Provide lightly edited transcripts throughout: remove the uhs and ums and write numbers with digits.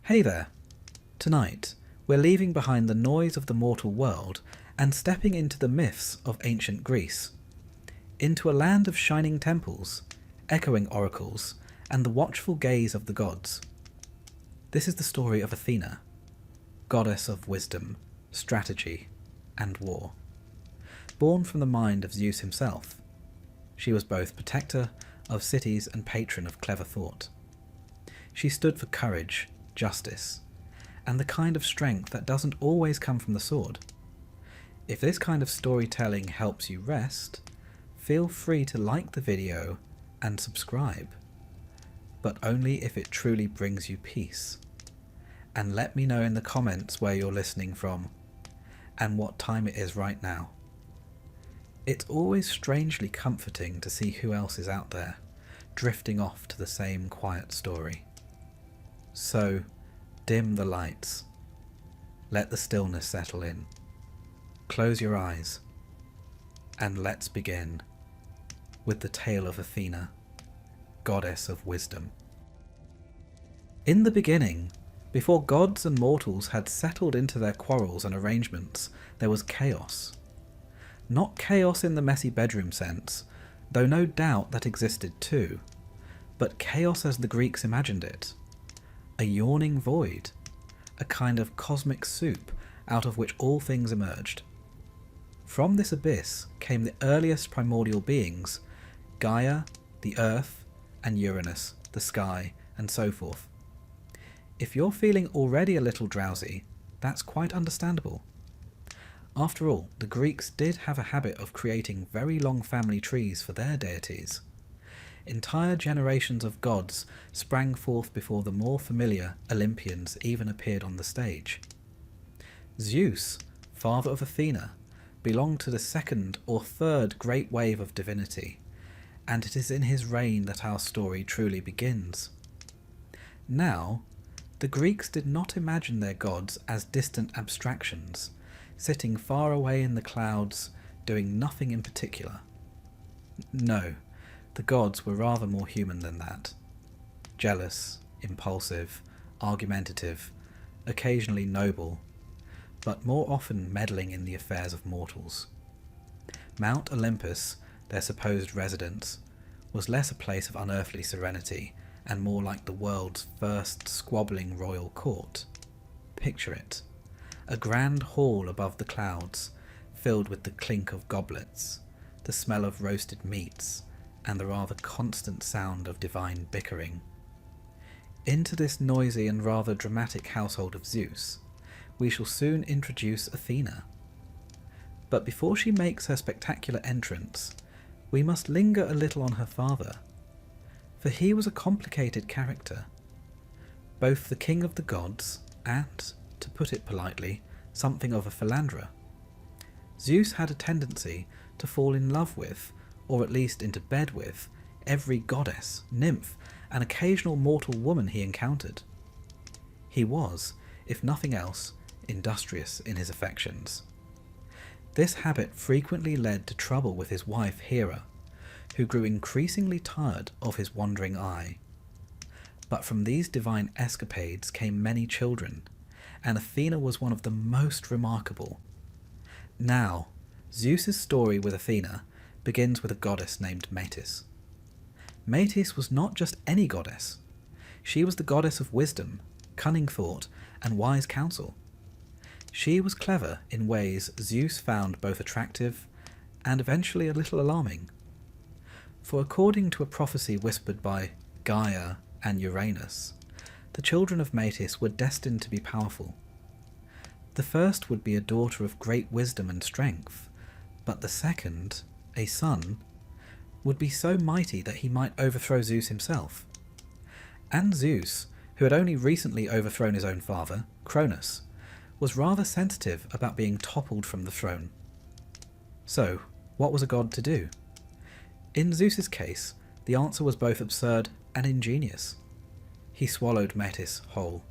Hey there! Tonight, we're leaving behind the noise of the mortal world and stepping into the myths of ancient Greece, into a land of shining temples, echoing oracles, and the watchful gaze of the gods. This is the story of Athena, goddess of wisdom, strategy, and war. Born from the mind of Zeus himself, she was both protector of cities and patron of clever thought. She stood for courage, justice, and the kind of strength that doesn't always come from the sword. If this kind of storytelling helps you rest, feel free to like the video and subscribe, but only if it truly brings you peace. And let me know in the comments where you're listening from and what time it is right now. It's always strangely comforting to see who else is out there, drifting off to the same quiet story. So, dim the lights. Let the stillness settle in. Close your eyes. And let's begin with the tale of Athena, goddess of wisdom. In the beginning, before gods and mortals had settled into their quarrels and arrangements, there was chaos. Not chaos in the messy bedroom sense, though no doubt that existed too, but chaos as the Greeks imagined it. A yawning void, a kind of cosmic soup out of which all things emerged. From this abyss came the earliest primordial beings, Gaia, the earth, and Uranus, the sky, and so forth. If you're feeling already a little drowsy, that's quite understandable. After all, the Greeks did have a habit of creating very long family trees for their deities. Entire generations of gods sprang forth before the more familiar Olympians even appeared on the stage. Zeus, father of Athena, belonged to the second or third great wave of divinity, and it is in his reign that our story truly begins. Now, the Greeks did not imagine their gods as distant abstractions, sitting far away in the clouds, doing nothing in particular. No, the gods were rather more human than that. Jealous, impulsive, argumentative, occasionally noble, but more often meddling in the affairs of mortals. Mount Olympus, their supposed residence, was less a place of unearthly serenity and more like the world's first squabbling royal court. Picture it, a grand hall above the clouds, filled with the clink of goblets, the smell of roasted meats, and the rather constant sound of divine bickering. Into this noisy and rather dramatic household of Zeus, we shall soon introduce Athena. But before she makes her spectacular entrance, we must linger a little on her father, for he was a complicated character, both the king of the gods and, to put it politely, something of a philanderer. Zeus had a tendency to fall in love with, or at least into bed with, every goddess, nymph, and occasional mortal woman he encountered. He was, if nothing else, industrious in his affections. This habit frequently led to trouble with his wife Hera, who grew increasingly tired of his wandering eye. But from these divine escapades came many children, and Athena was one of the most remarkable. Now, Zeus's story with Athena begins with a goddess named Metis. Metis was not just any goddess. She was the goddess of wisdom, cunning thought, and wise counsel. She was clever in ways Zeus found both attractive and eventually a little alarming. For according to a prophecy whispered by Gaia and Uranus, the children of Metis were destined to be powerful. The first would be a daughter of great wisdom and strength, but the second, a son, would be so mighty that he might overthrow Zeus himself. And Zeus, who had only recently overthrown his own father, Cronus, was rather sensitive about being toppled from the throne. So, what was a god to do? In Zeus's case, the answer was both absurd and ingenious. He swallowed Metis whole.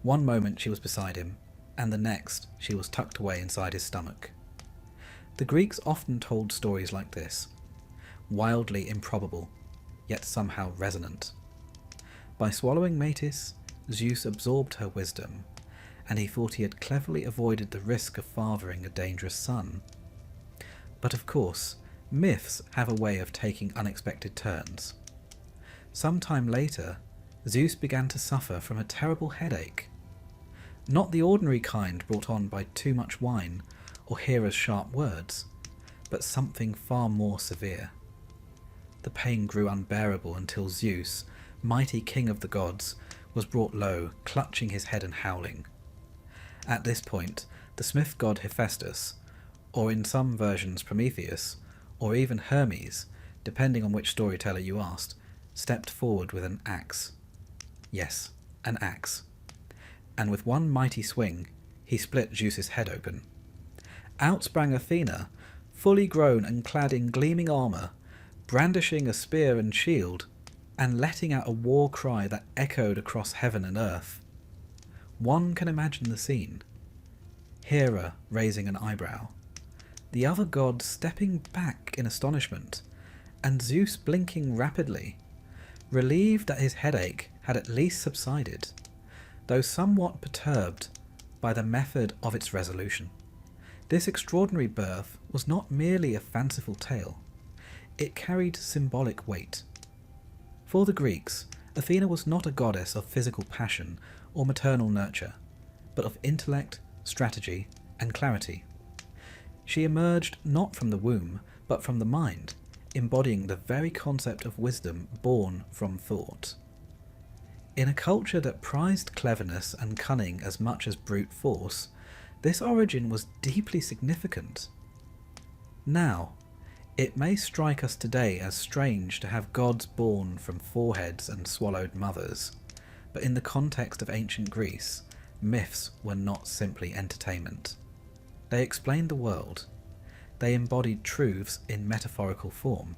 One moment she was beside him, and the next she was tucked away inside his stomach. The Greeks often told stories like this, wildly improbable, yet somehow resonant. By swallowing Metis, Zeus absorbed her wisdom, and he thought he had cleverly avoided the risk of fathering a dangerous son. But of course, myths have a way of taking unexpected turns. Some time later, Zeus began to suffer from a terrible headache. Not the ordinary kind brought on by too much wine or Hera's sharp words, but something far more severe. The pain grew unbearable until Zeus, mighty king of the gods, was brought low, clutching his head and howling. At this point, the smith god Hephaestus, or in some versions Prometheus, or even Hermes, depending on which storyteller you asked, stepped forward with an axe. Yes, an axe. And with one mighty swing, he split Zeus's head open. Out sprang Athena, fully grown and clad in gleaming armour, brandishing a spear and shield, and letting out a war cry that echoed across heaven and earth. One can imagine the scene. Hera raising an eyebrow, the other gods stepping back in astonishment, and Zeus blinking rapidly, relieved that his headache had at least subsided, though somewhat perturbed by the method of its resolution. This extraordinary birth was not merely a fanciful tale. It carried symbolic weight. For the Greeks, Athena was not a goddess of physical passion or maternal nurture, but of intellect, strategy, and clarity. She emerged not from the womb, but from the mind, embodying the very concept of wisdom born from thought. In a culture that prized cleverness and cunning as much as brute force, this origin was deeply significant. Now, it may strike us today as strange to have gods born from foreheads and swallowed mothers, but in the context of ancient Greece, myths were not simply entertainment. They explained the world. They embodied truths in metaphorical form.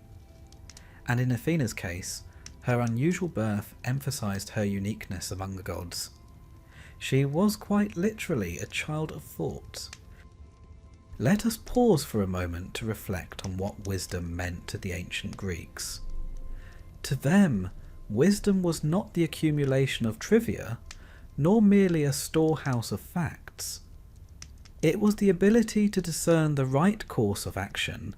And in Athena's case, her unusual birth emphasized her uniqueness among the gods. She was quite literally a child of thought. Let us pause for a moment to reflect on what wisdom meant to the ancient Greeks. To them, wisdom was not the accumulation of trivia, nor merely a storehouse of facts. It was the ability to discern the right course of action,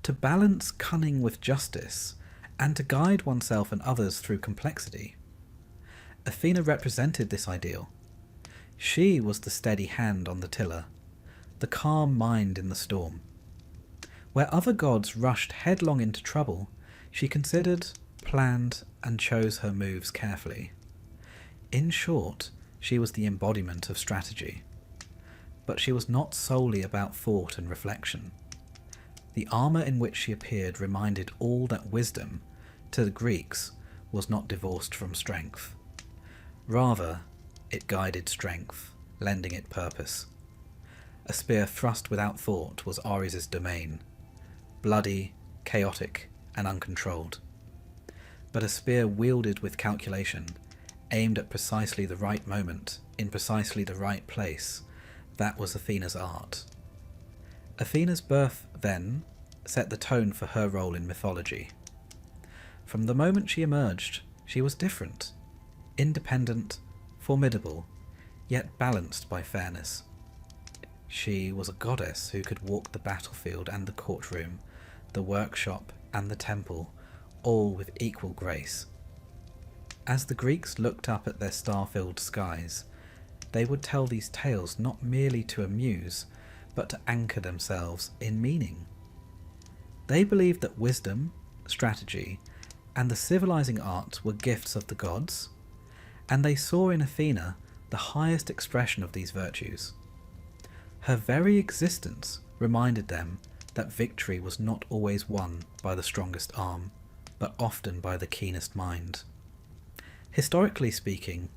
to balance cunning with justice, and to guide oneself and others through complexity. Athena represented this ideal. She was the steady hand on the tiller, the calm mind in the storm. Where other gods rushed headlong into trouble, she considered, planned, and chose her moves carefully. In short, she was the embodiment of strategy. But she was not solely about thought and reflection. The armour in which she appeared reminded all that wisdom, to the Greeks, was not divorced from strength. Rather, it guided strength, lending it purpose. A spear thrust without thought was Ares' domain, bloody, chaotic, and uncontrolled. But a spear wielded with calculation, aimed at precisely the right moment, in precisely the right place, that was Athena's art. Athena's birth, then, set the tone for her role in mythology. From the moment she emerged, she was different, independent, formidable, yet balanced by fairness. She was a goddess who could walk the battlefield and the courtroom, the workshop and the temple, all with equal grace. As the Greeks looked up at their star-filled skies, they would tell these tales not merely to amuse, but to anchor themselves in meaning. They believed that wisdom, strategy, and the civilizing arts were gifts of the gods, and they saw in Athena the highest expression of these virtues. Her very existence reminded them that victory was not always won by the strongest arm, but often by the keenest mind. Historically speaking,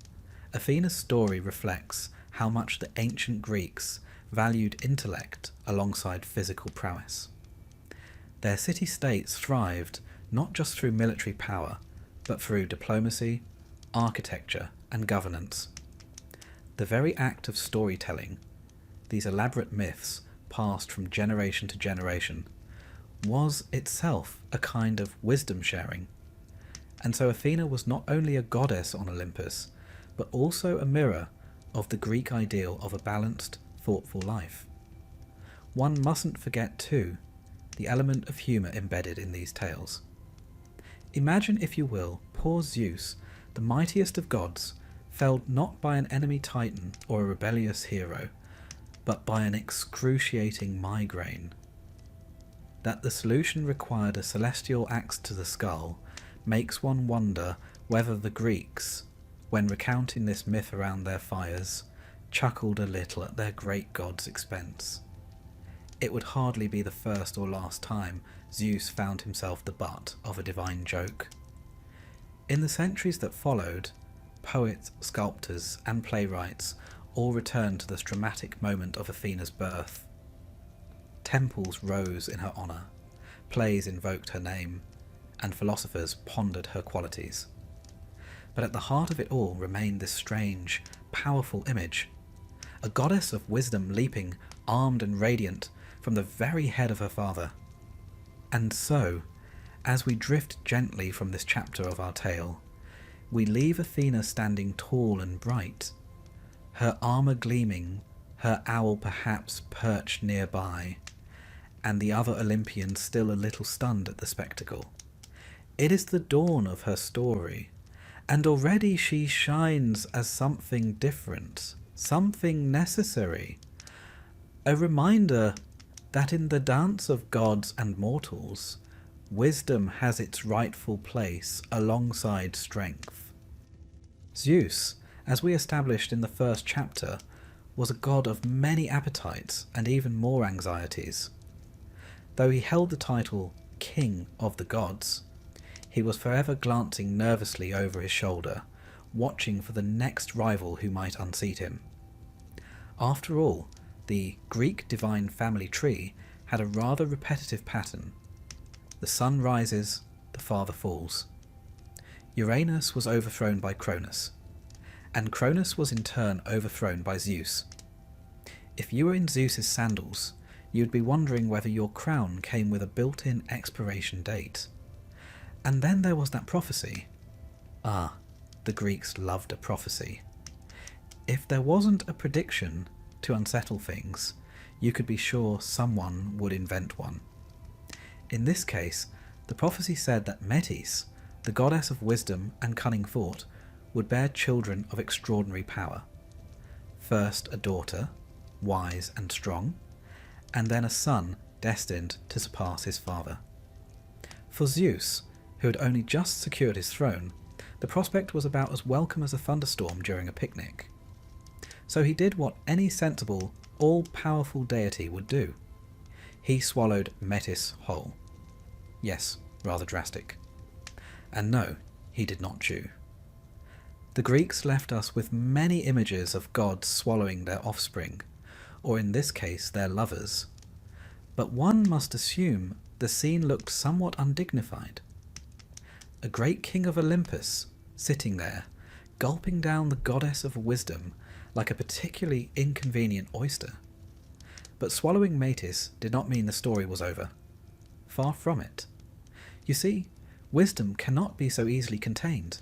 Athena's story reflects how much the ancient Greeks valued intellect alongside physical prowess. Their city-states thrived not just through military power, but through diplomacy, architecture, and governance. The very act of storytelling, these elaborate myths passed from generation to generation, was itself a kind of wisdom sharing. And so Athena was not only a goddess on Olympus, but also a mirror of the Greek ideal of a balanced, thoughtful life. One mustn't forget, too, the element of humour embedded in these tales. Imagine, if you will, poor Zeus, the mightiest of gods, felled not by an enemy titan or a rebellious hero, but by an excruciating migraine. That the solution required a celestial axe to the skull makes one wonder whether the Greeks, when recounting this myth around their fires, chuckled a little at their great god's expense. It would hardly be the first or last time Zeus found himself the butt of a divine joke. In the centuries that followed, poets, sculptors, and playwrights all returned to this dramatic moment of Athena's birth. Temples rose in her honour, plays invoked her name, and philosophers pondered her qualities. But at the heart of it all remained this strange, powerful image, a goddess of wisdom leaping, armed and radiant, from the very head of her father. And so, as we drift gently from this chapter of our tale, we leave Athena standing tall and bright, her armour gleaming, her owl perhaps perched nearby, and the other Olympians still a little stunned at the spectacle. It is the dawn of her story, and already she shines as something different, something necessary, a reminder that in the dance of gods and mortals, wisdom has its rightful place alongside strength. Zeus, as we established in the first chapter, was a god of many appetites and even more anxieties. Though he held the title King of the Gods, he was forever glancing nervously over his shoulder, watching for the next rival who might unseat him. After all, the Greek divine family tree had a rather repetitive pattern. The sun rises, the father falls. Uranus was overthrown by Cronus, and Cronus was in turn overthrown by Zeus. If you were in Zeus's sandals, you'd be wondering whether your crown came with a built-in expiration date. And then there was that prophecy. Ah, the Greeks loved a prophecy. If there wasn't a prediction to unsettle things, you could be sure someone would invent one. In this case, the prophecy said that Metis, the goddess of wisdom and cunning thought, would bear children of extraordinary power. First a daughter, wise and strong, and then a son destined to surpass his father. For Zeus, who had only just secured his throne, the prospect was about as welcome as a thunderstorm during a picnic. So he did what any sensible, all-powerful deity would do. He swallowed Metis whole. Yes, rather drastic. And no, he did not chew. The Greeks left us with many images of gods swallowing their offspring, or in this case their lovers. But one must assume the scene looked somewhat undignified. A great king of Olympus, sitting there, gulping down the goddess of wisdom like a particularly inconvenient oyster. But swallowing Metis did not mean the story was over. Far from it. You see, wisdom cannot be so easily contained.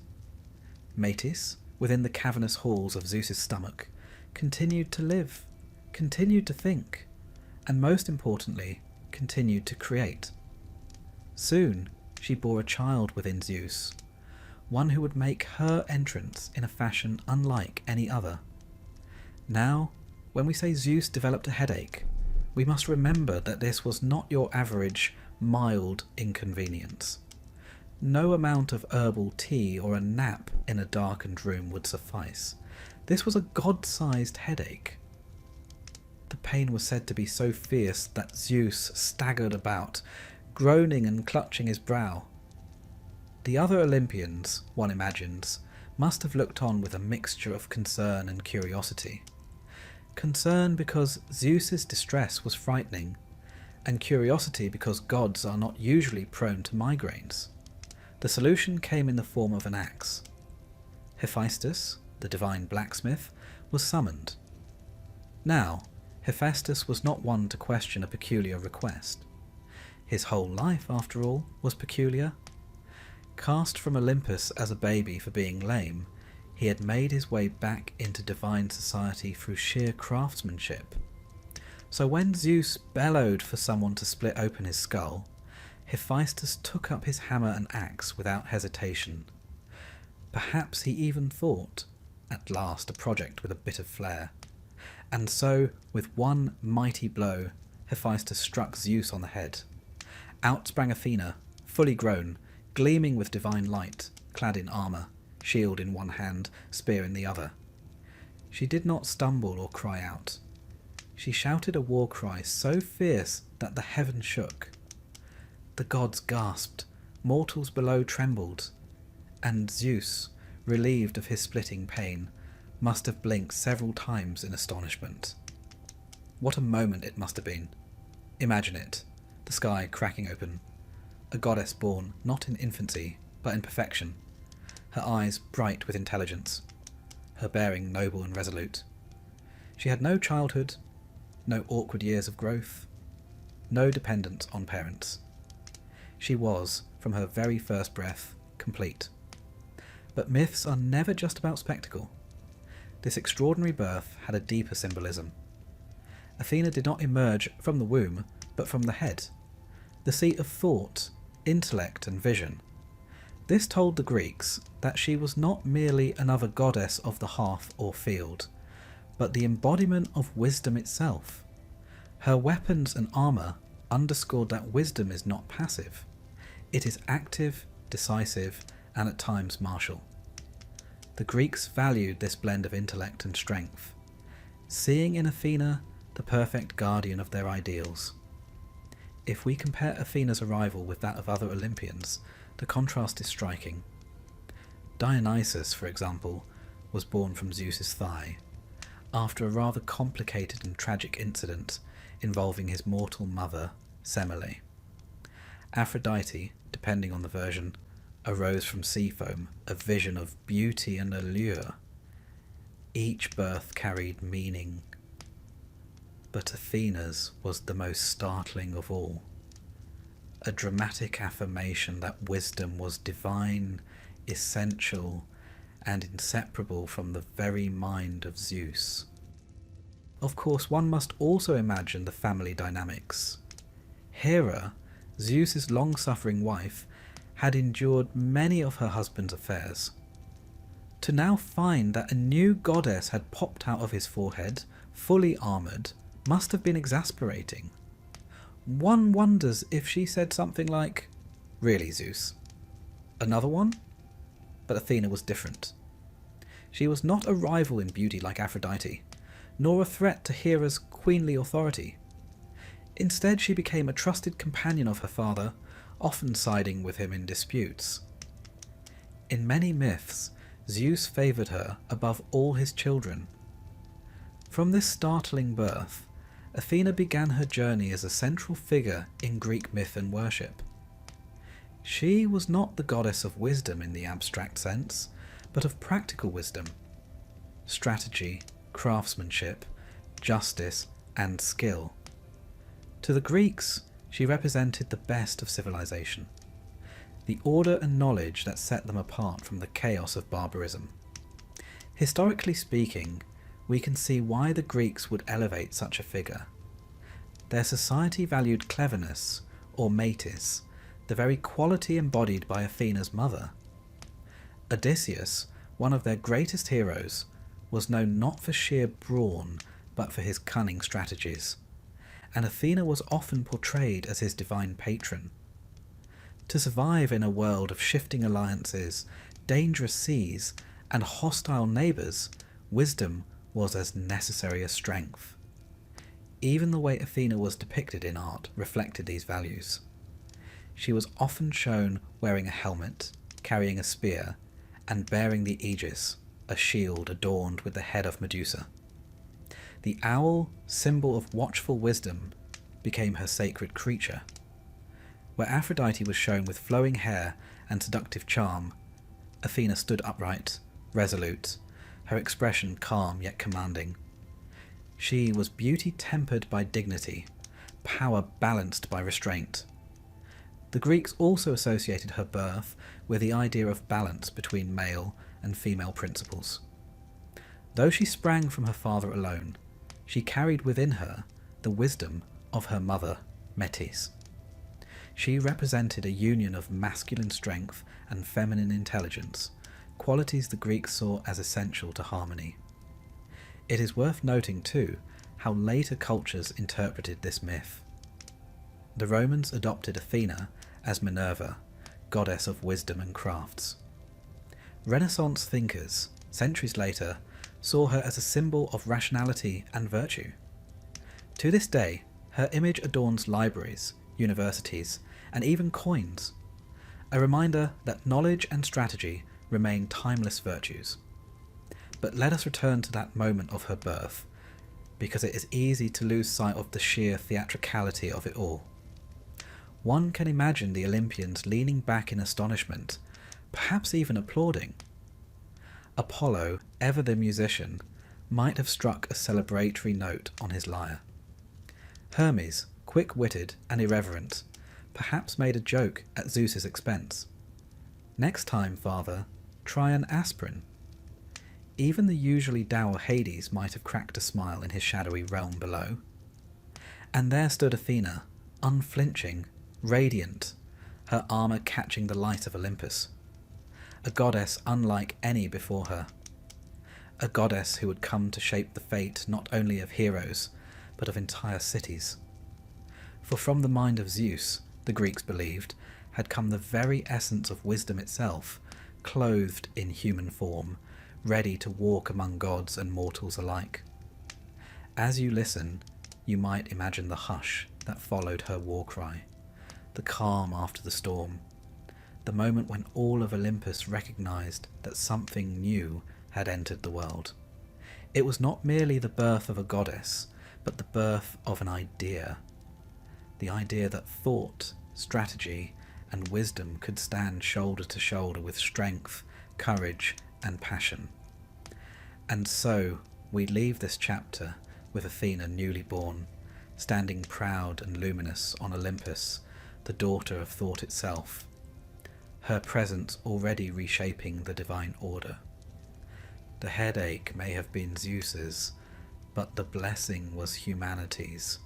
Metis, within the cavernous halls of Zeus's stomach, continued to live, continued to think, and most importantly, continued to create. Soon, she bore a child within Zeus, one who would make her entrance in a fashion unlike any other. Now, when we say Zeus developed a headache, we must remember that this was not your average, mild inconvenience. No amount of herbal tea or a nap in a darkened room would suffice. This was a god-sized headache. The pain was said to be so fierce that Zeus staggered about, groaning and clutching his brow. The other Olympians, one imagines, must have looked on with a mixture of concern and curiosity. Concern because Zeus's distress was frightening, and curiosity because gods are not usually prone to migraines. The solution came in the form of an axe. Hephaestus, the divine blacksmith, was summoned. Now, Hephaestus was not one to question a peculiar request. His whole life, after all, was peculiar. Cast from Olympus as a baby for being lame, He had made his way back into divine society through sheer craftsmanship. So when Zeus bellowed for someone to split open his skull, Hephaestus took up his hammer and axe without hesitation. Perhaps he even thought, at last a project with a bit of flair. And so, with one mighty blow, Hephaestus struck Zeus on the head. Out sprang Athena, fully grown, gleaming with divine light, clad in armour, shield in one hand, spear in the other. She did not stumble or cry out. She shouted a war cry so fierce that the heaven shook. The gods gasped, mortals below trembled, and Zeus, relieved of his splitting pain, must have blinked several times in astonishment. What a moment it must have been. Imagine it, the sky cracking open, a goddess born not in infancy, but in perfection, her eyes bright with intelligence, her bearing noble and resolute. She had no childhood, no awkward years of growth, no dependence on parents. She was, from her very first breath, complete. But myths are never just about spectacle. This extraordinary birth had a deeper symbolism. Athena did not emerge from the womb, but from the head, the seat of thought, intellect and vision. This told the Greeks that she was not merely another goddess of the hearth or field, but the embodiment of wisdom itself. Her weapons and armour underscored that wisdom is not passive. It is active, decisive, and at times martial. The Greeks valued this blend of intellect and strength, seeing in Athena the perfect guardian of their ideals. If we compare Athena's arrival with that of other Olympians, the contrast is striking. Dionysus, for example, was born from Zeus's thigh, after a rather complicated and tragic incident involving his mortal mother, Semele. Aphrodite, depending on the version, arose from sea foam, a vision of beauty and allure. Each birth carried meaning, but Athena's was the most startling of all. A dramatic affirmation that wisdom was divine, essential, and inseparable from the very mind of Zeus. Of course, one must also imagine the family dynamics. Hera, Zeus's long-suffering wife, had endured many of her husband's affairs. To now find that a new goddess had popped out of his forehead, fully armoured, must have been exasperating. One wonders if she said something like, "Really, Zeus? Another one?" But Athena was different. She was not a rival in beauty like Aphrodite, nor a threat to Hera's queenly authority. Instead, she became a trusted companion of her father, often siding with him in disputes. In many myths, Zeus favoured her above all his children. From this startling birth, Athena began her journey as a central figure in Greek myth and worship. She was not the goddess of wisdom in the abstract sense, but of practical wisdom, strategy, craftsmanship, justice, and skill. To the Greeks, she represented the best of civilization, the order and knowledge that set them apart from the chaos of barbarism. Historically speaking, we can see why the Greeks would elevate such a figure. Their society valued cleverness, or metis, the very quality embodied by Athena's mother. Odysseus, one of their greatest heroes, was known not for sheer brawn, but for his cunning strategies, and Athena was often portrayed as his divine patron. To survive in a world of shifting alliances, dangerous seas, and hostile neighbours, wisdom was as necessary as strength. Even the way Athena was depicted in art reflected these values. She was often shown wearing a helmet, carrying a spear, and bearing the aegis, a shield adorned with the head of Medusa. The owl, symbol of watchful wisdom, became her sacred creature. Where Aphrodite was shown with flowing hair and seductive charm, Athena stood upright, resolute, her expression calm yet commanding. She was beauty tempered by dignity, power balanced by restraint. The Greeks also associated her birth with the idea of balance between male and female principles. Though she sprang from her father alone, she carried within her the wisdom of her mother, Metis. She represented a union of masculine strength and feminine intelligence, qualities the Greeks saw as essential to harmony. It is worth noting, too, how later cultures interpreted this myth. The Romans adopted Athena as Minerva, goddess of wisdom and crafts. Renaissance thinkers, centuries later, saw her as a symbol of rationality and virtue. To this day, her image adorns libraries, universities, and even coins, a reminder that knowledge and strategy remain timeless virtues. But let us return to that moment of her birth, because it is easy to lose sight of the sheer theatricality of it all. One can imagine the Olympians leaning back in astonishment, perhaps even applauding. Apollo, ever the musician, might have struck a celebratory note on his lyre. Hermes, quick-witted and irreverent, perhaps made a joke at Zeus's expense. Next time, father, try an aspirin. Even the usually dour Hades might have cracked a smile in his shadowy realm below. And there stood Athena, unflinching, radiant, her armour catching the light of Olympus. A goddess unlike any before her. A goddess who would come to shape the fate not only of heroes, but of entire cities. For from the mind of Zeus, the Greeks believed, had come the very essence of wisdom itself, clothed in human form, ready to walk among gods and mortals alike. As you listen, you might imagine the hush that followed her war cry, the calm after the storm, the moment when all of Olympus recognized that something new had entered the world. It was not merely the birth of a goddess, but the birth of an idea. The idea that thought, strategy, and wisdom could stand shoulder to shoulder with strength, courage, and passion. And so we leave this chapter with Athena newly born, standing proud and luminous on Olympus, the daughter of thought itself, her presence already reshaping the divine order. The headache may have been Zeus's, but the blessing was humanity's.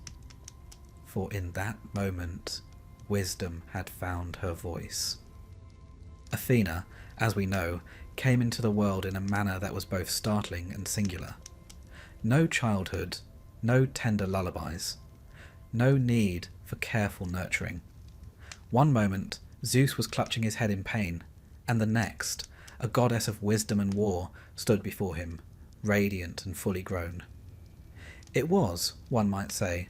For in that moment, wisdom had found her voice. Athena, as we know, came into the world in a manner that was both startling and singular. No childhood, no tender lullabies, no need for careful nurturing. One moment, Zeus was clutching his head in pain, and the next, a goddess of wisdom and war stood before him, radiant and fully grown. It was, one might say,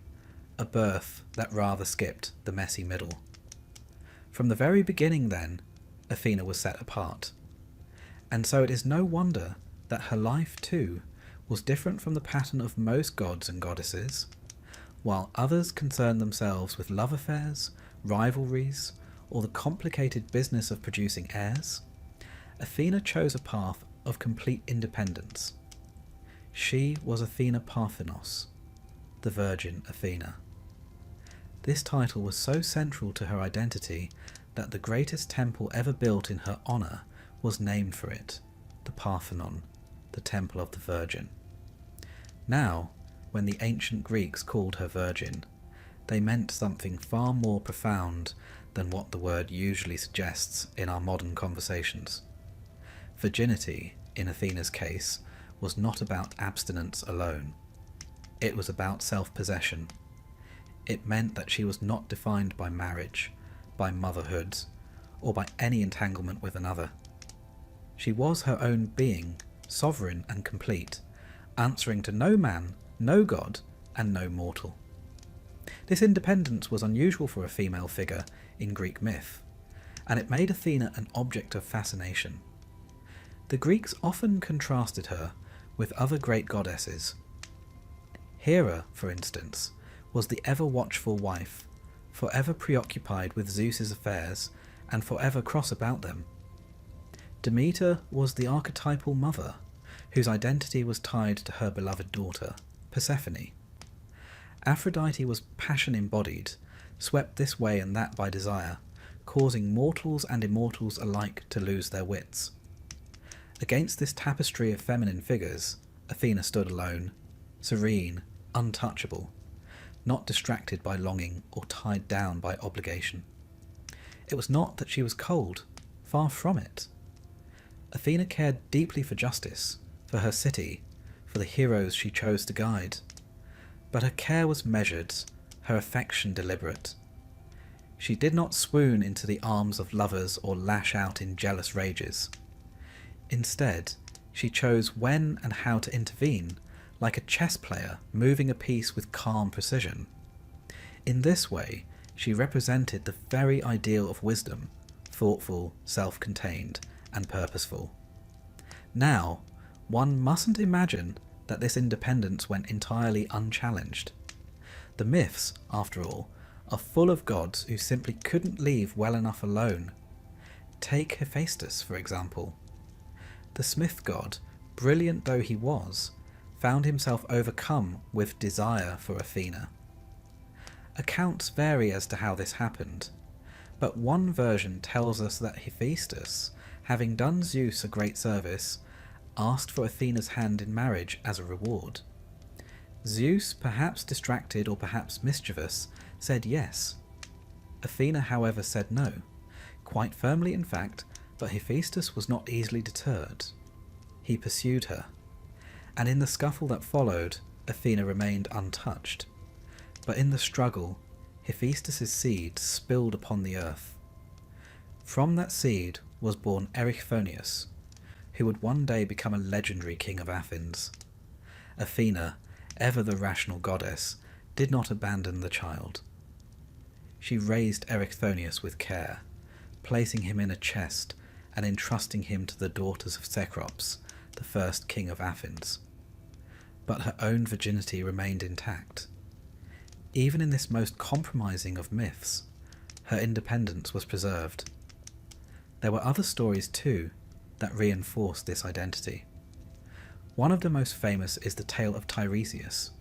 a birth that rather skipped the messy middle. From the very beginning, then, Athena was set apart. And so it is no wonder that her life, too, was different from the pattern of most gods and goddesses. While others concern themselves with love affairs, rivalries, or the complicated business of producing heirs, Athena chose a path of complete independence. She was Athena Parthenos, the Virgin Athena. This title was so central to her identity that the greatest temple ever built in her honour was named for it, the Parthenon, the Temple of the Virgin. Now, when the ancient Greeks called her Virgin, they meant something far more profound than what the word usually suggests in our modern conversations. Virginity, in Athena's case, was not about abstinence alone. It was about self-possession. It meant that she was not defined by marriage, by motherhood, or by any entanglement with another. She was her own being, sovereign and complete, answering to no man, no god, and no mortal. This independence was unusual for a female figure in Greek myth, and it made Athena an object of fascination. The Greeks often contrasted her with other great goddesses. Hera, for instance, was the ever-watchful wife, forever preoccupied with Zeus's affairs and forever cross about them. Demeter was the archetypal mother, whose identity was tied to her beloved daughter, Persephone. Aphrodite was passion embodied, swept this way and that by desire, causing mortals and immortals alike to lose their wits. Against this tapestry of feminine figures, Athena stood alone, serene, untouchable, not distracted by longing or tied down by obligation. It was not that she was cold, far from it. Athena cared deeply for justice, for her city, for the heroes she chose to guide. But her care was measured, her affection deliberate. She did not swoon into the arms of lovers or lash out in jealous rages. Instead, she chose when and how to intervene, like a chess player moving a piece with calm precision. In this way, she represented the very ideal of wisdom, thoughtful, self-contained, and purposeful. Now, one mustn't imagine that this independence went entirely unchallenged. The myths, after all, are full of gods who simply couldn't leave well enough alone. Take Hephaestus, for example. The smith god, brilliant though he was, found himself overcome with desire for Athena. Accounts vary as to how this happened, but one version tells us that Hephaestus, having done Zeus a great service, asked for Athena's hand in marriage as a reward. Zeus, perhaps distracted or perhaps mischievous, said yes. Athena, however, said no, quite firmly in fact, but Hephaestus was not easily deterred. He pursued her, and in the scuffle that followed, Athena remained untouched. But in the struggle, Hephaestus's seed spilled upon the earth. From that seed was born Erichthonius, who would one day become a legendary king of Athens. Athena, ever the rational goddess, did not abandon the child. She raised Erichthonius with care, placing him in a chest and entrusting him to the daughters of Cecrops, the first king of Athens. But her own virginity remained intact. Even in this most compromising of myths, her independence was preserved. There were other stories too that reinforced this identity. One of the most famous is the tale of Tiresias.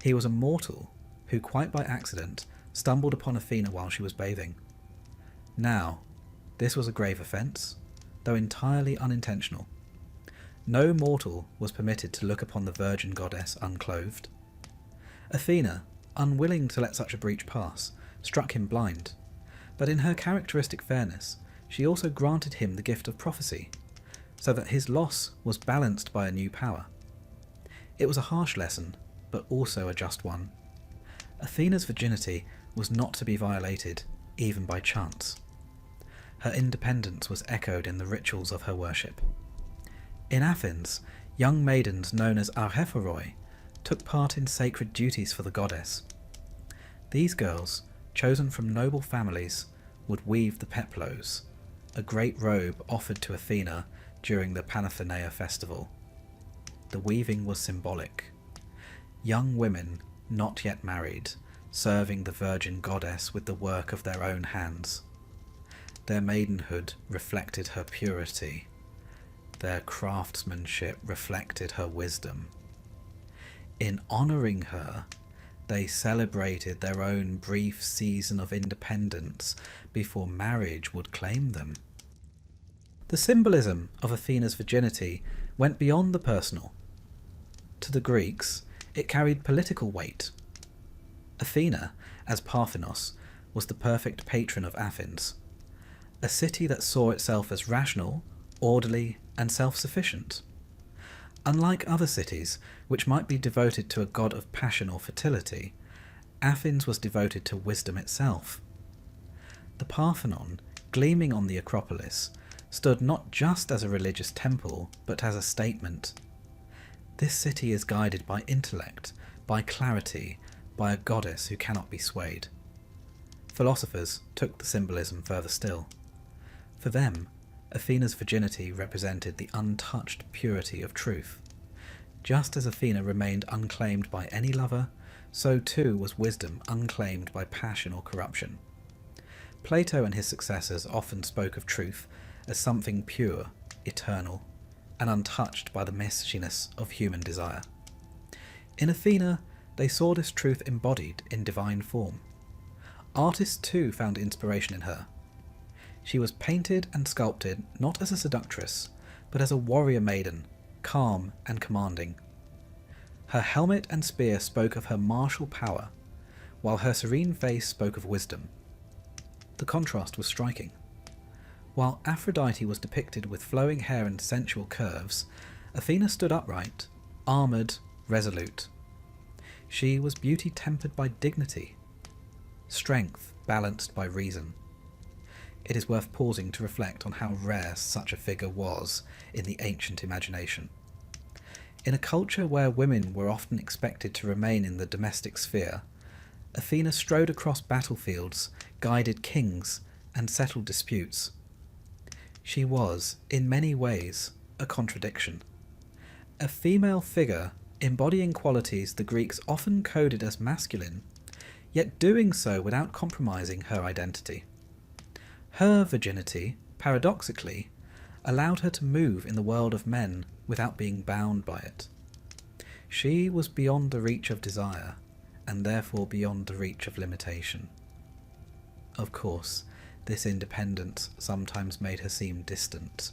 He was a mortal who, quite by accident, stumbled upon Athena while she was bathing. Now, this was a grave offence, though entirely unintentional. No mortal was permitted to look upon the virgin goddess unclothed. Athena, unwilling to let such a breach pass, struck him blind, but in her characteristic fairness, she also granted him the gift of prophecy, so that his loss was balanced by a new power. It was a harsh lesson, but also a just one. Athena's virginity was not to be violated, even by chance. Her independence was echoed in the rituals of her worship. In Athens, young maidens known as archephoroi took part in sacred duties for the goddess. These girls, chosen from noble families, would weave the peplos, a great robe offered to Athena during the Panathenea festival. The weaving was symbolic. Young women, not yet married, serving the virgin goddess with the work of their own hands. Their maidenhood reflected her purity. Their craftsmanship reflected her wisdom. In honouring her, they celebrated their own brief season of independence before marriage would claim them. The symbolism of Athena's virginity went beyond the personal. To the Greeks, it carried political weight. Athena, as Parthenos, was the perfect patron of Athens, a city that saw itself as rational, orderly, and self-sufficient. Unlike other cities, which might be devoted to a god of passion or fertility, Athens was devoted to wisdom itself. The Parthenon, gleaming on the Acropolis, stood not just as a religious temple, but as a statement. This city is guided by intellect, by clarity, by a goddess who cannot be swayed. Philosophers took the symbolism further still. For them, Athena's virginity represented the untouched purity of truth. Just as Athena remained unclaimed by any lover, so too was wisdom unclaimed by passion or corruption. Plato and his successors often spoke of truth as something pure, eternal, and untouched by the messiness of human desire. In Athena, they saw this truth embodied in divine form. Artists too found inspiration in her. She was painted and sculpted not as a seductress, but as a warrior maiden, calm and commanding. Her helmet and spear spoke of her martial power, while her serene face spoke of wisdom. The contrast was striking. While Aphrodite was depicted with flowing hair and sensual curves, Athena stood upright, armoured, resolute. She was beauty tempered by dignity, strength balanced by reason. It is worth pausing to reflect on how rare such a figure was in the ancient imagination. In a culture where women were often expected to remain in the domestic sphere, Athena strode across battlefields, guided kings, and settled disputes. She was, in many ways, a contradiction. A female figure embodying qualities the Greeks often coded as masculine, yet doing so without compromising her identity. Her virginity, paradoxically, allowed her to move in the world of men without being bound by it. She was beyond the reach of desire, and therefore beyond the reach of limitation. Of course, this independence sometimes made her seem distant.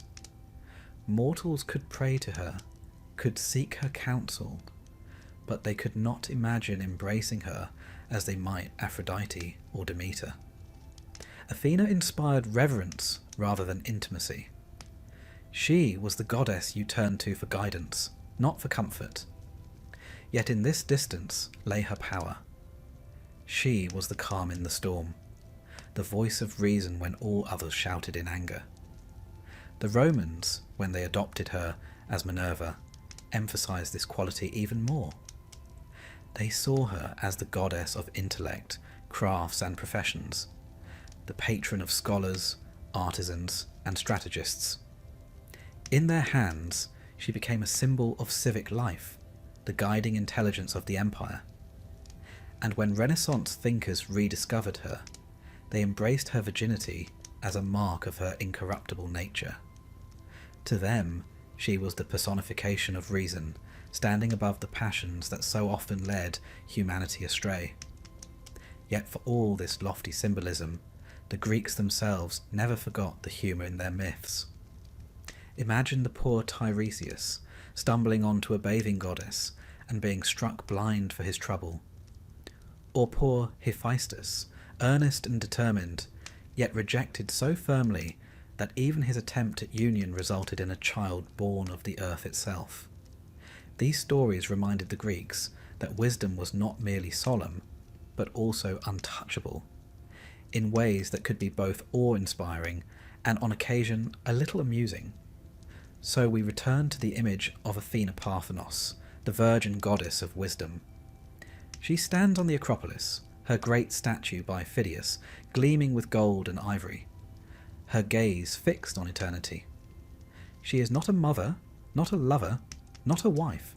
Mortals could pray to her, could seek her counsel, but they could not imagine embracing her as they might Aphrodite or Demeter. Athena inspired reverence rather than intimacy. She was the goddess you turned to for guidance, not for comfort. Yet in this distance lay her power. She was the calm in the storm, the voice of reason when all others shouted in anger. The Romans, when they adopted her as Minerva, emphasized this quality even more. They saw her as the goddess of intellect, crafts and professions, the patron of scholars, artisans and strategists. In their hands, she became a symbol of civic life, the guiding intelligence of the empire. And when Renaissance thinkers rediscovered her, they embraced her virginity as a mark of her incorruptible nature. To them, she was the personification of reason, standing above the passions that so often led humanity astray. Yet for all this lofty symbolism, the Greeks themselves never forgot the humour in their myths. Imagine the poor Tiresias stumbling onto a bathing goddess and being struck blind for his trouble. Or poor Hephaestus, earnest and determined, yet rejected so firmly that even his attempt at union resulted in a child born of the earth itself. These stories reminded the Greeks that wisdom was not merely solemn, but also untouchable, in ways that could be both awe-inspiring and on occasion a little amusing. So we return to the image of Athena Parthenos, the virgin goddess of wisdom. She stands on the Acropolis, her great statue by Phidias gleaming with gold and ivory, her gaze fixed on eternity. She is not a mother, not a lover, not a wife.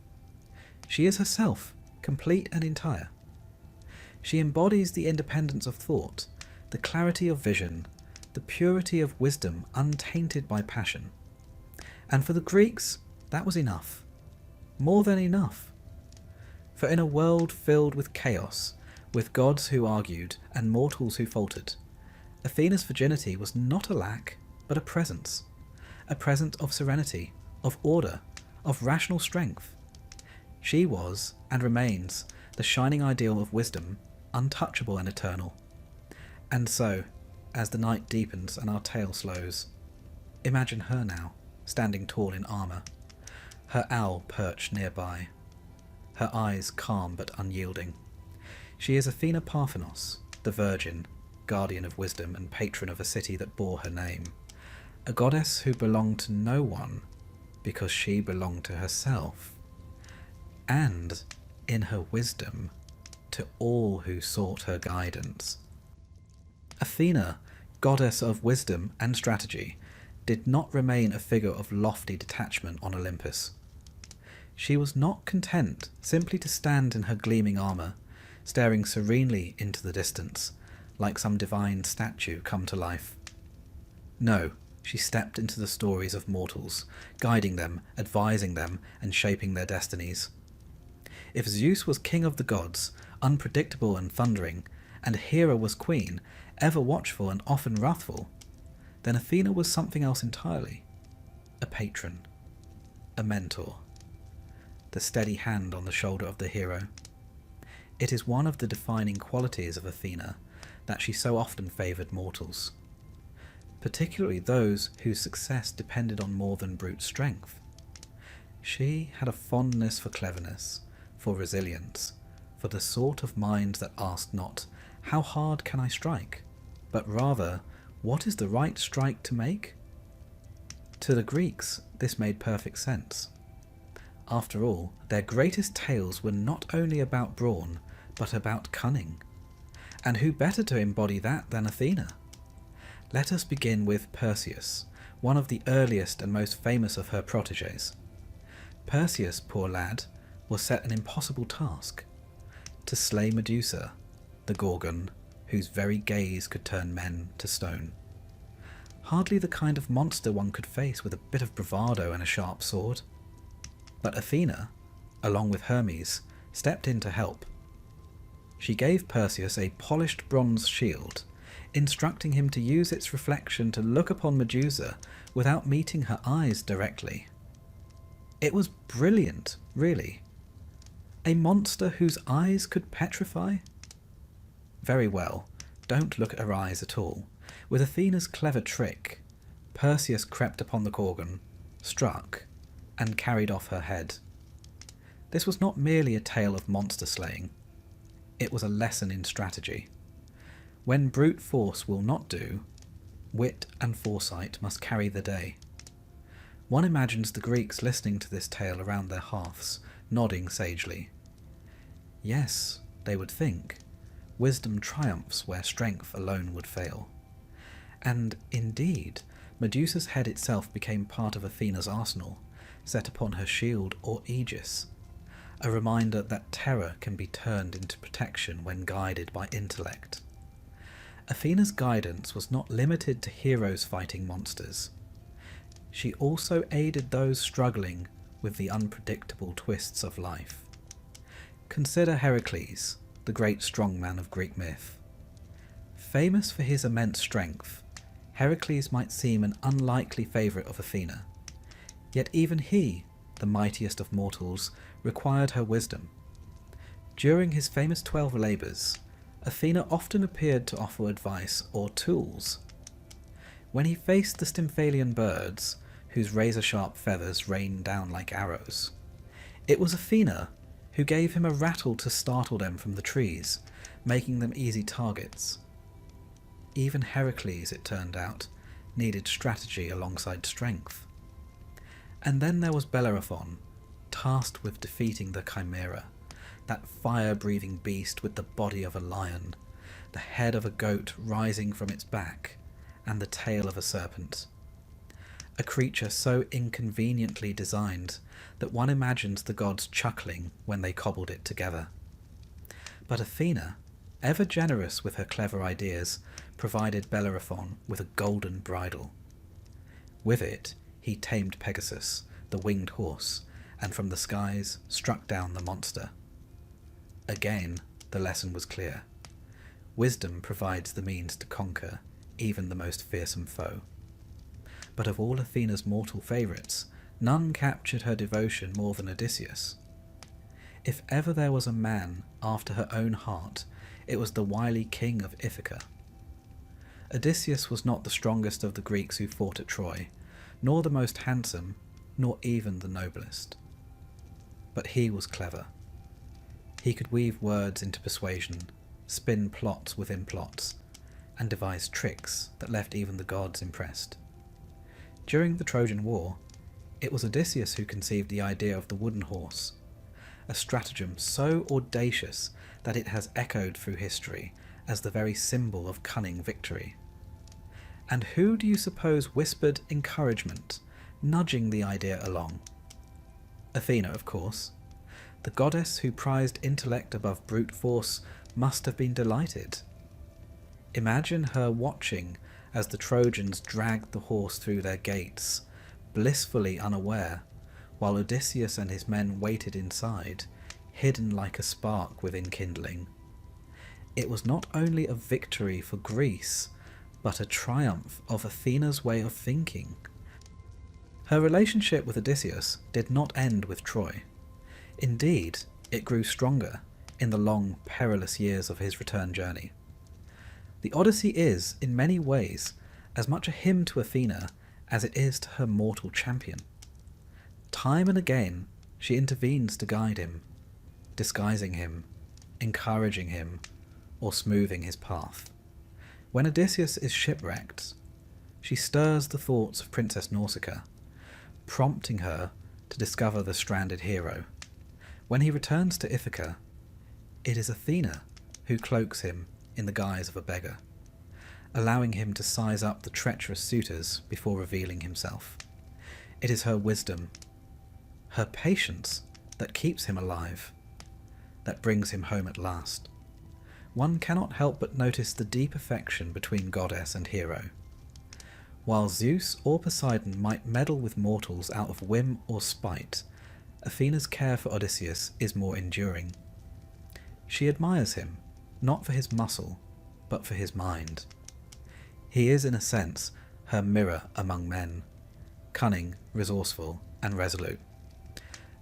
She is herself, complete and entire. She embodies the independence of thought, the clarity of vision, the purity of wisdom untainted by passion. And for the Greeks, that was enough. More than enough. For in a world filled with chaos, with gods who argued and mortals who faltered, Athena's virginity was not a lack, but a presence of serenity, of order, of rational strength. She was, and remains, the shining ideal of wisdom, untouchable and eternal. And so, as the night deepens and our tale slows, imagine her now, standing tall in armour, her owl perched nearby, her eyes calm but unyielding. She is Athena Parthenos, the virgin, guardian of wisdom and patron of a city that bore her name, a goddess who belonged to no one because she belonged to herself, and, in her wisdom, to all who sought her guidance. Athena, goddess of wisdom and strategy, did not remain a figure of lofty detachment on Olympus. She was not content simply to stand in her gleaming armour, staring serenely into the distance, like some divine statue come to life. No, she stepped into the stories of mortals, guiding them, advising them, and shaping their destinies. If Zeus was king of the gods, unpredictable and thundering, and Hera was queen, ever watchful and often wrathful, then Athena was something else entirely, a patron, a mentor, the steady hand on the shoulder of the hero. It is one of the defining qualities of Athena that she so often favoured mortals, particularly those whose success depended on more than brute strength. She had a fondness for cleverness, for resilience, for the sort of mind that asked not, "How hard can I strike?" but rather, "What is the right strike to make?" To the Greeks, this made perfect sense. After all, their greatest tales were not only about brawn, but about cunning. And who better to embody that than Athena? Let us begin with Perseus, one of the earliest and most famous of her protégés. Perseus, poor lad, was set an impossible task: to slay Medusa, the Gorgon, whose very gaze could turn men to stone. Hardly the kind of monster one could face with a bit of bravado and a sharp sword. But Athena, along with Hermes, stepped in to help. She gave Perseus a polished bronze shield, instructing him to use its reflection to look upon Medusa without meeting her eyes directly. It was brilliant, really. A monster whose eyes could petrify? Very well, don't look at her eyes at all. With Athena's clever trick, Perseus crept upon the Gorgon, struck, and carried off her head. This was not merely a tale of monster slaying. It was a lesson in strategy. When brute force will not do, wit and foresight must carry the day. One imagines the Greeks listening to this tale around their hearths, nodding sagely. Yes, they would think, wisdom triumphs where strength alone would fail. And indeed, Medusa's head itself became part of Athena's arsenal, set upon her shield or aegis, a reminder that terror can be turned into protection when guided by intellect. Athena's guidance was not limited to heroes fighting monsters. She also aided those struggling with the unpredictable twists of life. Consider Heracles, the great strongman of Greek myth. Famous for his immense strength, Heracles might seem an unlikely favourite of Athena. Yet even he, the mightiest of mortals, required her wisdom. During his famous 12 labours, Athena often appeared to offer advice or tools. When he faced the Stymphalian birds, whose razor-sharp feathers rained down like arrows, it was Athena who gave him a rattle to startle them from the trees, making them easy targets. Even Heracles, it turned out, needed strategy alongside strength. And then there was Bellerophon, tasked with defeating the Chimera, that fire-breathing beast with the body of a lion, the head of a goat rising from its back, and the tail of a serpent. A creature so inconveniently designed that one imagines the gods chuckling when they cobbled it together. But Athena, ever generous with her clever ideas, provided Bellerophon with a golden bridle. With it, he tamed Pegasus, the winged horse, and from the skies struck down the monster. Again, the lesson was clear. Wisdom provides the means to conquer even the most fearsome foe. But of all Athena's mortal favourites, none captured her devotion more than Odysseus. If ever there was a man after her own heart, it was the wily king of Ithaca. Odysseus was not the strongest of the Greeks who fought at Troy, nor the most handsome, nor even the noblest. But he was clever. He could weave words into persuasion, spin plots within plots, and devise tricks that left even the gods impressed. During the Trojan War, it was Odysseus who conceived the idea of the wooden horse, a stratagem so audacious that it has echoed through history as the very symbol of cunning victory. And who do you suppose whispered encouragement, nudging the idea along? Athena, of course. The goddess who prized intellect above brute force must have been delighted. Imagine her watching as the Trojans dragged the horse through their gates, blissfully unaware, while Odysseus and his men waited inside, hidden like a spark within kindling. It was not only a victory for Greece, but a triumph of Athena's way of thinking. Her relationship with Odysseus did not end with Troy. Indeed, it grew stronger in the long, perilous years of his return journey. The Odyssey is, in many ways, as much a hymn to Athena as it is to her mortal champion. Time and again, she intervenes to guide him, disguising him, encouraging him, or smoothing his path. When Odysseus is shipwrecked, she stirs the thoughts of Princess Nausicaa, prompting her to discover the stranded hero. When he returns to Ithaca, it is Athena who cloaks him in the guise of a beggar, allowing him to size up the treacherous suitors before revealing himself. It is her wisdom, her patience, that keeps him alive, that brings him home at last. One cannot help but notice the deep affection between goddess and hero. While Zeus or Poseidon might meddle with mortals out of whim or spite, Athena's care for Odysseus is more enduring. She admires him, not for his muscle, but for his mind. He is, in a sense, her mirror among men, cunning, resourceful, and resolute.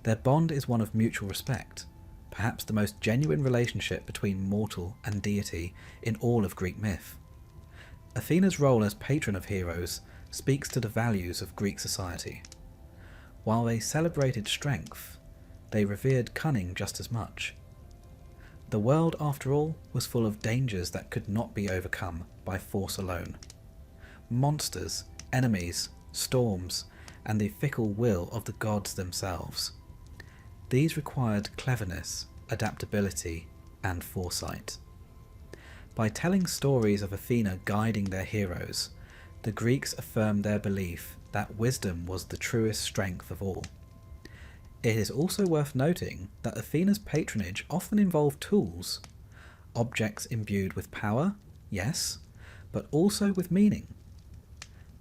Their bond is one of mutual respect, perhaps the most genuine relationship between mortal and deity in all of Greek myth. Athena's role as patron of heroes speaks to the values of Greek society. While they celebrated strength, they revered cunning just as much. The world, after all, was full of dangers that could not be overcome by force alone. Monsters, enemies, storms, and the fickle will of the gods themselves. These required cleverness, adaptability, and foresight. By telling stories of Athena guiding their heroes, the Greeks affirmed their belief that wisdom was the truest strength of all. It is also worth noting that Athena's patronage often involved tools, objects imbued with power, yes, but also with meaning.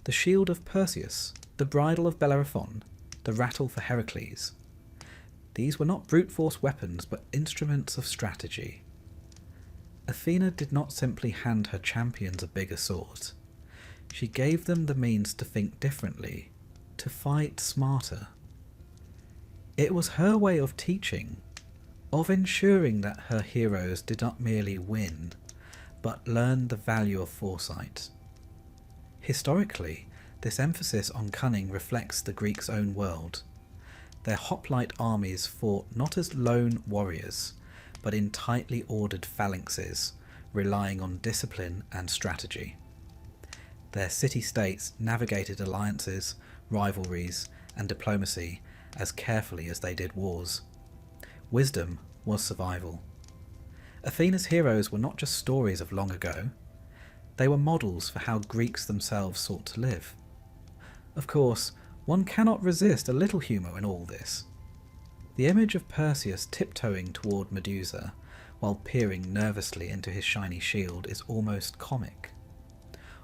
The shield of Perseus, the bridle of Bellerophon, the rattle for Heracles. These were not brute force weapons, but instruments of strategy. Athena did not simply hand her champions a bigger sword. She gave them the means to think differently, to fight smarter. It was her way of teaching, of ensuring that her heroes did not merely win, but learn the value of foresight. Historically, this emphasis on cunning reflects the Greeks' own world. Their hoplite armies fought not as lone warriors, but in tightly ordered phalanxes, relying on discipline and strategy. Their city-states navigated alliances, rivalries, and diplomacy as carefully as they did wars. Wisdom was survival. Athena's heroes were not just stories of long ago. They were models for how Greeks themselves sought to live. Of course, one cannot resist a little humour in all this. The image of Perseus tiptoeing toward Medusa while peering nervously into his shiny shield is almost comic.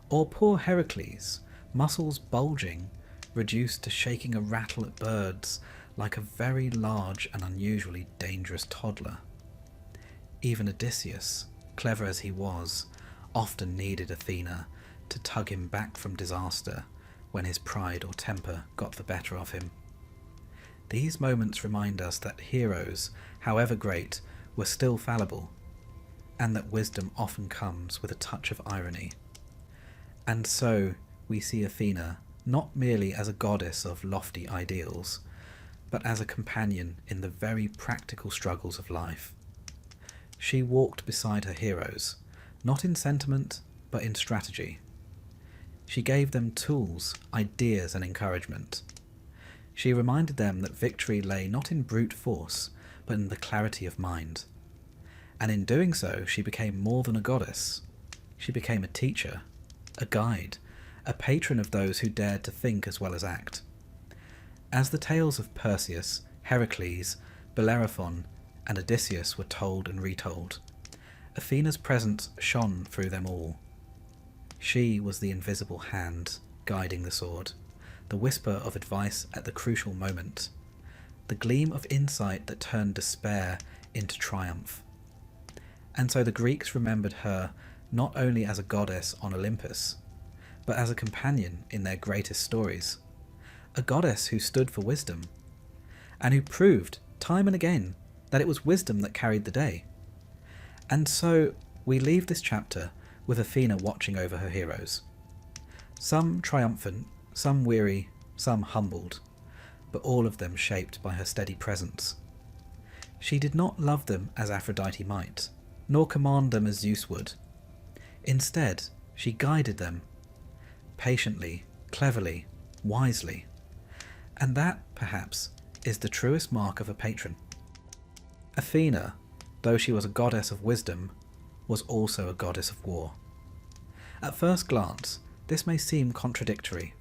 Or poor Heracles, muscles bulging, reduced to shaking a rattle at birds like a very large and unusually dangerous toddler. Even Odysseus, clever as he was, often needed Athena to tug him back from disaster when his pride or temper got the better of him. These moments remind us that heroes, however great, were still fallible, and that wisdom often comes with a touch of irony. And so we see Athena not merely as a goddess of lofty ideals, but as a companion in the very practical struggles of life. She walked beside her heroes, not in sentiment, but in strategy. She gave them tools, ideas, and encouragement. She reminded them that victory lay not in brute force, but in the clarity of mind. And in doing so, she became more than a goddess. She became a teacher, a guide, a patron of those who dared to think as well as act. As the tales of Perseus, Heracles, Bellerophon, and Odysseus were told and retold, Athena's presence shone through them all. She was the invisible hand guiding the sword, the whisper of advice at the crucial moment, the gleam of insight that turned despair into triumph. And so the Greeks remembered her not only as a goddess on Olympus, but as a companion in their greatest stories, a goddess who stood for wisdom, and who proved time and again that it was wisdom that carried the day. And so we leave this chapter with Athena watching over her heroes. Some triumphant, some weary, some humbled, but all of them shaped by her steady presence. She did not love them as Aphrodite might, nor command them as Zeus would. Instead, she guided them, patiently, cleverly, wisely. And that, perhaps, is the truest mark of a patron. Athena, though she was a goddess of wisdom, was also a goddess of war. At first glance, this may seem contradictory.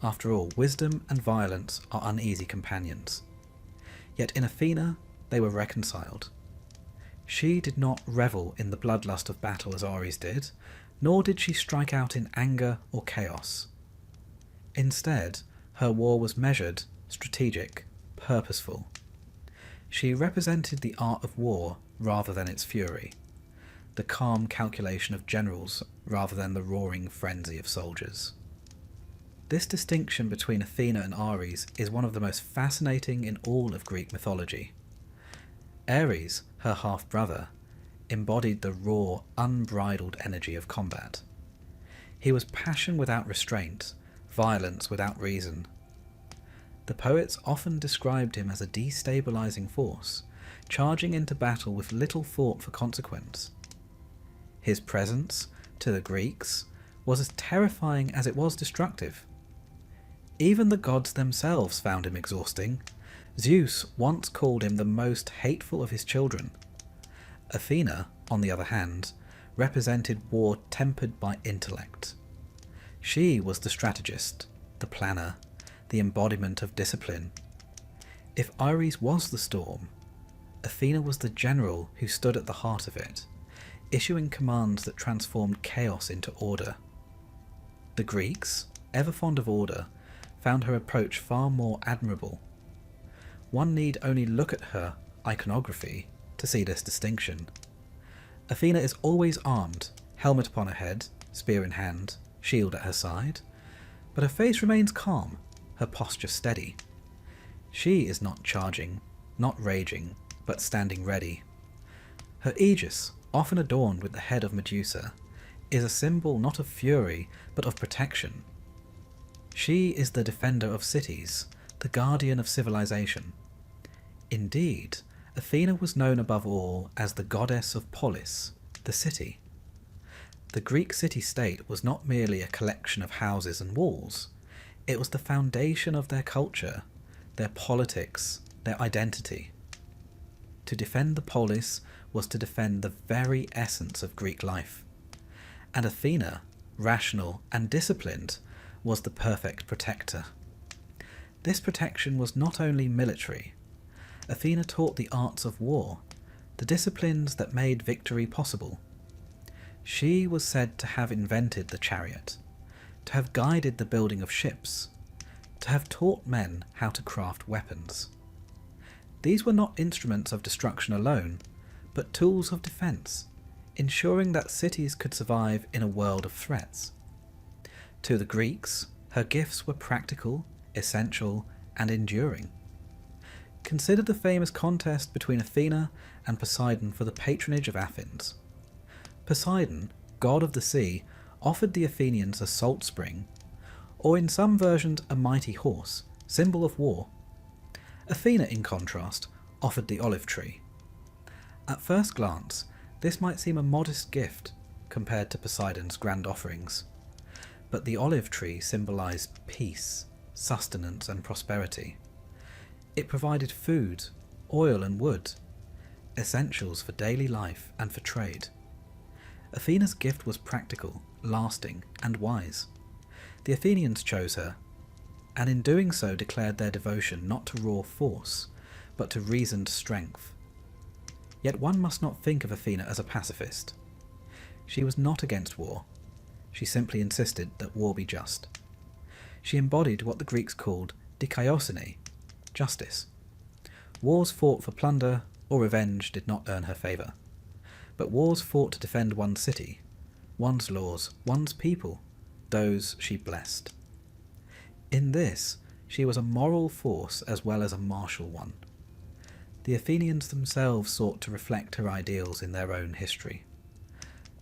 After all, wisdom and violence are uneasy companions. Yet in Athena, they were reconciled. She did not revel in the bloodlust of battle as Ares did, nor did she strike out in anger or chaos. Instead, her war was measured, strategic, purposeful. She represented the art of war rather than its fury, the calm calculation of generals rather than the roaring frenzy of soldiers. This distinction between Athena and Ares is one of the most fascinating in all of Greek mythology. Ares, her half-brother, embodied the raw, unbridled energy of combat. He was passion without restraint, violence without reason. The poets often described him as a destabilizing force, charging into battle with little thought for consequence. His presence, to the Greeks, was as terrifying as it was destructive. Even the gods themselves found him exhausting. Zeus once called him the most hateful of his children. Athena, on the other hand, represented war tempered by intellect. She was the strategist, the planner, the embodiment of discipline. If Ares was the storm, Athena was the general who stood at the heart of it, issuing commands that transformed chaos into order. The Greeks, ever fond of order, found her approach far more admirable. One need only look at her iconography to see this distinction. Athena is always armed, helmet upon her head, spear in hand, shield at her side, but her face remains calm, her posture steady. She is not charging, not raging, but standing ready. Her aegis, often adorned with the head of Medusa, is a symbol not of fury, but of protection. She is the defender of cities, the guardian of civilization. Indeed, Athena was known above all as the goddess of polis, the city. The Greek city-state was not merely a collection of houses and walls. It was the foundation of their culture, their politics, their identity. To defend the polis was to defend the very essence of Greek life. And Athena, rational and disciplined, was the perfect protector. This protection was not only military. Athena taught the arts of war, the disciplines that made victory possible. She was said to have invented the chariot, to have guided the building of ships, to have taught men how to craft weapons. These were not instruments of destruction alone, but tools of defence, ensuring that cities could survive in a world of threats. To the Greeks, her gifts were practical, essential, and enduring. Consider the famous contest between Athena and Poseidon for the patronage of Athens. Poseidon, god of the sea, offered the Athenians a salt spring, or in some versions a mighty horse, symbol of war. Athena, in contrast, offered the olive tree. At first glance, this might seem a modest gift compared to Poseidon's grand offerings. But the olive tree symbolized peace, sustenance, and prosperity. It provided food, oil, and wood, essentials for daily life and for trade. Athena's gift was practical, lasting, and wise. The Athenians chose her, and in doing so declared their devotion not to raw force, but to reasoned strength. Yet one must not think of Athena as a pacifist. She was not against war. She simply insisted that war be just. She embodied what the Greeks called dikaiosune, justice. Wars fought for plunder or revenge did not earn her favour, but wars fought to defend one's city, one's laws, one's people, those she blessed. In this, she was a moral force as well as a martial one. The Athenians themselves sought to reflect her ideals in their own history.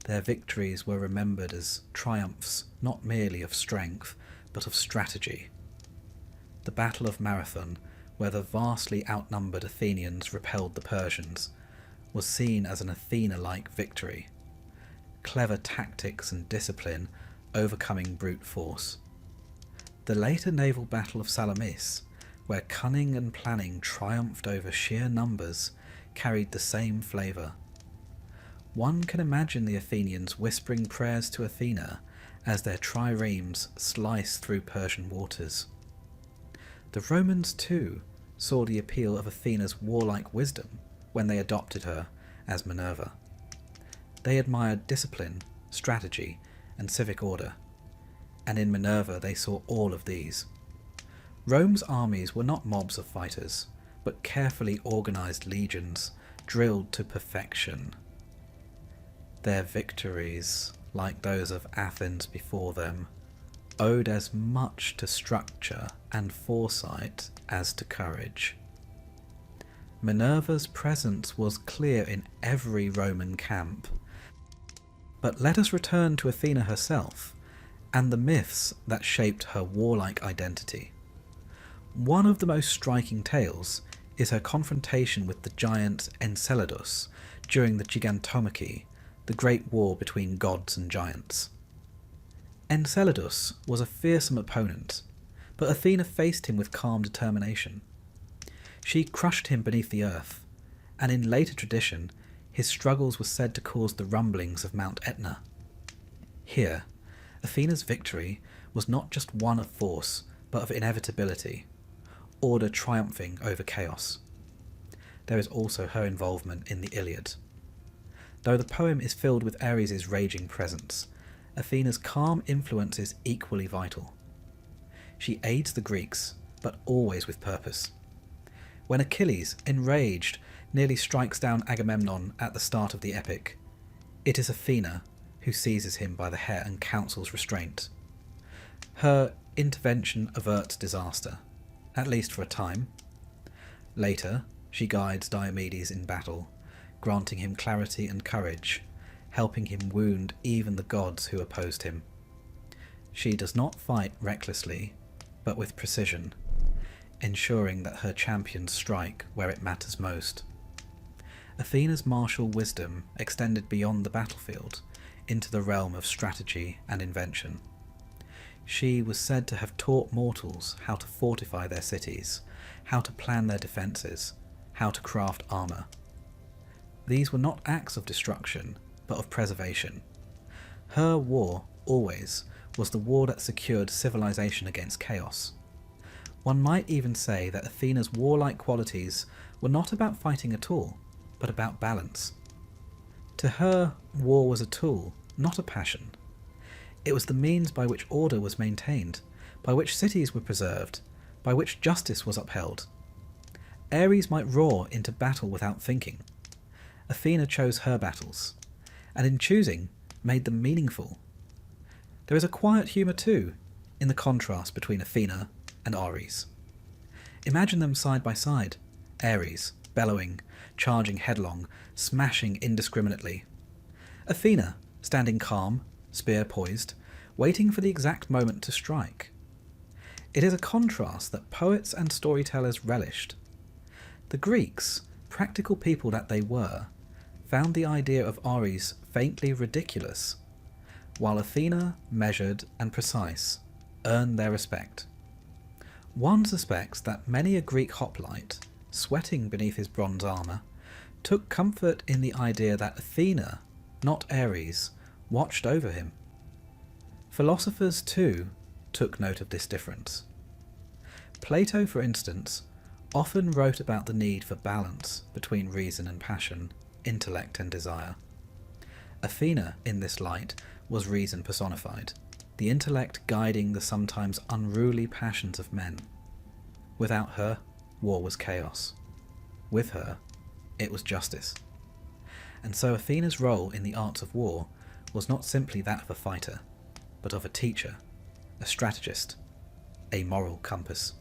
Their victories were remembered as triumphs not merely of strength, but of strategy. The Battle of Marathon, where the vastly outnumbered Athenians repelled the Persians, was seen as an Athena-like victory. Clever tactics and discipline overcoming brute force. The later naval battle of Salamis, where cunning and planning triumphed over sheer numbers, carried the same flavour. One can imagine the Athenians whispering prayers to Athena as their triremes sliced through Persian waters. The Romans, too, saw the appeal of Athena's warlike wisdom when they adopted her as Minerva. They admired discipline, strategy, and civic order, and in Minerva they saw all of these. Rome's armies were not mobs of fighters, but carefully organised legions, drilled to perfection. Their victories, like those of Athens before them, owed as much to structure and foresight as to courage. Minerva's presence was clear in every Roman camp. But let us return to Athena herself, and the myths that shaped her warlike identity. One of the most striking tales is her confrontation with the giant Enceladus during the Gigantomachy, the great war between gods and giants. Enceladus was a fearsome opponent, but Athena faced him with calm determination. She crushed him beneath the earth, and in later tradition, his struggles were said to cause the rumblings of Mount Etna. Here, Athena's victory was not just one of force, but of inevitability, order triumphing over chaos. There is also her involvement in the Iliad. Though the poem is filled with Ares' raging presence, Athena's calm influence is equally vital. She aids the Greeks, but always with purpose. When Achilles, enraged, nearly strikes down Agamemnon at the start of the epic, it is Athena who seizes him by the hair and counsels restraint. Her intervention averts disaster, at least for a time. Later, she guides Diomedes in battle, granting him clarity and courage, helping him wound even the gods who opposed him. She does not fight recklessly, but with precision, ensuring that her champions strike where it matters most. Athena's martial wisdom extended beyond the battlefield into the realm of strategy and invention. She was said to have taught mortals how to fortify their cities, how to plan their defences, how to craft armour. These were not acts of destruction, but of preservation. Her war, always, was the war that secured civilization against chaos. One might even say that Athena's warlike qualities were not about fighting at all, but about balance. To her, war was a tool, not a passion. It was the means by which order was maintained, by which cities were preserved, by which justice was upheld. Ares might roar into battle without thinking. Athena chose her battles, and in choosing, made them meaningful. There is a quiet humour too, in the contrast between Athena and Ares. Imagine them side by side, Ares, bellowing, charging headlong, smashing indiscriminately. Athena, standing calm, spear poised, waiting for the exact moment to strike. It is a contrast that poets and storytellers relished. The Greeks, practical people that they were, found the idea of Ares faintly ridiculous, while Athena, measured and precise, earned their respect. One suspects that many a Greek hoplite, sweating beneath his bronze armour, took comfort in the idea that Athena, not Ares, watched over him. Philosophers, too, took note of this difference. Plato, for instance, often wrote about the need for balance between reason and passion, intellect and desire. Athena, in this light, was reason personified, the intellect guiding the sometimes unruly passions of men. Without her, war was chaos. With her, it was justice. And so Athena's role in the arts of war was not simply that of a fighter, but of a teacher, a strategist. a moral compass.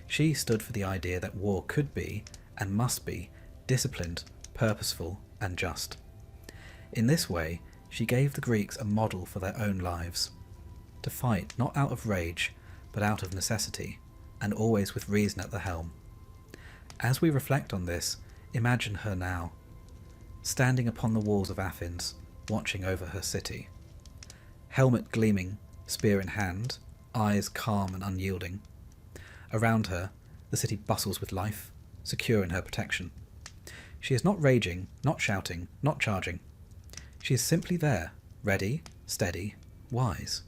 She stood for the idea that war could be, and must be, disciplined, purposeful, and just. In this way, she gave the Greeks a model for their own lives, to fight not out of rage, but out of necessity, and always with reason at the helm. As we reflect on this, imagine her now, standing upon the walls of Athens, watching over her city. Helmet gleaming, spear in hand, eyes calm and unyielding. Around her, the city bustles with life, secure in her protection. She is not raging, not shouting, not charging. She is simply there, ready, steady, wise.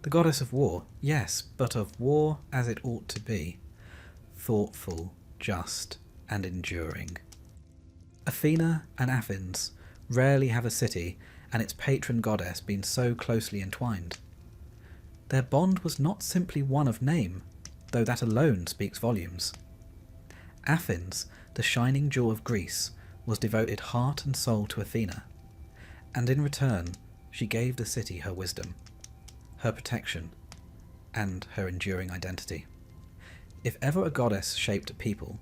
The goddess of war, yes, but of war as it ought to be, thoughtful, just, and enduring. Athena and Athens rarely have a city and its patron goddess been so closely entwined. Their bond was not simply one of name, though that alone speaks volumes. Athens, the shining jewel of Greece, was devoted heart and soul to Athena, and in return she gave the city her wisdom, her protection, and her enduring identity. If ever a goddess shaped a people,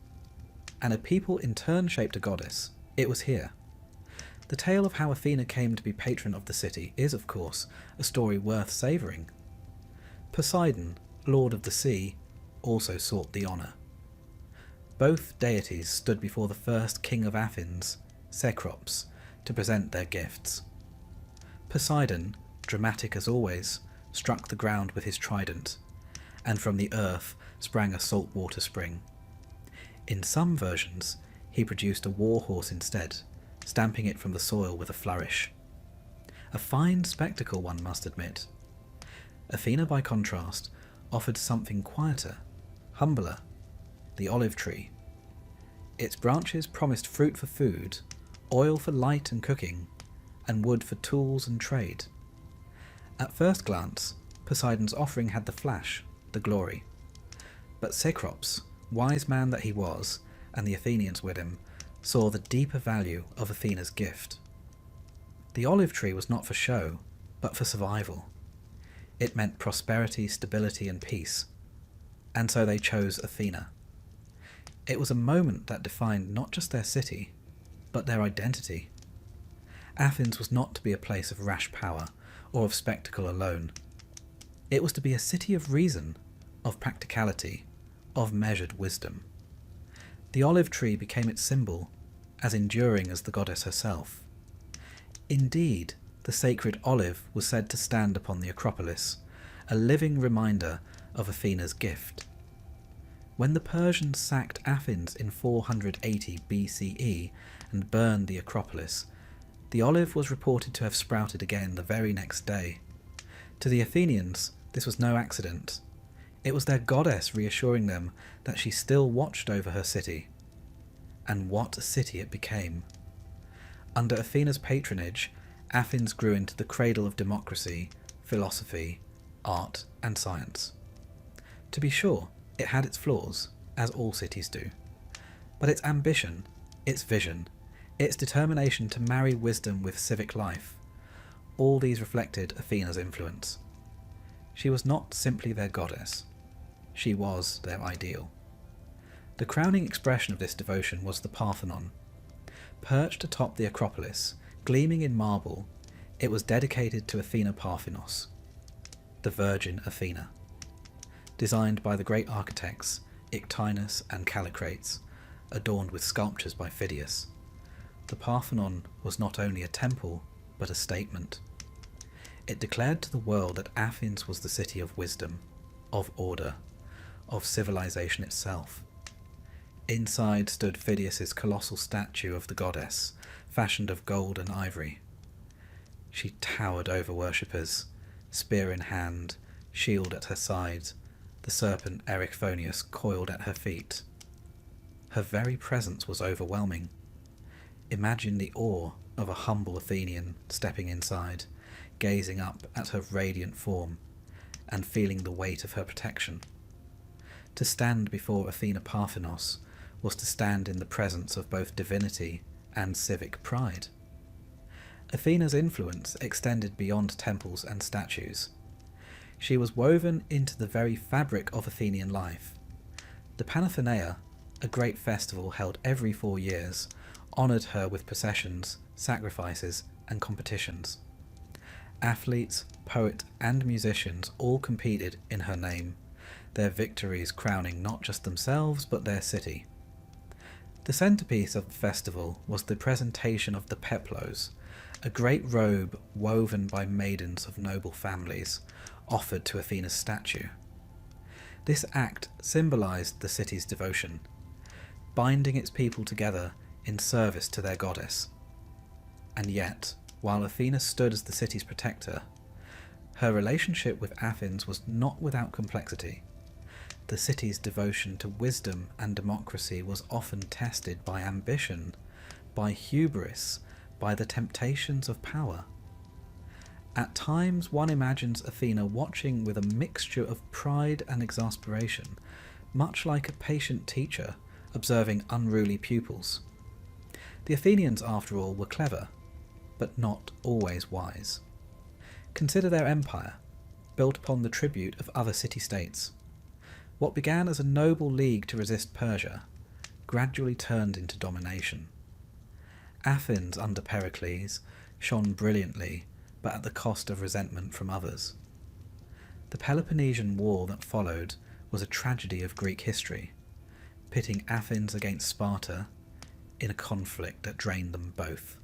and a people in turn shaped a goddess, it was here. The tale of how Athena came to be patron of the city is, of course, a story worth savouring. Poseidon, lord of the sea, also sought the honour. Both deities stood before the first king of Athens, Cecrops, to present their gifts. Poseidon, dramatic as always, struck the ground with his trident, and from the earth sprang a saltwater spring. In some versions, he produced a war horse instead, stamping it from the soil with a flourish. A fine spectacle, one must admit. Athena, by contrast, offered something quieter, humbler, the olive tree. Its branches promised fruit for food, oil for light and cooking, and wood for tools and trade. At first glance, Poseidon's offering had the flash, the glory. But Cecrops, wise man that he was, and the Athenians with him, saw the deeper value of Athena's gift. The olive tree was not for show, but for survival. It meant prosperity, stability, and peace, and so they chose Athena. It was a moment that defined not just their city, but their identity. Athens was not to be a place of rash power or of spectacle alone. It was to be a city of reason, of practicality, of measured wisdom. The olive tree became its symbol, as enduring as the goddess herself. Indeed, the sacred olive was said to stand upon the Acropolis, a living reminder of Athena's gift. When the Persians sacked Athens in 480 BCE and burned the Acropolis, the olive was reported to have sprouted again the very next day. To the Athenians, this was no accident. It was their goddess reassuring them that she still watched over her city. And what a city it became. Under Athena's patronage, Athens grew into the cradle of democracy, philosophy, art, and science. To be sure, it had its flaws, as all cities do. But its ambition, its vision, its determination to marry wisdom with civic life, all these reflected Athena's influence. She was not simply their goddess. She was their ideal. The crowning expression of this devotion was the Parthenon. Perched atop the Acropolis, gleaming in marble, it was dedicated to Athena Parthenos, the Virgin Athena. Designed by the great architects Ictinus and Callicrates, adorned with sculptures by Phidias, the Parthenon was not only a temple, but a statement. It declared to the world that Athens was the city of wisdom, of order, of civilization itself. Inside stood Phidias's colossal statue of the goddess, fashioned of gold and ivory. She towered over worshippers, spear in hand, shield at her side, the serpent Erichthonius coiled at her feet. Her very presence was overwhelming. Imagine the awe of a humble Athenian stepping inside, gazing up at her radiant form, and feeling the weight of her protection. To stand before Athena Parthenos was to stand in the presence of both divinity and civic pride. Athena's influence extended beyond temples and statues. She was woven into the very fabric of Athenian life. The Panathenea, a great festival held every 4 years, honoured her with processions, sacrifices, and competitions. Athletes, poets, and musicians all competed in her name, their victories crowning not just themselves but their city. The centrepiece of the festival was the presentation of the peplos, a great robe woven by maidens of noble families, offered to Athena's statue. This act symbolised the city's devotion, binding its people together in service to their goddess. And yet, while Athena stood as the city's protector, her relationship with Athens was not without complexity. The city's devotion to wisdom and democracy was often tested by ambition, by hubris, by the temptations of power. At times one imagines Athena watching with a mixture of pride and exasperation, much like a patient teacher observing unruly pupils. The Athenians, after all, were clever, but not always wise. Consider their empire, built upon the tribute of other city-states. What began as a noble league to resist Persia gradually turned into domination. Athens, under Pericles, shone brilliantly, but at the cost of resentment from others. The Peloponnesian War that followed was a tragedy of Greek history, pitting Athens against Sparta in a conflict that drained them both.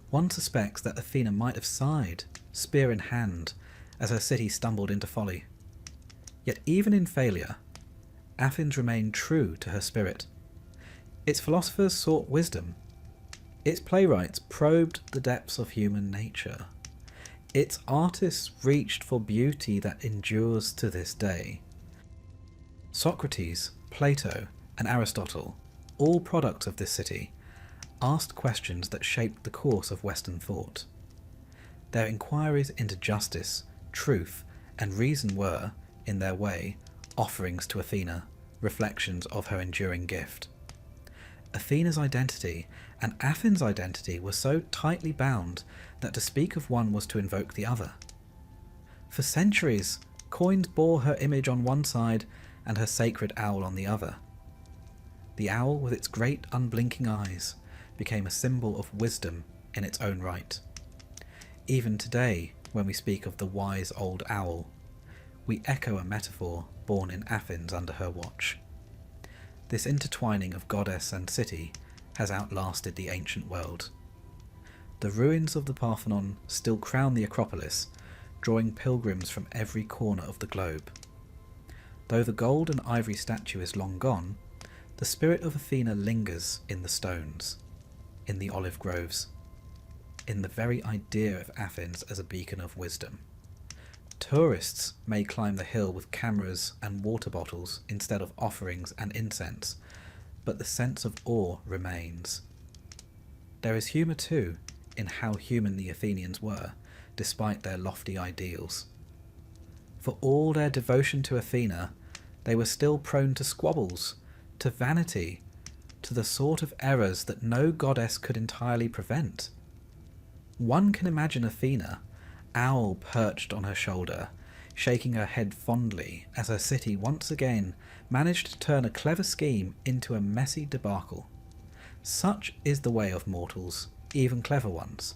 One suspects that Athena might have sighed, spear in hand, as her city stumbled into folly. Yet even in failure, Athens remained true to her spirit. Its philosophers sought wisdom. Its playwrights probed the depths of human nature. Its artists reached for beauty that endures to this day. Socrates, Plato, and Aristotle, all products of this city, asked questions that shaped the course of Western thought. Their inquiries into justice, truth, and reason were, in their way, offerings to Athena, reflections of her enduring gift. Athena's identity and Athens' identity were so tightly bound that to speak of one was to invoke the other. For centuries, coins bore her image on one side and her sacred owl on the other. The owl, with its great unblinking eyes, became a symbol of wisdom in its own right. Even today, when we speak of the wise old owl, we echo a metaphor born in Athens under her watch. This intertwining of goddess and city has outlasted the ancient world. The ruins of the Parthenon still crown the Acropolis, drawing pilgrims from every corner of the globe. Though the gold and ivory statue is long gone, the spirit of Athena lingers in the stones, in the olive groves, in the very idea of Athens as a beacon of wisdom. Tourists may climb the hill with cameras and water bottles instead of offerings and incense, but the sense of awe remains. There is humour too in how human the Athenians were, despite their lofty ideals. For all their devotion to Athena, they were still prone to squabbles, to vanity, to the sort of errors that no goddess could entirely prevent. One can imagine Athena, owl perched on her shoulder, shaking her head fondly as her city once again managed to turn a clever scheme into a messy debacle. Such is the way of mortals, even clever ones.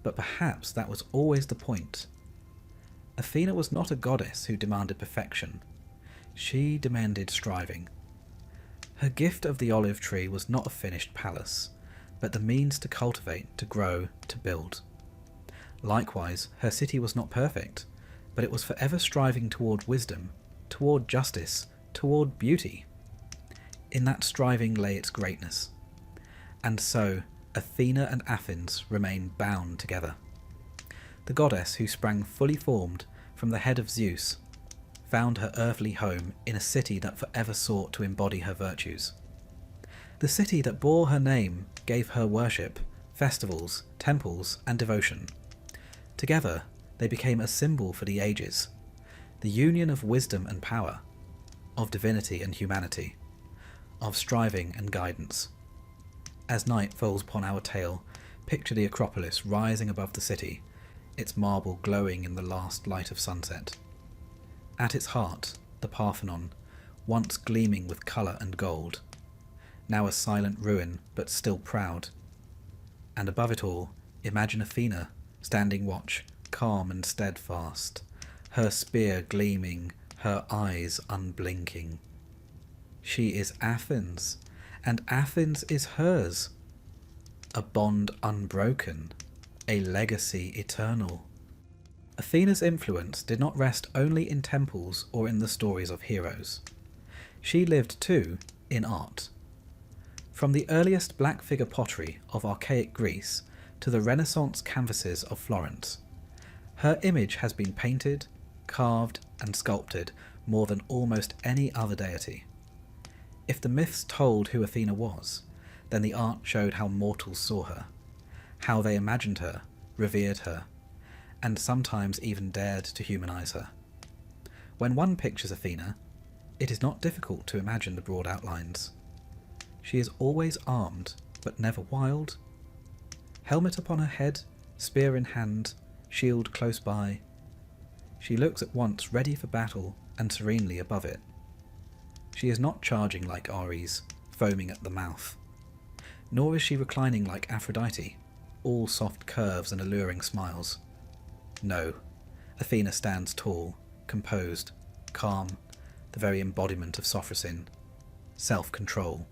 But perhaps that was always the point. Athena was not a goddess who demanded perfection. She demanded striving. Her gift of the olive tree was not a finished palace, but the means to cultivate, to grow, to build. Likewise, her city was not perfect, but it was forever striving toward wisdom, toward justice, toward beauty. In that striving lay its greatness. And so, Athena and Athens remain bound together. The goddess who sprang fully formed from the head of Zeus found her earthly home in a city that forever sought to embody her virtues. The city that bore her name gave her worship, festivals, temples, and devotion. Together, they became a symbol for the ages, the union of wisdom and power, of divinity and humanity, of striving and guidance. As night falls upon our tale, picture the Acropolis rising above the city, its marble glowing in the last light of sunset. At its heart, the Parthenon, once gleaming with colour and gold, now a silent ruin but still proud. And above it all, imagine Athena standing watch, calm and steadfast, her spear gleaming, her eyes unblinking. She is Athens, and Athens is hers. A bond unbroken, a legacy eternal. Athena's influence did not rest only in temples or in the stories of heroes. She lived too in art. From the earliest black figure pottery of archaic Greece to the Renaissance canvases of Florence, her image has been painted, carved and sculpted more than almost any other deity. If the myths told who Athena was, then the art showed how mortals saw her, how they imagined her, revered her, and sometimes even dared to humanize her. When one pictures Athena, it is not difficult to imagine the broad outlines. She is always armed, but never wild. Helmet upon her head, spear in hand, shield close by. She looks at once ready for battle and serenely above it. She is not charging like Ares, foaming at the mouth. Nor is she reclining like Aphrodite, all soft curves and alluring smiles. No, Athena stands tall, composed, calm, the very embodiment of Sophrosyne, self-control.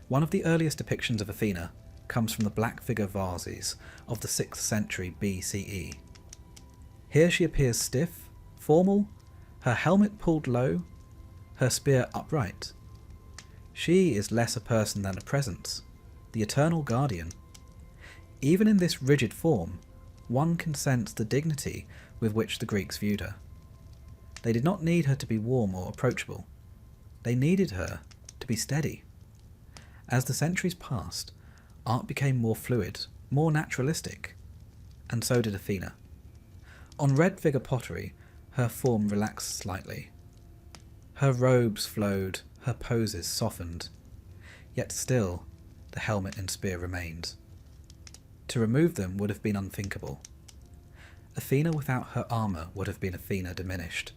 One of the earliest depictions of Athena comes from the black figure vases of the 6th century BCE. Here she appears stiff, formal, her helmet pulled low, her spear upright. She is less a person than a presence, the eternal guardian. Even in this rigid form, one can sense the dignity with which the Greeks viewed her. They did not need her to be warm or approachable. They needed her to be steady. As the centuries passed, art became more fluid, more naturalistic, and so did Athena. On red figure pottery, her form relaxed slightly. Her robes flowed, her poses softened, yet still the helmet and spear remained. To remove them would have been unthinkable. Athena without her armour would have been Athena diminished.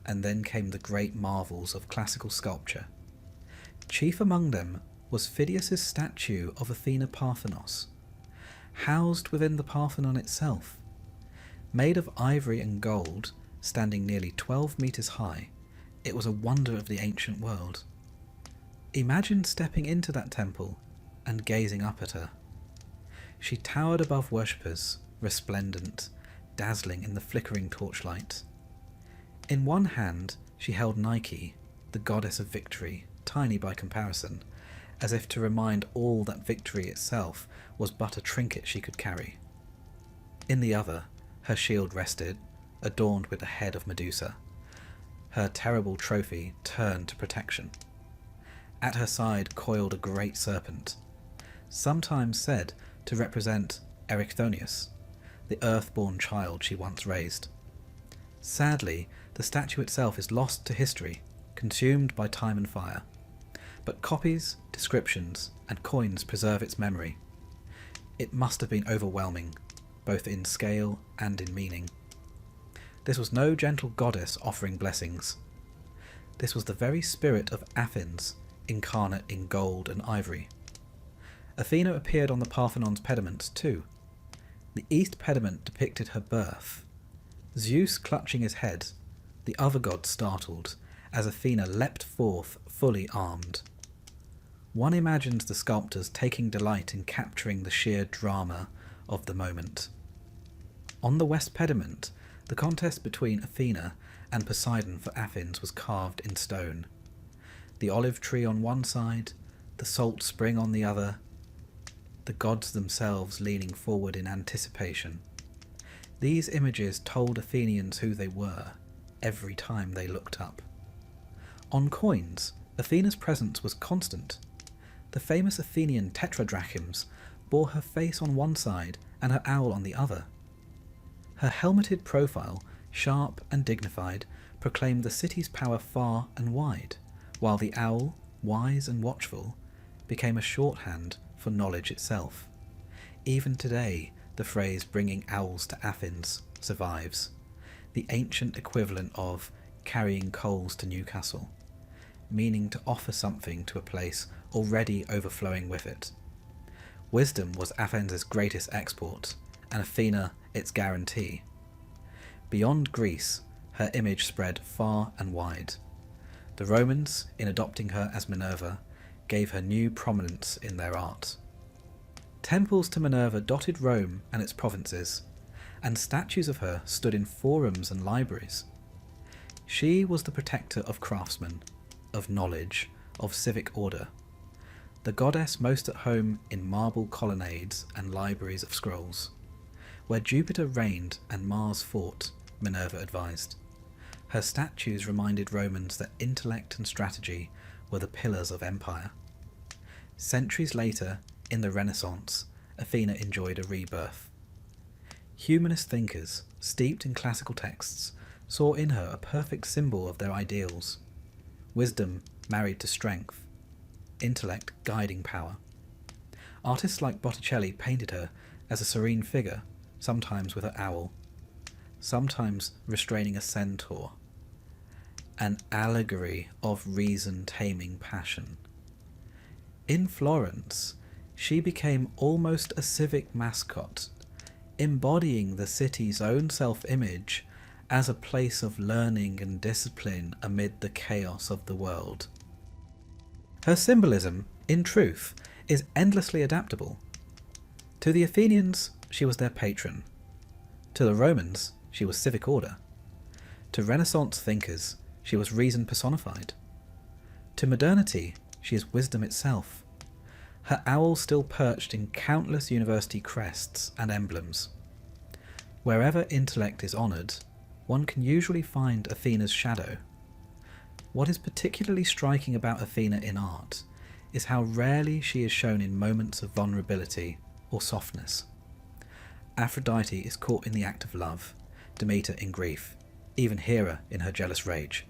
And then came the great marvels of classical sculpture. Chief among them was Phidias's statue of Athena Parthenos, housed within the Parthenon itself. Made of ivory and gold, standing nearly 12 metres high, it was a wonder of the ancient world. Imagine stepping into that temple and gazing up at her. She towered above worshippers, resplendent, dazzling in the flickering torchlight. In one hand she held Nike, the goddess of victory, tiny by comparison, as if to remind all that victory itself was but a trinket she could carry. In the other, her shield rested, adorned with the head of Medusa. Her terrible trophy turned to protection. At her side coiled a great serpent, sometimes said to represent Erichthonius, the earth-born child she once raised. Sadly, the statue itself is lost to history, consumed by time and fire, but copies, descriptions, and coins preserve its memory. It must have been overwhelming, both in scale and in meaning. This was no gentle goddess offering blessings. This was the very spirit of Athens, incarnate in gold and ivory. Athena appeared on the Parthenon's pediments too. The east pediment depicted her birth. Zeus clutching his head, the other gods startled, as Athena leapt forth fully armed. One imagines the sculptors taking delight in capturing the sheer drama of the moment. On the west pediment, the contest between Athena and Poseidon for Athens was carved in stone. The olive tree on one side, the salt spring on the other, the gods themselves leaning forward in anticipation. These images told Athenians who they were every time they looked up. On coins, Athena's presence was constant. The famous Athenian tetradrachms bore her face on one side and her owl on the other. Her helmeted profile, sharp and dignified, proclaimed the city's power far and wide, while the owl, wise and watchful, became a shorthand for knowledge itself. Even today, the phrase bringing owls to Athens survives, the ancient equivalent of carrying coals to Newcastle, meaning to offer something to a place already overflowing with it. Wisdom was Athens' greatest export, and Athena its guarantee. Beyond Greece, her image spread far and wide. The Romans, in adopting her as Minerva, gave her new prominence in their art. Temples to Minerva dotted Rome and its provinces, and statues of her stood in forums and libraries. She was the protector of craftsmen, of knowledge, of civic order, the goddess most at home in marble colonnades and libraries of scrolls. Where Jupiter reigned and Mars fought, Minerva advised. Her statues reminded Romans that intellect and strategy were the pillars of empire. Centuries later, in the Renaissance, Athena enjoyed a rebirth. Humanist thinkers, steeped in classical texts, saw in her a perfect symbol of their ideals. Wisdom married to strength, intellect guiding power. Artists like Botticelli painted her as a serene figure, sometimes with an owl, sometimes restraining a centaur, an allegory of reason taming passion. In Florence, she became almost a civic mascot, embodying the city's own self-image as a place of learning and discipline amid the chaos of the world. Her symbolism, in truth, is endlessly adaptable. To the Athenians, she was their patron. To the Romans, she was civic order. To Renaissance thinkers, she was reason personified. To modernity, she is wisdom itself. Her owl still perched in countless university crests and emblems. Wherever intellect is honoured, one can usually find Athena's shadow. What is particularly striking about Athena in art is how rarely she is shown in moments of vulnerability or softness. Aphrodite is caught in the act of love, Demeter in grief, even Hera in her jealous rage.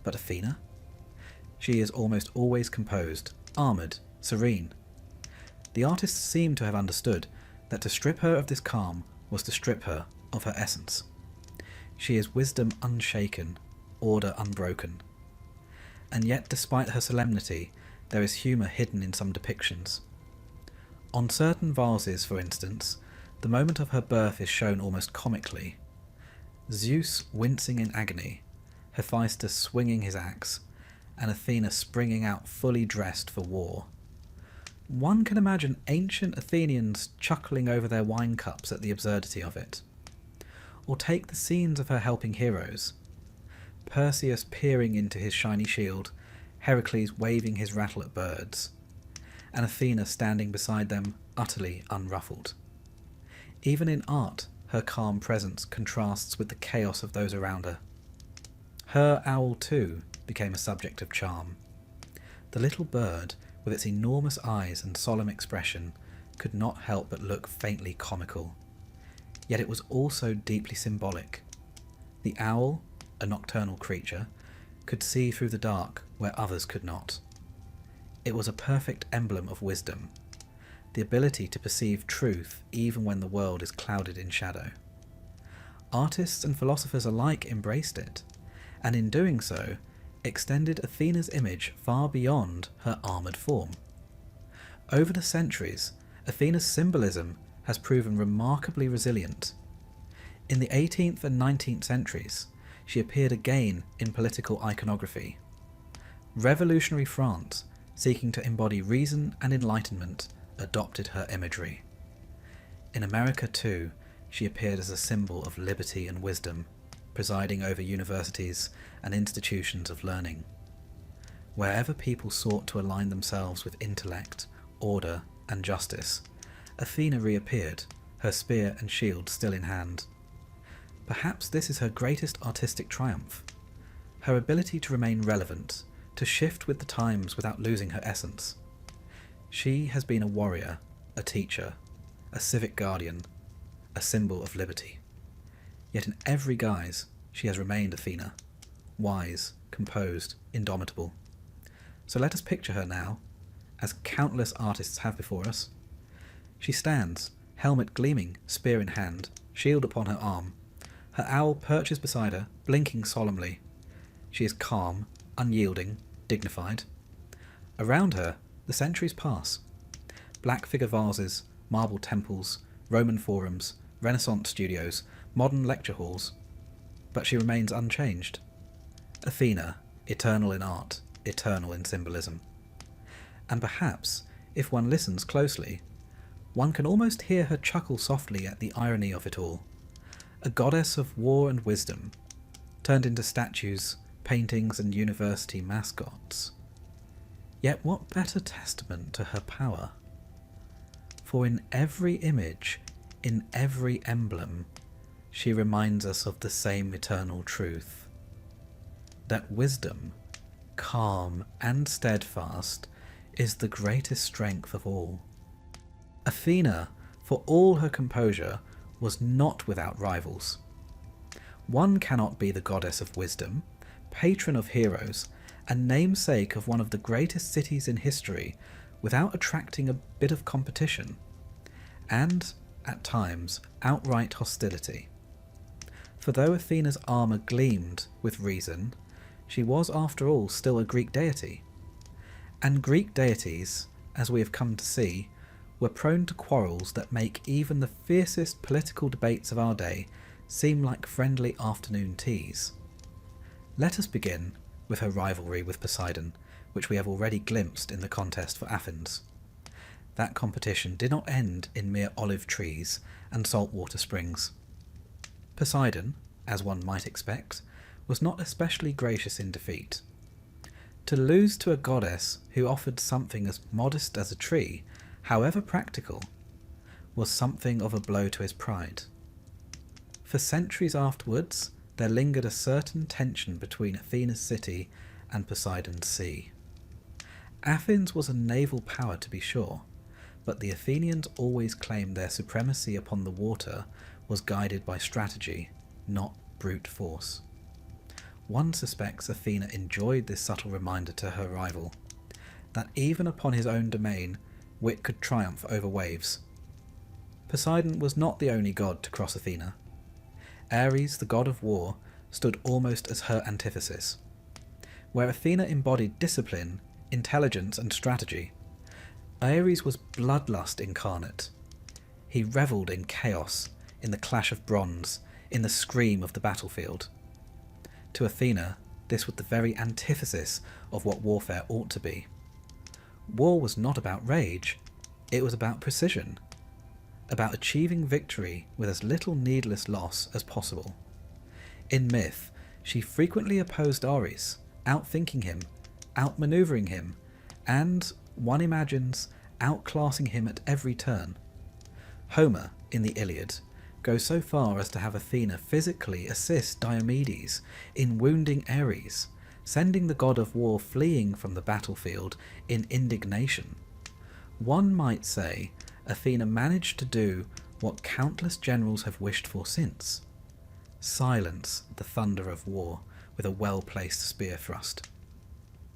But Athena? She is almost always composed, armoured, serene. The artists seem to have understood that to strip her of this calm was to strip her of her essence. She is wisdom unshaken, order unbroken. And yet, despite her solemnity, there is humour hidden in some depictions. On certain vases, for instance, the moment of her birth is shown almost comically. Zeus wincing in agony, Hephaestus swinging his axe, and Athena springing out fully dressed for war. One can imagine ancient Athenians chuckling over their wine cups at the absurdity of it. Or take the scenes of her helping heroes. Perseus peering into his shiny shield, Heracles waving his rattle at birds, and Athena standing beside them, utterly unruffled. Even in art, her calm presence contrasts with the chaos of those around her. Her owl, too, became a subject of charm. The little bird, with its enormous eyes and solemn expression, could not help but look faintly comical. Yet it was also deeply symbolic. The owl, a nocturnal creature, could see through the dark where others could not. It was a perfect emblem of wisdom, the ability to perceive truth even when the world is clouded in shadow. Artists and philosophers alike embraced it, and in doing so, extended Athena's image far beyond her armoured form. Over the centuries, Athena's symbolism has proven remarkably resilient. In the 18th and 19th centuries, she appeared again in political iconography. Revolutionary France, seeking to embody reason and enlightenment, adopted her imagery. In America, too, she appeared as a symbol of liberty and wisdom, presiding over universities and institutions of learning. Wherever people sought to align themselves with intellect, order, and justice, Athena reappeared, her spear and shield still in hand. Perhaps this is her greatest artistic triumph, her ability to remain relevant, to shift with the times without losing her essence. She has been a warrior, a teacher, a civic guardian, a symbol of liberty. Yet in every guise, she has remained Athena, wise, composed, indomitable. So let us picture her now, as countless artists have before us. She stands, helmet gleaming, spear in hand, shield upon her arm. Her owl perches beside her, blinking solemnly. She is calm, unyielding, dignified. Around her, the centuries pass. Black figure vases, marble temples, Roman forums, Renaissance studios, modern lecture halls. But she remains unchanged. Athena, eternal in art, eternal in symbolism. And perhaps, if one listens closely, one can almost hear her chuckle softly at the irony of it all. A goddess of war and wisdom, turned into statues, paintings and university mascots. Yet what better testament to her power? For in every image, in every emblem, she reminds us of the same eternal truth. That wisdom, calm and steadfast, is the greatest strength of all. Athena, for all her composure, was not without rivals. One cannot be the goddess of wisdom, patron of heroes, and namesake of one of the greatest cities in history without attracting a bit of competition, and, at times, outright hostility. For though Athena's armour gleamed with reason, she was after all still a Greek deity. And Greek deities, as we have come to see, were prone to quarrels that make even the fiercest political debates of our day seem like friendly afternoon teas. Let us begin with her rivalry with Poseidon, which we have already glimpsed in the contest for Athens. That competition did not end in mere olive trees and saltwater springs. Poseidon, as one might expect, was not especially gracious in defeat. To lose to a goddess who offered something as modest as a tree, however practical, was something of a blow to his pride. For centuries afterwards, there lingered a certain tension between Athena's city and Poseidon's sea. Athens was a naval power, to be sure, but the Athenians always claimed their supremacy upon the water was guided by strategy, not brute force. One suspects Athena enjoyed this subtle reminder to her rival, that even upon his own domain, wit could triumph over waves. Poseidon was not the only god to cross Athena. Ares, the god of war, stood almost as her antithesis. Where Athena embodied discipline, intelligence and strategy, Ares was bloodlust incarnate. He revelled in chaos, in the clash of bronze, in the scream of the battlefield. To Athena, this was the very antithesis of what warfare ought to be. War was not about rage, it was about precision, about achieving victory with as little needless loss as possible. In myth, she frequently opposed Ares, outthinking him, outmanoeuvring him, and, one imagines, outclassing him at every turn. Homer, in the Iliad, goes so far as to have Athena physically assist Diomedes in wounding Ares, sending the god of war fleeing from the battlefield in indignation. One might say Athena managed to do what countless generals have wished for since: silence the thunder of war with a well-placed spear thrust.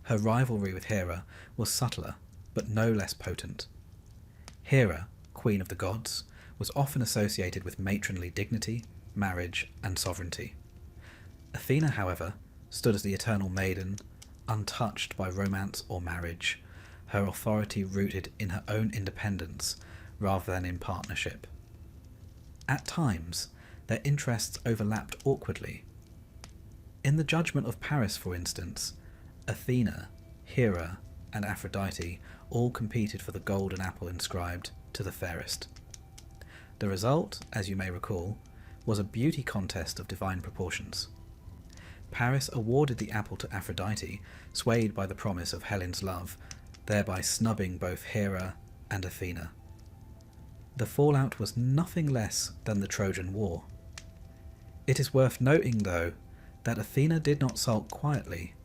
Her rivalry with Hera was subtler, but no less potent. Hera, queen of the gods, was often associated with matronly dignity, marriage, and sovereignty. Athena, however, stood as the eternal maiden, untouched by romance or marriage, her authority rooted in her own independence rather than in partnership. At times, their interests overlapped awkwardly. In the judgment of Paris, for instance, Athena, Hera, and Aphrodite all competed for the golden apple inscribed "to the fairest." The result, as you may recall, was a beauty contest of divine proportions. Paris awarded the apple to Aphrodite, swayed by the promise of Helen's love, thereby snubbing both Hera and Athena. The fallout was nothing less than the Trojan War. It is worth noting, though, that Athena did not sulk quietly.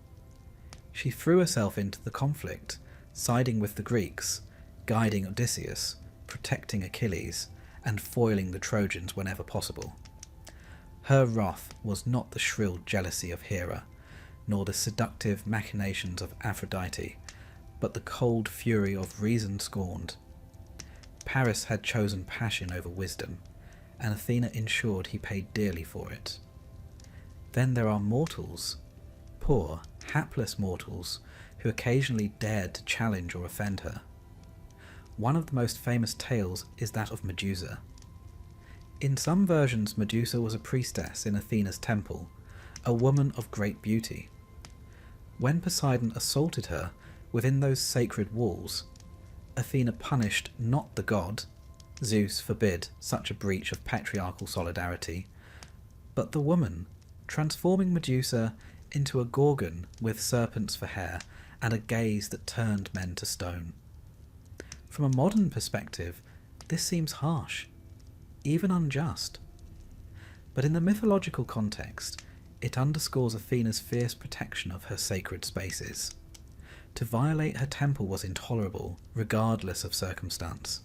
She threw herself into the conflict, siding with the Greeks, guiding Odysseus, protecting Achilles, and foiling the Trojans whenever possible. Her wrath was not the shrill jealousy of Hera, nor the seductive machinations of Aphrodite, but the cold fury of reason scorned. Paris had chosen passion over wisdom, and Athena ensured he paid dearly for it. Then there are mortals, poor, hapless mortals, who occasionally dared to challenge or offend her. One of the most famous tales is that of Medusa. In some versions, Medusa was a priestess in Athena's temple, a woman of great beauty. When Poseidon assaulted her within those sacred walls, Athena punished not the god, Zeus forbid such a breach of patriarchal solidarity, but the woman, transforming Medusa into a gorgon with serpents for hair and a gaze that turned men to stone. From a modern perspective, this seems harsh, even unjust. But in the mythological context, it underscores Athena's fierce protection of her sacred spaces. To violate her temple was intolerable, regardless of circumstance.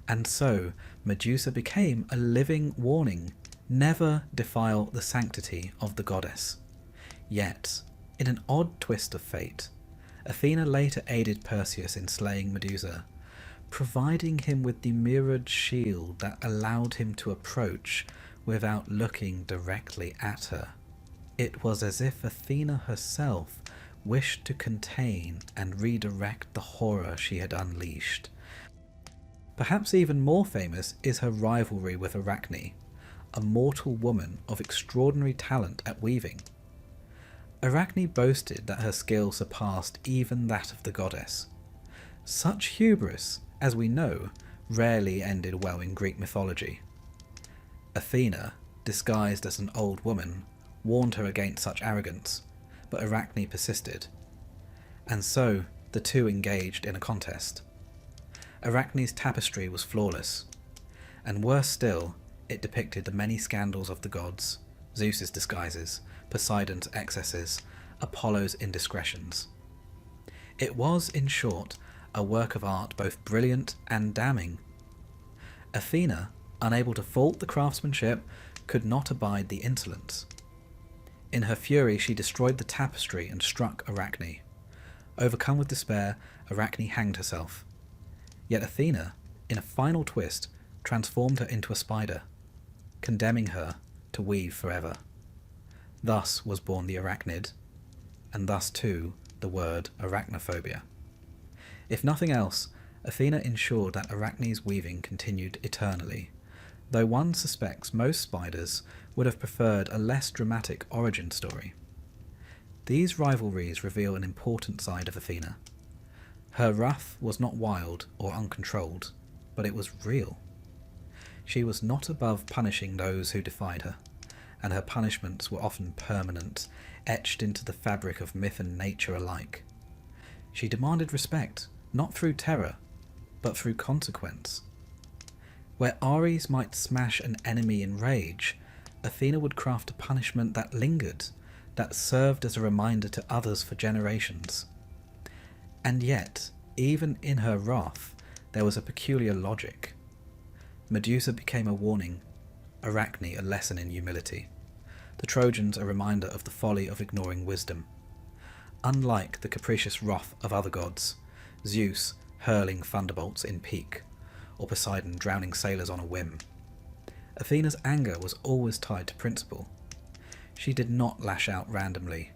And so, Medusa became a living warning: never defile the sanctity of the goddess. Yet, in an odd twist of fate, Athena later aided Perseus in slaying Medusa, providing him with the mirrored shield that allowed him to approach without looking directly at her. It was as if Athena herself wished to contain and redirect the horror she had unleashed. Perhaps even more famous is her rivalry with Arachne, a mortal woman of extraordinary talent at weaving. Arachne boasted that her skill surpassed even that of the goddess. Such hubris, as we know, rarely ended well in Greek mythology. Athena, disguised as an old woman, warned her against such arrogance, but Arachne persisted. And so the two engaged in a contest. Arachne's tapestry was flawless, and worse still, it depicted the many scandals of the gods, Zeus's disguises, Poseidon's excesses, Apollo's indiscretions. It was, in short, a work of art both brilliant and damning. Athena, unable to fault the craftsmanship, could not abide the insolence. In her fury, she destroyed the tapestry and struck Arachne. Overcome with despair, Arachne hanged herself. Yet Athena, in a final twist, transformed her into a spider, condemning her to weave forever. Thus was born the arachnid, and thus too the word arachnophobia. If nothing else, Athena ensured that Arachne's weaving continued eternally, though one suspects most spiders would have preferred a less dramatic origin story. These rivalries reveal an important side of Athena. Her wrath was not wild or uncontrolled, but it was real. She was not above punishing those who defied her, and her punishments were often permanent, etched into the fabric of myth and nature alike. She demanded respect, not through terror, but through consequence. Where Ares might smash an enemy in rage, Athena would craft a punishment that lingered, that served as a reminder to others for generations. And yet, even in her wrath, there was a peculiar logic. Medusa became a warning, Arachne a lesson in humility, the Trojans a reminder of the folly of ignoring wisdom. Unlike the capricious wrath of other gods, Zeus hurling thunderbolts in pique, or Poseidon drowning sailors on a whim, Athena's anger was always tied to principle. She did not lash out randomly.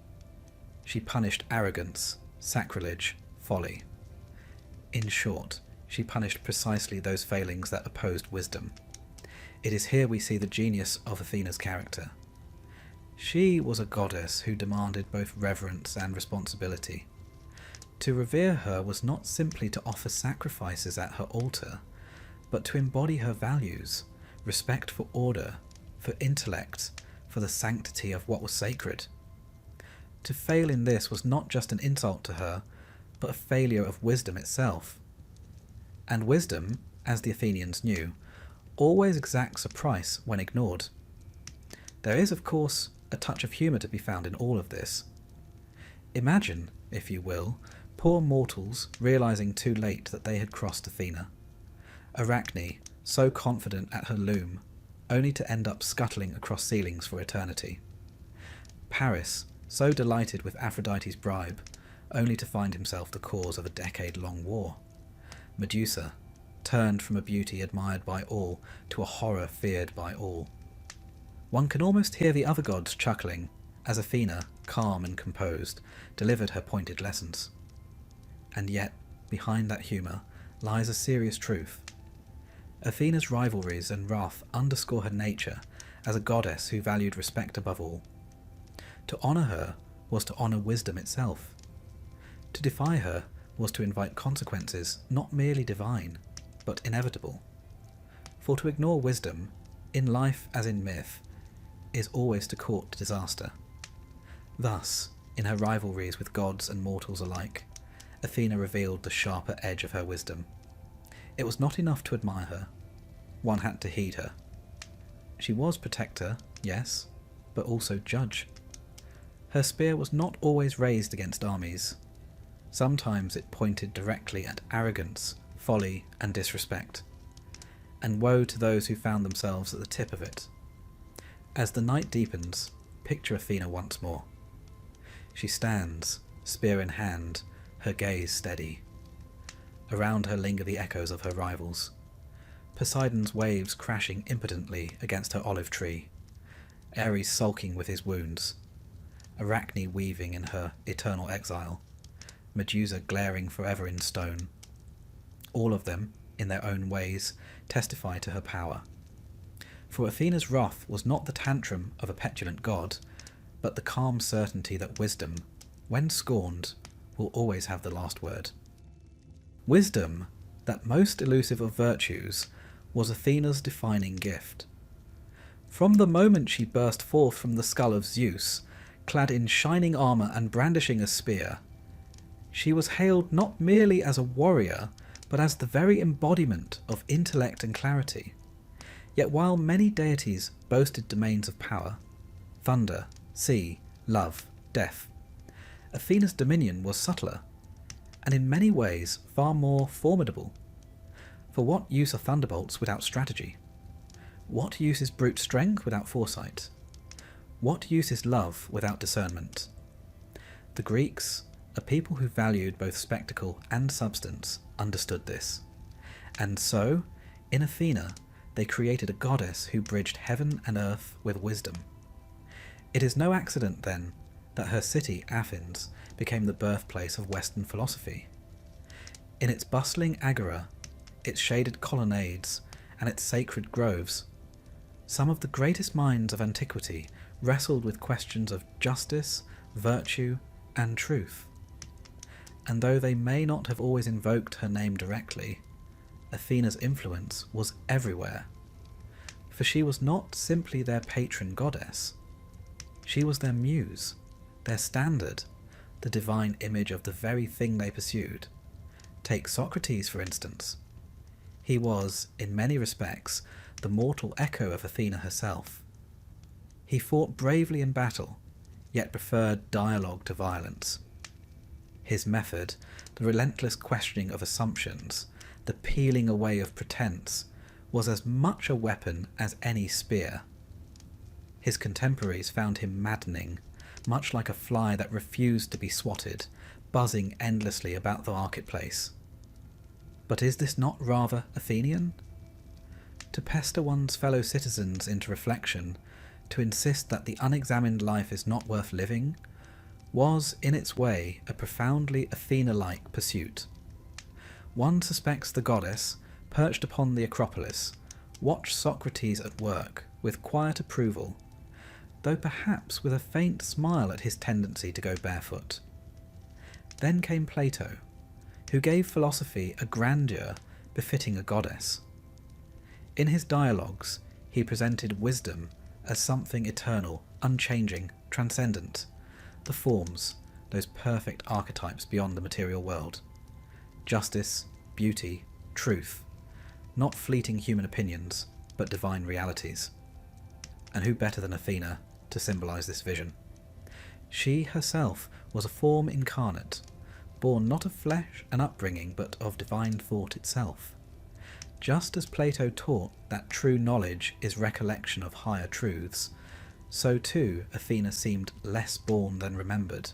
She punished arrogance, sacrilege, folly. In short, she punished precisely those failings that opposed wisdom. It is here we see the genius of Athena's character. She was a goddess who demanded both reverence and responsibility. To revere her was not simply to offer sacrifices at her altar, but to embody her values, respect for order, for intellect, for the sanctity of what was sacred. To fail in this was not just an insult to her, but a failure of wisdom itself. And wisdom, as the Athenians knew, always exacts a price when ignored. There is, of course, a touch of humour to be found in all of this. Imagine, if you will, poor mortals realising too late that they had crossed Athena. Arachne, so confident at her loom, only to end up scuttling across ceilings for eternity. Paris, so delighted with Aphrodite's bribe, only to find himself the cause of a decade-long war. Medusa, turned from a beauty admired by all to a horror feared by all. One can almost hear the other gods chuckling as Athena, calm and composed, delivered her pointed lessons. And yet, behind that humour lies a serious truth. Athena's rivalries and wrath underscore her nature as a goddess who valued respect above all. To honour her was to honour wisdom itself. To defy her was to invite consequences not merely divine, but inevitable. For to ignore wisdom, in life as in myth, is always to court disaster. Thus, in her rivalries with gods and mortals alike, Athena revealed the sharper edge of her wisdom. It was not enough to admire her. One had to heed her. She was protector, yes, but also judge. Her spear was not always raised against armies. Sometimes it pointed directly at arrogance, folly, and disrespect. And woe to those who found themselves at the tip of it. As the night deepens, picture Athena once more. She stands, spear in hand, her gaze steady. Around her linger the echoes of her rivals. Poseidon's waves crashing impotently against her olive tree. Ares sulking with his wounds. Arachne weaving in her eternal exile. Medusa glaring forever in stone. All of them, in their own ways, testify to her power. For Athena's wrath was not the tantrum of a petulant god, but the calm certainty that wisdom, when scorned, will always have the last word. Wisdom, that most elusive of virtues, was Athena's defining gift. From the moment she burst forth from the skull of Zeus, clad in shining armour and brandishing a spear, she was hailed not merely as a warrior, but as the very embodiment of intellect and clarity. Yet while many deities boasted domains of power, thunder, sea, love, death, Athena's dominion was subtler, and in many ways far more formidable. For what use are thunderbolts without strategy? What use is brute strength without foresight? What use is love without discernment? The Greeks, a people who valued both spectacle and substance, understood this. And so, in Athena, they created a goddess who bridged heaven and earth with wisdom. It is no accident, then, that her city, Athens, became the birthplace of Western philosophy. In its bustling agora, its shaded colonnades, and its sacred groves, some of the greatest minds of antiquity wrestled with questions of justice, virtue, and truth. And though they may not have always invoked her name directly, Athena's influence was everywhere. For she was not simply their patron goddess. She was their muse, their standard, the divine image of the very thing they pursued. Take Socrates, for instance. He was, in many respects, the mortal echo of Athena herself. He fought bravely in battle, yet preferred dialogue to violence. His method, the relentless questioning of assumptions, the peeling away of pretense, was as much a weapon as any spear. His contemporaries found him maddening, much like a fly that refused to be swatted, buzzing endlessly about the marketplace. But is this not rather Athenian? To pester one's fellow citizens into reflection, to insist that the unexamined life is not worth living, was, in its way, a profoundly Athena-like pursuit. One suspects the goddess, perched upon the Acropolis, watched Socrates at work with quiet approval, though perhaps with a faint smile at his tendency to go barefoot. Then came Plato, who gave philosophy a grandeur befitting a goddess. In his dialogues, he presented wisdom as something eternal, unchanging, transcendent, the forms, those perfect archetypes beyond the material world. Justice, beauty, truth, not fleeting human opinions, but divine realities. And who better than Athena to symbolise this vision? She herself was a form incarnate, born not of flesh and upbringing, but of divine thought itself. Just as Plato taught that true knowledge is recollection of higher truths, so too Athena seemed less born than remembered,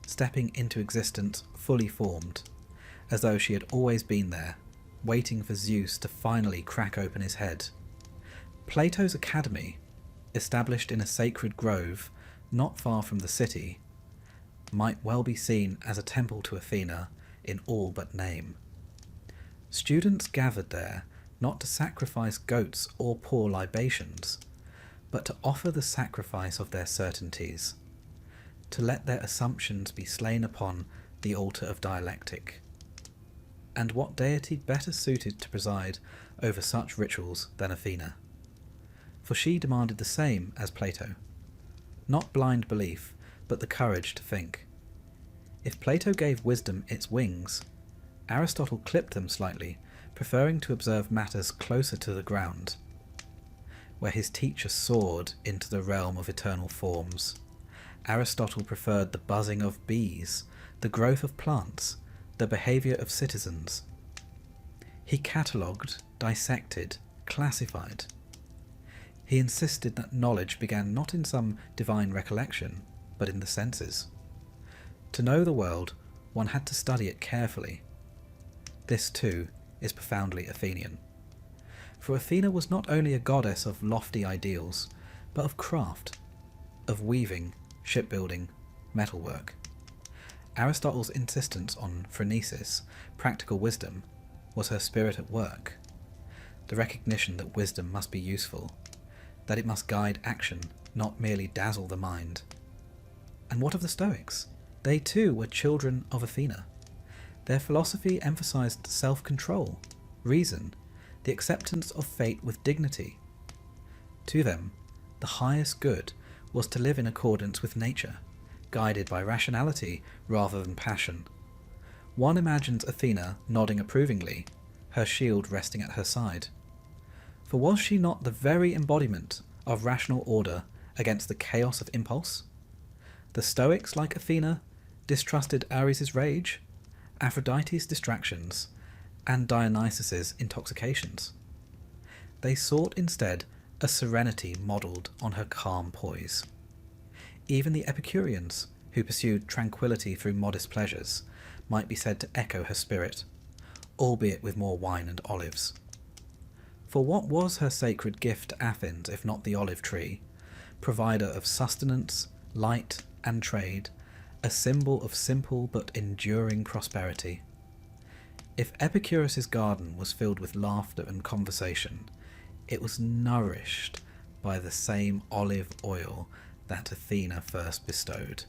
stepping into existence fully formed, as though she had always been there, waiting for Zeus to finally crack open his head. Plato's academy, established in a sacred grove not far from the city, might well be seen as a temple to Athena in all but name. Students gathered there not to sacrifice goats or pour libations, but to offer the sacrifice of their certainties, to let their assumptions be slain upon the altar of dialectic. And what deity better suited to preside over such rituals than Athena? For she demanded the same as Plato, not blind belief, but the courage to think. If Plato gave wisdom its wings, Aristotle clipped them slightly, preferring to observe matters closer to the ground, where his teacher soared into the realm of eternal forms. Aristotle preferred the buzzing of bees, the growth of plants, the behaviour of citizens. He catalogued, dissected, classified. He insisted that knowledge began not in some divine recollection, but in the senses. To know the world, one had to study it carefully. This, too, is profoundly Athenian. For Athena was not only a goddess of lofty ideals, but of craft, of weaving, shipbuilding, metalwork. Aristotle's insistence on phronesis, practical wisdom, was her spirit at work. The recognition that wisdom must be useful, that it must guide action, not merely dazzle the mind. And what of the Stoics? They too were children of Athena. Their philosophy emphasized self-control, reason, the acceptance of fate with dignity. To them, the highest good was to live in accordance with nature, guided by rationality rather than passion. One imagines Athena nodding approvingly, her shield resting at her side. For was she not the very embodiment of rational order against the chaos of impulse? The Stoics, like Athena, distrusted Ares' rage, Aphrodite's distractions, and Dionysus's intoxications. They sought instead a serenity modelled on her calm poise. Even the Epicureans, who pursued tranquillity through modest pleasures, might be said to echo her spirit, albeit with more wine and olives. For what was her sacred gift to Athens if not the olive tree, provider of sustenance, light, and trade, a symbol of simple but enduring prosperity? If Epicurus's garden was filled with laughter and conversation, it was nourished by the same olive oil that Athena first bestowed.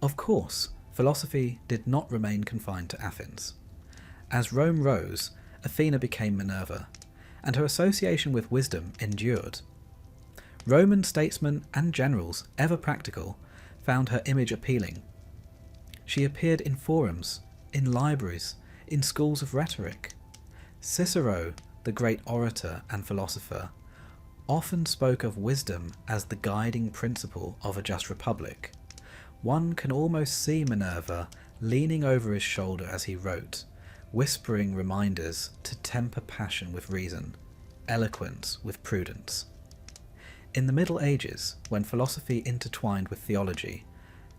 Of course, philosophy did not remain confined to Athens. As Rome rose, Athena became Minerva, and her association with wisdom endured. Roman statesmen and generals, ever practical, found her image appealing. She appeared in forums, in libraries, in schools of rhetoric. Cicero, the great orator and philosopher, often spoke of wisdom as the guiding principle of a just republic. One can almost see Minerva leaning over his shoulder as he wrote, whispering reminders to temper passion with reason, eloquence with prudence. In the Middle Ages, when philosophy intertwined with theology,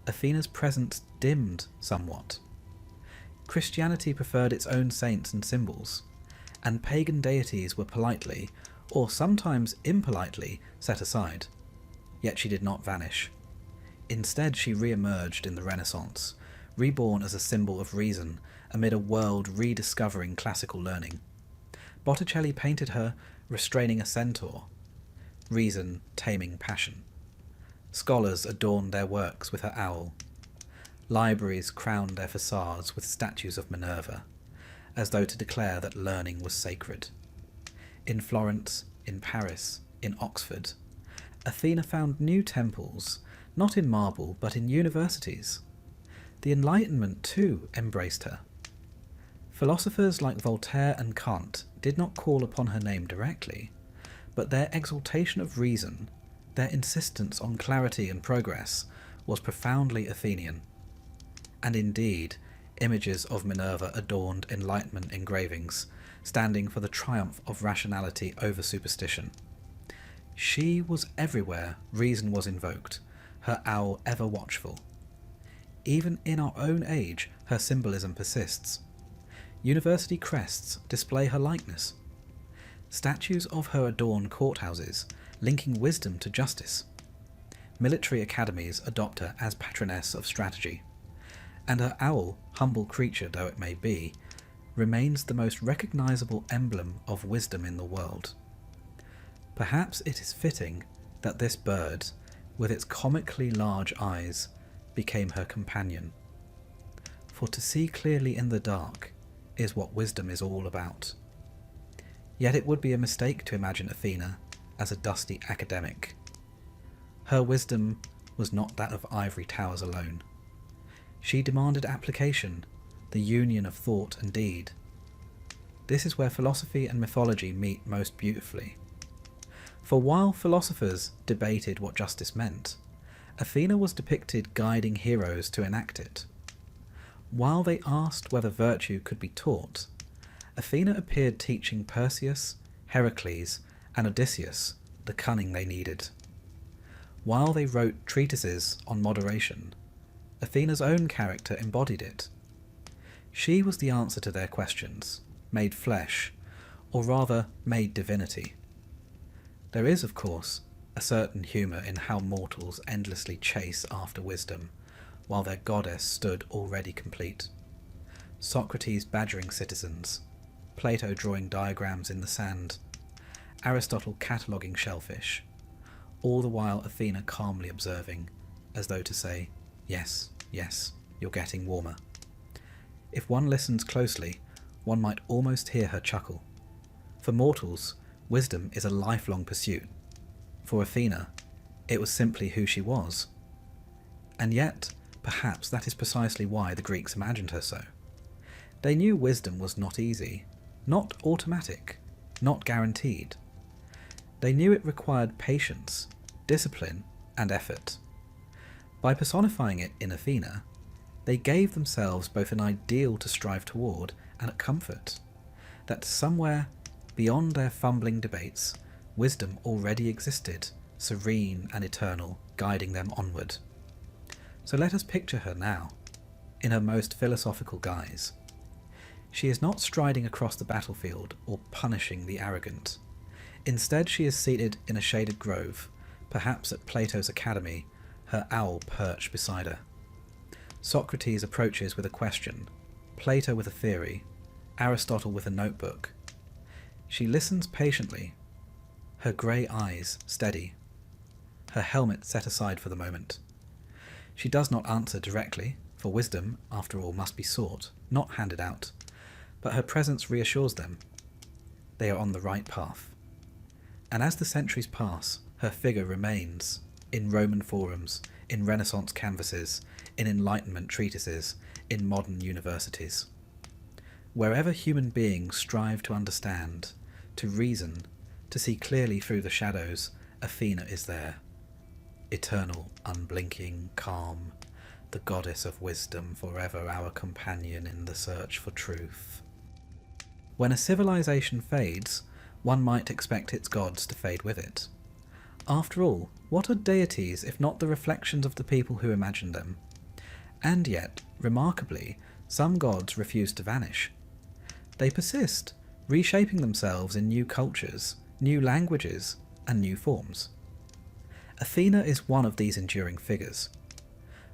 Athena's presence dimmed somewhat. Christianity preferred its own saints and symbols, and pagan deities were politely, or sometimes impolitely, set aside. Yet she did not vanish. Instead, she re-emerged in the Renaissance, reborn as a symbol of reason amid a world rediscovering classical learning. Botticelli painted her restraining a centaur, reason taming passion. Scholars adorned their works with her owl. Libraries crowned their facades with statues of Minerva, as though to declare that learning was sacred. In Florence, in Paris, in Oxford, Athena found new temples, not in marble but in universities. The Enlightenment too embraced her. Philosophers like Voltaire and Kant did not call upon her name directly, but their exaltation of reason, their insistence on clarity and progress, was profoundly Athenian. And indeed, images of Minerva adorned Enlightenment engravings, standing for the triumph of rationality over superstition. She was everywhere reason was invoked, her owl ever watchful. Even in our own age, her symbolism persists. University crests display her likeness. Statues of her adorn courthouses, linking wisdom to justice. Military academies adopt her as patroness of strategy, and her owl, humble creature though it may be, remains the most recognisable emblem of wisdom in the world. Perhaps it is fitting that this bird, with its comically large eyes, became her companion. For to see clearly in the dark is what wisdom is all about. Yet it would be a mistake to imagine Athena as a dusty academic. Her wisdom was not that of ivory towers alone. She demanded application, the union of thought and deed. This is where philosophy and mythology meet most beautifully. For while philosophers debated what justice meant, Athena was depicted guiding heroes to enact it. While they asked whether virtue could be taught, Athena appeared teaching Perseus, Heracles, and Odysseus the cunning they needed. While they wrote treatises on moderation, Athena's own character embodied it. She was the answer to their questions, made flesh, or rather made divinity. There is, of course, a certain humour in how mortals endlessly chase after wisdom, while their goddess stood already complete. Socrates badgering citizens, Plato drawing diagrams in the sand, Aristotle cataloguing shellfish, all the while Athena calmly observing, as though to say, yes, yes, you're getting warmer. If one listens closely, one might almost hear her chuckle. For mortals, wisdom is a lifelong pursuit. For Athena, it was simply who she was. And yet, perhaps that is precisely why the Greeks imagined her so. They knew wisdom was not easy, not automatic, not guaranteed. They knew it required patience, discipline, and effort. By personifying it in Athena, they gave themselves both an ideal to strive toward and a comfort, that somewhere beyond their fumbling debates, wisdom already existed, serene and eternal, guiding them onward. So let us picture her now, in her most philosophical guise. She is not striding across the battlefield or punishing the arrogant. Instead, she is seated in a shaded grove, perhaps at Plato's academy, her owl perched beside her. Socrates approaches with a question, Plato with a theory, Aristotle with a notebook. She listens patiently, her grey eyes steady, her helmet set aside for the moment. She does not answer directly, for wisdom, after all, must be sought, not handed out, but her presence reassures them. They are on the right path. And as the centuries pass, her figure remains, in Roman forums, in Renaissance canvases, in Enlightenment treatises, in modern universities. Wherever human beings strive to understand, to reason, to see clearly through the shadows, Athena is there. Eternal, unblinking, calm, the goddess of wisdom, forever our companion in the search for truth. When a civilization fades, one might expect its gods to fade with it. After all, what are deities if not the reflections of the people who imagined them? And yet, remarkably, some gods refuse to vanish. They persist, reshaping themselves in new cultures, new languages, and new forms. Athena is one of these enduring figures.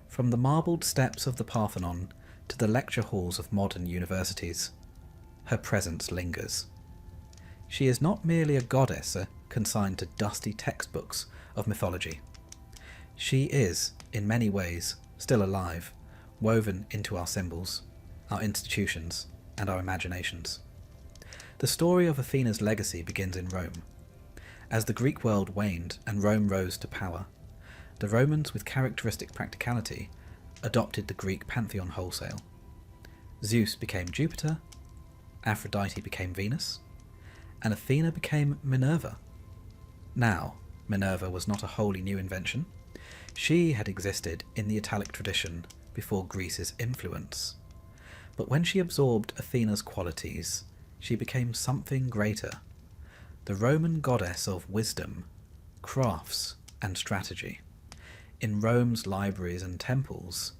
From the marbled steps of the Parthenon to the lecture halls of modern universities, her presence lingers. She is not merely a goddess consigned to dusty textbooks of mythology. She is, in many ways, still alive, woven into our symbols, our institutions, and our imaginations. The story of Athena's legacy begins in Rome. As the Greek world waned and Rome rose to power, the Romans, with characteristic practicality, adopted the Greek pantheon wholesale. Zeus became Jupiter, Aphrodite became Venus, and Athena became Minerva. Now, Minerva was not a wholly new invention. She had existed in the Italic tradition before Greece's influence. But when she absorbed Athena's qualities, she became something greater, the Roman goddess of wisdom, crafts, and strategy. In Rome's libraries and temples,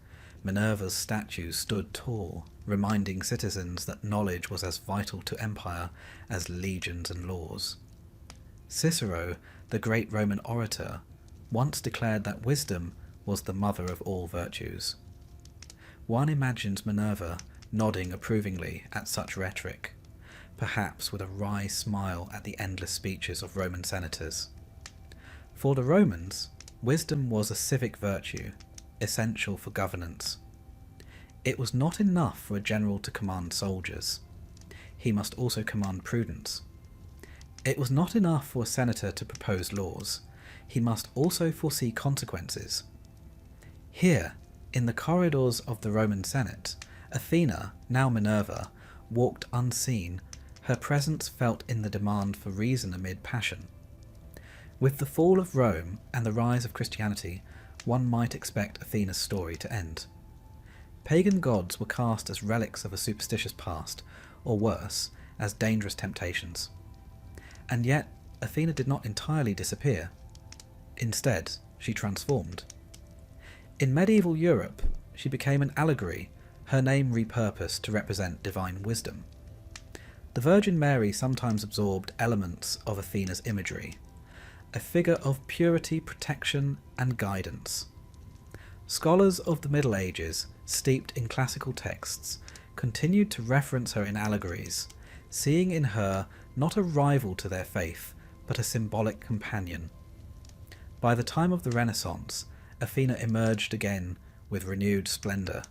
Minerva's statue stood tall, reminding citizens that knowledge was as vital to empire as legions and laws. Cicero, the great Roman orator, once declared that wisdom was the mother of all virtues. One imagines Minerva nodding approvingly at such rhetoric, perhaps with a wry smile at the endless speeches of Roman senators. For the Romans, wisdom was a civic virtue, essential for governance. It was not enough for a general to command soldiers. He must also command prudence. It was not enough for a senator to propose laws. He must also foresee consequences. Here, in the corridors of the Roman Senate, Athena, now Minerva, walked unseen, her presence felt in the demand for reason amid passion. With the fall of Rome and the rise of Christianity, one might expect Athena's story to end. Pagan gods were cast as relics of a superstitious past, or worse, as dangerous temptations. And yet, Athena did not entirely disappear. Instead, she transformed. In medieval Europe, she became an allegory, her name repurposed to represent divine wisdom. The Virgin Mary sometimes absorbed elements of Athena's imagery, a figure of purity, protection, and guidance. Scholars of the Middle Ages, steeped in classical texts, continued to reference her in allegories, seeing in her not a rival to their faith, but a symbolic companion. By the time of the Renaissance, Athena emerged again with renewed splendour.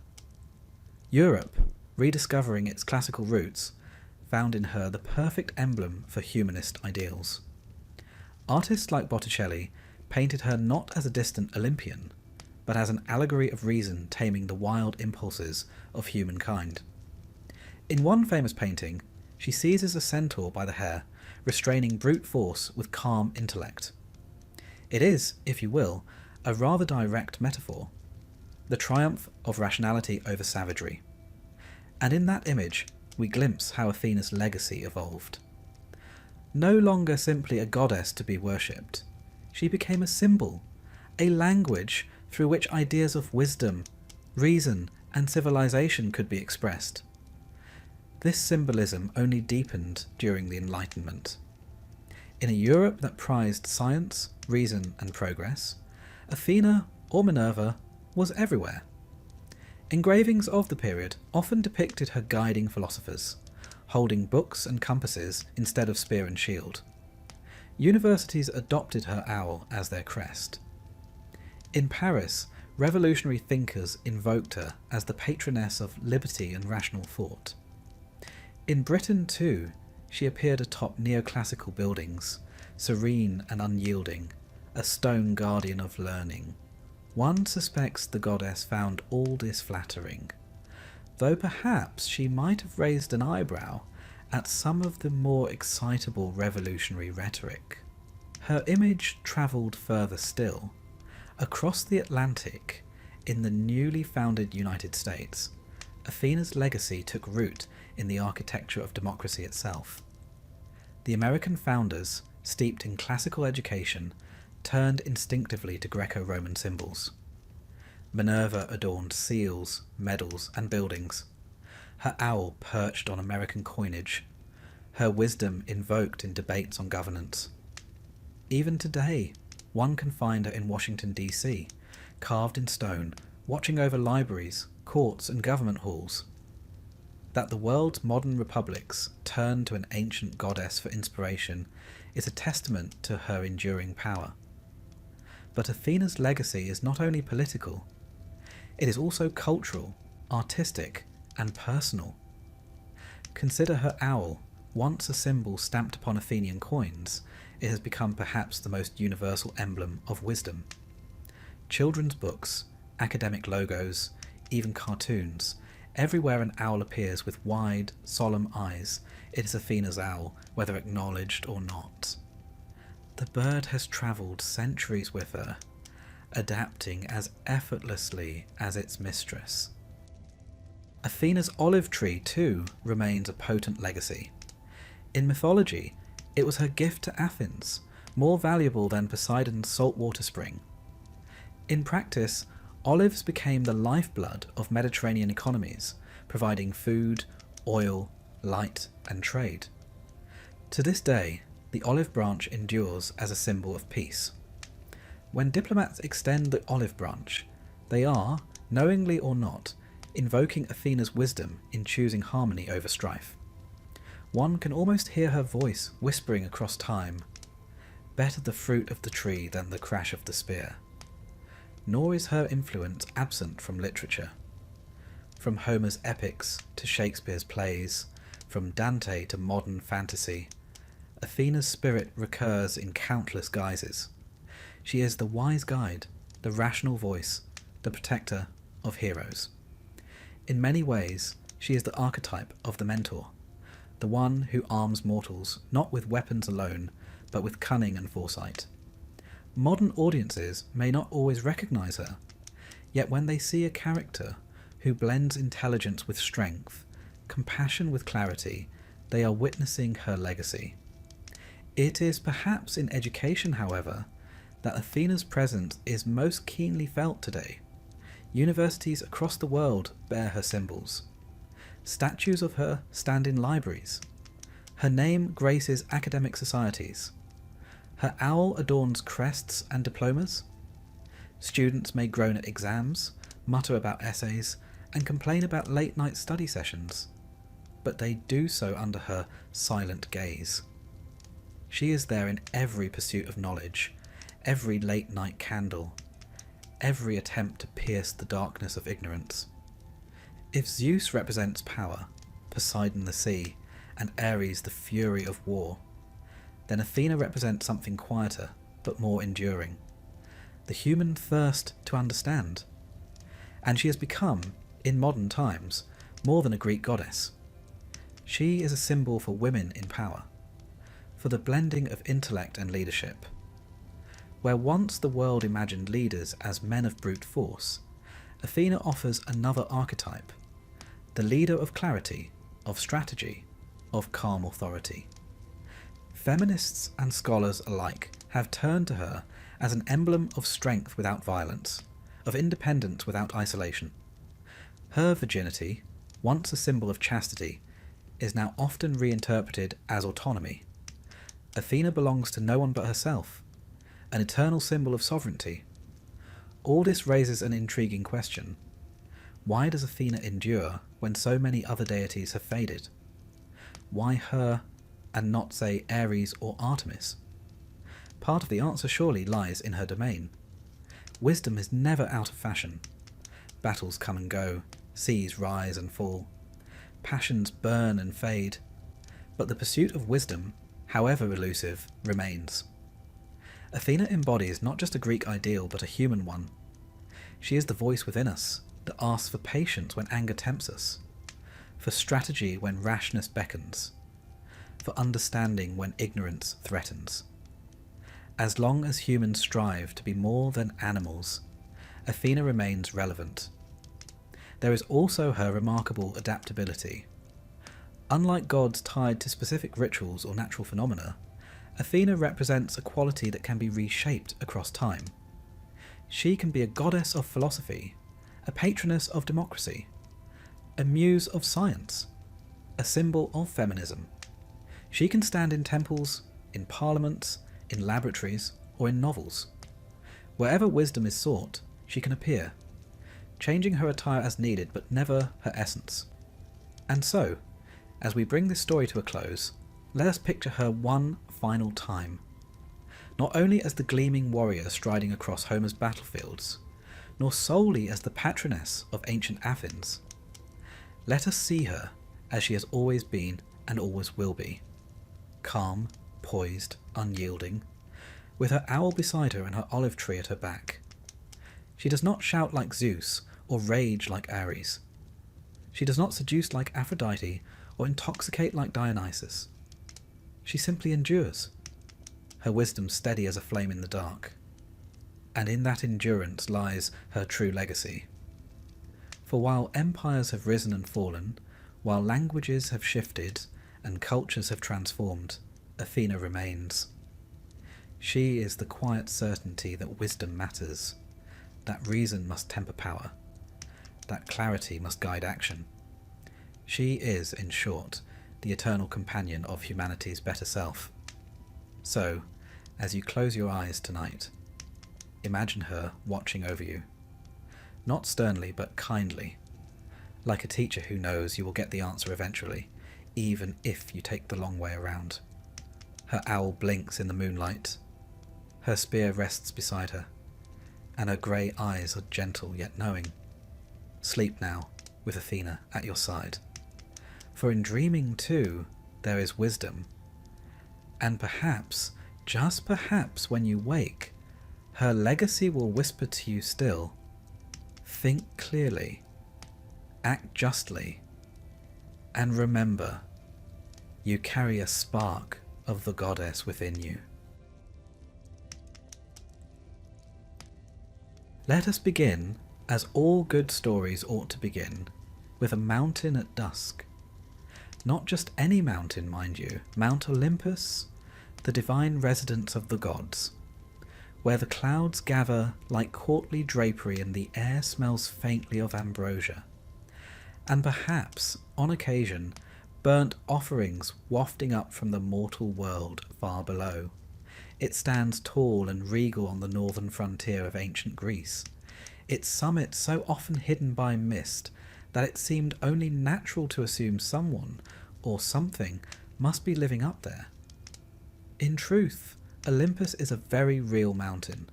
Europe, rediscovering its classical roots, found in her the perfect emblem for humanist ideals. Artists like Botticelli painted her not as a distant Olympian, but as an allegory of reason taming the wild impulses of humankind. In one famous painting, she seizes a centaur by the hair, restraining brute force with calm intellect. It is, if you will, a rather direct metaphor, the triumph of rationality over savagery. And in that image, we glimpse how Athena's legacy evolved. No longer simply a goddess to be worshipped, she became a symbol, a language through which ideas of wisdom, reason, and civilization could be expressed. This symbolism only deepened during the Enlightenment. In a Europe that prized science, reason, and progress, Athena, or Minerva, was everywhere. Engravings of the period often depicted her guiding philosophers, holding books and compasses instead of spear and shield. Universities adopted her owl as their crest. In Paris, revolutionary thinkers invoked her as the patroness of liberty and rational thought. In Britain, too, she appeared atop neoclassical buildings, serene and unyielding, a stone guardian of learning. One suspects the goddess found all this flattering, though perhaps she might have raised an eyebrow at some of the more excitable revolutionary rhetoric. Her image travelled further still. Across the Atlantic, in the newly founded United States, Athena's legacy took root in the architecture of democracy itself. The American founders, steeped in classical education, turned instinctively to Greco-Roman symbols. Minerva adorned seals, medals, and buildings. Her owl perched on American coinage. Her wisdom invoked in debates on governance. Even today, one can find her in Washington, D.C., carved in stone, watching over libraries, courts, and government halls. That the world's modern republics turn to an ancient goddess for inspiration is a testament to her enduring power. But Athena's legacy is not only political, it is also cultural, artistic, and personal. Consider her owl. Once a symbol stamped upon Athenian coins, it has become perhaps the most universal emblem of wisdom. Children's books, academic logos, even cartoons, everywhere an owl appears with wide, solemn eyes, it is Athena's owl, whether acknowledged or not. The bird has travelled centuries with her, adapting as effortlessly as its mistress. Athena's olive tree, too, remains a potent legacy. In mythology, it was her gift to Athens, more valuable than Poseidon's saltwater spring. In practice, Olives became the lifeblood of Mediterranean economies, providing food, oil, light, and trade. To this day, the olive branch endures as a symbol of peace. When diplomats extend the olive branch, they are, knowingly or not, invoking Athena's wisdom in choosing harmony over strife. One can almost hear her voice whispering across time, "Better the fruit of the tree than the crash of the spear." Nor is her influence absent from literature. From Homer's epics to Shakespeare's plays, from Dante to modern fantasy, Athena's spirit recurs in countless guises. She is the wise guide, the rational voice, the protector of heroes. In many ways, she is the archetype of the mentor, the one who arms mortals not with weapons alone, but with cunning and foresight. Modern audiences may not always recognize her, yet when they see a character who blends intelligence with strength, compassion with clarity, they are witnessing her legacy. It is perhaps in education, however, that Athena's presence is most keenly felt today. Universities across the world bear her symbols. Statues of her stand in libraries. Her name graces academic societies. Her owl adorns crests and diplomas. Students may groan at exams, mutter about essays, and complain about late-night study sessions, but they do so under her silent gaze. She is there in every pursuit of knowledge, every late-night candle, every attempt to pierce the darkness of ignorance. If Zeus represents power, Poseidon the sea, and Ares the fury of war, then Athena represents something quieter but more enduring, the human thirst to understand. And she has become, in modern times, more than a Greek goddess. She is a symbol for women in power, for the blending of intellect and leadership. Where once the world imagined leaders as men of brute force, Athena offers another archetype, the leader of clarity, of strategy, of calm authority. Feminists and scholars alike have turned to her as an emblem of strength without violence, of independence without isolation. Her virginity, once a symbol of chastity, is now often reinterpreted as autonomy. Athena belongs to no one but herself, an eternal symbol of sovereignty. All this raises an intriguing question. Why does Athena endure when so many other deities have faded? Why her, and not, say, Ares or Artemis? Part of the answer surely lies in her domain. Wisdom is never out of fashion. Battles come and go, seas rise and fall, passions burn and fade, but the pursuit of wisdom, however elusive, remains. Athena embodies not just a Greek ideal, but a human one. She is the voice within us that asks for patience when anger tempts us, for strategy when rashness beckons, for understanding when ignorance threatens. As long as humans strive to be more than animals, Athena remains relevant. There is also her remarkable adaptability. Unlike gods tied to specific rituals or natural phenomena, Athena represents a quality that can be reshaped across time. She can be a goddess of philosophy, a patroness of democracy, a muse of science, a symbol of feminism. She can stand in temples, in parliaments, in laboratories, or in novels. Wherever wisdom is sought, she can appear, changing her attire as needed, but never her essence. And so, as we bring this story to a close, let us picture her one final time, not only as the gleaming warrior striding across Homer's battlefields, nor solely as the patroness of ancient Athens. Let us see her as she has always been and always will be, calm, poised, unyielding, with her owl beside her and her olive tree at her back. She does not shout like Zeus or rage like Ares. She does not seduce like Aphrodite or intoxicate like Dionysus. She simply endures, her wisdom steady as a flame in the dark. And in that endurance lies her true legacy. For while empires have risen and fallen, while languages have shifted and cultures have transformed, Athena remains. She is the quiet certainty that wisdom matters, that reason must temper power, that clarity must guide action. She is, in short, the eternal companion of humanity's better self. So, as you close your eyes tonight, imagine her watching over you, not sternly but kindly, like a teacher who knows you will get the answer eventually, even if you take the long way around. Her owl blinks in the moonlight, her spear rests beside her, and her grey eyes are gentle yet knowing. Sleep now, with Athena at your side. For in dreaming too, there is wisdom. And perhaps, just perhaps when you wake, her legacy will whisper to you still, think clearly, act justly, and remember, you carry a spark of the goddess within you. Let us begin, as all good stories ought to begin, with a mountain at dusk. Not just any mountain, mind you, Mount Olympus, the divine residence of the gods, where the clouds gather like courtly drapery and the air smells faintly of ambrosia, and perhaps, on occasion, burnt offerings wafting up from the mortal world far below. It stands tall and regal on the northern frontier of ancient Greece, its summit so often hidden by mist that it seemed only natural to assume someone or something must be living up there. In truth, Olympus is a very real mountain,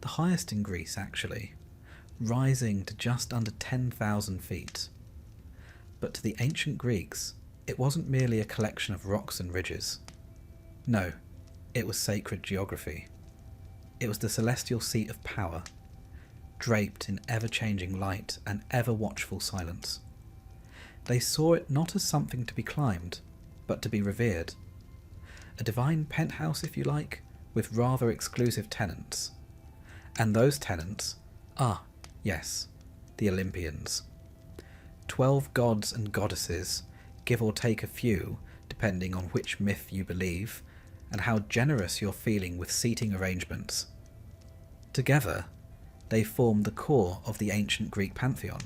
the highest in Greece actually, rising to just under 10,000 feet. But to the ancient Greeks, it wasn't merely a collection of rocks and ridges. No, it was sacred geography. It was the celestial seat of power, draped in ever-changing light and ever-watchful silence. They saw it not as something to be climbed, but to be revered. A divine penthouse, if you like, with rather exclusive tenants. And those tenants are, yes, the Olympians. 12 gods and goddesses, give or take a few, depending on which myth you believe, and how generous you're feeling with seating arrangements. Together, they form the core of the ancient Greek pantheon.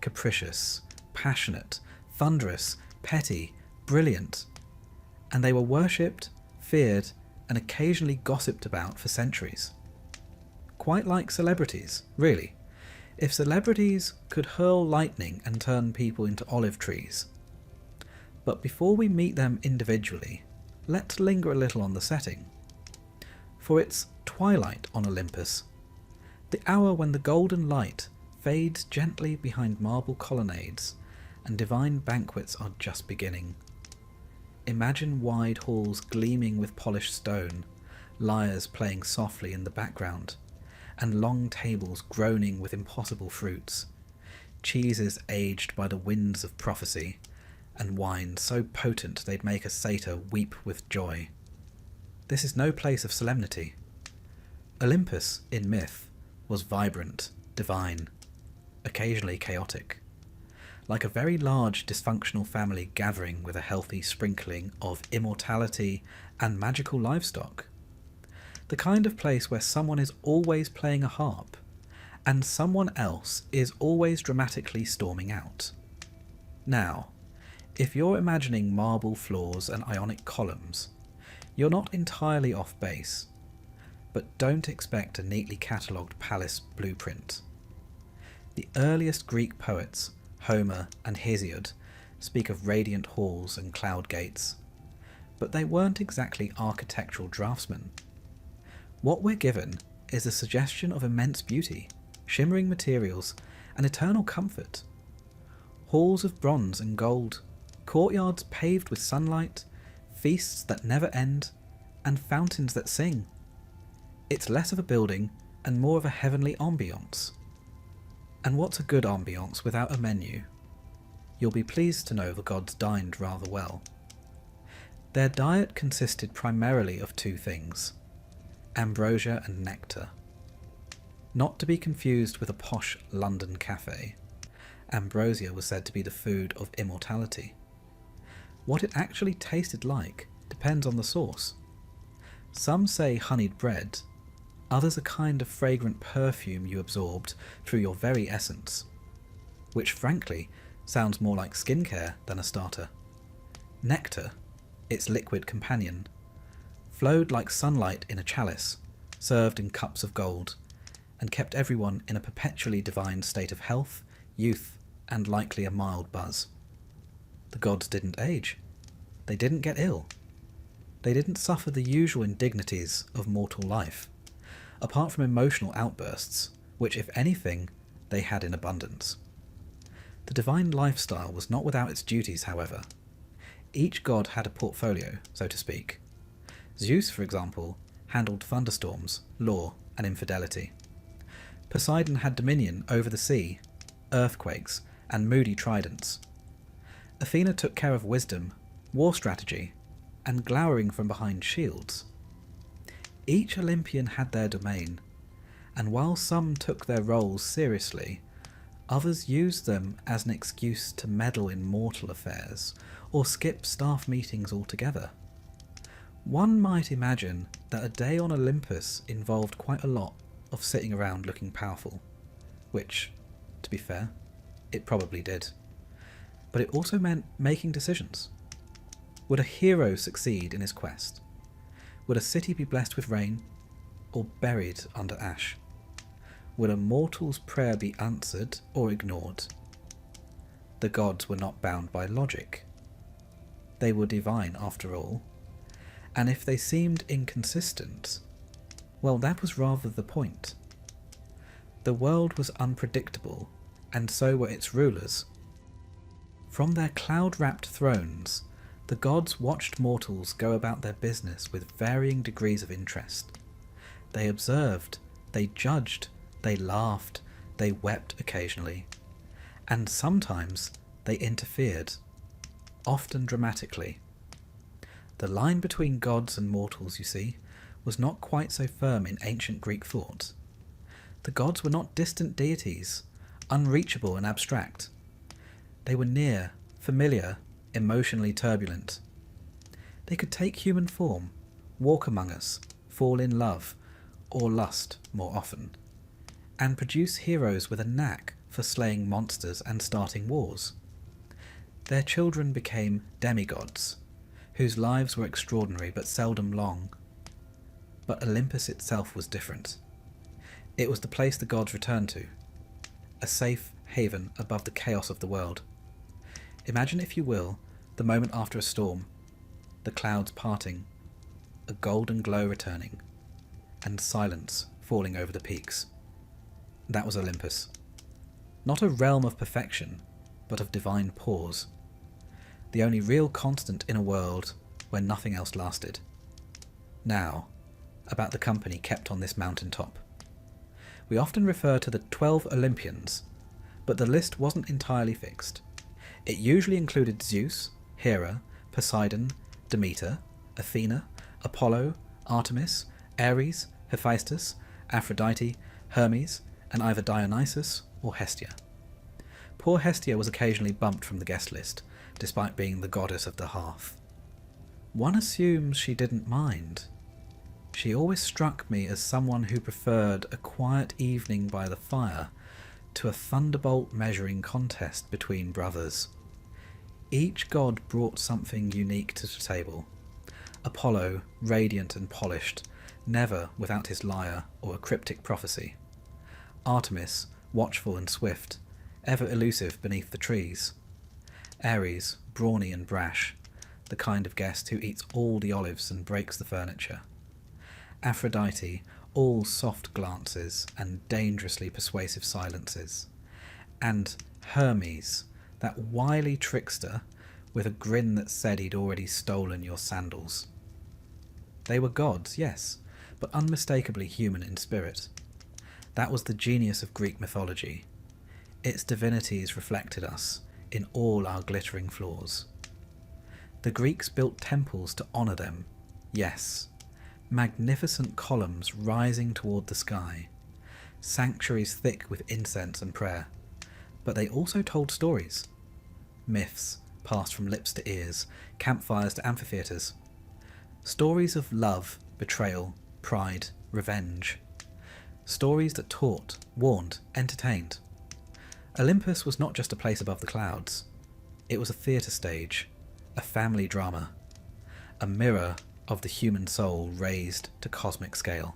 Capricious, passionate, thunderous, petty, brilliant. And they were worshipped, feared, and occasionally gossiped about for centuries. Quite like celebrities, really. If celebrities could hurl lightning and turn people into olive trees. But before we meet them individually, let's linger a little on the setting. For it's twilight on Olympus, the hour when the golden light fades gently behind marble colonnades and divine banquets are just beginning. Imagine wide halls gleaming with polished stone, lyres playing softly in the background, and long tables groaning with impossible fruits, cheeses aged by the winds of prophecy, and wine so potent they'd make a satyr weep with joy. This is no place of solemnity. Olympus, in myth, was vibrant, divine, occasionally chaotic, like a very large dysfunctional family gathering with a healthy sprinkling of immortality and magical livestock. The kind of place where someone is always playing a harp, and someone else is always dramatically storming out. Now, if you're imagining marble floors and ionic columns, you're not entirely off base, but don't expect a neatly catalogued palace blueprint. The earliest Greek poets, Homer and Hesiod, speak of radiant halls and cloud gates, but they weren't exactly architectural draftsmen. What we're given is a suggestion of immense beauty, shimmering materials, and eternal comfort. Halls of bronze and gold, courtyards paved with sunlight, feasts that never end, and fountains that sing. It's less of a building and more of a heavenly ambience. And what's a good ambience without a menu? You'll be pleased to know the gods dined rather well. Their diet consisted primarily of two things: ambrosia and nectar. Not to be confused with a posh London cafe. Ambrosia was said to be the food of immortality. What it actually tasted like depends on the source. Some say honeyed bread, others a kind of fragrant perfume you absorbed through your very essence, which frankly sounds more like skincare than a starter. Nectar, its liquid companion, flowed like sunlight in a chalice, served in cups of gold, and kept everyone in a perpetually divine state of health, youth, and likely a mild buzz. The gods didn't age. They didn't get ill. They didn't suffer the usual indignities of mortal life, apart from emotional outbursts, which, if anything, they had in abundance. The divine lifestyle was not without its duties, however. Each god had a portfolio, so to speak. Zeus, for example, handled thunderstorms, law, and infidelity. Poseidon had dominion over the sea, earthquakes, and moody tridents. Athena took care of wisdom, war strategy, and glowering from behind shields. Each Olympian had their domain, and while some took their roles seriously, others used them as an excuse to meddle in mortal affairs or skip staff meetings altogether. One might imagine that a day on Olympus involved quite a lot of sitting around looking powerful, which, to be fair, it probably did. But it also meant making decisions. Would a hero succeed in his quest? Would a city be blessed with rain, or buried under ash? Would a mortal's prayer be answered or ignored? The gods were not bound by logic. They were divine after all, and if they seemed inconsistent, well, that was rather the point. The world was unpredictable, and so were its rulers. From their cloud-wrapped thrones, the gods watched mortals go about their business with varying degrees of interest. They observed, they judged, they laughed, they wept occasionally, and sometimes they interfered, often dramatically. The line between gods and mortals, you see, was not quite so firm in ancient Greek thought. The gods were not distant deities, unreachable and abstract. They were near, familiar, emotionally turbulent. They could take human form, walk among us, fall in love, or lust more often, and produce heroes with a knack for slaying monsters and starting wars. Their children became demigods, whose lives were extraordinary but seldom long. But Olympus itself was different. It was the place the gods returned to, a safe haven above the chaos of the world. Imagine, if you will, the moment after a storm, the clouds parting, a golden glow returning, and silence falling over the peaks. That was Olympus. Not a realm of perfection, but of divine pause. The only real constant in a world where nothing else lasted. Now, about the company kept on this mountain top. We often refer to the 12 Olympians, but the list wasn't entirely fixed. It usually included Zeus, Hera, Poseidon, Demeter, Athena, Apollo, Artemis, Ares, Hephaestus, Aphrodite, Hermes, and either Dionysus or Hestia. Poor Hestia was occasionally bumped from the guest list, despite being the goddess of the hearth. One assumes she didn't mind. She always struck me as someone who preferred a quiet evening by the fire to a thunderbolt measuring contest between brothers. Each god brought something unique to the table. Apollo, radiant and polished, never without his lyre or a cryptic prophecy. Artemis, watchful and swift, ever elusive beneath the trees. Ares, brawny and brash, the kind of guest who eats all the olives and breaks the furniture. Aphrodite, all soft glances and dangerously persuasive silences. And Hermes, that wily trickster with a grin that said he'd already stolen your sandals. They were gods, yes, but unmistakably human in spirit. That was the genius of Greek mythology. Its divinities reflected us in all our glittering flaws. The Greeks built temples to honour them, yes, magnificent columns rising toward the sky, sanctuaries thick with incense and prayer, but they also told stories. Myths passed from lips to ears, campfires to amphitheatres. Stories of love, betrayal, pride, revenge. Stories that taught, warned, entertained. Olympus was not just a place above the clouds. It was a theatre stage, a family drama, a mirror of the human soul raised to cosmic scale.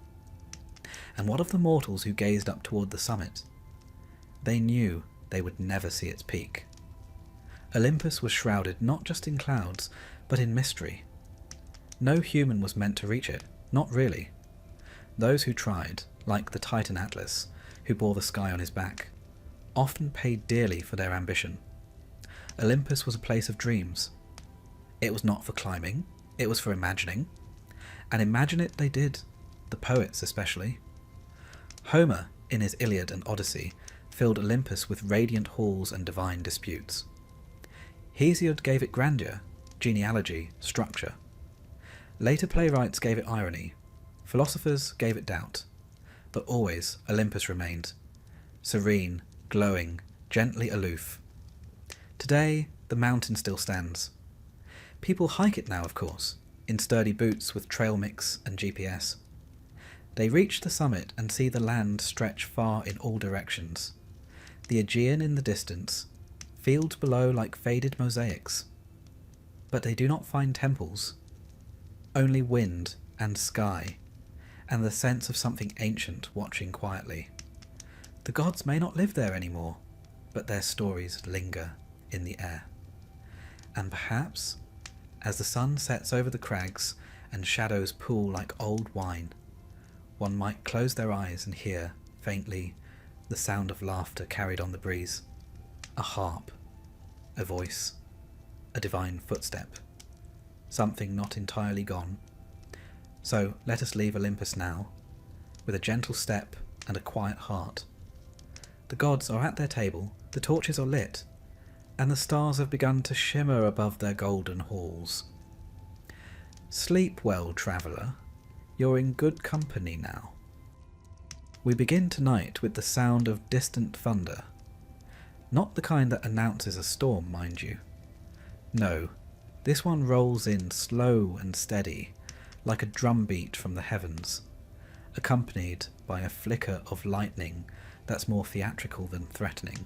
And what of the mortals who gazed up toward the summit? They knew they would never see its peak. Olympus was shrouded not just in clouds, but in mystery. No human was meant to reach it, not really. Those who tried, like the Titan Atlas, who bore the sky on his back, often paid dearly for their ambition. Olympus was a place of dreams. It was not for climbing, it was for imagining. And imagine it they did, the poets especially. Homer, in his Iliad and Odyssey, filled Olympus with radiant halls and divine disputes. Hesiod gave it grandeur, genealogy, structure. Later playwrights gave it irony, philosophers gave it doubt, but always Olympus remained, serene, glowing, gently aloof. Today, the mountain still stands. People hike it now, of course, in sturdy boots with trail mix and GPS. They reach the summit and see the land stretch far in all directions. The Aegean in the distance, fields below like faded mosaics. But they do not find temples, only wind and sky, and the sense of something ancient watching quietly. The gods may not live there anymore, but their stories linger in the air. And perhaps, as the sun sets over the crags and shadows pool like old wine, one might close their eyes and hear, faintly, the sound of laughter carried on the breeze, a harp, a voice, a divine footstep, something not entirely gone. So let us leave Olympus now, with a gentle step and a quiet heart. The gods are at their table, the torches are lit, and the stars have begun to shimmer above their golden halls. Sleep well, traveller, you're in good company now. We begin tonight with the sound of distant thunder. Not the kind that announces a storm, mind you. No, this one rolls in slow and steady, like a drumbeat from the heavens, accompanied by a flicker of lightning that's more theatrical than threatening.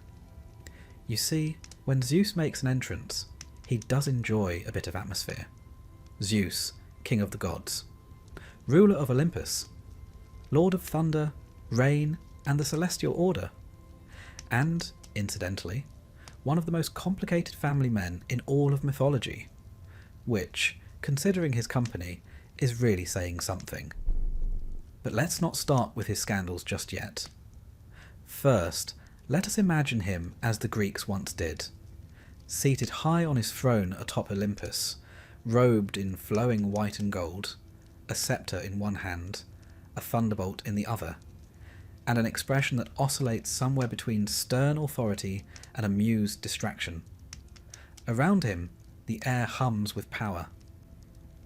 You see, when Zeus makes an entrance, he does enjoy a bit of atmosphere. Zeus, king of the gods, ruler of Olympus, lord of thunder, rain, and the celestial order, and, incidentally, one of the most complicated family men in all of mythology, which, considering his company, is really saying something. But let's not start with his scandals just yet. First, let us imagine him as the Greeks once did, seated high on his throne atop Olympus, robed in flowing white and gold, a sceptre in one hand, a thunderbolt in the other, and an expression that oscillates somewhere between stern authority and amused distraction. Around him, the air hums with power.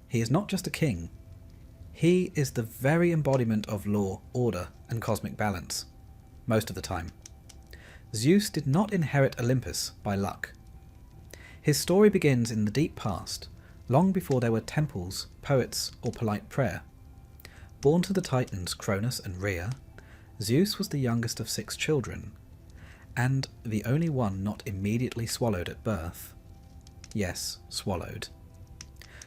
He is not just a king. He is the very embodiment of law, order, and cosmic balance, most of the time. Zeus did not inherit Olympus by luck. His story begins in the deep past, long before there were temples, poets, or polite prayer. Born to the Titans Cronus and Rhea, Zeus was the youngest of 6 children, and the only one not immediately swallowed at birth. Yes, swallowed.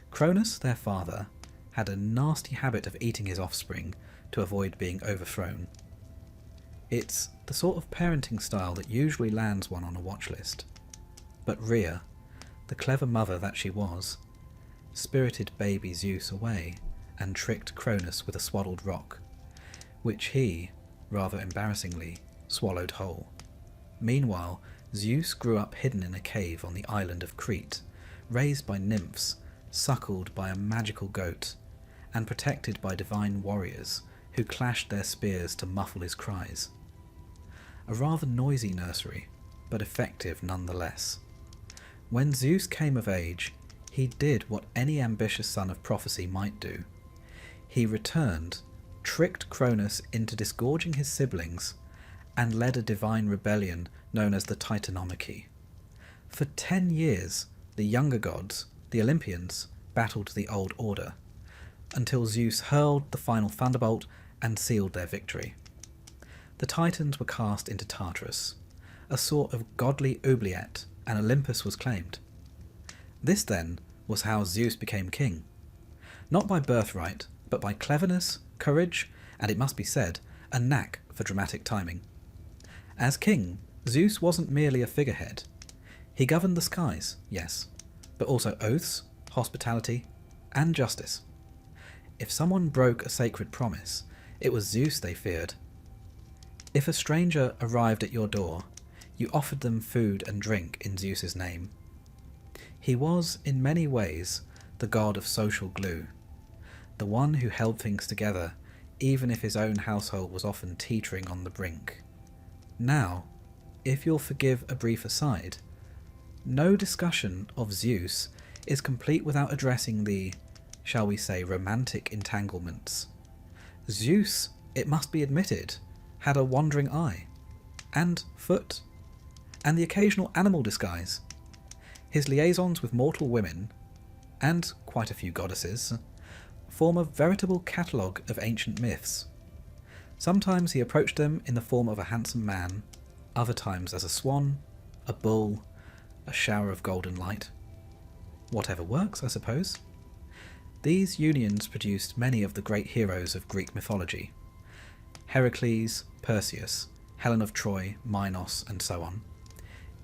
Cronus, their father, had a nasty habit of eating his offspring to avoid being overthrown. It's the sort of parenting style that usually lands one on a watch list. But Rhea, the clever mother that she was, spirited baby Zeus away and tricked Cronus with a swaddled rock, which he, rather embarrassingly, swallowed whole. Meanwhile, Zeus grew up hidden in a cave on the island of Crete, raised by nymphs, suckled by a magical goat, and protected by divine warriors who clashed their spears to muffle his cries. A rather noisy nursery, but effective nonetheless. When Zeus came of age, he did what any ambitious son of prophecy might do. He returned, tricked Cronus into disgorging his siblings, and led a divine rebellion known as the Titanomachy. For 10 years, the younger gods, the Olympians, battled the old order, until Zeus hurled the final thunderbolt and sealed their victory. The Titans were cast into Tartarus, a sort of godly oubliette, and Olympus was claimed. This, then, was how Zeus became king. Not by birthright, but by cleverness, courage, and it must be said, a knack for dramatic timing. As king, Zeus wasn't merely a figurehead. He governed the skies, yes, but also oaths, hospitality, and justice. If someone broke a sacred promise, it was Zeus they feared. If a stranger arrived at your door, you offered them food and drink in Zeus's name. He was, in many ways, the god of social glue, the one who held things together, even if his own household was often teetering on the brink. Now, if you'll forgive a brief aside, no discussion of Zeus is complete without addressing the, shall we say, romantic entanglements. Zeus, it must be admitted, had a wandering eye, and foot, and the occasional animal disguise. His liaisons with mortal women, and quite a few goddesses, form a veritable catalogue of ancient myths. Sometimes he approached them in the form of a handsome man, other times as a swan, a bull, a shower of golden light. Whatever works, I suppose. These unions produced many of the great heroes of Greek mythology: Heracles, Perseus, Helen of Troy, Minos, and so on.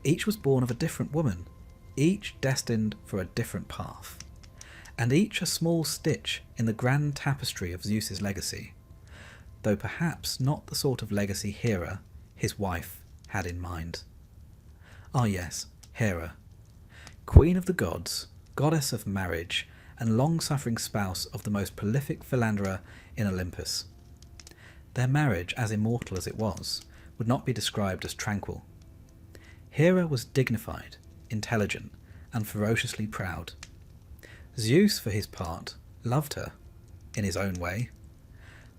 Each was born of a different woman, each destined for a different path, and each a small stitch in the grand tapestry of Zeus's legacy, though perhaps not the sort of legacy Hera, his wife, had in mind. Ah yes, Hera, queen of the gods, goddess of marriage, and long-suffering spouse of the most prolific philanderer in Olympus. Their marriage, as immortal as it was, would not be described as tranquil. Hera was dignified, intelligent, and ferociously proud. Zeus, for his part, loved her, in his own way,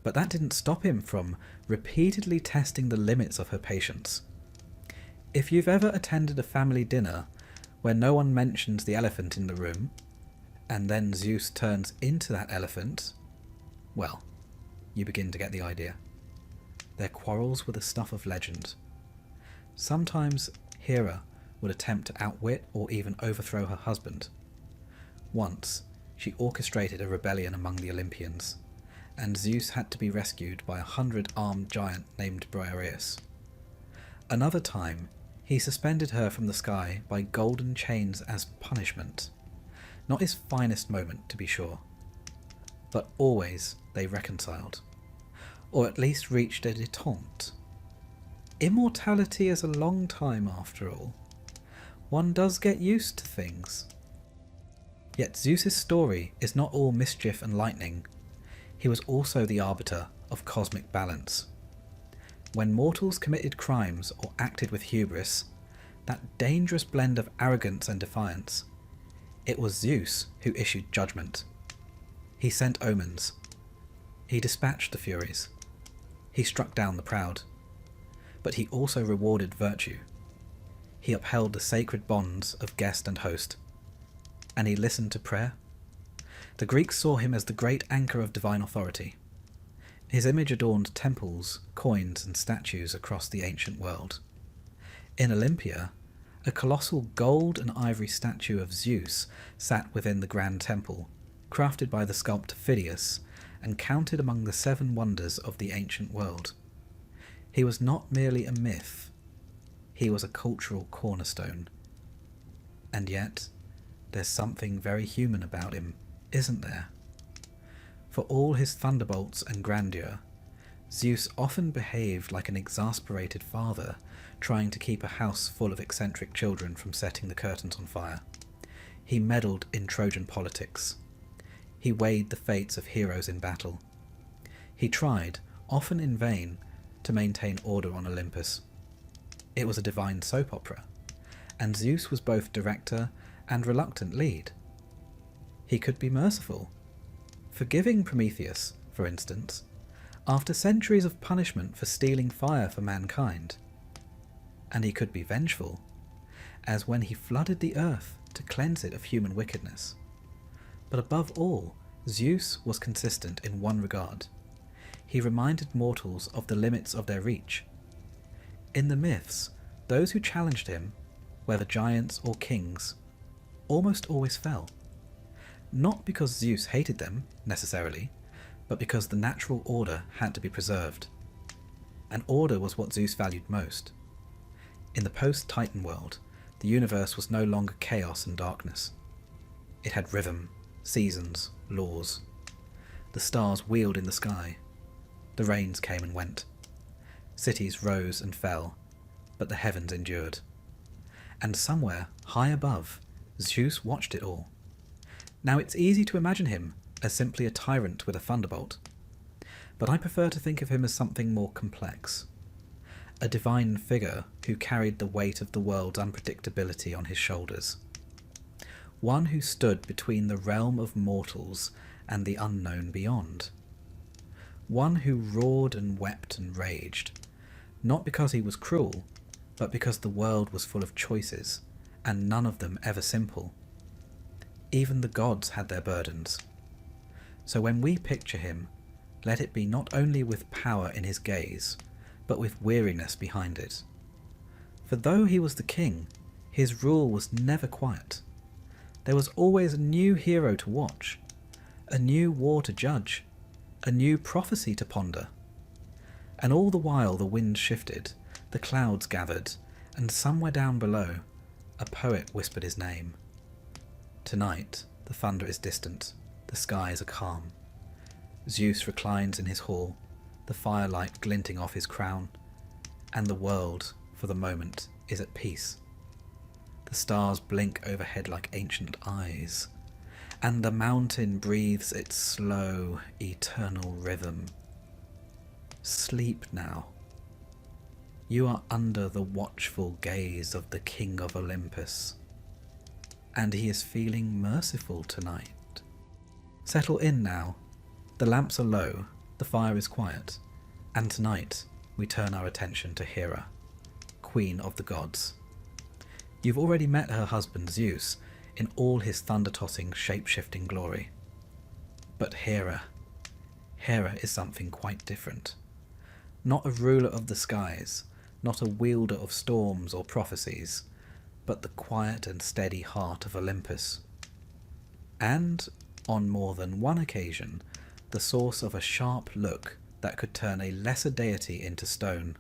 but that didn't stop him from repeatedly testing the limits of her patience. If you've ever attended a family dinner where no one mentions the elephant in the room, and then Zeus turns into that elephant, well, you begin to get the idea. Their quarrels were the stuff of legend. Sometimes Hera would attempt to outwit or even overthrow her husband. Once, she orchestrated a rebellion among the Olympians, and Zeus had to be rescued by a 100-armed giant named Briareus. Another time, he suspended her from the sky by golden chains as punishment. Not his finest moment, to be sure. But always they reconciled, or at least reached a détente. Immortality is a long time, after all. One does get used to things. Yet Zeus's story is not all mischief and lightning. He was also the arbiter of cosmic balance. When mortals committed crimes or acted with hubris, that dangerous blend of arrogance and defiance, it was Zeus who issued judgment. He sent omens. He dispatched the Furies. He struck down the proud. But he also rewarded virtue. He upheld the sacred bonds of guest and host. And he listened to prayer. The Greeks saw him as the great anchor of divine authority. His image adorned temples, coins, and statues across the ancient world. In Olympia, a colossal gold and ivory statue of Zeus sat within the grand temple, crafted by the sculptor Phidias, and counted among the 7 wonders of the ancient world. He was not merely a myth, he was a cultural cornerstone. And yet, there's something very human about him, isn't there? For all his thunderbolts and grandeur, Zeus often behaved like an exasperated father trying to keep a house full of eccentric children from setting the curtains on fire. He meddled in Trojan politics. He weighed the fates of heroes in battle. He tried, often in vain, to maintain order on Olympus. It was a divine soap opera, and Zeus was both director and reluctant lead. He could be merciful, forgiving Prometheus, for instance, after centuries of punishment for stealing fire for mankind. And he could be vengeful, as when he flooded the earth to cleanse it of human wickedness. But above all, Zeus was consistent in one regard. he reminded mortals of the limits of their reach. In the myths, those who challenged him, whether giants or kings, almost always fell. Not because Zeus hated them, necessarily, but because the natural order had to be preserved. And order was what Zeus valued most. In the post-Titan world, the universe was no longer chaos and darkness. It had rhythm, seasons, laws. The stars wheeled in the sky. The rains came and went. Cities rose and fell, but the heavens endured. And somewhere, high above, Zeus watched it all. Now it's easy to imagine him as simply a tyrant with a thunderbolt, but I prefer to think of him as something more complex. A divine figure who carried the weight of the world's unpredictability on his shoulders. One who stood between the realm of mortals and the unknown beyond. One who roared and wept and raged, not because he was cruel, but because the world was full of choices, and none of them ever simple. Even the gods had their burdens. So when we picture him, let it be not only with power in his gaze, but with weariness behind it. For though he was the king, his rule was never quiet. There was always a new hero to watch, a new war to judge, a new prophecy to ponder. And all the while the wind shifted, the clouds gathered, and somewhere down below, a poet whispered his name. Tonight, the thunder is distant, the skies are calm. Zeus reclines in his hall, the firelight glinting off his crown, and the world, for the moment, is at peace. The stars blink overhead like ancient eyes, and the mountain breathes its slow, eternal rhythm. Sleep now. You are under the watchful gaze of the King of Olympus, and he is feeling merciful tonight. Settle in now. The lamps are low, the fire is quiet, and tonight we turn our attention to Hera, Queen of the Gods. You've already met her husband Zeus in all his thunder-tossing, shape-shifting glory. But Hera is something quite different. Not a ruler of the skies, not a wielder of storms or prophecies, but the quiet and steady heart of Olympus. And, on more than one occasion, the source of a sharp look that could turn a lesser deity into stone,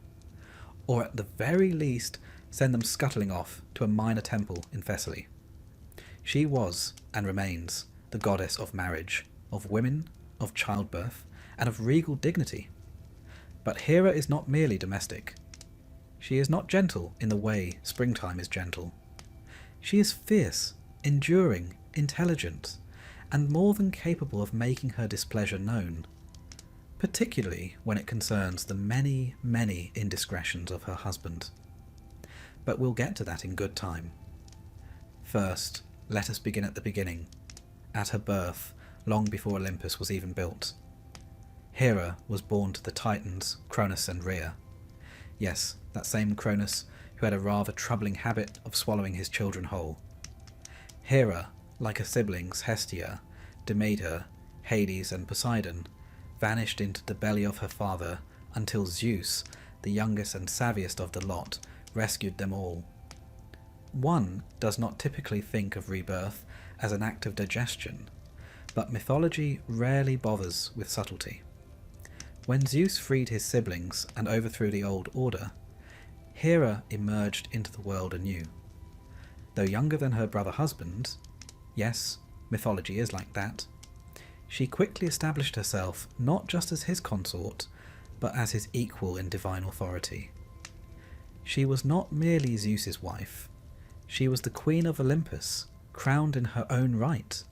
or at the very least send them scuttling off to a minor temple in Thessaly. She was, and remains, the goddess of marriage, of women, of childbirth, and of regal dignity. But Hera is not merely domestic. She is not gentle in the way springtime is gentle. She is fierce, enduring, intelligent, and more than capable of making her displeasure known, particularly when it concerns the many, many indiscretions of her husband. But we'll get to that in good time. First, let us begin at the beginning, at her birth, long before Olympus was even built. Hera was born to the Titans, Cronus and Rhea. Yes, that same Cronus who had a rather troubling habit of swallowing his children whole. Hera, like her siblings Hestia, Demeter, Hades and Poseidon, vanished into the belly of her father until Zeus, the youngest and savviest of the lot, rescued them all. One does not typically think of rebirth as an act of digestion, but mythology rarely bothers with subtlety. When Zeus freed his siblings and overthrew the old order, Hera emerged into the world anew. Though younger than her brother husband, yes, mythology is like that, she quickly established herself not just as his consort, but as his equal in divine authority. She was not merely Zeus's wife, she was the Queen of Olympus, crowned in her own right.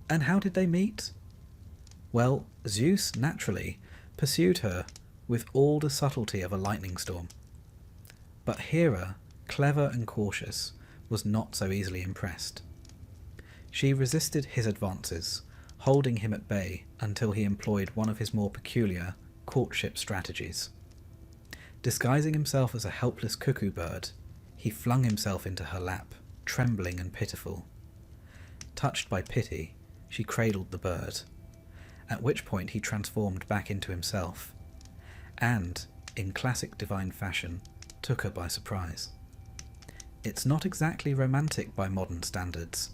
And how did they meet? Well, Zeus, naturally, pursued her with all the subtlety of a lightning storm. But Hera, clever and cautious, was not so easily impressed. She resisted his advances, holding him at bay until he employed one of his more peculiar courtship strategies. Disguising himself as a helpless cuckoo bird, he flung himself into her lap, trembling and pitiful. Touched by pity, she cradled the bird, at which point he transformed back into himself, and, in classic divine fashion, took her by surprise. It's not exactly romantic by modern standards,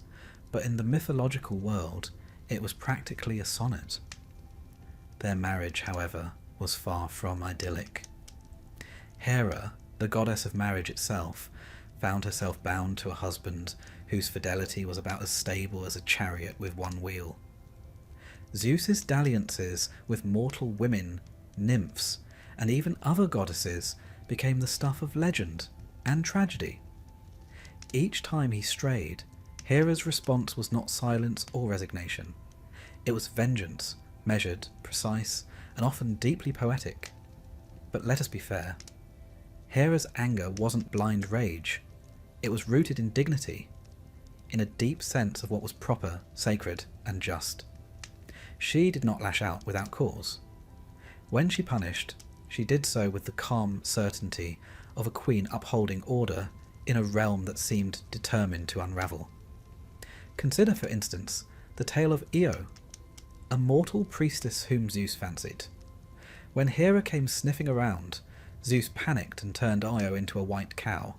but in the mythological world it was practically a sonnet. Their marriage, however, was far from idyllic. Hera, the goddess of marriage itself, found herself bound to a husband whose fidelity was about as stable as a chariot with one wheel. Zeus's dalliances with mortal women, nymphs, and even other goddesses became the stuff of legend and tragedy. Each time he strayed, Hera's response was not silence or resignation. It was vengeance, measured, precise, and often deeply poetic. But let us be fair. Hera's anger wasn't blind rage. It was rooted in dignity, in a deep sense of what was proper, sacred, and just. She did not lash out without cause. When she punished, she did so with the calm certainty of a queen upholding order in a realm that seemed determined to unravel. Consider, for instance, the tale of Io, a mortal priestess whom Zeus fancied. When Hera came sniffing around, Zeus panicked and turned Io into a white cow.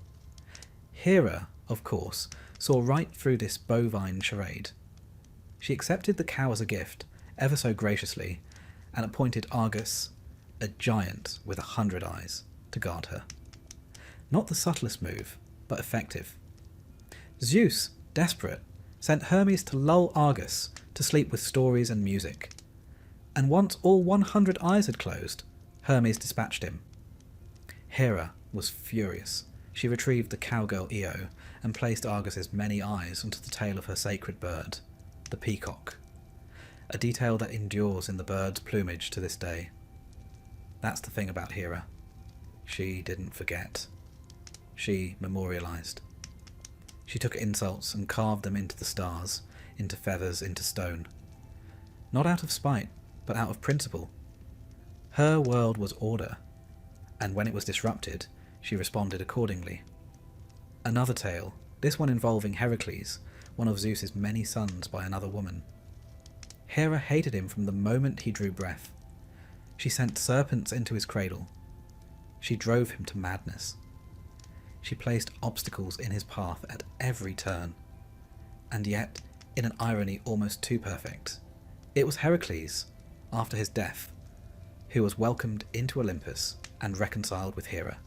Hera, of course, saw right through this bovine charade. She accepted the cow as a gift, ever so graciously, and appointed Argus, a giant with 100 eyes, to guard her. Not the subtlest move, but effective. Zeus, desperate, sent Hermes to lull Argus to sleep with stories and music. And once all 100 eyes had closed, Hermes dispatched him. Hera was furious. She retrieved the cowgirl Io and placed Argus's many eyes onto the tail of her sacred bird, the peacock, a detail that endures in the bird's plumage to this day. That's the thing about Hera. She didn't forget. She memorialized. She took insults and carved them into the stars, into feathers, into stone. Not out of spite, but out of principle. Her world was order, and when it was disrupted, she responded accordingly. Another tale, this one involving Heracles, one of Zeus's many sons by another woman. Hera hated him from the moment he drew breath. She sent serpents into his cradle. She drove him to madness. She placed obstacles in his path at every turn. And yet, in an irony almost too perfect, it was Heracles, after his death, who was welcomed into Olympus and reconciled with Hera,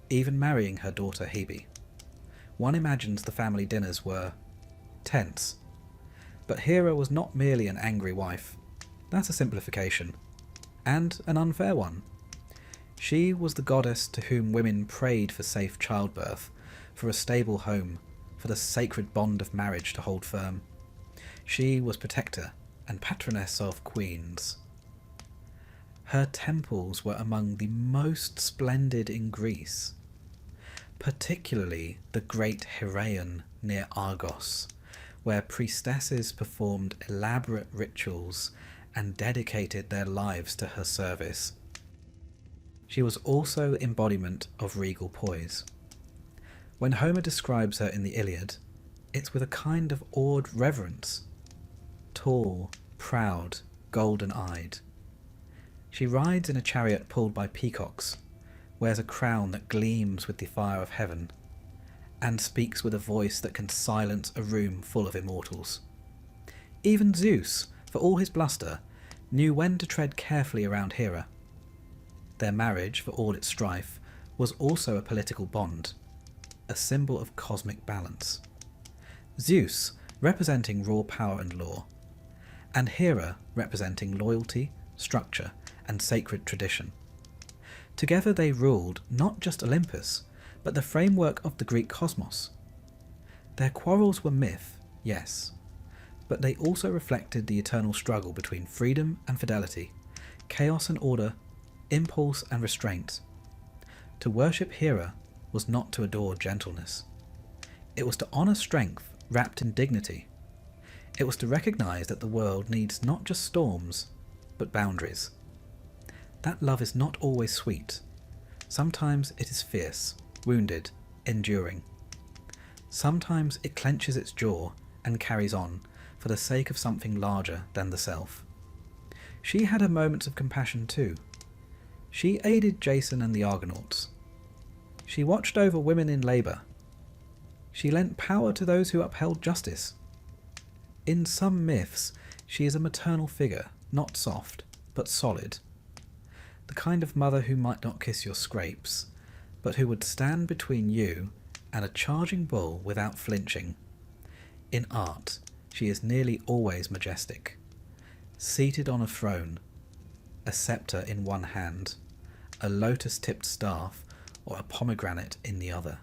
even marrying her daughter Hebe. One imagines the family dinners were tense. But Hera was not merely an angry wife. That's a simplification, and an unfair one. She was the goddess to whom women prayed for safe childbirth, for a stable home, for the sacred bond of marriage to hold firm. She was protector and patroness of queens. Her temples were among the most splendid in Greece, particularly the great Heraion near Argos, where priestesses performed elaborate rituals and dedicated their lives to her service. She was also embodiment of regal poise. When Homer describes her in the Iliad, it's with a kind of awed reverence. Tall, proud, golden-eyed. She rides in a chariot pulled by peacocks, wears a crown that gleams with the fire of heaven, and speaks with a voice that can silence a room full of immortals. Even Zeus, for all his bluster, knew when to tread carefully around Hera. Their marriage, for all its strife, was also a political bond, a symbol of cosmic balance. Zeus representing raw power and law, and Hera representing loyalty, structure, and sacred tradition. Together they ruled not just Olympus, but the framework of the Greek cosmos. Their quarrels were myth, yes, but they also reflected the eternal struggle between freedom and fidelity, chaos and order, impulse and restraint. To worship Hera was not to adore gentleness. It was to honour strength wrapped in dignity. It was to recognise that the world needs not just storms, but boundaries. That love is not always sweet. Sometimes it is fierce, wounded, enduring. Sometimes it clenches its jaw and carries on for the sake of something larger than the self. She had her moments of compassion too. She aided Jason and the Argonauts. She watched over women in labour. She lent power to those who upheld justice. In some myths, she is a maternal figure, not soft, but solid. The kind of mother who might not kiss your scrapes, but who would stand between you and a charging bull without flinching. In art, she is nearly always majestic, seated on a throne, a sceptre in one hand, a lotus-tipped staff, or a pomegranate in the other.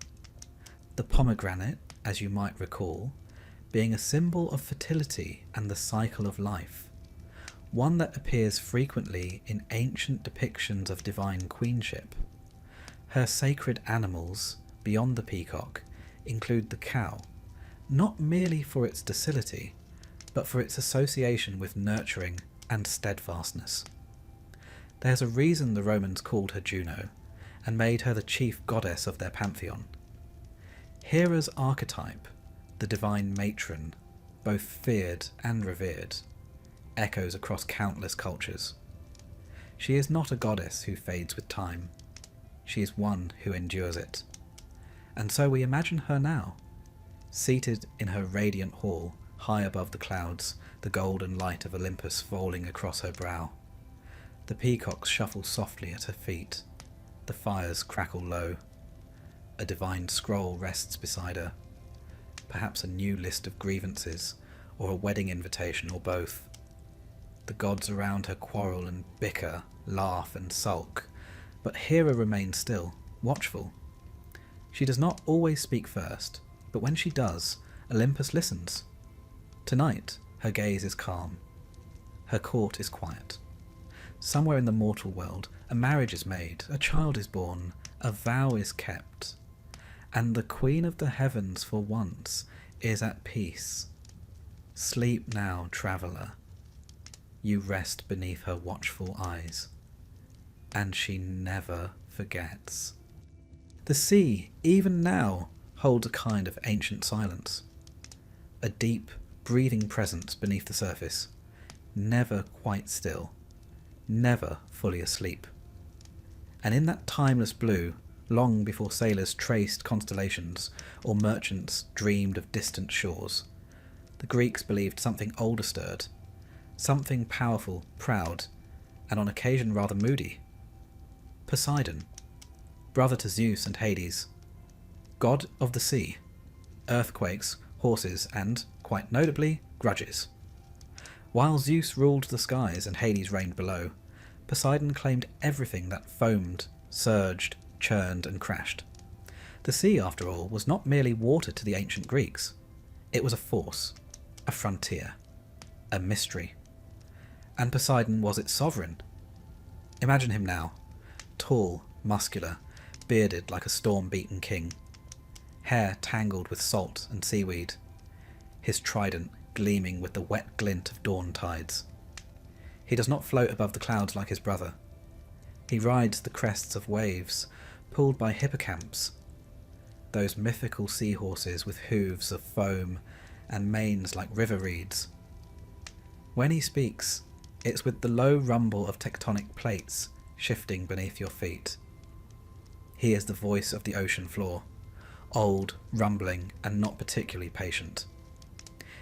The pomegranate, as you might recall, being a symbol of fertility and the cycle of life, one that appears frequently in ancient depictions of divine queenship. Her sacred animals, beyond the peacock, include the cow, not merely for its docility, but for its association with nurturing and steadfastness. There's a reason the Romans called her Juno, and made her the chief goddess of their pantheon. Hera's archetype, the divine matron, both feared and revered, echoes across countless cultures. She is not a goddess who fades with time. She is one who endures it. And so we imagine her now, seated in her radiant hall, high above the clouds, the golden light of Olympus falling across her brow. The peacocks shuffle softly at her feet. The fires crackle low. A divine scroll rests beside her. Perhaps a new list of grievances, or a wedding invitation, or both. The gods around her quarrel and bicker, laugh and sulk, but Hera remains still, watchful. She does not always speak first, but when she does, Olympus listens. Tonight, her gaze is calm. Her court is quiet. Somewhere in the mortal world, a marriage is made, a child is born, a vow is kept, and the Queen of the Heavens for once is at peace. Sleep now, traveller. You rest beneath her watchful eyes, and she never forgets. The sea, even now, holds a kind of ancient silence, a deep, breathing presence beneath the surface, never quite still, never fully asleep. And in that timeless blue, long before sailors traced constellations or merchants dreamed of distant shores, the Greeks believed something older stirred, something powerful, proud, and on occasion rather moody. Poseidon, brother to Zeus and Hades, god of the sea, earthquakes, horses, and, quite notably, grudges. While Zeus ruled the skies and Hades reigned below, Poseidon claimed everything that foamed, surged, churned, and crashed. The sea, after all, was not merely water to the ancient Greeks. It was a force, a frontier, a mystery. And Poseidon was its sovereign. Imagine him now, tall, muscular, bearded like a storm-beaten king, hair tangled with salt and seaweed, his trident gleaming with the wet glint of dawn tides. He does not float above the clouds like his brother. He rides the crests of waves, pulled by hippocamps, those mythical seahorses with hooves of foam and manes like river reeds. When he speaks, it's with the low rumble of tectonic plates shifting beneath your feet. He is the voice of the ocean floor, old, rumbling, and not particularly patient.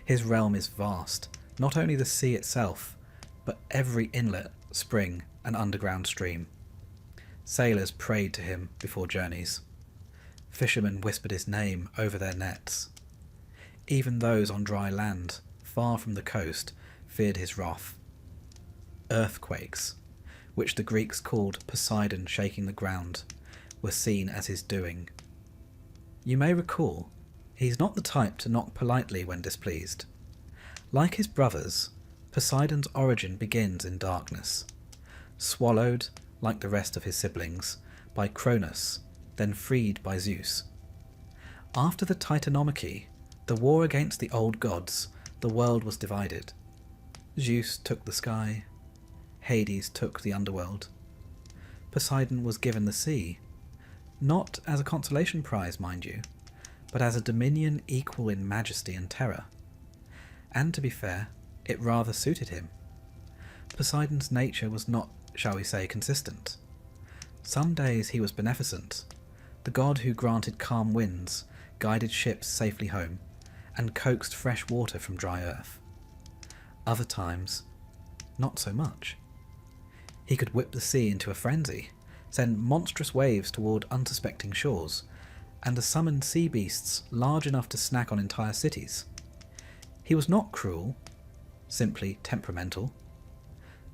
His realm is vast, not only the sea itself, but every inlet, spring, and underground stream. Sailors prayed to him before journeys. Fishermen whispered his name over their nets. Even those on dry land, far from the coast, feared his wrath. Earthquakes, which the Greeks called Poseidon shaking the ground, were seen as his doing. You may recall, he's not the type to knock politely when displeased. Like his brothers, Poseidon's origin begins in darkness, swallowed, like the rest of his siblings, by Cronus, then freed by Zeus. After the Titanomachy, the war against the old gods, the world was divided. Zeus took the sky, Hades took the underworld. Poseidon was given the sea, not as a consolation prize, mind you, but as a dominion equal in majesty and terror. And to be fair, it rather suited him. Poseidon's nature was not, shall we say, consistent. Some days he was beneficent, the god who granted calm winds, guided ships safely home, and coaxed fresh water from dry earth. Other times, not so much. He could whip the sea into a frenzy, send monstrous waves toward unsuspecting shores, and summon sea beasts large enough to snack on entire cities. He was not cruel, simply temperamental.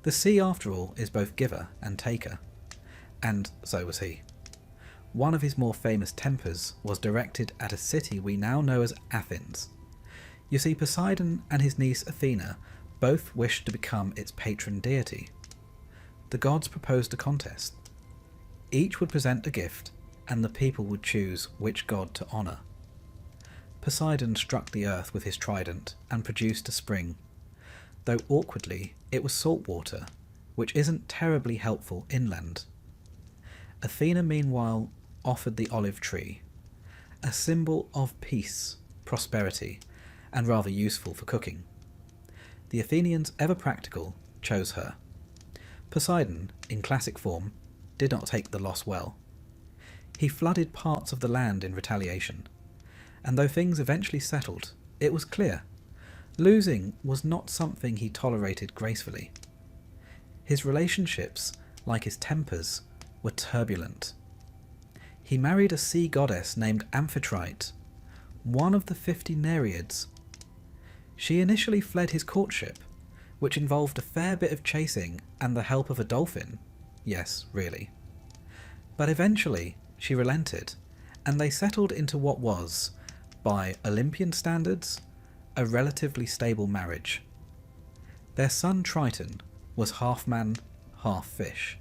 The sea, after all, is both giver and taker, and so was he. One of his more famous tempers was directed at a city we now know as Athens. You see, Poseidon and his niece Athena both wished to become its patron deity. The gods proposed a contest. Each would present a gift, and the people would choose which god to honour. Poseidon struck the earth with his trident and produced a spring, though awkwardly it was salt water, which isn't terribly helpful inland. Athena, meanwhile, offered the olive tree, a symbol of peace, prosperity, and rather useful for cooking. The Athenians, ever practical, chose her. Poseidon, in classic form, did not take the loss well. He flooded parts of the land in retaliation, and though things eventually settled, it was clear losing was not something he tolerated gracefully. His relationships, like his tempers, were turbulent. He married a sea goddess named Amphitrite, one of the 50 Nereids. She initially fled his courtship, which involved a fair bit of chasing and the help of a dolphin. Yes, really. But eventually she relented, and they settled into what was, by Olympian standards, a relatively stable marriage. Their son Triton was half man, half fish,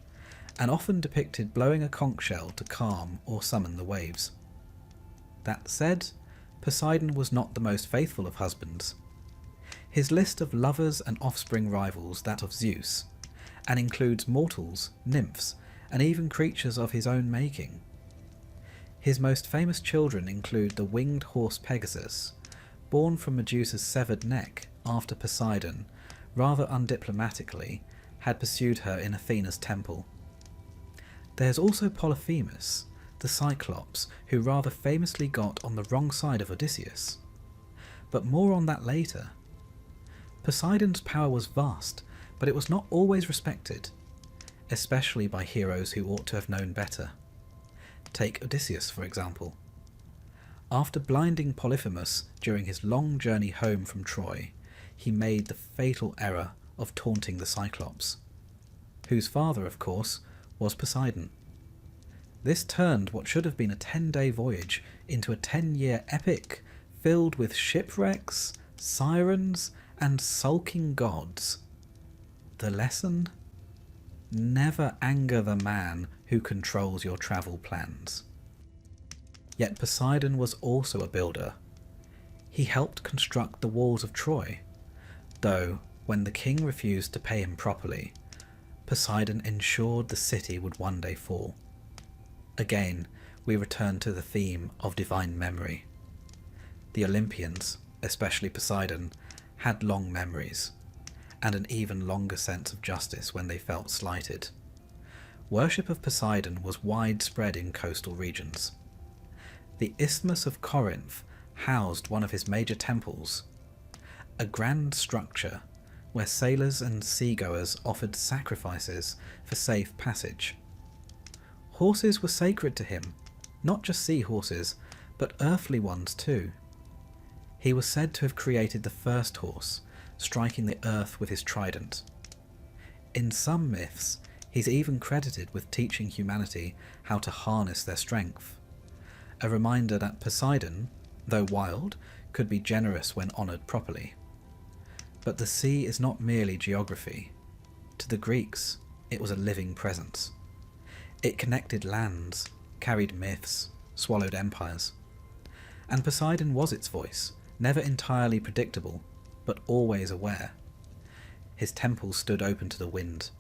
and often depicted blowing a conch shell to calm or summon the waves. That said, Poseidon was not the most faithful of husbands. His list of lovers and offspring rivals that of Zeus, and includes mortals, nymphs, and even creatures of his own making. His most famous children include the winged horse Pegasus, born from Medusa's severed neck after Poseidon, rather undiplomatically, had pursued her in Athena's temple. There's also Polyphemus, the Cyclops, who rather famously got on the wrong side of Odysseus. But more on that later. Poseidon's power was vast, but it was not always respected, especially by heroes who ought to have known better. Take Odysseus, for example. After blinding Polyphemus during his long journey home from Troy, he made the fatal error of taunting the Cyclops, whose father, of course, was Poseidon. This turned what should have been a 10-day voyage into a 10-year epic filled with shipwrecks, sirens, and sulking gods. The lesson? Never anger the man who controls your travel plans. Yet Poseidon was also a builder. He helped construct the walls of Troy, though when the king refused to pay him properly, Poseidon ensured the city would one day fall. Again, we return to the theme of divine memory. The Olympians, especially Poseidon, had long memories, and an even longer sense of justice when they felt slighted. Worship of Poseidon was widespread in coastal regions. The Isthmus of Corinth housed one of his major temples, a grand structure where sailors and seagoers offered sacrifices for safe passage. Horses were sacred to him, not just sea horses, but earthly ones too. He was said to have created the first horse, striking the earth with his trident. In some myths, he's even credited with teaching humanity how to harness their strength. A reminder that Poseidon, though wild, could be generous when honoured properly. But the sea is not merely geography. To the Greeks, it was a living presence. It connected lands, carried myths, swallowed empires. And Poseidon was its voice, never entirely predictable, but always aware. His temples stood open to the wind.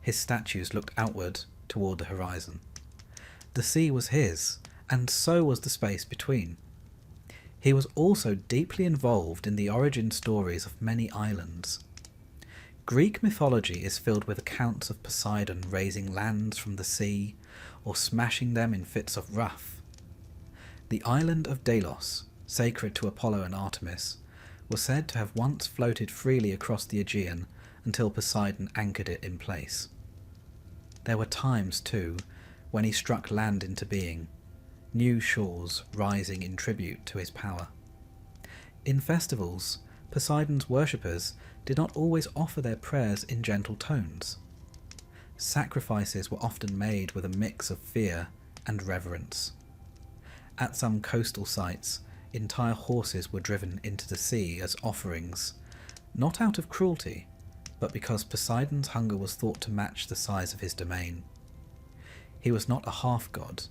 His statues looked outward toward the horizon. The sea was his, and so was the space between. He was also deeply involved in the origin stories of many islands. Greek mythology is filled with accounts of Poseidon raising lands from the sea, or smashing them in fits of wrath. The island of Delos, sacred to Apollo and Artemis, was said to have once floated freely across the Aegean until Poseidon anchored it in place. There were times, too, when he struck land into being, new shores rising in tribute to his power. In festivals, Poseidon's worshippers did not always offer their prayers in gentle tones. Sacrifices were often made with a mix of fear and reverence. At some coastal sites, entire horses were driven into the sea as offerings, not out of cruelty, but because Poseidon's hunger was thought to match the size of his domain. He was not a half-god,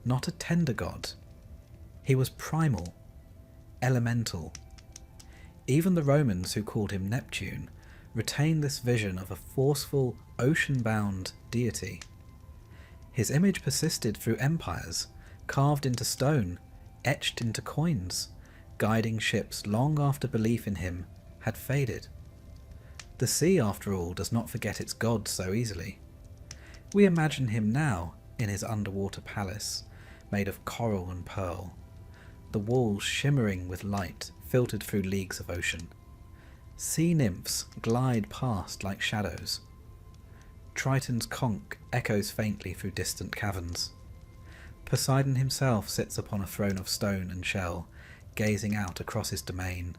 not a tender god. He was primal, elemental. Even the Romans, who called him Neptune, retained this vision of a forceful, ocean-bound deity. His image persisted through empires, carved into stone, etched into coins, guiding ships long after belief in him had faded. The sea, after all, does not forget its god so easily. We imagine him now in his underwater palace, made of coral and pearl, the walls shimmering with light filtered through leagues of ocean. Sea nymphs glide past like shadows. Triton's conch echoes faintly through distant caverns. Poseidon himself sits upon a throne of stone and shell, gazing out across his domain,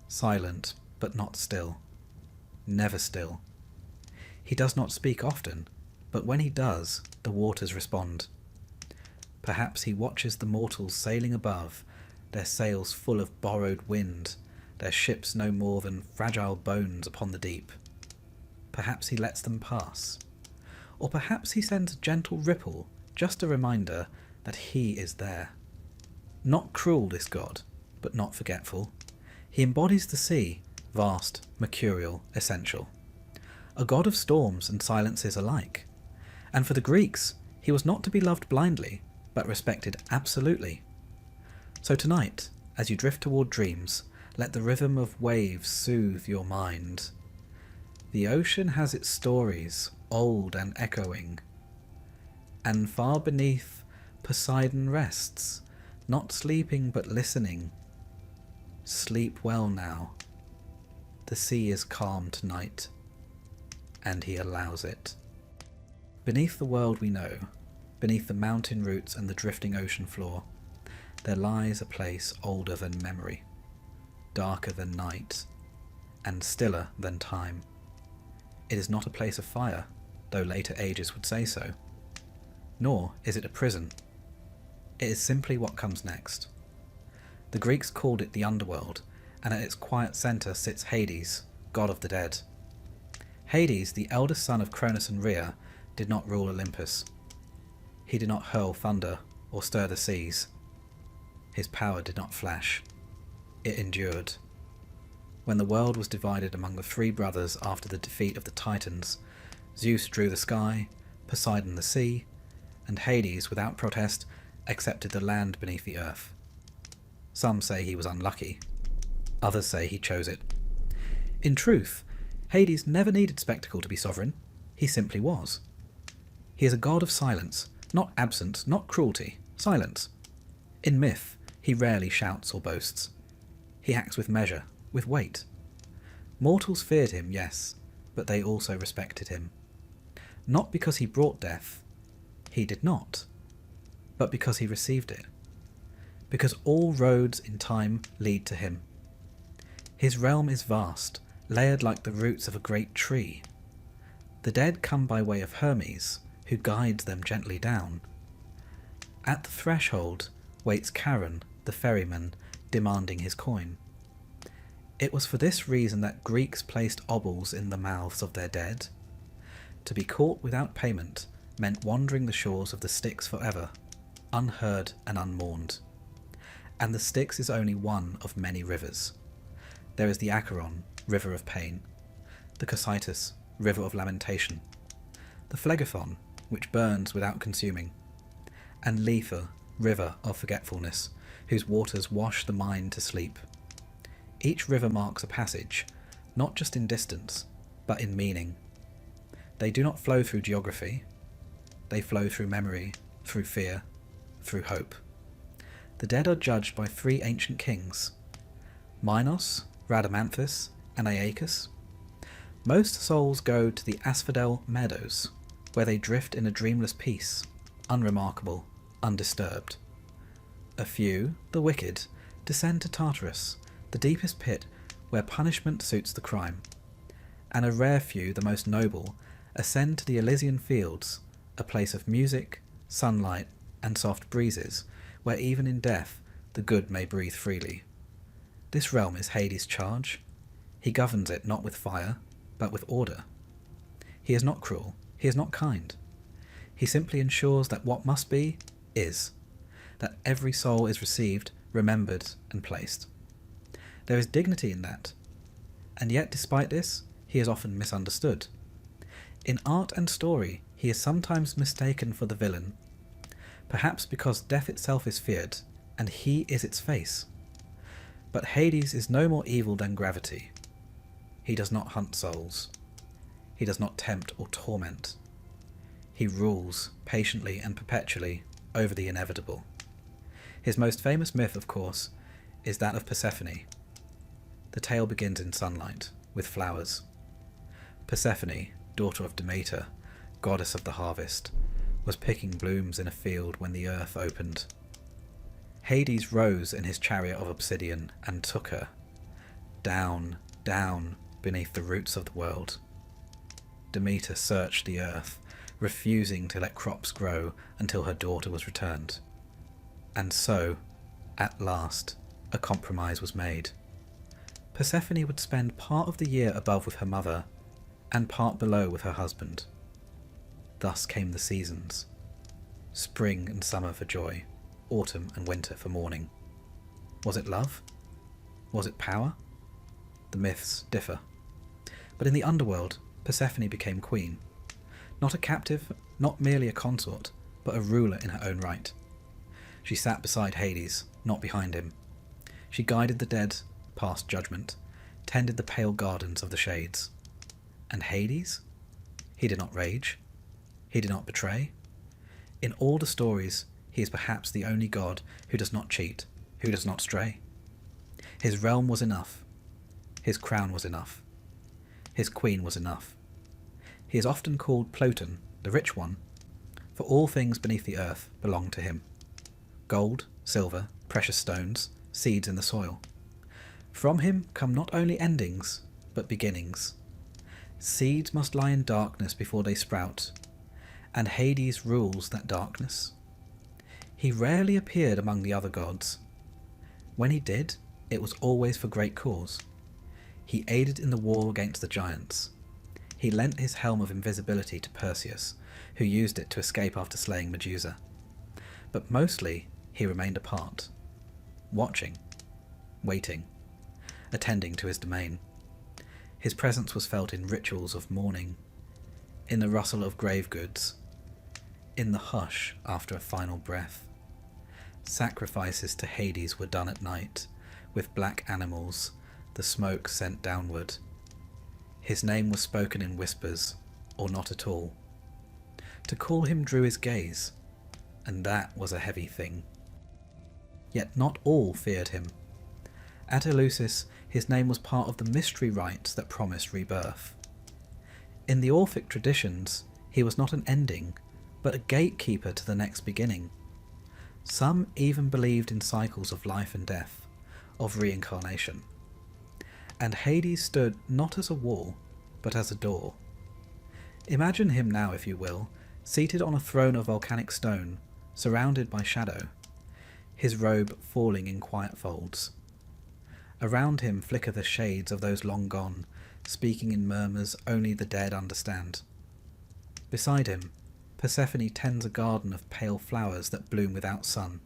silent but not still, never still. He does not speak often, but when he does, the waters respond. Perhaps he watches the mortals sailing above, their sails full of borrowed wind, their ships no more than fragile bones upon the deep. Perhaps he lets them pass. Or perhaps he sends a gentle ripple, just a reminder that he is there. Not cruel, this god, but not forgetful. He embodies the sea, vast, mercurial, essential. A god of storms and silences alike. And for the Greeks, he was not to be loved blindly, but respected absolutely. So tonight, as you drift toward dreams, let the rhythm of waves soothe your mind. The ocean has its stories, old and echoing. And far beneath, Poseidon rests, not sleeping but listening. Sleep well now. The sea is calm tonight, and he allows it. Beneath the world we know, beneath the mountain roots and the drifting ocean floor, there lies a place older than memory, darker than night, and stiller than time. It is not a place of fire, though later ages would say so. Nor is it a prison. It is simply what comes next. The Greeks called it the underworld, and at its quiet centre sits Hades, god of the dead. Hades, the eldest son of Cronus and Rhea, did not rule Olympus. He did not hurl thunder or stir the seas. His power did not flash. It endured. When the world was divided among the three brothers after the defeat of the Titans, Zeus drew the sky, Poseidon the sea, and Hades, without protest, accepted the land beneath the earth. Some say he was unlucky. Others say he chose it. In truth, Hades never needed spectacle to be sovereign. He simply was. He is a god of silence, not absence, not cruelty, silence. In myth, he rarely shouts or boasts. He acts with measure, with weight. Mortals feared him, yes, but they also respected him. Not because he brought death, he did not, but because he received it. Because all roads in time lead to him. His realm is vast, layered like the roots of a great tree. The dead come by way of Hermes, who guides them gently down. At the threshold waits Charon, the ferryman, demanding his coin. It was for this reason that Greeks placed obols in the mouths of their dead. To be caught without payment meant wandering the shores of the Styx forever, unheard and unmourned. And the Styx is only one of many rivers. There is the Acheron, river of pain, the Cocytus, river of lamentation, the Phlegethon, which burns without consuming, and Lethe, river of forgetfulness, whose waters wash the mind to sleep. Each river marks a passage, not just in distance, but in meaning. They do not flow through geography. They flow through memory, through fear, through hope. The dead are judged by three ancient kings, Minos, Rhadamanthus, and Aeacus. Most souls go to the asphodel meadows, where they drift in a dreamless peace, unremarkable, undisturbed. A few, the wicked, descend to Tartarus, the deepest pit where punishment suits the crime. And a rare few, the most noble, ascend to the Elysian fields, a place of music, sunlight, and soft breezes, where even in death the good may breathe freely. This realm is Hades' charge. He governs it not with fire, but with order. He is not cruel, he is not kind. He simply ensures that what must be, is. That every soul is received, remembered, and placed. There is dignity in that. And yet, despite this, he is often misunderstood. In art and story, he is sometimes mistaken for the villain, perhaps because death itself is feared, and he is its face. But Hades is no more evil than gravity. He does not hunt souls. He does not tempt or torment. He rules, patiently and perpetually, over the inevitable. His most famous myth, of course, is that of Persephone. The tale begins in sunlight, with flowers. Persephone, daughter of Demeter, goddess of the harvest, was picking blooms in a field when the earth opened. Hades rose in his chariot of obsidian and took her, down, down, beneath the roots of the world. Demeter searched the earth, refusing to let crops grow until her daughter was returned. And so, at last, a compromise was made. Persephone would spend part of the year above with her mother, and part below with her husband. Thus came the seasons. Spring and summer for joy, autumn and winter for mourning. Was it love? Was it power? The myths differ. But in the underworld, Persephone became queen. Not a captive, not merely a consort, but a ruler in her own right. She sat beside Hades, not behind him. She guided the dead, past judgment, tended the pale gardens of the shades. And Hades? He did not rage. He did not betray. In all the stories, he is perhaps the only god who does not cheat, who does not stray. His realm was enough. His crown was enough. His queen was enough. He is often called Ploton, the rich one, for all things beneath the earth belong to him. Gold, silver, precious stones, seeds in the soil. From him come not only endings, but beginnings. Seeds must lie in darkness before they sprout, and Hades rules that darkness. He rarely appeared among the other gods. When he did, it was always for great cause. He aided in the war against the giants. He lent his helm of invisibility to Perseus, who used it to escape after slaying Medusa. But mostly, he remained apart, watching, waiting, attending to his domain. His presence was felt in rituals of mourning, in the rustle of grave goods, in the hush after a final breath. Sacrifices to Hades were done at night, with black animals, the smoke sent downward. His name was spoken in whispers, or not at all. To call him drew his gaze, and that was a heavy thing. Yet not all feared him. At Eleusis, his name was part of the mystery rites that promised rebirth. In the Orphic traditions, he was not an ending, but a gatekeeper to the next beginning. Some even believed in cycles of life and death, of reincarnation. And Hades stood not as a wall, but as a door. Imagine him now, if you will, seated on a throne of volcanic stone, surrounded by shadow, his robe falling in quiet folds. Around him flicker the shades of those long gone, speaking in murmurs only the dead understand. Beside him, Persephone tends a garden of pale flowers that bloom without sun.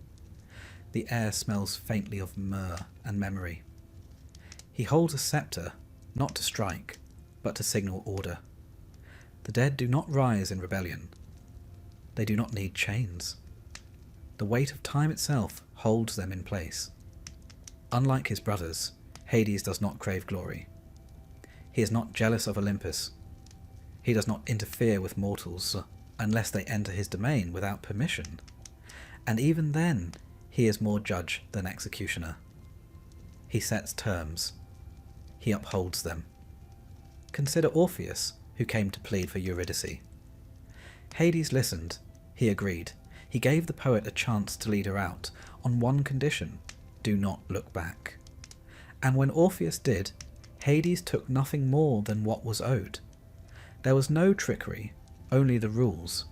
The air smells faintly of myrrh and memory. He holds a sceptre, not to strike, but to signal order. The dead do not rise in rebellion. They do not need chains. The weight of time itself holds them in place. Unlike his brothers, Hades does not crave glory. He is not jealous of Olympus. He does not interfere with mortals unless they enter his domain without permission. And even then, he is more judge than executioner. He sets terms. He upholds them. Consider Orpheus, who came to plead for Eurydice. Hades listened. He agreed. He gave the poet a chance to lead her out, on one condition: do not look back. And when Orpheus did, Hades took nothing more than what was owed. There was no trickery, only the rules.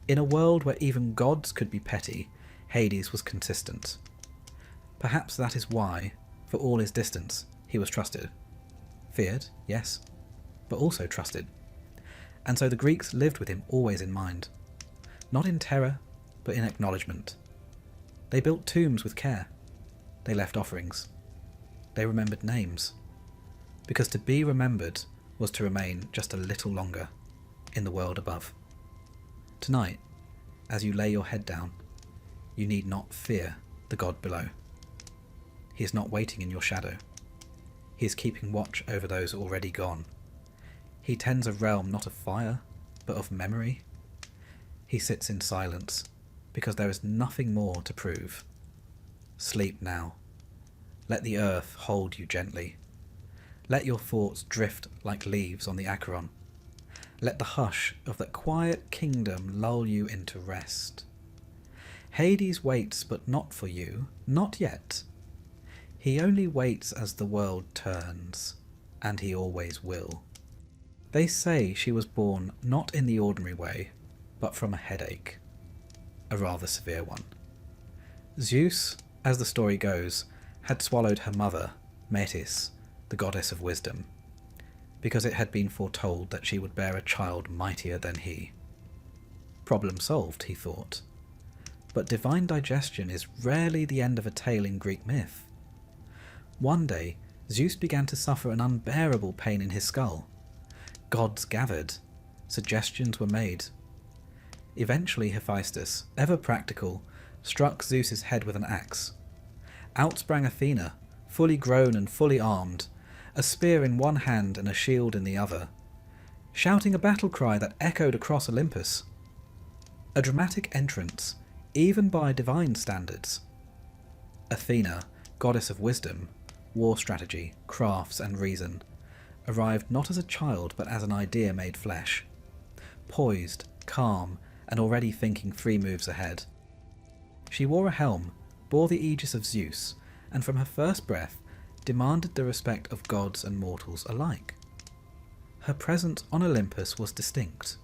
In a world where even gods could be petty, Hades was consistent. Perhaps that is why, for all his distance, he was trusted. Feared, yes, but also trusted. And so the Greeks lived with him always in mind. Not in terror, but in acknowledgement. They built tombs with care. They left offerings. They remembered names. Because to be remembered was to remain just a little longer in the world above. Tonight, as you lay your head down, you need not fear the god below. He is not waiting in your shadow. He is keeping watch over those already gone. He tends a realm not of fire, but of memory. He sits in silence, because there is nothing more to prove. Sleep now. Let the earth hold you gently. Let your thoughts drift like leaves on the Acheron. Let the hush of that quiet kingdom lull you into rest. Hades waits, but not for you, not yet. He only waits as the world turns, and he always will. They say she was born not in the ordinary way, but from a headache. A rather severe one. Zeus, as the story goes, had swallowed her mother, Metis, the goddess of wisdom, because it had been foretold that she would bear a child mightier than he. Problem solved, he thought. But divine digestion is rarely the end of a tale in Greek myth. One day, Zeus began to suffer an unbearable pain in his skull. Gods gathered. Suggestions were made. Eventually Hephaestus, ever practical, struck Zeus's head with an axe. Out sprang Athena, fully grown and fully armed, a spear in one hand and a shield in the other, shouting a battle cry that echoed across Olympus. A dramatic entrance, even by divine standards. Athena, goddess of wisdom, war strategy, crafts and reason, arrived not as a child but as an idea made flesh. Poised, calm, and already thinking 3 moves ahead. She wore a helm, bore the aegis of Zeus, and from her first breath demanded the respect of gods and mortals alike. Her presence on Olympus was distinct.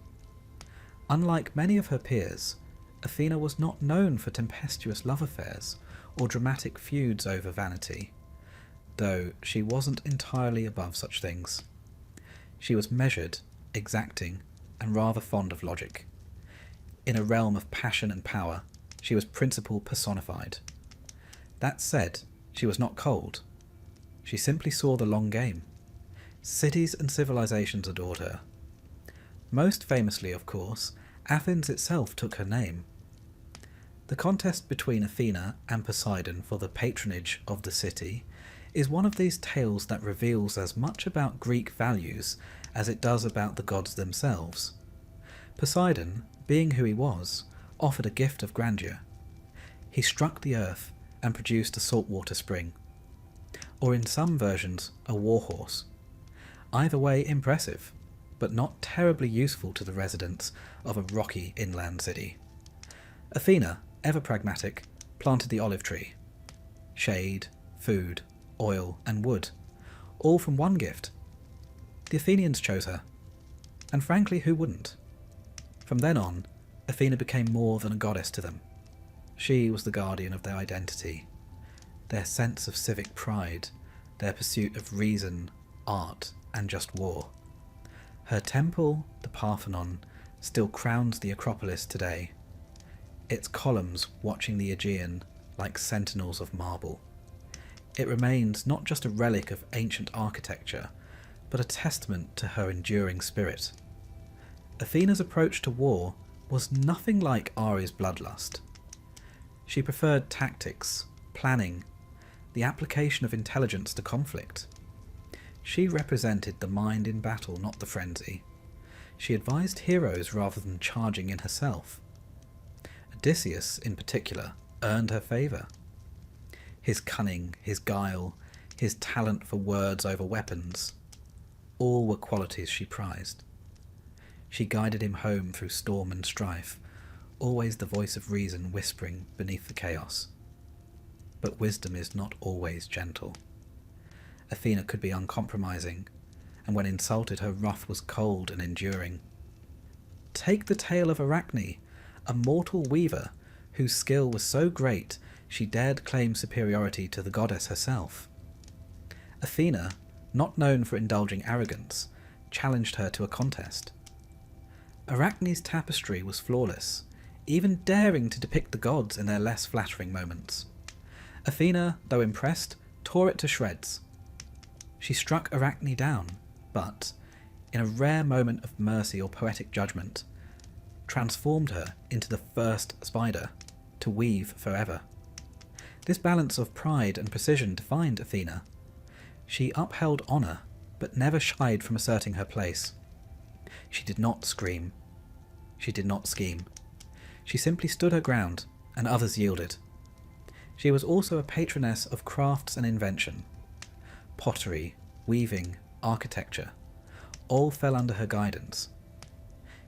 Unlike many of her peers, Athena was not known for tempestuous love affairs or dramatic feuds over vanity, though she wasn't entirely above such things. She was measured, exacting, and rather fond of logic. In a realm of passion and power, she was principle personified. That said, she was not cold. She simply saw the long game. Cities and civilizations adored her. Most famously, of course, Athens itself took her name. The contest between Athena and Poseidon for the patronage of the city is one of these tales that reveals as much about Greek values as it does about the gods themselves. Poseidon, being who he was, offered a gift of grandeur. He struck the earth and produced a saltwater spring, or in some versions a warhorse. Either way impressive, but not terribly useful to the residents of a rocky inland city. Athena, ever pragmatic, planted the olive tree. Shade, food, oil and wood, all from one gift. The Athenians chose her, and frankly, who wouldn't? From then on, Athena became more than a goddess to them. She was the guardian of their identity, their sense of civic pride, their pursuit of reason, art, and just war. Her temple, the Parthenon, still crowns the Acropolis today, its columns watching the Aegean like sentinels of marble. It remains not just a relic of ancient architecture, but a testament to her enduring spirit. Athena's approach to war was nothing like Ares' bloodlust. She preferred tactics, planning, the application of intelligence to conflict. She represented the mind in battle, not the frenzy. She advised heroes rather than charging in herself. Odysseus, in particular, earned her favour. His cunning, his guile, his talent for words over weapons, all were qualities she prized. She guided him home through storm and strife, always the voice of reason whispering beneath the chaos. But wisdom is not always gentle. Athena could be uncompromising, and when insulted her wrath was cold and enduring. Take the tale of Arachne, a mortal weaver whose skill was so great she dared claim superiority to the goddess herself. Athena, not known for indulging arrogance, challenged her to a contest. Arachne's tapestry was flawless, even daring to depict the gods in their less flattering moments. Athena, though impressed, tore it to shreds. She struck Arachne down, but, in a rare moment of mercy or poetic judgment, transformed her into the first spider, to weave forever. This balance of pride and precision defined Athena. She upheld honour, but never shied from asserting her place. She did not scream. She did not scheme. She simply stood her ground, and others yielded. She was also a patroness of crafts and invention. Pottery, weaving, architecture, all fell under her guidance.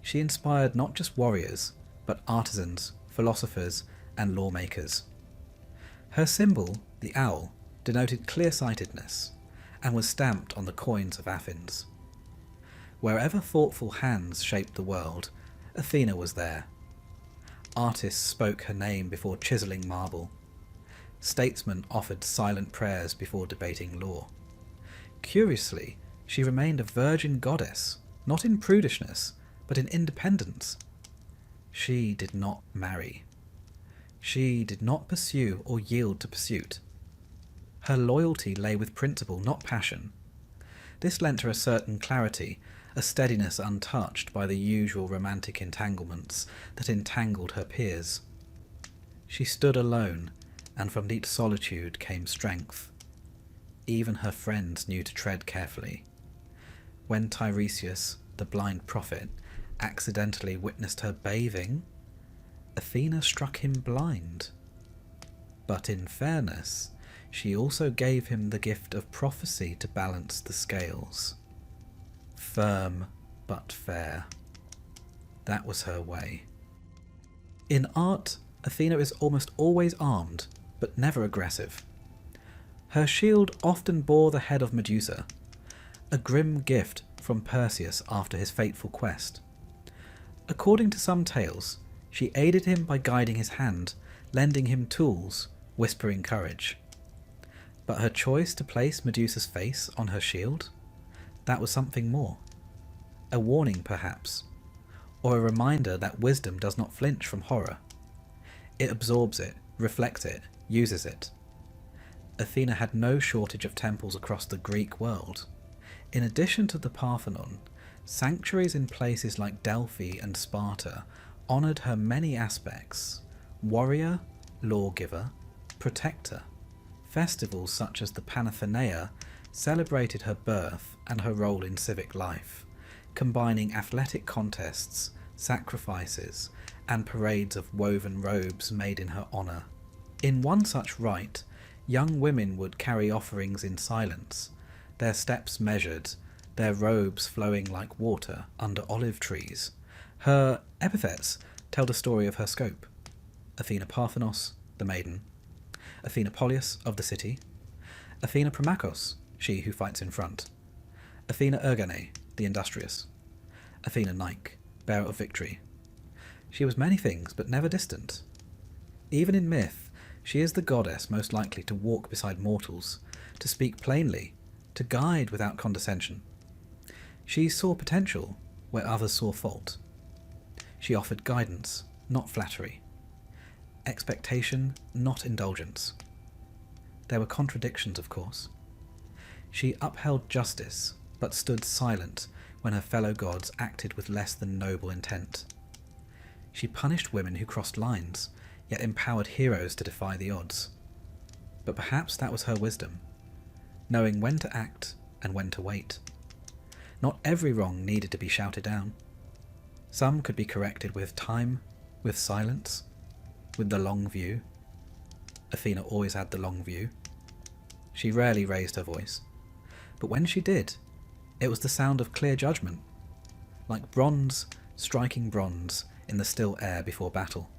She inspired not just warriors, but artisans, philosophers, and lawmakers. Her symbol, the owl, denoted clear-sightedness, and was stamped on the coins of Athens. Wherever thoughtful hands shaped the world, Athena was there. Artists spoke her name before chiselling marble. Statesmen offered silent prayers before debating law. Curiously, she remained a virgin goddess, not in prudishness, but in independence. She did not marry. She did not pursue or yield to pursuit. Her loyalty lay with principle, not passion. This lent her a certain clarity, a steadiness untouched by the usual romantic entanglements that entangled her peers. She stood alone, and from deep solitude came strength. Even her friends knew to tread carefully. When Tiresias, the blind prophet, accidentally witnessed her bathing, Athena struck him blind. But in fairness, she also gave him the gift of prophecy to balance the scales. Firm but fair. That was her way. In art, Athena is almost always armed, but never aggressive. Her shield often bore the head of Medusa, a grim gift from Perseus after his fateful quest. According to some tales, she aided him by guiding his hand, lending him tools, whispering courage. But her choice to place Medusa's face on her shield? That was something more. A warning, perhaps, or a reminder that wisdom does not flinch from horror. It absorbs it, reflects it, uses it. Athena had no shortage of temples across the Greek world. In addition to the Parthenon, sanctuaries in places like Delphi and Sparta honoured her many aspects: warrior, lawgiver, protector. Festivals such as the Panathenea celebrated her birth and her role in civic life, combining athletic contests, sacrifices, and parades of woven robes made in her honour. In one such rite, young women would carry offerings in silence, their steps measured, their robes flowing like water under olive trees. Her epithets tell the story of her scope: Athena Parthenos, the maiden; Athena Polias, of the city; Athena Promachos, she who fights in front; Athena Ergane, the industrious; Athena Nike, bearer of victory. She was many things, but never distant. Even in myth, she is the goddess most likely to walk beside mortals, to speak plainly, to guide without condescension. She saw potential where others saw fault. She offered guidance, not flattery; expectation, not indulgence. There were contradictions, of course. She upheld justice, but stood silent when her fellow gods acted with less than noble intent. She punished women who crossed lines, yet empowered heroes to defy the odds. But perhaps that was her wisdom, knowing when to act and when to wait. Not every wrong needed to be shouted down. Some could be corrected with time, with silence, with the long view. Athena always had the long view. She rarely raised her voice, but when she did, it was the sound of clear judgment, like bronze striking bronze in the still air before battle.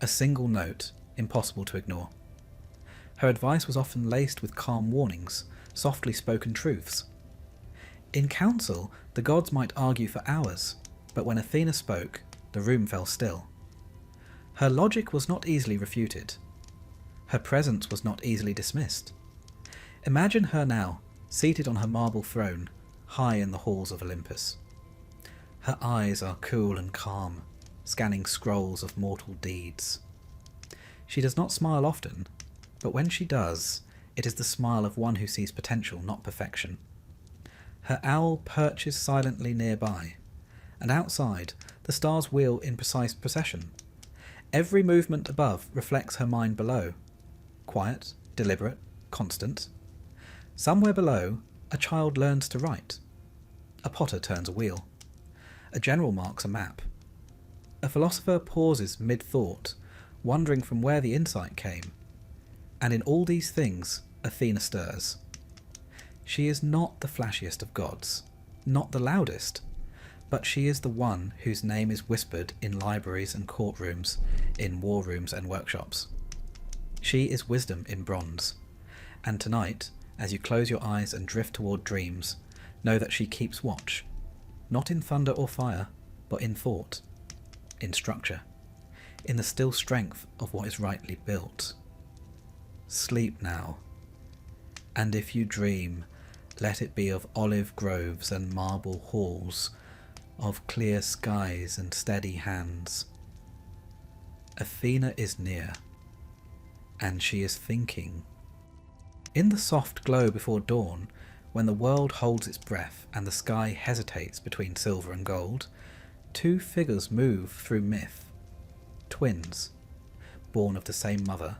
A single note, impossible to ignore. Her advice was often laced with calm warnings, softly spoken truths. In council, the gods might argue for hours, but when Athena spoke, the room fell still. Her logic was not easily refuted. Her presence was not easily dismissed. Imagine her now, seated on her marble throne, high in the halls of Olympus. Her eyes are cool and calm, scanning scrolls of mortal deeds. She does not smile often, but when she does, it is the smile of one who sees potential, not perfection. Her owl perches silently nearby, and outside, the stars wheel in precise procession. Every movement above reflects her mind below. Quiet, deliberate, constant. Somewhere below, a child learns to write. A potter turns a wheel. A general marks a map. A philosopher pauses mid-thought, wondering from where the insight came. And in all these things, Athena stirs. She is not the flashiest of gods, not the loudest, but she is the one whose name is whispered in libraries and courtrooms, in war rooms and workshops. She is wisdom in bronze, and tonight, as you close your eyes and drift toward dreams, know that she keeps watch, not in thunder or fire, but in thought, in structure, in the still strength of what is rightly built. Sleep now, and if you dream, let it be of olive groves and marble halls, of clear skies and steady hands. Athena is near, and she is thinking. In the soft glow before dawn, when the world holds its breath and the sky hesitates between silver and gold, two figures move through myth, twins, born of the same mother,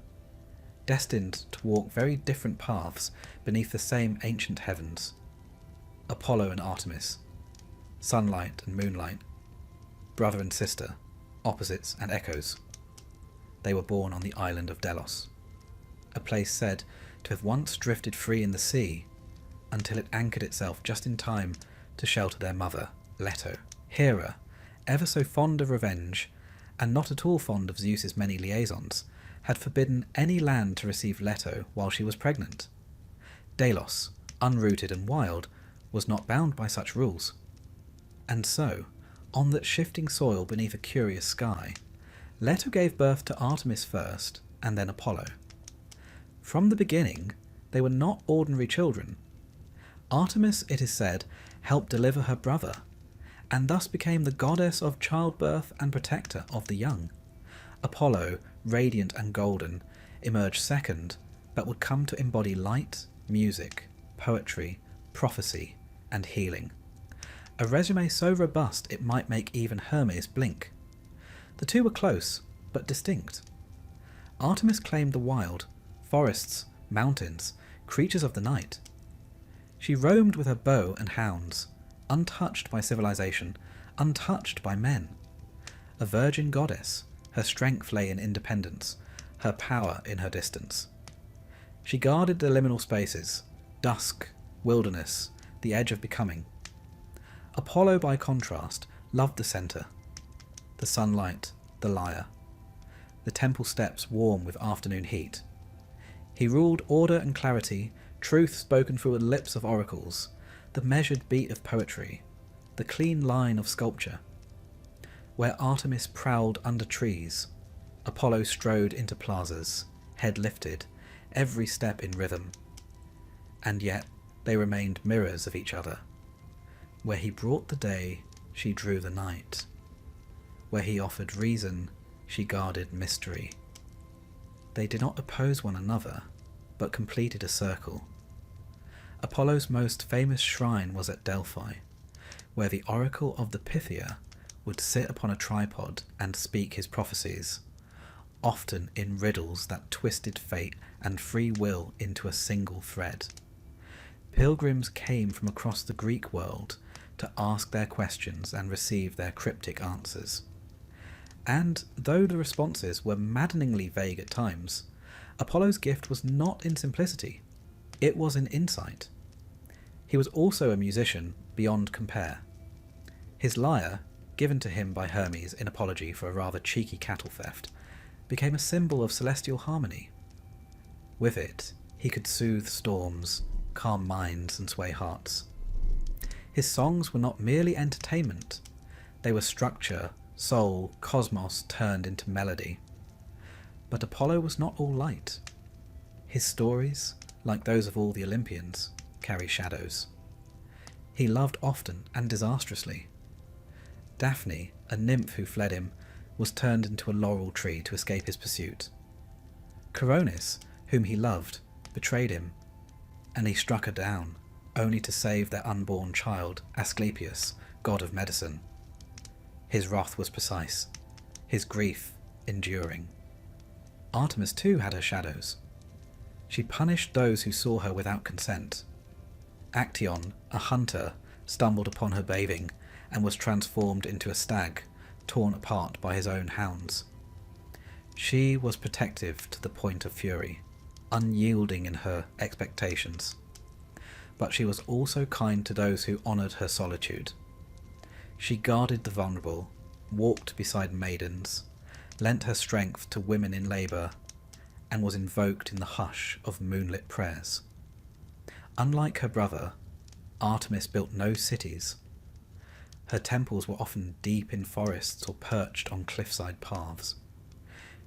destined to walk very different paths beneath the same ancient heavens. Apollo and Artemis, sunlight and moonlight, brother and sister, opposites and echoes. They were born on the island of Delos, a place said to have once drifted free in the sea until it anchored itself just in time to shelter their mother, Leto. Hera, ever so fond of revenge, and not at all fond of Zeus's many liaisons, had forbidden any land to receive Leto while she was pregnant. Delos, unrooted and wild, was not bound by such rules. And so, on that shifting soil beneath a curious sky, Leto gave birth to Artemis first, and then Apollo. From the beginning, they were not ordinary children. Artemis, it is said, helped deliver her brother, and thus became the goddess of childbirth and protector of the young. Apollo, radiant and golden, emerged second, but would come to embody light, music, poetry, prophecy, and healing. A resume so robust it might make even Hermes blink. The two were close, but distinct. Artemis claimed the wild, forests, mountains, creatures of the night. She roamed with her bow and hounds, untouched by civilization, untouched by men. A virgin goddess, her strength lay in independence, her power in her distance. She guarded the liminal spaces, dusk, wilderness, the edge of becoming. Apollo, by contrast, loved the centre, the sunlight, the lyre, the temple steps warm with afternoon heat. He ruled order and clarity, truth spoken through the lips of oracles, the measured beat of poetry, the clean line of sculpture. Where Artemis prowled under trees, Apollo strode into plazas, head lifted, every step in rhythm. And yet they remained mirrors of each other. Where he brought the day, she drew the night. Where he offered reason, she guarded mystery. They did not oppose one another, but completed a circle. Apollo's most famous shrine was at Delphi, where the oracle of the Pythia would sit upon a tripod and speak his prophecies, often in riddles that twisted fate and free will into a single thread. Pilgrims came from across the Greek world to ask their questions and receive their cryptic answers. And though the responses were maddeningly vague at times, Apollo's gift was not in simplicity, it was in insight. He was also a musician beyond compare. His lyre, given to him by Hermes in apology for a rather cheeky cattle theft, became a symbol of celestial harmony. With it, he could soothe storms, calm minds, and sway hearts. His songs were not merely entertainment, they were structure, soul, cosmos turned into melody. But Apollo was not all light. His stories, like those of all the Olympians, carry shadows. He loved often and disastrously. Daphne, a nymph who fled him, was turned into a laurel tree to escape his pursuit. Coronis, whom he loved, betrayed him, and he struck her down, only to save their unborn child, Asclepius, god of medicine. His wrath was precise, his grief enduring. Artemis too had her shadows. She punished those who saw her without consent. Actaeon, a hunter, stumbled upon her bathing and was transformed into a stag, torn apart by his own hounds. She was protective to the point of fury, unyielding in her expectations. But she was also kind to those who honoured her solitude. She guarded the vulnerable, walked beside maidens, lent her strength to women in labour, and was invoked in the hush of moonlit prayers. Unlike her brother, Artemis built no cities. Her temples were often deep in forests or perched on cliffside paths.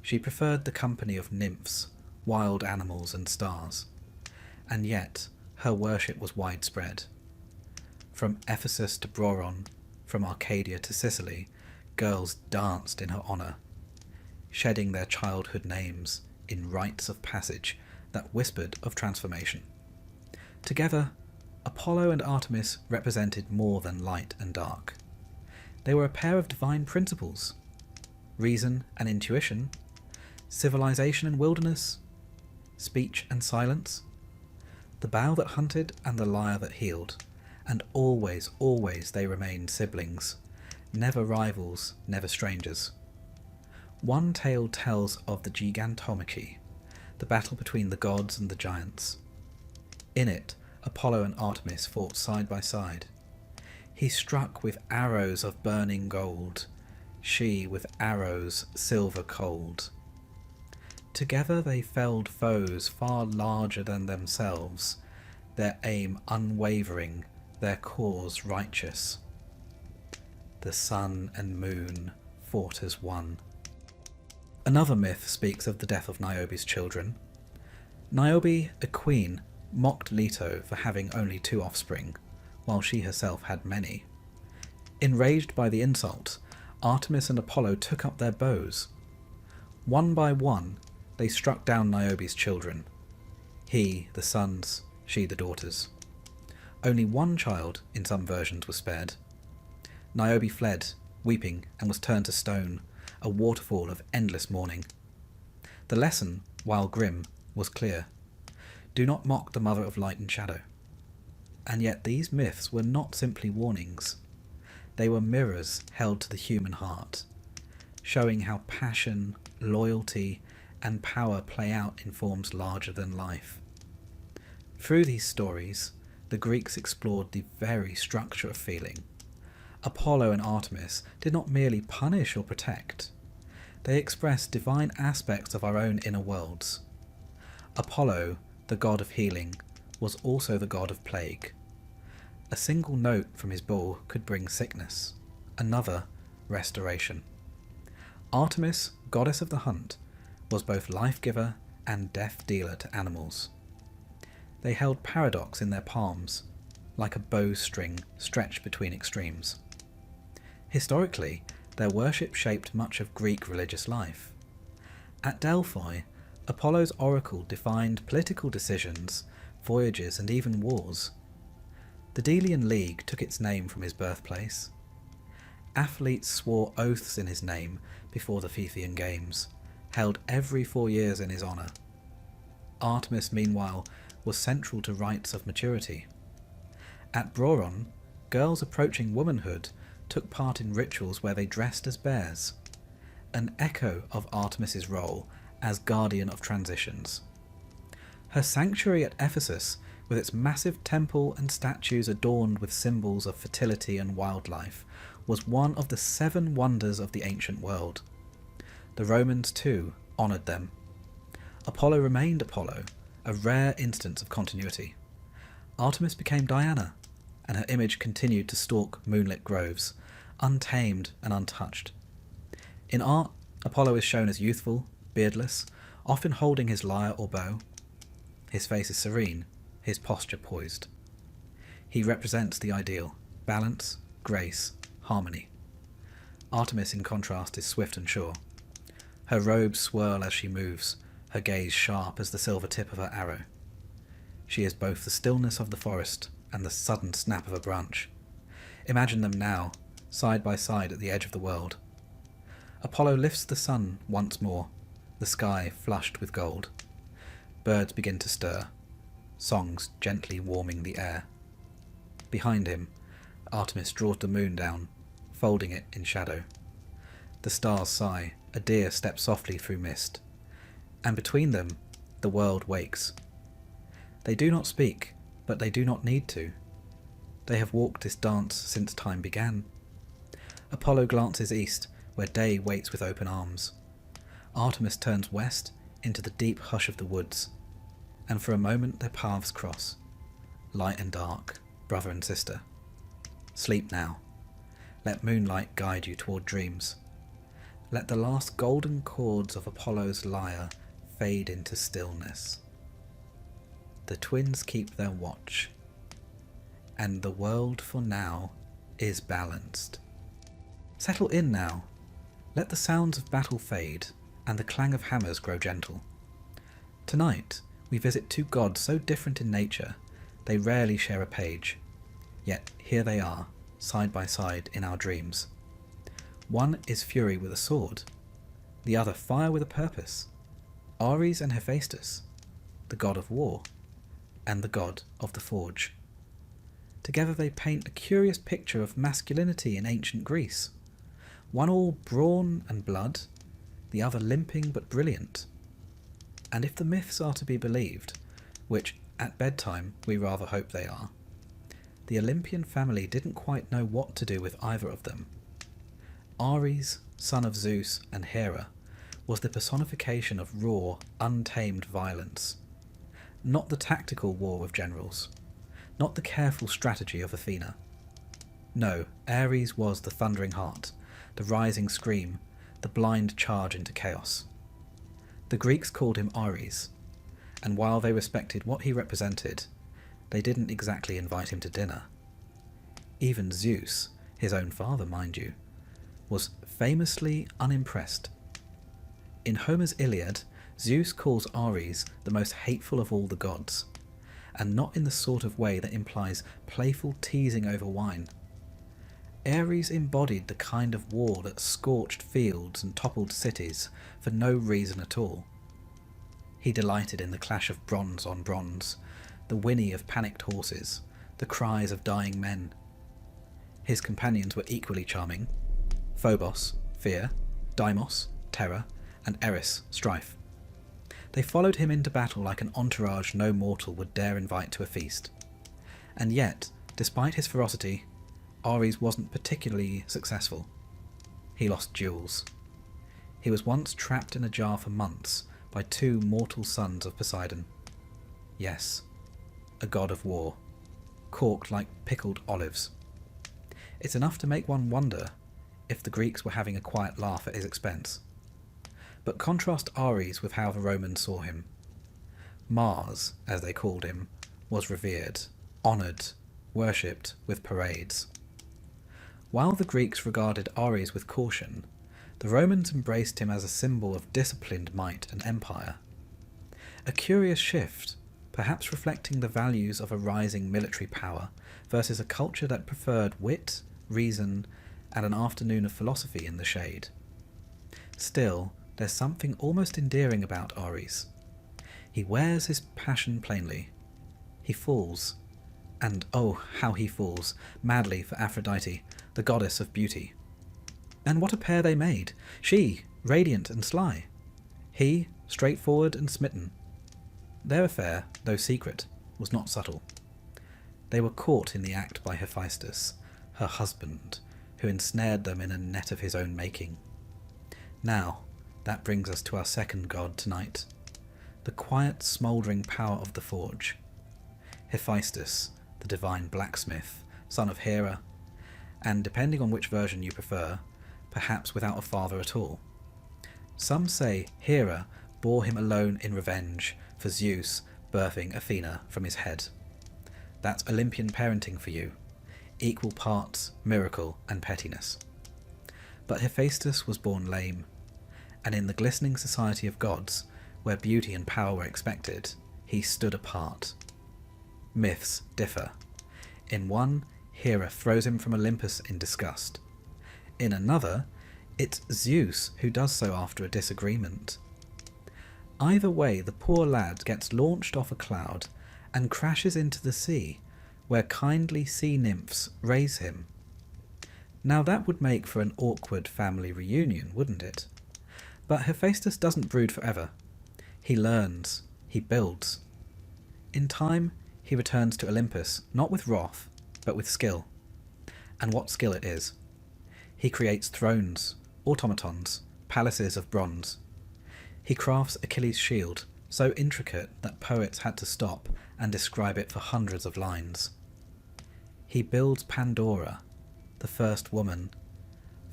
She preferred the company of nymphs, wild animals and stars, and yet her worship was widespread. From Ephesus to Broron, from Arcadia to Sicily, girls danced in her honour, shedding their childhood names in rites of passage that whispered of transformation. Together, Apollo and Artemis represented more than light and dark. They were a pair of divine principles: reason and intuition, civilization and wilderness, speech and silence, the bow that hunted and the lyre that healed, and always, always they remained siblings, never rivals, never strangers. One tale tells of the Gigantomachy, the battle between the gods and the giants. In it, Apollo and Artemis fought side by side. He struck with arrows of burning gold, she with arrows silver cold. Together they felled foes far larger than themselves, their aim unwavering, their cause righteous. The sun and moon fought as one. Another myth speaks of the death of Niobe's children. Niobe, a queen, mocked Leto for having only 2 offspring, while she herself had many. Enraged by the insult, Artemis and Apollo took up their bows. One by one, they struck down Niobe's children. He the sons, she the daughters. Only one child, in some versions, was spared. Niobe fled, weeping, and was turned to stone, a waterfall of endless mourning. The lesson, while grim, was clear. Do not mock the mother of light and shadow. And yet these myths were not simply warnings. They were mirrors held to the human heart, showing how passion, loyalty, and power play out in forms larger than life. Through these stories, the Greeks explored the very structure of feeling. Apollo and Artemis did not merely punish or protect. They expressed divine aspects of our own inner worlds. Apollo, the god of healing, was also the god of plague. A single note from his bow could bring sickness, another, restoration. Artemis, goddess of the hunt, was both life-giver and death-dealer to animals. They held paradox in their palms, like a bowstring stretched between extremes. Historically, their worship shaped much of Greek religious life. At Delphi, Apollo's oracle defined political decisions, voyages, and even wars. The Delian League took its name from his birthplace. Athletes swore oaths in his name before the Pythian Games, held every 4 years in his honour. Artemis, meanwhile, was central to rites of maturity. At Broron, girls approaching womanhood took part in rituals where they dressed as bears, an echo of Artemis's role as guardian of transitions. Her sanctuary at Ephesus, with its massive temple and statues adorned with symbols of fertility and wildlife, was one of the 7 wonders of the ancient world. The Romans, too, honoured them. Apollo remained Apollo, a rare instance of continuity. Artemis became Diana, and her image continued to stalk moonlit groves, untamed and untouched. In art, Apollo is shown as youthful, beardless, often holding his lyre or bow. His face is serene, his posture poised. He represents the ideal: balance, grace, harmony. Artemis, in contrast, is swift and sure. Her robes swirl as she moves, her gaze sharp as the silver tip of her arrow. She is both the stillness of the forest and the sudden snap of a branch. Imagine them now, side by side at the edge of the world. Apollo lifts the sun once more, the sky flushed with gold. Birds begin to stir, songs gently warming the air. Behind him, Artemis draws the moon down, folding it in shadow. The stars sigh, a deer steps softly through mist, and between them, the world wakes. They do not speak, but they do not need to. They have walked this dance since time began. Apollo glances east, where day waits with open arms. Artemis turns west into the deep hush of the woods, and for a moment their paths cross. Light and dark, brother and sister. Sleep now. Let moonlight guide you toward dreams. Let the last golden chords of Apollo's lyre fade into stillness. The twins keep their watch, and the world for now is balanced. Settle in now. Let the sounds of battle fade, and the clang of hammers grow gentle. Tonight, we visit 2 gods so different in nature, they rarely share a page. Yet here they are, side by side in our dreams. One is fury with a sword, the other fire with a purpose. Ares and Hephaestus, the god of war, and the god of the forge. Together they paint a curious picture of masculinity in ancient Greece. One all brawn and blood, the other limping but brilliant. And if the myths are to be believed, which at bedtime we rather hope they are, the Olympian family didn't quite know what to do with either of them. Ares, son of Zeus and Hera, was the personification of raw, untamed violence. Not the tactical war of generals, not the careful strategy of Athena. No, Ares was the thundering heart, the rising scream, the blind charge into chaos. The Greeks called him Ares, and while they respected what he represented, they didn't exactly invite him to dinner. Even Zeus, his own father mind you, was famously unimpressed. In Homer's Iliad, Zeus calls Ares the most hateful of all the gods, and not in the sort of way that implies playful teasing over wine. Ares embodied the kind of war that scorched fields and toppled cities for no reason at all. He delighted in the clash of bronze on bronze, the whinny of panicked horses, the cries of dying men. His companions were equally charming: Phobos, fear; Deimos, terror; and Eris, strife. They followed him into battle like an entourage no mortal would dare invite to a feast. And yet, despite his ferocity, Ares wasn't particularly successful. He lost duels. He was once trapped in a jar for months by 2 mortal sons of Poseidon. Yes, a god of war, corked like pickled olives. It's enough to make one wonder if the Greeks were having a quiet laugh at his expense. But contrast Ares with how the Romans saw him. Mars, as they called him, was revered, honoured, worshipped with parades. While the Greeks regarded Ares with caution, the Romans embraced him as a symbol of disciplined might and empire. A curious shift, perhaps reflecting the values of a rising military power versus a culture that preferred wit, reason, and an afternoon of philosophy in the shade. Still, there's something almost endearing about Ares. He wears his passion plainly. He falls, And oh, how he falls, madly for Aphrodite, the goddess of beauty. And what a pair they made! She, radiant and sly. He, straightforward and smitten. Their affair, though secret, was not subtle. They were caught in the act by Hephaestus, her husband, who ensnared them in a net of his own making. Now, that brings us to our second god tonight, the quiet, smouldering power of the forge. Hephaestus, the divine blacksmith, son of Hera, and depending on which version you prefer, perhaps without a father at all. Some say Hera bore him alone in revenge for Zeus birthing Athena from his head. That's Olympian parenting for you, equal parts miracle and pettiness. But Hephaestus was born lame, and in the glistening society of gods, where beauty and power were expected, he stood apart. Myths differ. In one, Hera throws him from Olympus in disgust. In another, it's Zeus who does so after a disagreement. Either way, the poor lad gets launched off a cloud and crashes into the sea, where kindly sea nymphs raise him. Now that would make for an awkward family reunion, wouldn't it? But Hephaestus doesn't brood forever. He learns, he builds. In time, he returns to Olympus, not with wrath, but with skill. And what skill it is. He creates thrones, automatons, palaces of bronze. He crafts Achilles' shield, so intricate that poets had to stop and describe it for hundreds of lines. He builds Pandora, the first woman,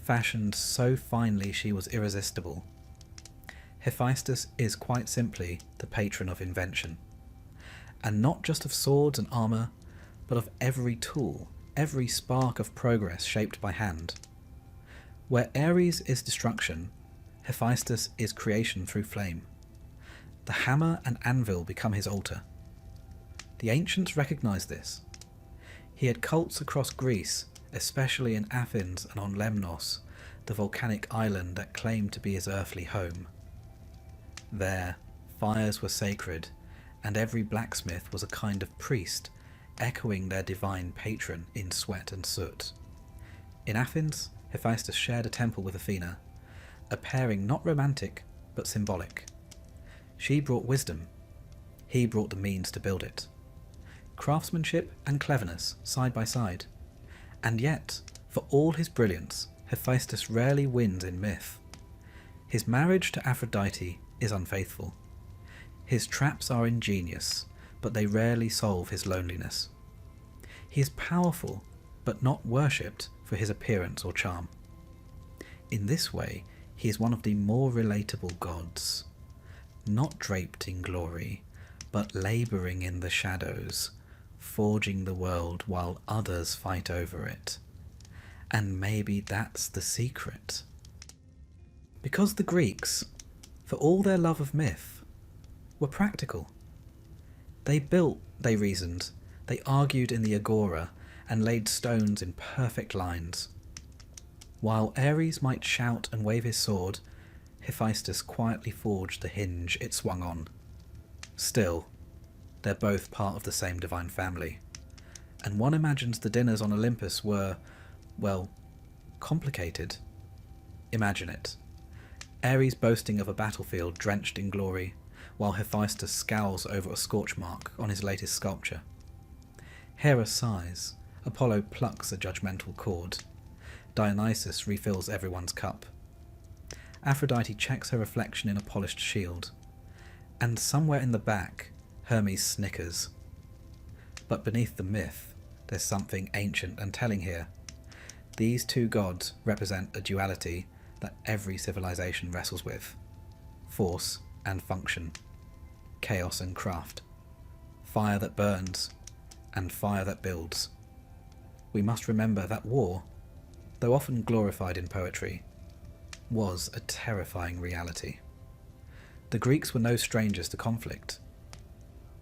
fashioned so finely she was irresistible. Hephaestus is quite simply the patron of invention. And not just of swords and armour, but of every tool, every spark of progress shaped by hand. Where Ares is destruction, Hephaestus is creation through flame. The hammer and anvil become his altar. The ancients recognized this. He had cults across Greece, especially in Athens and on Lemnos, the volcanic island that claimed to be his earthly home. There, fires were sacred, and every blacksmith was a kind of priest, echoing their divine patron in sweat and soot. In Athens, Hephaestus shared a temple with Athena, a pairing not romantic, but symbolic. She brought wisdom, he brought the means to build it. Craftsmanship and cleverness side by side. And yet, for all his brilliance, Hephaestus rarely wins in myth. His marriage to Aphrodite is unfaithful. His traps are ingenious, but they rarely solve his loneliness. He is powerful, but not worshipped for his appearance or charm. In this way, he is one of the more relatable gods, not draped in glory, but labouring in the shadows, forging the world while others fight over it. And maybe that's the secret. Because the Greeks, for all their love of myth, were practical. They built, they reasoned, they argued in the agora, and laid stones in perfect lines. While Ares might shout and wave his sword, Hephaestus quietly forged the hinge it swung on. Still, they're both part of the same divine family, and one imagines the dinners on Olympus were, well, complicated. Imagine it. Ares boasting of a battlefield drenched in glory, while Hephaestus scowls over a scorch mark on his latest sculpture. Hera sighs, Apollo plucks a judgmental chord. Dionysus refills everyone's cup. Aphrodite checks her reflection in a polished shield. And somewhere in the back, Hermes snickers. But beneath the myth, there's something ancient and telling here. These two gods represent a duality that every civilization wrestles with. Force and function. Chaos and craft. Fire that burns, and fire that builds. We must remember that war, though often glorified in poetry, was a terrifying reality. The Greeks were no strangers to conflict.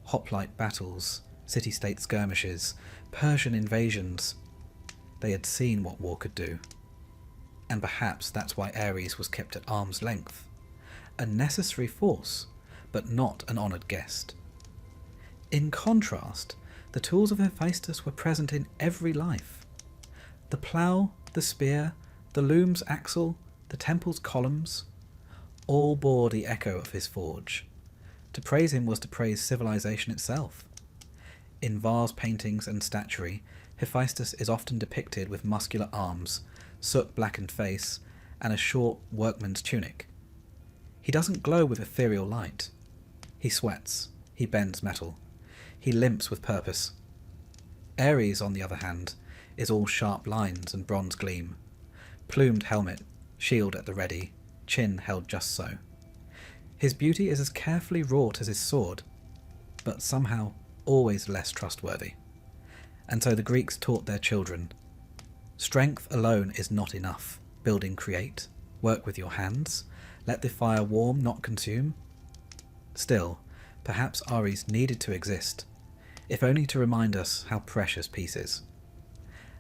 Hoplite battles, city-state skirmishes, Persian invasions. They had seen what war could do. And perhaps that's why Ares was kept at arm's length. A necessary force, but not an honoured guest. In contrast, The tools of Hephaestus were present in every life. The plough, the spear, the loom's axle, the temple's columns, all bore the echo of his forge. To praise him was to praise civilization itself. In vase paintings and statuary, Hephaestus is often depicted with muscular arms, soot-blackened face, and a short workman's tunic. He doesn't glow with ethereal light. He sweats, he bends metal, he limps with purpose. Ares, on the other hand, is all sharp lines and bronze gleam. Plumed helmet, shield at the ready, chin held just so. His beauty is as carefully wrought as his sword, but somehow always less trustworthy. And so the Greeks taught their children, strength alone is not enough. Building create, work with your hands, let the fire warm, not consume. Still, perhaps Ares needed to exist, if only to remind us how precious peace is.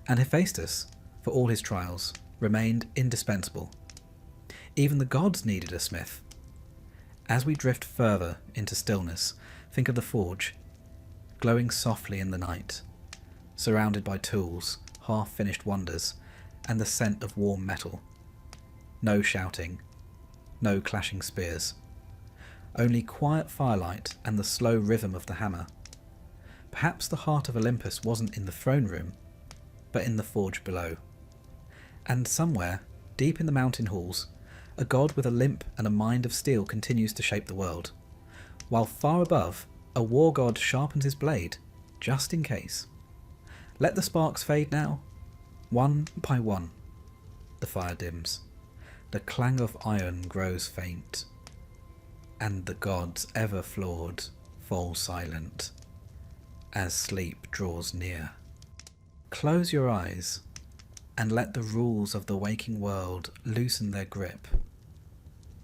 And Hephaestus, for all his trials, remained indispensable. Even the gods needed a smith. As we drift further into stillness, think of the forge, glowing softly in the night, surrounded by tools, half-finished wonders, and the scent of warm metal. No shouting, no clashing spears. Only quiet firelight and the slow rhythm of the hammer. Perhaps the heart of Olympus wasn't in the throne room, but in the forge below. And somewhere, deep in the mountain halls, a god with a limp and a mind of steel continues to shape the world, while far above, a war god sharpens his blade, just in case. Let the sparks fade now. One by one, the fire dims. The clang of iron grows faint, and the gods, ever flawed, fall silent as sleep draws near. Close your eyes and let the rules of the waking world loosen their grip.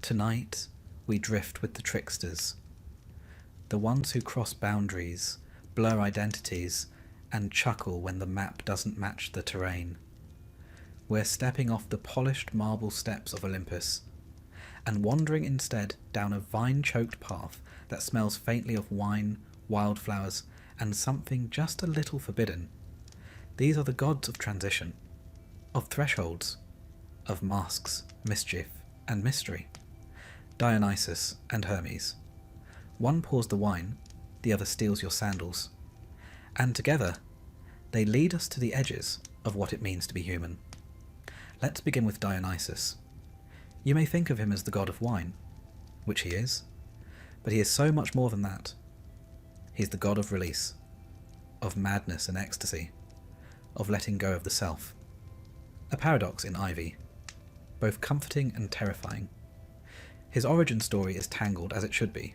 Tonight we drift with the tricksters, the ones who cross boundaries, blur identities, and chuckle when the map doesn't match the terrain. We're stepping off the polished marble steps of Olympus, and wandering instead down a vine-choked path that smells faintly of wine, wildflowers, and something just a little forbidden. These are the gods of transition, of thresholds, of masks, mischief, and mystery. Dionysus and Hermes. One pours the wine, the other steals your sandals. And together, they lead us to the edges of what it means to be human. Let's begin with Dionysus. You may think of him as the god of wine, which he is, but he is so much more than that. He's the god of release, of madness and ecstasy, of letting go of the self. A paradox in Ivy, both comforting and terrifying. His origin story is tangled as it should be.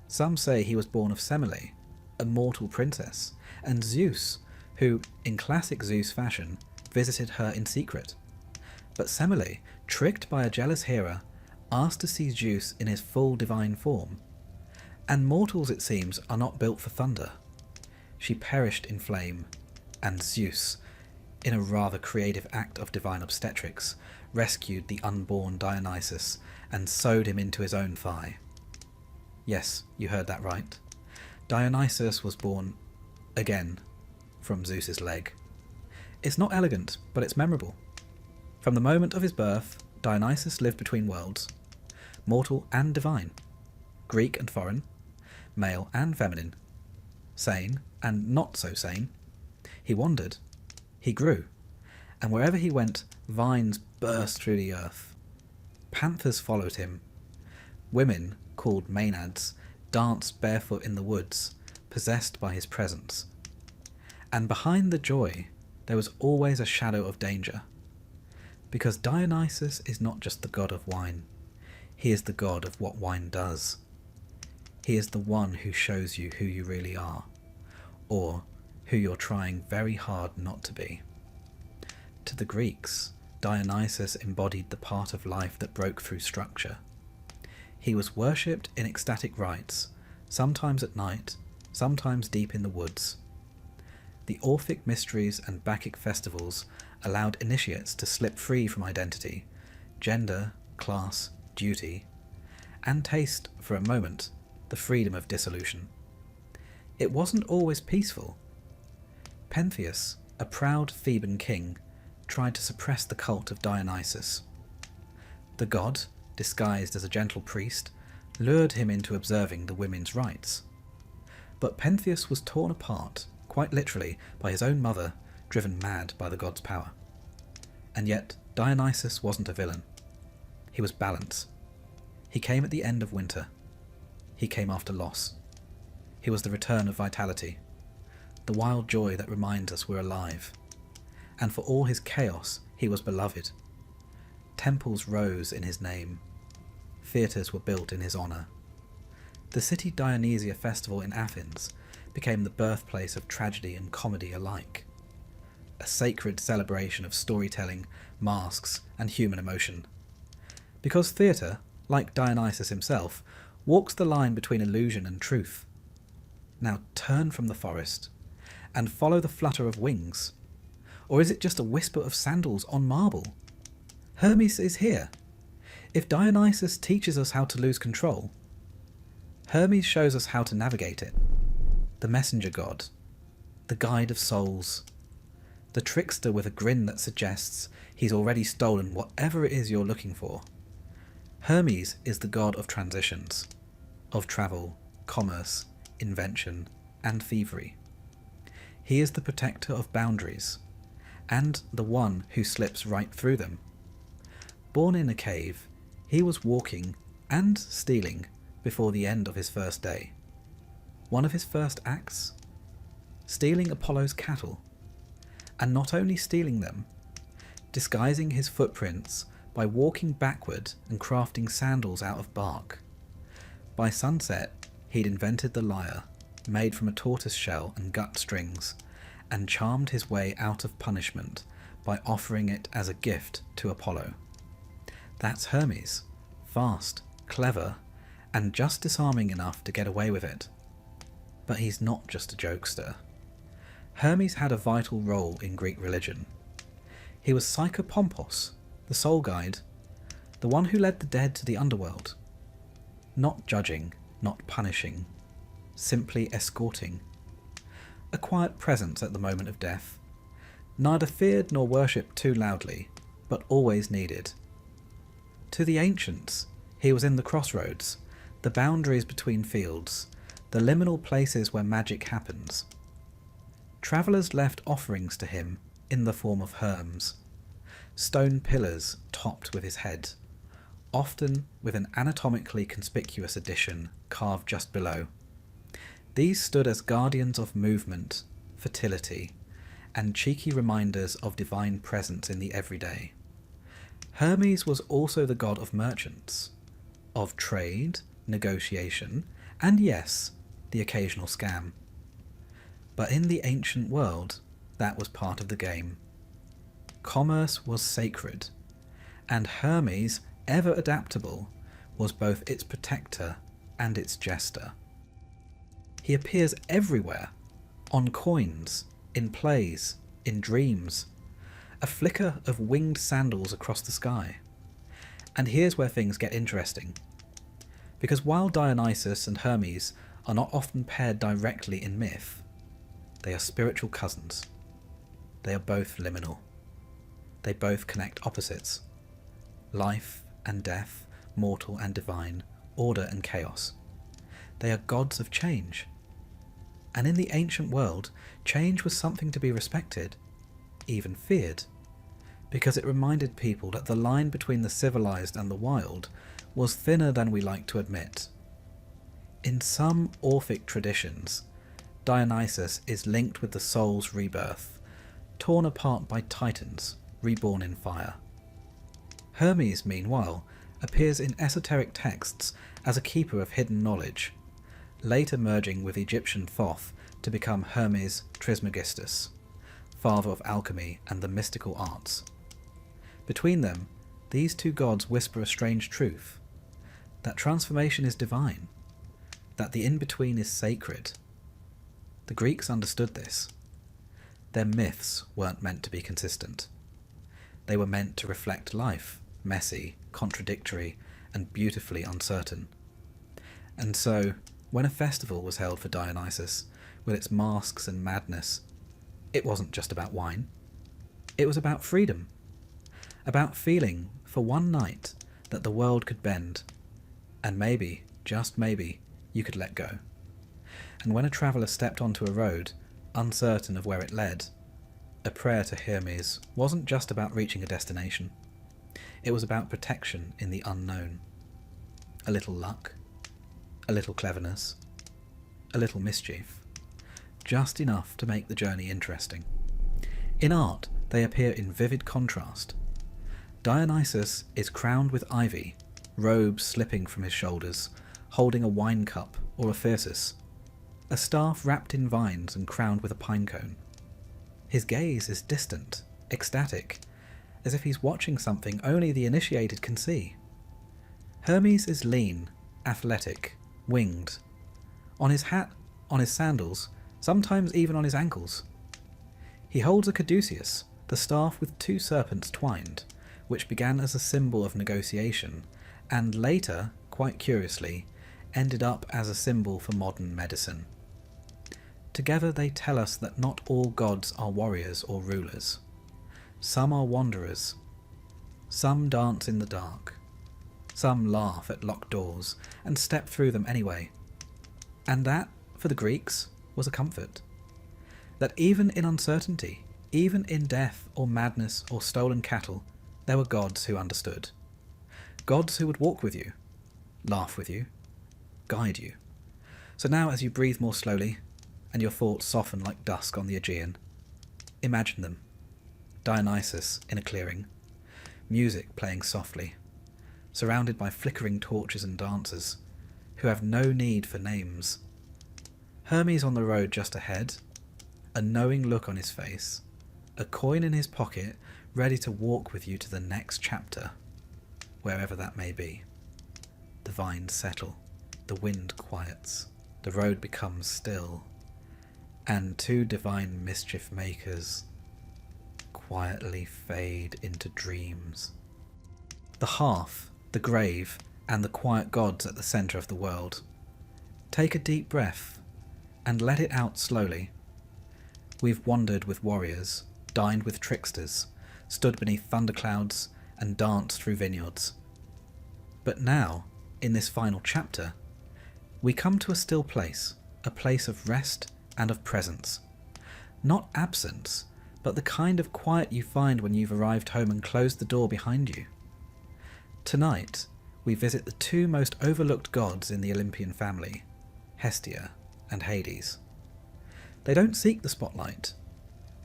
Some say he was born of Semele, a mortal princess, and Zeus, who, in classic Zeus fashion, visited her in secret. But Semele, tricked by a jealous Hera, asked to see Zeus in his full divine form. And mortals, it seems, are not built for thunder. She perished in flame, and Zeus, in a rather creative act of divine obstetrics, rescued the unborn Dionysus and sewed him into his own thigh. Yes, you heard that right. Dionysus was born, again, from Zeus's leg. It's not elegant, but it's memorable. From the moment of his birth, Dionysus lived between worlds, mortal and divine, Greek and foreign, male and feminine, sane and not so sane. He wandered, he grew, and wherever he went, vines burst through the earth. Panthers followed him. Women, called maenads, danced barefoot in the woods, possessed by his presence. And behind the joy, there was always a shadow of danger. Because Dionysus is not just the god of wine, he is the god of what wine does. He is the one who shows you who you really are, or who you're trying very hard not to be. To the Greeks, Dionysus embodied the part of life that broke through structure. He was worshipped in ecstatic rites, sometimes at night, sometimes deep in the woods. The Orphic mysteries and Bacchic festivals allowed initiates to slip free from identity, gender, class, duty, and taste, for a moment, the freedom of dissolution. it wasn't always peaceful. Pentheus, a proud Theban king, tried to suppress the cult of Dionysus. The god, disguised as a gentle priest, lured him into observing the women's rites. But Pentheus was torn apart, quite literally, by his own mother, driven mad by the god's power. And yet, Dionysus wasn't a villain. He was balance. He came at the end of winter. He came after loss. He was the return of vitality, the wild joy that reminds us we're alive. And for all his chaos, he was beloved. Temples rose in his name. Theatres were built in his honour. The city Dionysia festival in Athens became the birthplace of tragedy and comedy alike. A sacred celebration of storytelling, masks, and human emotion. Because theatre, like Dionysus himself, walks the line between illusion and truth. Now turn from the forest and follow the flutter of wings. Or is it just a whisper of sandals on marble? Hermes is here. If Dionysus teaches us how to lose control, Hermes shows us how to navigate it. The messenger god, the guide of souls, the trickster with a grin that suggests he's already stolen whatever it is you're looking for. Hermes is the god of transitions, of travel, commerce, invention, and thievery. He is the protector of boundaries, and the one who slips right through them. Born in a cave, he was walking and stealing before the end of his first day. One of his first acts? Stealing Apollo's cattle. And not only stealing them, disguising his footprints by walking backward and crafting sandals out of bark. By sunset, he'd invented the lyre, made from a tortoise shell and gut strings, and charmed his way out of punishment by offering it as a gift to Apollo. That's Hermes, fast, clever, and just disarming enough to get away with it. But he's not just a jokester. Hermes had a vital role in Greek religion. He was Psychopompos, the soul guide, the one who led the dead to the underworld. Not judging, not punishing, simply escorting. A quiet presence at the moment of death, neither feared nor worshipped too loudly, but always needed. To the ancients, he was in the crossroads, the boundaries between fields, the liminal places where magic happens. Travellers left offerings to him in the form of Hermes, stone pillars topped with his head, often with an anatomically conspicuous addition carved just below. These stood as guardians of movement, fertility, and cheeky reminders of divine presence in the everyday. Hermes was also the god of merchants, of trade, negotiation, and yes, the occasional scam. But in the ancient world, that was part of the game. Commerce was sacred, and Hermes, ever adaptable, was both its protector and its jester. He appears everywhere, on coins, in plays, in dreams, a flicker of winged sandals across the sky. And here's where things get interesting. Because while Dionysus and Hermes are not often paired directly in myth, they are spiritual cousins. They are both liminal. They both connect opposites. Life and death, mortal and divine, order and chaos. They are gods of change. And in the ancient world, change was something to be respected, even feared, because it reminded people that the line between the civilized and the wild was thinner than we like to admit. In some Orphic traditions, Dionysus is linked with the soul's rebirth, torn apart by titans, reborn in fire. Hermes, meanwhile, appears in esoteric texts as a keeper of hidden knowledge, later merging with Egyptian Thoth to become Hermes Trismegistus, father of alchemy and the mystical arts. Between them, these two gods whisper a strange truth, that transformation is divine, that the in-between is sacred. The Greeks understood this. Their myths weren't meant to be consistent. They were meant to reflect life, messy, contradictory, and beautifully uncertain. And so, when a festival was held for Dionysus, with its masks and madness, it wasn't just about wine. It was about freedom. About feeling, for one night, that the world could bend, and maybe, just maybe, you could let go. And when a traveller stepped onto a road, uncertain of where it led, a prayer to Hermes wasn't just about reaching a destination. It was about protection in the unknown. A little luck, a little cleverness, a little mischief, just enough to make the journey interesting. In art, they appear in vivid contrast. Dionysus is crowned with ivy, robes slipping from his shoulders, holding a wine cup or a thyrsus, a staff wrapped in vines and crowned with a pine cone. His gaze is distant, ecstatic, as if he's watching something only the initiated can see. Hermes is lean, athletic, winged. On his hat, on his sandals, sometimes even on his ankles. He holds a caduceus, the staff with two serpents twined, which began as a symbol of negotiation, and later, quite curiously, ended up as a symbol for modern medicine. Together they tell us that not all gods are warriors or rulers. Some are wanderers. Some dance in the dark. Some laugh at locked doors and step through them anyway. And that, for the Greeks, was a comfort. That even in uncertainty, even in death or madness or stolen cattle, there were gods who understood. Gods who would walk with you, laugh with you, guide you. So now as you breathe more slowly, and your thoughts soften like dusk on the Aegean, imagine them. Dionysus in a clearing, music playing softly, surrounded by flickering torches and dancers, who have no need for names. Hermes on the road just ahead, a knowing look on his face, a coin in his pocket, ready to walk with you to the next chapter, wherever that may be. The vines settle, the wind quiets, the road becomes still, and two divine mischief makers quietly fade into dreams. The hearth, the grave, and the quiet gods at the centre of the world. Take a deep breath, and let it out slowly. We've wandered with warriors, dined with tricksters, stood beneath thunderclouds, and danced through vineyards. But now, in this final chapter, we come to a still place, a place of rest and of presence. Not absence, but the kind of quiet you find when you've arrived home and closed the door behind you. Tonight, we visit the two most overlooked gods in the Olympian family, Hestia and Hades. They don't seek the spotlight.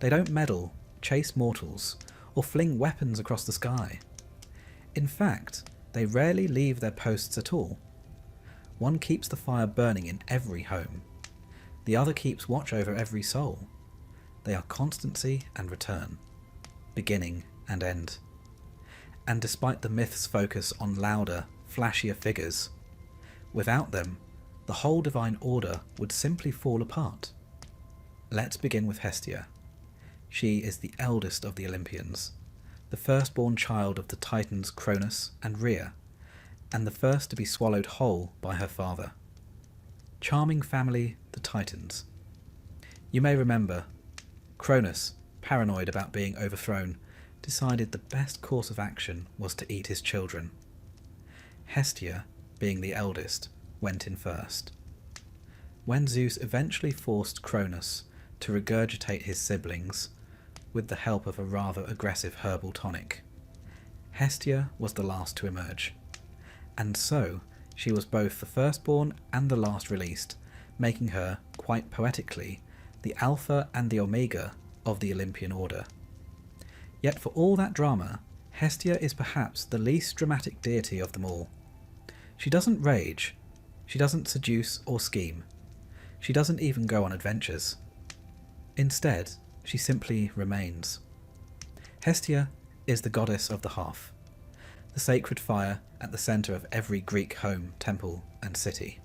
They don't meddle, chase mortals, or fling weapons across the sky. In fact, they rarely leave their posts at all. One keeps the fire burning in every home. The other keeps watch over every soul. They are constancy and return, beginning and end. And despite the myth's focus on louder, flashier figures, without them, the whole divine order would simply fall apart. Let's begin with Hestia. She is the eldest of the Olympians, the firstborn child of the Titans Cronus and Rhea, and the first to be swallowed whole by her father. Charming family, the Titans. You may remember, Cronus, paranoid about being overthrown, decided the best course of action was to eat his children. Hestia, being the eldest, went in first. When Zeus eventually forced Cronus to regurgitate his siblings, with the help of a rather aggressive herbal tonic, Hestia was the last to emerge, and so she was both the firstborn and the last released, making her, quite poetically, the Alpha and the Omega of the Olympian order. Yet for all that drama, Hestia is perhaps the least dramatic deity of them all. She doesn't rage, she doesn't seduce or scheme, she doesn't even go on adventures. Instead, she simply remains. Hestia is the goddess of the hearth, the sacred fire at the centre of every Greek home, temple, and city.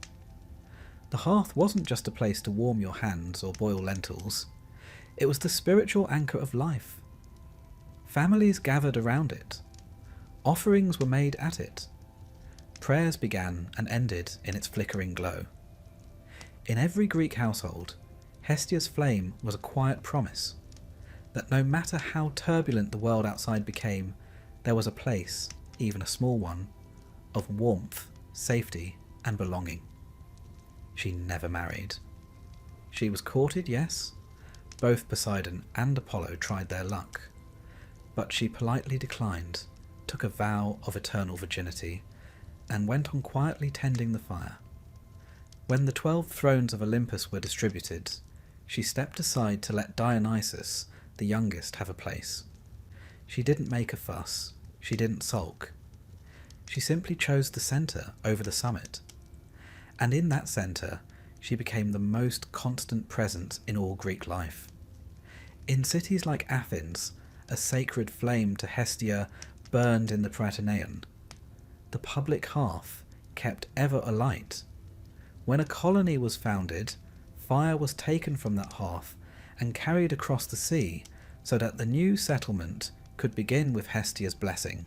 The hearth wasn't just a place to warm your hands or boil lentils, it was the spiritual anchor of life. Families gathered around it. Offerings were made at it. Prayers began and ended in its flickering glow. In every Greek household, Hestia's flame was a quiet promise that no matter how turbulent the world outside became, there was a place, even a small one, of warmth, safety, and belonging. She never married. She was courted, yes. Both Poseidon and Apollo tried their luck, but she politely declined, took a vow of eternal virginity, and went on quietly tending the fire. When the 12 thrones of Olympus were distributed, she stepped aside to let Dionysus, the youngest, have a place. She didn't make a fuss, she didn't sulk. She simply chose the centre over the summit. And in that centre, she became the most constant presence in all Greek life. In cities like Athens, a sacred flame to Hestia burned in the Prytaneum. The public hearth kept ever alight. When a colony was founded, fire was taken from that hearth and carried across the sea so that the new settlement could begin with Hestia's blessing.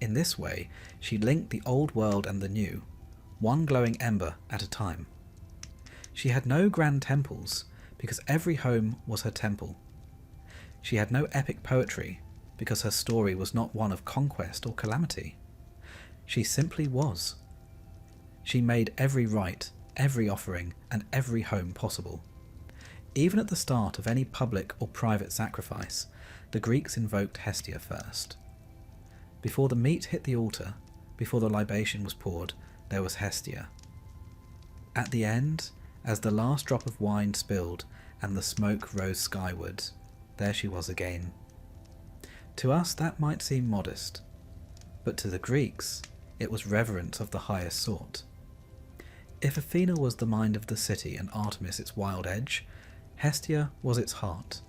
In this way, she linked the old world and the new, one glowing ember at a time. She had no grand temples, because every home was her temple. She had no epic poetry, because her story was not one of conquest or calamity. She simply was. She made every rite, every offering, and every home possible. Even at the start of any public or private sacrifice, the Greeks invoked Hestia first. Before the meat hit the altar, before the libation was poured, there was Hestia. At the end, as the last drop of wine spilled and the smoke rose skyward, there she was again. To us that might seem modest, but to the Greeks it was reverence of the highest sort. If Athena was the mind of the city and Artemis its wild edge, Hestia was its heart,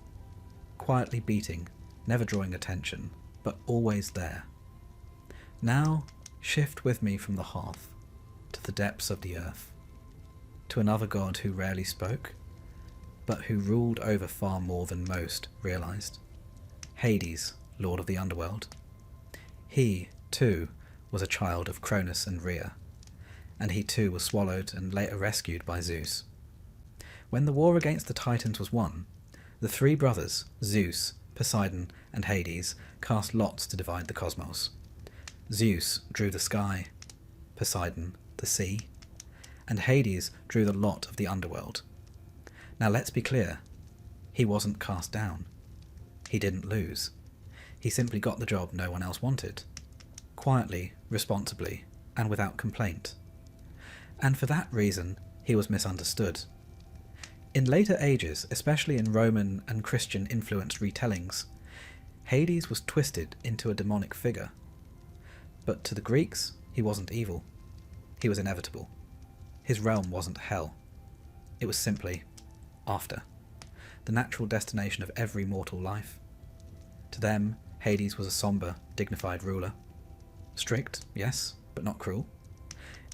quietly beating, never drawing attention, but always there. Now shift with me from the hearth to the depths of the earth, to another god who rarely spoke, but who ruled over far more than most realized. Hades, lord of the underworld. He, too, was a child of Cronus and Rhea, and he too was swallowed and later rescued by Zeus. When the war against the Titans was won, the 3 brothers, Zeus, Poseidon, and Hades, cast lots to divide the cosmos. Zeus drew the sky, Poseidon the sea, and Hades drew the lot of the underworld. Now let's be clear, he wasn't cast down. He didn't lose. He simply got the job no one else wanted. Quietly, responsibly, and without complaint. And for that reason, he was misunderstood. In later ages, especially in Roman and Christian-influenced retellings, Hades was twisted into a demonic figure. But to the Greeks, he wasn't evil. He was inevitable. His realm wasn't hell. It was simply after, the natural destination of every mortal life. To them, Hades was a somber, dignified ruler. Strict, yes, but not cruel.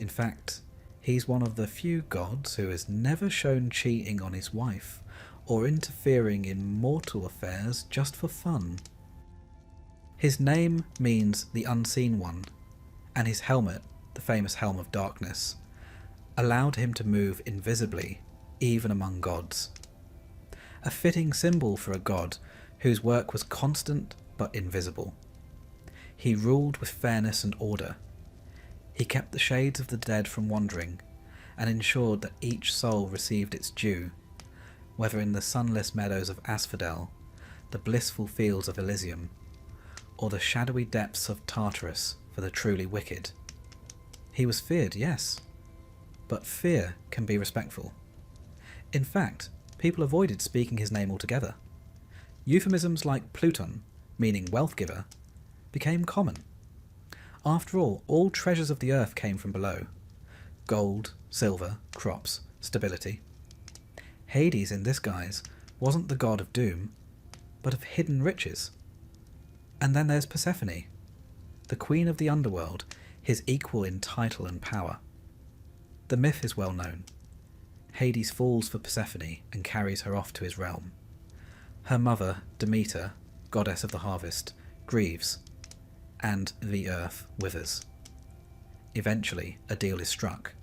In fact, he's one of the few gods who is never shown cheating on his wife or interfering in mortal affairs just for fun. His name means the unseen one, and his helmet, the famous helm of darkness, allowed him to move invisibly, even among gods. A fitting symbol for a god whose work was constant but invisible. He ruled with fairness and order. He kept the shades of the dead from wandering, and ensured that each soul received its due, whether in the sunless meadows of Asphodel, the blissful fields of Elysium, or the shadowy depths of Tartarus for the truly wicked. He was feared, yes, but fear can be respectful. In fact, people avoided speaking his name altogether. Euphemisms like Pluton, meaning wealth giver, became common. After all treasures of the earth came from below. Gold, silver, crops, stability. Hades, in this guise, wasn't the god of doom, but of hidden riches. And then there's Persephone, the queen of the underworld, his equal in title and power. The myth is well known. Hades falls for Persephone and carries her off to his realm. Her mother, Demeter, goddess of the harvest, grieves, and the earth withers. Eventually, a deal is struck.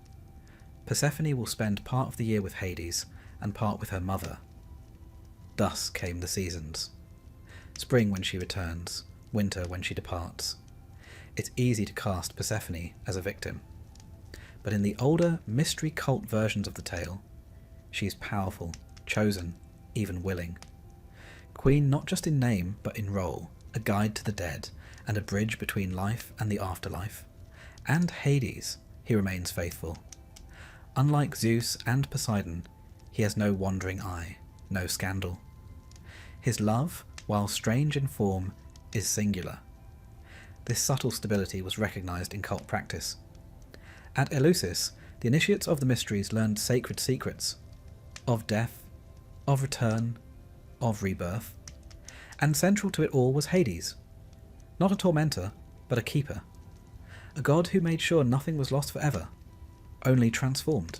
Persephone will spend part of the year with Hades and part with her mother. Thus came the seasons. Spring when she returns, winter when she departs. It's easy to cast Persephone as a victim, but in the older mystery cult versions of the tale, she is powerful, chosen, even willing. Queen not just in name but in role, a guide to the dead and a bridge between life and the afterlife. And Hades, he remains faithful. Unlike Zeus and Poseidon, he has no wandering eye, no scandal. His love, while strange in form, is singular. This subtle stability was recognised in cult practice. At Eleusis, the initiates of the mysteries learned sacred secrets of death, of return, of rebirth, and central to it all was Hades, not a tormentor, but a keeper, a god who made sure nothing was lost forever, only transformed.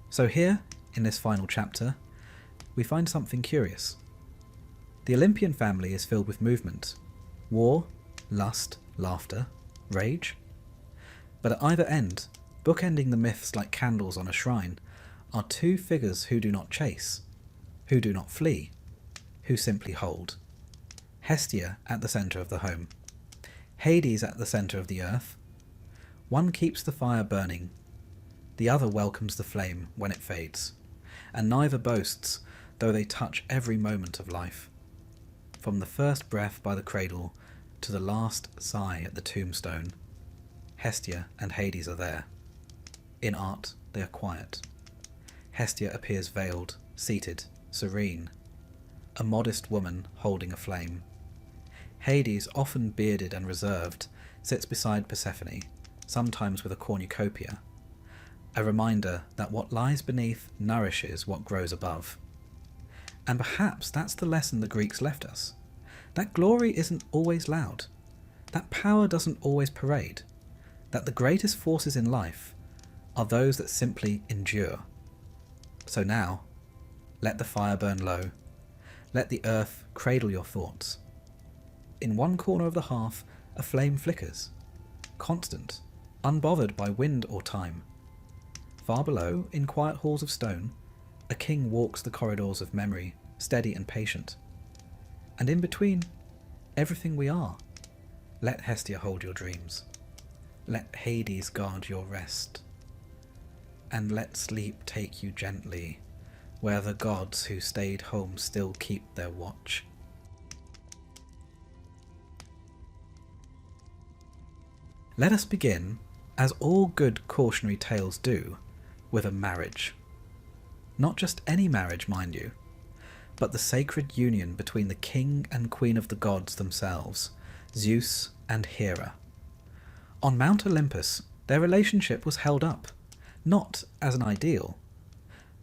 So here, in this final chapter, we find something curious. The Olympian family is filled with movement, war, lust, laughter, rage. But at either end, bookending the myths like candles on a shrine, are two figures who do not chase, who do not flee, who simply hold. Hestia at the centre of the home, Hades at the centre of the earth. One keeps the fire burning, the other welcomes the flame when it fades, and neither boasts, though they touch every moment of life. From the first breath by the cradle to the last sigh at the tombstone, Hestia and Hades are there. In art, they are quiet. Hestia appears veiled, seated, serene, a modest woman holding a flame. Hades, often bearded and reserved, sits beside Persephone, sometimes with a cornucopia, a reminder that what lies beneath nourishes what grows above. And perhaps that's the lesson the Greeks left us. That glory isn't always loud, that power doesn't always parade, that the greatest forces in life are those that simply endure. So now, let the fire burn low, let the earth cradle your thoughts. In one corner of the hearth, a flame flickers, constant, unbothered by wind or time. Far below, in quiet halls of stone, a king walks the corridors of memory, steady and patient. And in between, everything we are. Let Hestia hold your dreams. Let Hades guard your rest. And let sleep take you gently, where the gods who stayed home still keep their watch. Let us begin, as all good cautionary tales do, with a marriage. Not just any marriage, mind you, but the sacred union between the king and queen of the gods themselves, Zeus and Hera. On Mount Olympus, their relationship was held up, not as an ideal,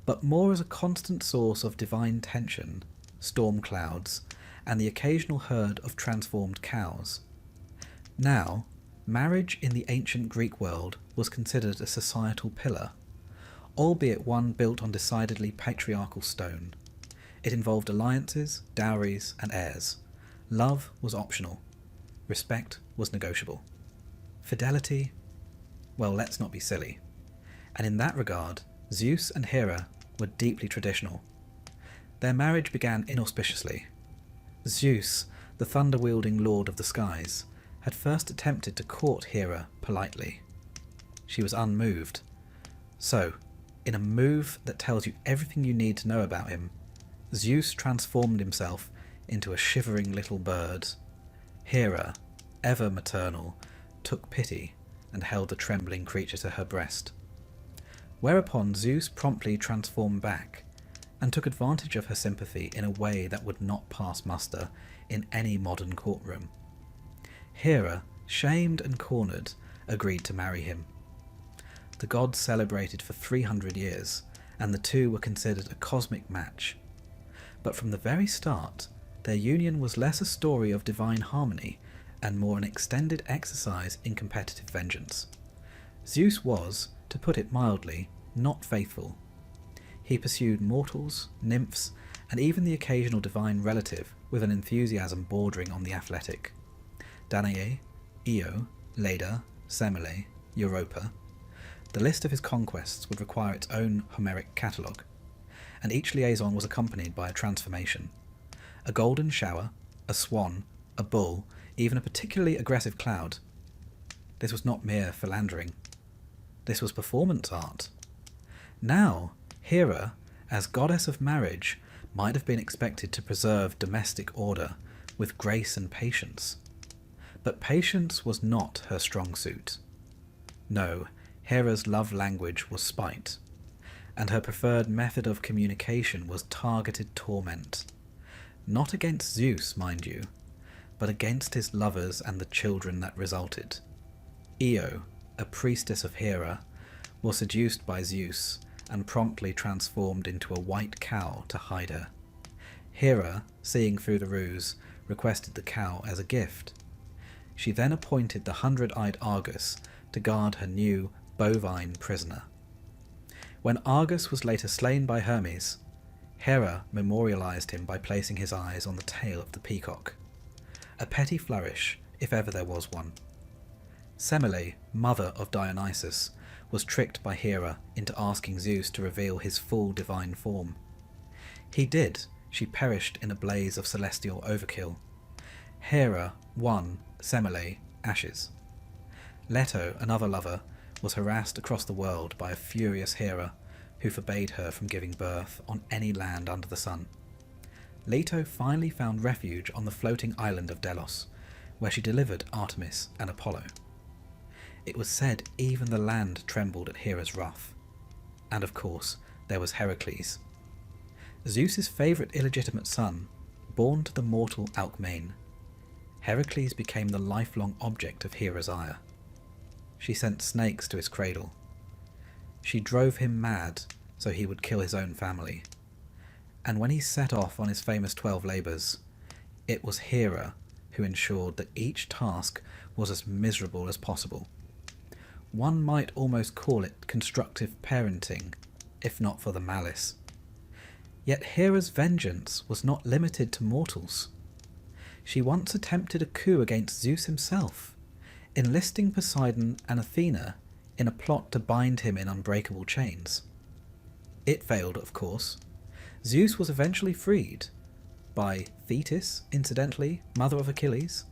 but more as a constant source of divine tension, storm clouds, and the occasional herd of transformed cows. Now, marriage in the ancient Greek world was considered a societal pillar, albeit one built on decidedly patriarchal stone. It involved alliances, dowries, and heirs. Love was optional. Respect was negotiable. Fidelity? Well, let's not be silly. And in that regard, Zeus and Hera were deeply traditional. Their marriage began inauspiciously. Zeus, the thunder-wielding lord of the skies, had first attempted to court Hera politely. She was unmoved. So, in a move that tells you everything you need to know about him, Zeus transformed himself into a shivering little bird. Hera, ever maternal, took pity and held the trembling creature to her breast. Whereupon Zeus promptly transformed back and took advantage of her sympathy in a way that would not pass muster in any modern courtroom. Hera, shamed and cornered, agreed to marry him. The gods celebrated for 300 years, and the two were considered a cosmic match. But from the very start, their union was less a story of divine harmony and more an extended exercise in competitive vengeance. Zeus was, to put it mildly, not faithful. He pursued mortals, nymphs, and even the occasional divine relative with an enthusiasm bordering on the athletic. Danae, Io, Leda, Semele, Europa. The list of his conquests would require its own Homeric catalogue. and each liaison was accompanied by a transformation. A golden shower, a swan, a bull, even a particularly aggressive cloud. This was not mere philandering. This was performance art. Now, Hera, as goddess of marriage, might have been expected to preserve domestic order with grace and patience. But patience was not her strong suit. No, Hera's love language was spite, and her preferred method of communication was targeted torment. Not against Zeus, mind you, but against his lovers and the children that resulted. Io, a priestess of Hera, was seduced by Zeus and promptly transformed into a white cow to hide her. Hera, seeing through the ruse, requested the cow as a gift. She then appointed the 100-eyed Argus to guard her new bovine prisoner. When Argus was later slain by Hermes, Hera memorialized him by placing his eyes on the tail of the peacock. A petty flourish, if ever there was one. Semele, mother of Dionysus, was tricked by Hera into asking Zeus to reveal his full divine form. He did. She perished in a blaze of celestial overkill. Hera won Semele ashes. Leto, another lover, was harassed across the world by a furious Hera who forbade her from giving birth on any land under the sun. Leto finally found refuge on the floating island of Delos, where she delivered Artemis and Apollo. It was said even the land trembled at Hera's wrath. And of course, there was Heracles. Zeus's favourite illegitimate son, born to the mortal Alcmene. Heracles became the lifelong object of Hera's ire. She sent snakes to his cradle. She drove him mad so he would kill his own family. And when he set off on his famous 12 labours, it was Hera who ensured that each task was as miserable as possible. One might almost call it constructive parenting, if not for the malice. Yet Hera's vengeance was not limited to mortals. She once attempted a coup against Zeus himself, enlisting Poseidon and Athena in a plot to bind him in unbreakable chains. It failed, of course. Zeus was eventually freed, by Thetis, incidentally, mother of Achilles,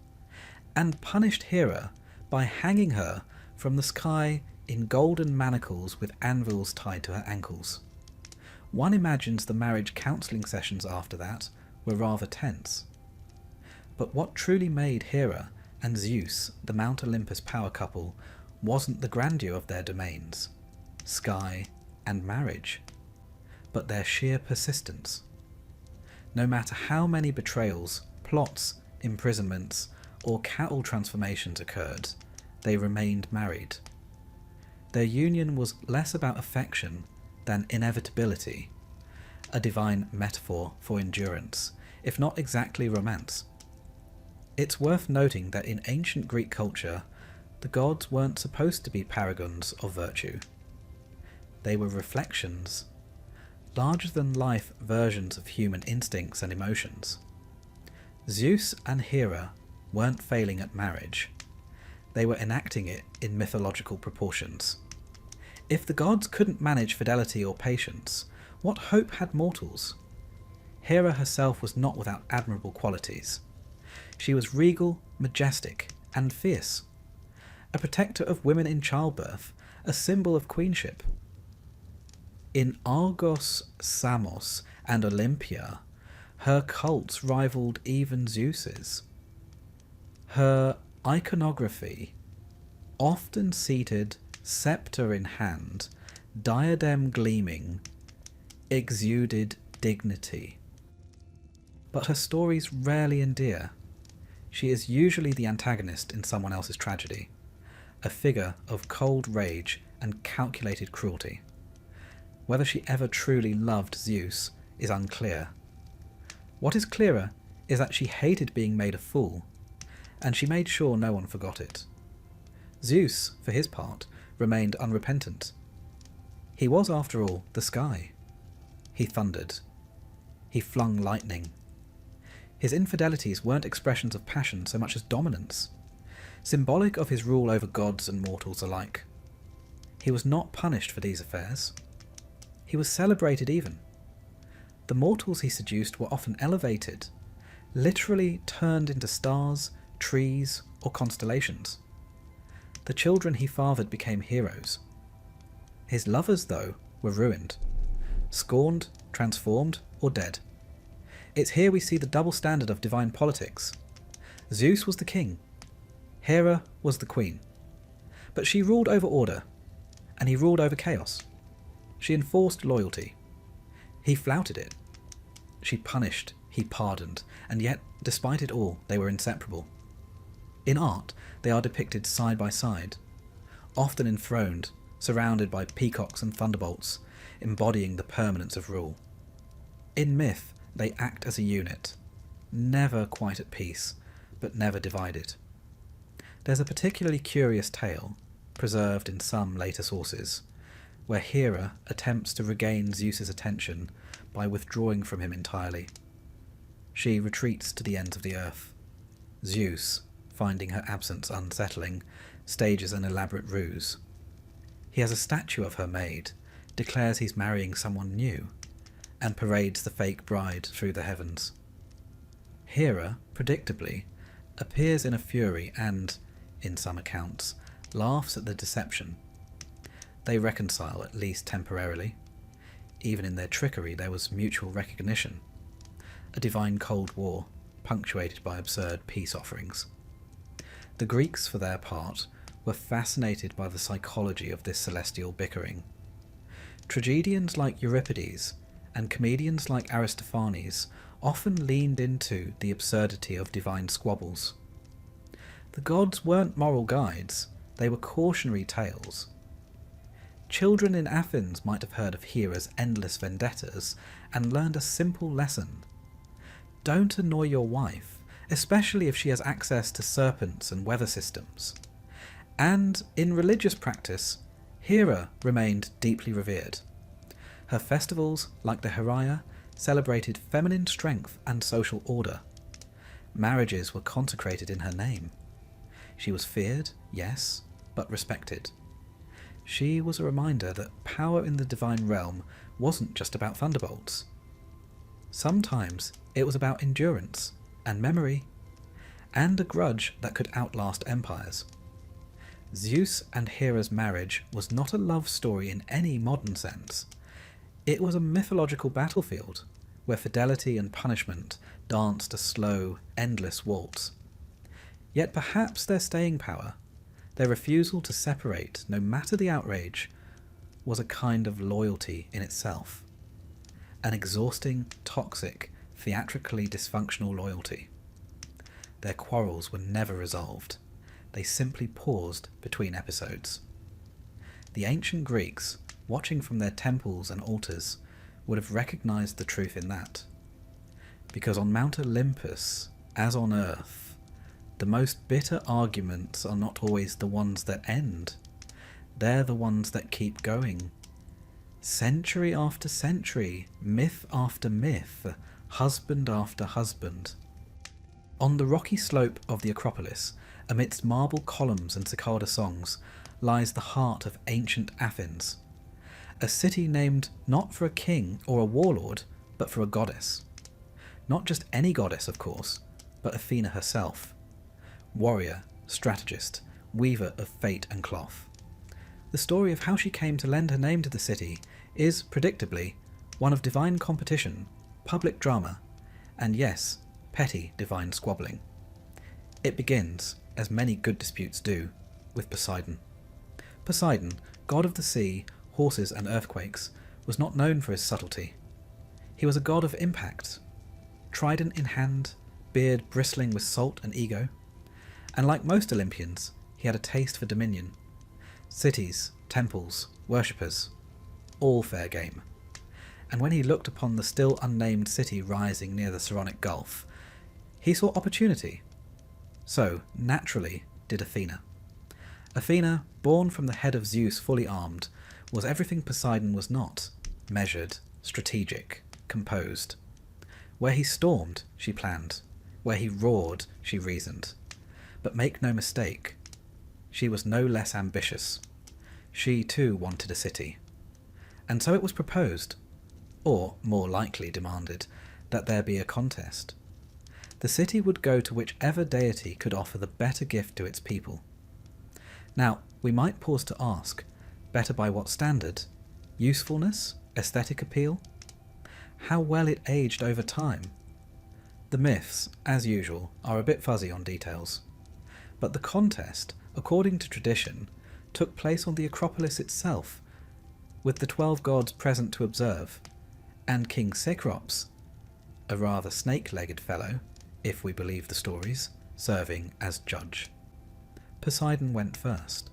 and punished Hera by hanging her from the sky in golden manacles with anvils tied to her ankles. One imagines the marriage counselling sessions after that were rather tense. But what truly made Hera and Zeus the Mount Olympus power couple wasn't the grandeur of their domains, sky, and marriage, but their sheer persistence. No matter how many betrayals, plots, imprisonments, or cattle transformations occurred, they remained married. Their union was less about affection than inevitability, a divine metaphor for endurance, if not exactly romance. It's worth noting that in ancient Greek culture, the gods weren't supposed to be paragons of virtue. They were reflections, larger-than-life versions of human instincts and emotions. Zeus and Hera weren't failing at marriage. They were enacting it in mythological proportions. If the gods couldn't manage fidelity or patience, what hope had mortals? Hera herself was not without admirable qualities. She was regal, majestic, and fierce. A protector of women in childbirth, a symbol of queenship. In Argos, Samos, and Olympia, her cults rivaled even Zeus's. Her iconography, often seated, sceptre in hand, diadem gleaming, exuded dignity. But her stories rarely endear. She is usually the antagonist in someone else's tragedy, a figure of cold rage and calculated cruelty. Whether she ever truly loved Zeus is unclear. What is clearer is that she hated being made a fool, and she made sure no one forgot it. Zeus, for his part, remained unrepentant. He was, after all, the sky. He thundered. He flung lightning. His infidelities weren't expressions of passion so much as dominance, symbolic of his rule over gods and mortals alike. He was not punished for these affairs. He was celebrated even. The mortals he seduced were often elevated, literally turned into stars, trees, or constellations. The children he fathered became heroes. His lovers, though, were ruined, scorned, transformed, or dead. It's here we see the double standard of divine politics. Zeus was the king, Hera was the queen, but she ruled over order, and he ruled over chaos. She enforced loyalty. He flouted it. She punished, he pardoned, and yet, despite it all, they were inseparable. In art, they are depicted side by side, often enthroned, surrounded by peacocks and thunderbolts, embodying the permanence of rule. In myth, they act as a unit, never quite at peace, but never divided. There's a particularly curious tale, preserved in some later sources, where Hera attempts to regain Zeus's attention by withdrawing from him entirely. She retreats to the ends of the earth. Zeus, finding her absence unsettling, stages an elaborate ruse. He has a statue of her made, declares he's marrying someone new, and parades the fake bride through the heavens. Hera, predictably, appears in a fury and, in some accounts, laughs at the deception. They reconcile, at least temporarily. Even in their trickery there was mutual recognition, a divine Cold War, punctuated by absurd peace offerings. The Greeks, for their part, were fascinated by the psychology of this celestial bickering. Tragedians like Euripides and comedians like Aristophanes often leaned into the absurdity of divine squabbles. The gods weren't moral guides, they were cautionary tales. Children in Athens might have heard of Hera's endless vendettas and learned a simple lesson. Don't annoy your wife, especially if she has access to serpents and weather systems. And in religious practice, Hera remained deeply revered. Her festivals, like the Heraia, celebrated feminine strength and social order. Marriages were consecrated in her name. She was feared, yes, but respected. She was a reminder that power in the divine realm wasn't just about thunderbolts. Sometimes it was about endurance and memory, and a grudge that could outlast empires. Zeus and Hera's marriage was not a love story in any modern sense. It was a mythological battlefield, where fidelity and punishment danced a slow, endless waltz. Yet perhaps their staying power, their refusal to separate, no matter the outrage, was a kind of loyalty in itself. An exhausting, toxic, theatrically dysfunctional loyalty. Their quarrels were never resolved. They simply paused between episodes. The ancient Greeks, watching from their temples and altars, would have recognized the truth in that. Because on Mount Olympus, as on earth, the most bitter arguments are not always the ones that end. They're the ones that keep going. Century after century, myth after myth, husband after husband. On the rocky slope of the Acropolis, amidst marble columns and cicada songs, lies the heart of ancient Athens, a city named not for a king or a warlord, but for a goddess. Not just any goddess, of course, but Athena herself. Warrior, strategist, weaver of fate and cloth. The story of how she came to lend her name to the city is, predictably, one of divine competition, public drama, and yes, petty divine squabbling. It begins, as many good disputes do, with Poseidon. Poseidon, god of the sea, horses and earthquakes, was not known for his subtlety. He was a god of impact, trident in hand, beard bristling with salt and ego, and like most Olympians, he had a taste for dominion. Cities, temples, worshippers, all fair game. And when he looked upon the still unnamed city rising near the Saronic Gulf, he saw opportunity. So, naturally, did Athena. Athena, born from the head of Zeus fully armed, was everything Poseidon was not: measured, strategic, composed. Where he stormed, she planned. Where he roared, she reasoned. But make no mistake, she was no less ambitious. She too wanted a city. And so it was proposed. or more likely demanded, that there be a contest. The city would go to whichever deity could offer the better gift to its people. Now, we might pause to ask, better by what standard? Usefulness? Aesthetic appeal? How well it aged over time? The myths, as usual, are a bit fuzzy on details. But the contest, according to tradition, took place on the Acropolis itself, with the 12 gods present to observe, and King Cecrops, a rather snake-legged fellow, if we believe the stories, serving as judge. Poseidon went first.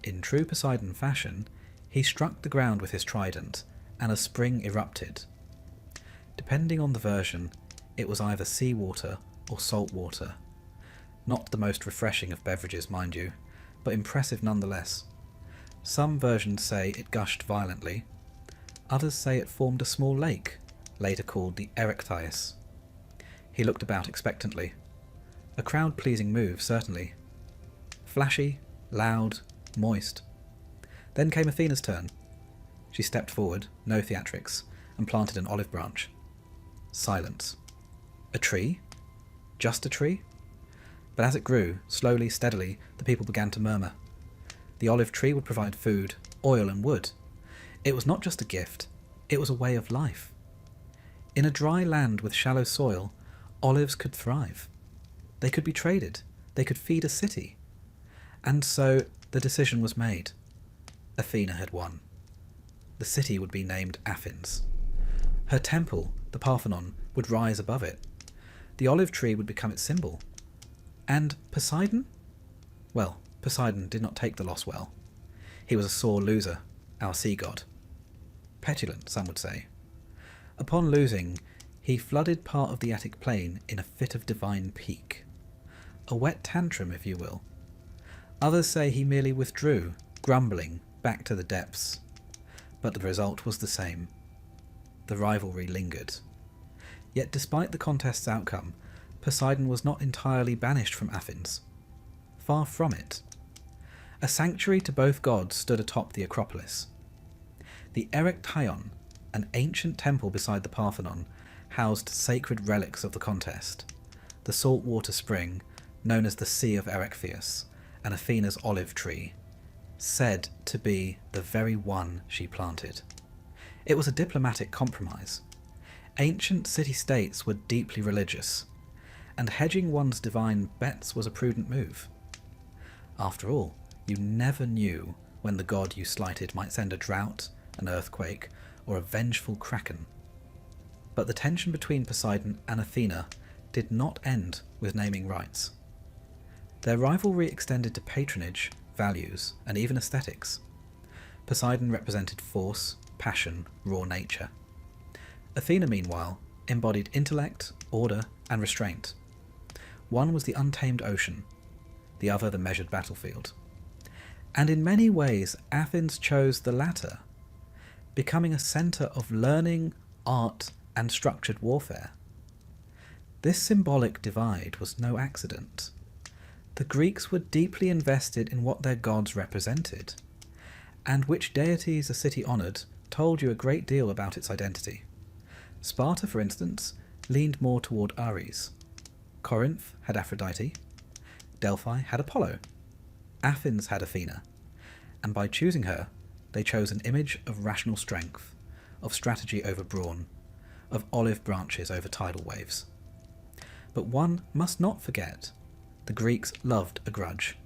In true Poseidon fashion, he struck the ground with his trident, and a spring erupted. Depending on the version, it was either seawater or salt water. Not the most refreshing of beverages, mind you, but impressive nonetheless. Some versions say it gushed violently. Others say it formed a small lake, later called the Erechteis. He looked about expectantly. A crowd-pleasing move, certainly. Flashy, loud, moist. Then came Athena's turn. She stepped forward, no theatrics, and planted an olive branch. Silence. A tree? Just a tree? But as it grew, slowly, steadily, the people began to murmur. The olive tree would provide food, oil and wood. It was not just a gift, it was a way of life. In a dry land with shallow soil, olives could thrive. They could be traded, they could feed a city. And so the decision was made. Athena had won. The city would be named Athens. Her temple, the Parthenon, would rise above it. The olive tree would become its symbol. And Poseidon? Well, Poseidon did not take the loss well. He was a sore loser, our sea god. Petulant, some would say. Upon losing, he flooded part of the Attic plain in a fit of divine pique. A wet tantrum, if you will. Others say he merely withdrew, grumbling, back to the depths. But the result was the same. The rivalry lingered. Yet despite the contest's outcome, Poseidon was not entirely banished from Athens. Far from it. A sanctuary to both gods stood atop the Acropolis. The Erektaion, an ancient temple beside the Parthenon, housed sacred relics of the contest. The saltwater spring, known as the Sea of Erectheus, and Athena's olive tree, said to be the very one she planted. It was a diplomatic compromise. Ancient city-states were deeply religious, and hedging one's divine bets was a prudent move. After all, you never knew when the god you slighted might send a drought, an earthquake, or a vengeful kraken. But the tension between Poseidon and Athena did not end with naming rights. Their rivalry extended to patronage, values, and even aesthetics. Poseidon represented force, passion, raw nature. Athena, meanwhile, embodied intellect, order, and restraint. One was the untamed ocean, the other the measured battlefield. And in many ways, Athens chose the latter, becoming a centre of learning, art, and structured warfare. This symbolic divide was no accident. The Greeks were deeply invested in what their gods represented, and which deities a city honoured told you a great deal about its identity. Sparta, for instance, leaned more toward Ares. Corinth had Aphrodite. Delphi had Apollo. Athens had Athena. And by choosing her, they chose an image of rational strength, of strategy over brawn, of olive branches over tidal waves. But one must not forget, the Greeks loved a grudge.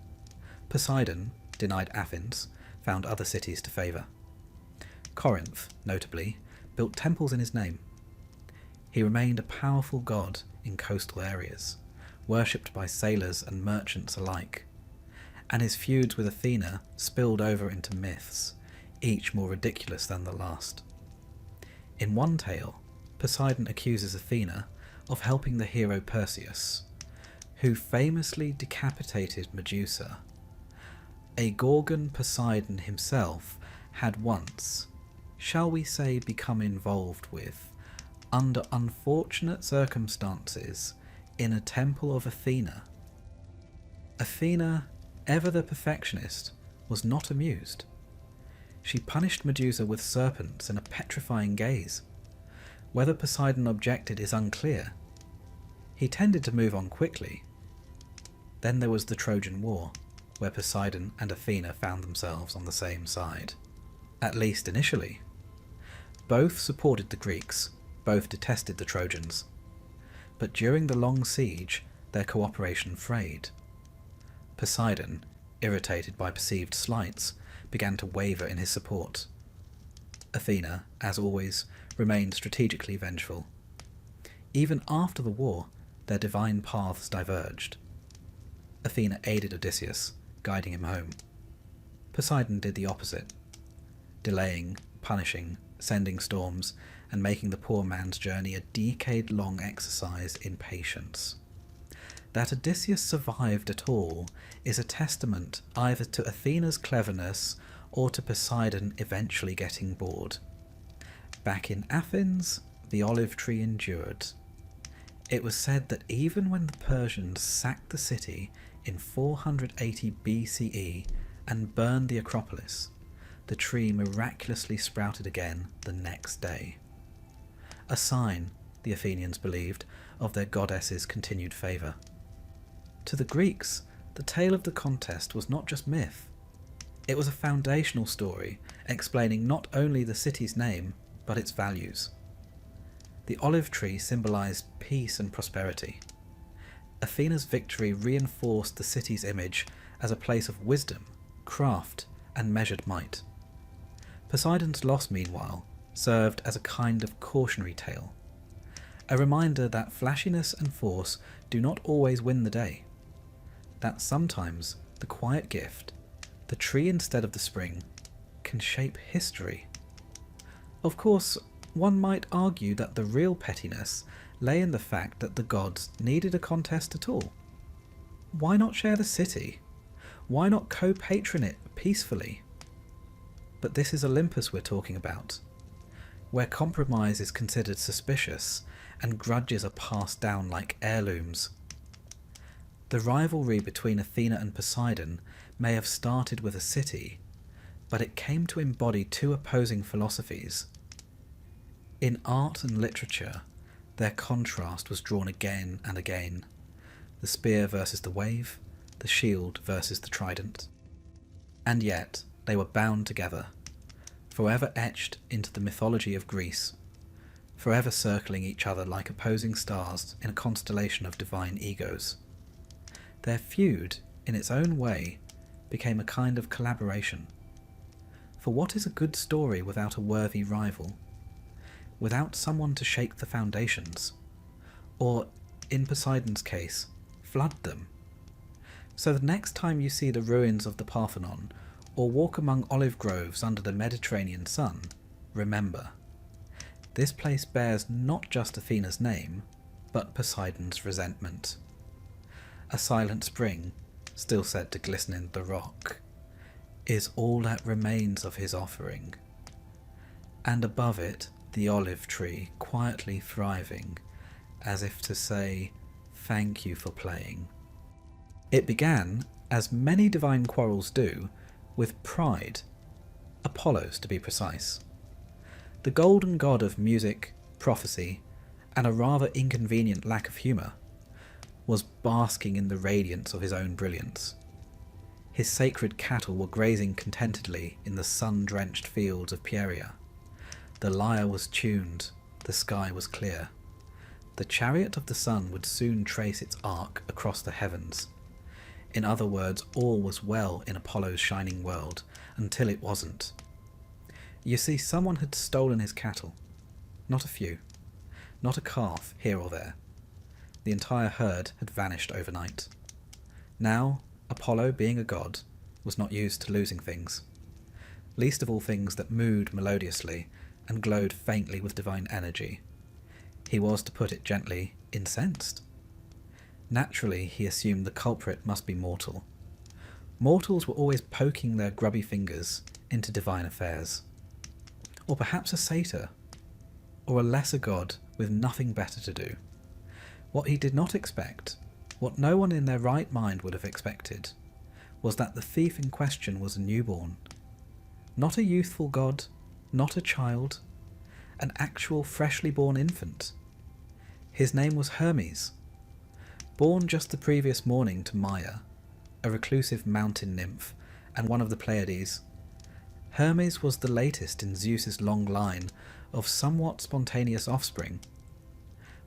Poseidon, denied Athens, found other cities to favour. Corinth, notably, built temples in his name. He remained a powerful god in coastal areas, worshipped by sailors and merchants alike, and his feuds with Athena spilled over into myths, each more ridiculous than the last. In one tale, Poseidon accuses Athena of helping the hero Perseus, who famously decapitated Medusa. A Gorgon Poseidon himself had once, shall we say, become involved with, under unfortunate circumstances, in a temple of Athena. Athena, ever the perfectionist, was not amused. She punished Medusa with serpents and a petrifying gaze. Whether Poseidon objected is unclear. He tended to move on quickly. Then there was the Trojan War, where Poseidon and Athena found themselves on the same side. At least initially. Both supported the Greeks, both detested the Trojans. But during the long siege, their cooperation frayed. Poseidon, irritated by perceived slights, began to waver in his support. Athena, as always, remained strategically vengeful. Even after the war, their divine paths diverged. Athena aided Odysseus, guiding him home. Poseidon did the opposite, delaying, punishing, sending storms, and making the poor man's journey a decade-long exercise in patience. That Odysseus survived at all is a testament either to Athena's cleverness or to Poseidon eventually getting bored. Back in Athens, the olive tree endured. It was said that even when the Persians sacked the city in 480 BCE and burned the Acropolis, the tree miraculously sprouted again the next day. A sign, the Athenians believed, of their goddess's continued favour. To the Greeks, the tale of the contest was not just myth. It was a foundational story explaining not only the city's name, but its values. The olive tree symbolised peace and prosperity. Athena's victory reinforced the city's image as a place of wisdom, craft, and measured might. Poseidon's loss, meanwhile, served as a kind of cautionary tale, a reminder that flashiness and force do not always win the day, that sometimes the quiet gift, the tree instead of the spring, can shape history. Of course, one might argue that the real pettiness lay in the fact that the gods needed a contest at all. Why not share the city? Why not co-patron it peacefully? But this is Olympus we're talking about, where compromise is considered suspicious and grudges are passed down like heirlooms. The rivalry between Athena and Poseidon may have started with a city, but it came to embody two opposing philosophies. In art and literature, their contrast was drawn again and again, the spear versus the wave, the shield versus the trident. And yet, they were bound together, forever etched into the mythology of Greece, forever circling each other like opposing stars in a constellation of divine egos. Their feud, in its own way, became a kind of collaboration. For what is a good story without a worthy rival? Without someone to shake the foundations? Or, in Poseidon's case, flood them? So the next time you see the ruins of the Parthenon, or walk among olive groves under the Mediterranean sun, remember, this place bears not just Athena's name, but Poseidon's resentment. A silent spring, still said to glisten in the rock, is all that remains of his offering. And above it, the olive tree quietly thriving, as if to say, thank you for playing. It began, as many divine quarrels do, with pride, Apollo's to be precise. The golden god of music, prophecy, and a rather inconvenient lack of humour, was basking in the radiance of his own brilliance. His sacred cattle were grazing contentedly in the sun-drenched fields of Pieria. The lyre was tuned, the sky was clear. The chariot of the sun would soon trace its arc across the heavens. In other words, all was well in Apollo's shining world, until it wasn't. You see, someone had stolen his cattle. Not a few. Not a calf here or there. The entire herd had vanished overnight. Now, Apollo, being a god, was not used to losing things. Least of all things that mooed melodiously and glowed faintly with divine energy. He was, to put it gently, incensed. Naturally, he assumed the culprit must be mortal. Mortals were always poking their grubby fingers into divine affairs. Or perhaps a satyr, or a lesser god with nothing better to do. What he did not expect, what no one in their right mind would have expected, was that the thief in question was a newborn. Not a youthful god, not a child, an actual freshly born infant. His name was Hermes. Born just the previous morning to Maia, a reclusive mountain nymph and one of the Pleiades, Hermes was the latest in Zeus's long line of somewhat spontaneous offspring.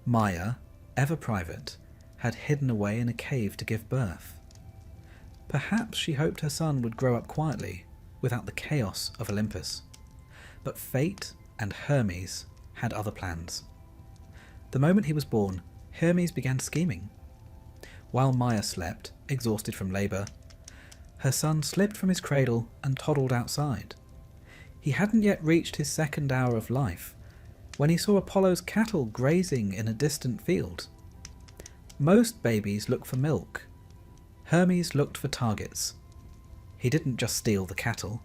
Maia, ever private, had hidden away in a cave to give birth. Perhaps she hoped her son would grow up quietly, without the chaos of Olympus. But fate and Hermes had other plans. The moment he was born, Hermes began scheming. While Maia slept, exhausted from labour, her son slipped from his cradle and toddled outside. He hadn't yet reached his second hour of life when he saw Apollo's cattle grazing in a distant field. Most babies look for milk. Hermes looked for targets. He didn't just steal the cattle,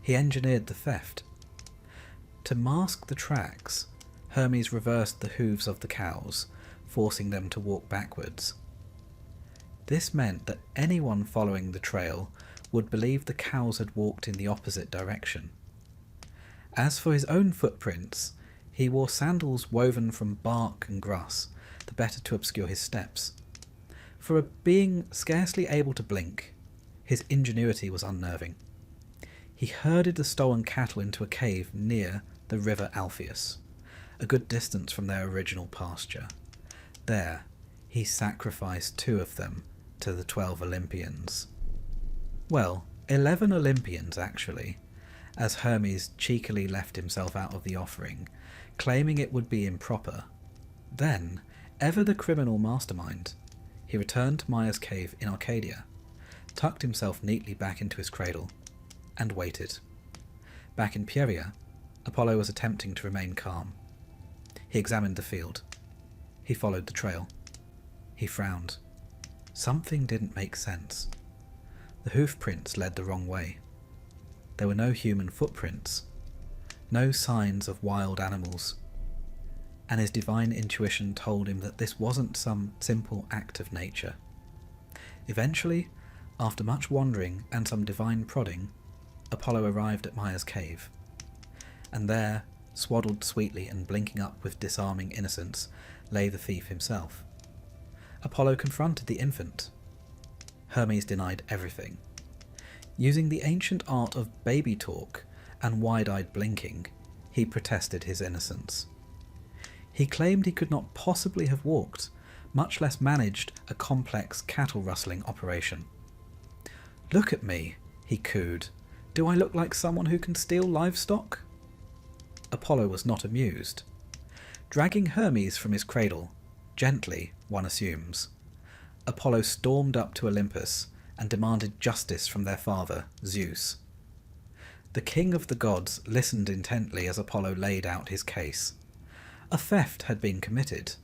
he engineered the theft. To mask the tracks, Hermes reversed the hooves of the cows, forcing them to walk backwards. This meant that anyone following the trail would believe the cows had walked in the opposite direction. As for his own footprints, he wore sandals woven from bark and grass, the better to obscure his steps. For a being scarcely able to blink, his ingenuity was unnerving. He herded the stolen cattle into a cave near the river Alpheus, a good distance from their original pasture. There, he sacrificed 2 of them to the 12 Olympians. Well, 11 Olympians actually, as Hermes cheekily left himself out of the offering, claiming it would be improper. Then, ever the criminal mastermind, he returned to Maia's cave in Arcadia, tucked himself neatly back into his cradle, and waited. Back in Pieria, Apollo was attempting to remain calm. He examined the field. He followed the trail. He frowned. Something didn't make sense. The hoof prints led the wrong way. There were no human footprints, no signs of wild animals, and his divine intuition told him that this wasn't some simple act of nature. Eventually, after much wandering and some divine prodding, Apollo arrived at Maia's cave, and there, swaddled sweetly and blinking up with disarming innocence, lay the thief himself. Apollo confronted the infant. Hermes denied everything. Using the ancient art of baby talk and wide-eyed blinking, he protested his innocence. He claimed he could not possibly have walked, much less managed a complex cattle-rustling operation. "Look at me," he cooed. "Do I look like someone who can steal livestock?" Apollo was not amused. Dragging Hermes from his cradle, gently, one assumes, Apollo stormed up to Olympus and demanded justice from their father, Zeus. The king of the gods listened intently as Apollo laid out his case. A theft had been committed.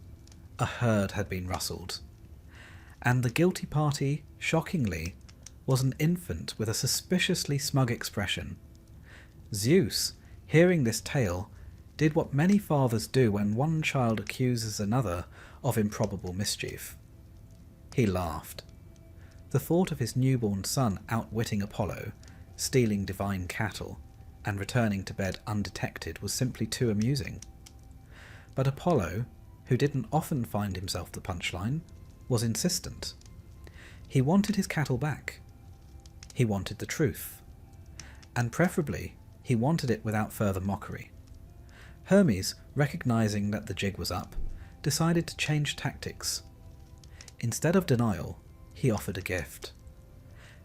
A herd had been rustled. And the guilty party, shockingly, was an infant with a suspiciously smug expression. Zeus, hearing this tale, did what many fathers do when one child accuses another of improbable mischief. He laughed. The thought of his newborn son outwitting Apollo, stealing divine cattle, and returning to bed undetected was simply too amusing. But Apollo, who didn't often find himself the punchline, was insistent. He wanted his cattle back. He wanted the truth. And preferably, he wanted it without further mockery. Hermes, recognizing that the jig was up, decided to change tactics. Instead of denial, he offered a gift.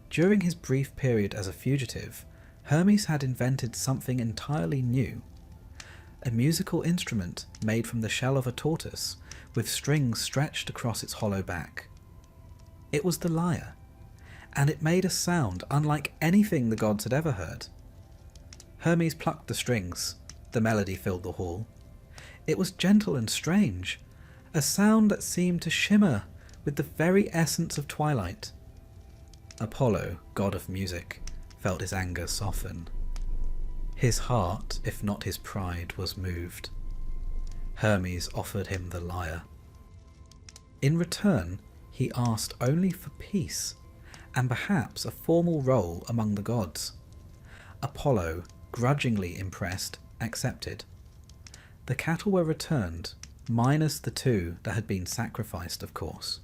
During his brief period as a fugitive, Hermes had invented something entirely new. A musical instrument made from the shell of a tortoise, with strings stretched across its hollow back. It was the lyre, and it made a sound unlike anything the gods had ever heard. Hermes plucked the strings. The melody filled the hall. It was gentle and strange, a sound that seemed to shimmer with the very essence of twilight. Apollo, god of music, felt his anger soften. His heart, if not his pride, was moved. Hermes offered him the lyre. In return, he asked only for peace, and perhaps a formal role among the gods. Apollo, grudgingly impressed, accepted. The cattle were returned, minus the 2 that had been sacrificed, of course.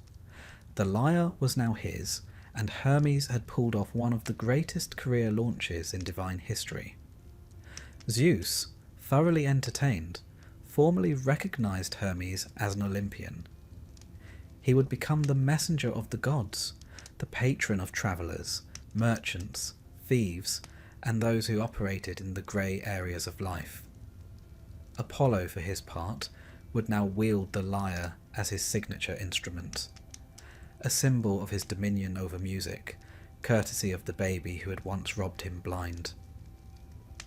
The lyre was now his, and Hermes had pulled off one of the greatest career launches in divine history. Zeus, thoroughly entertained, formally recognized Hermes as an Olympian. He would become the messenger of the gods, the patron of travellers, merchants, thieves, and those who operated in the grey areas of life. Apollo, for his part, would now wield the lyre as his signature instrument, a symbol of his dominion over music, courtesy of the baby who had once robbed him blind.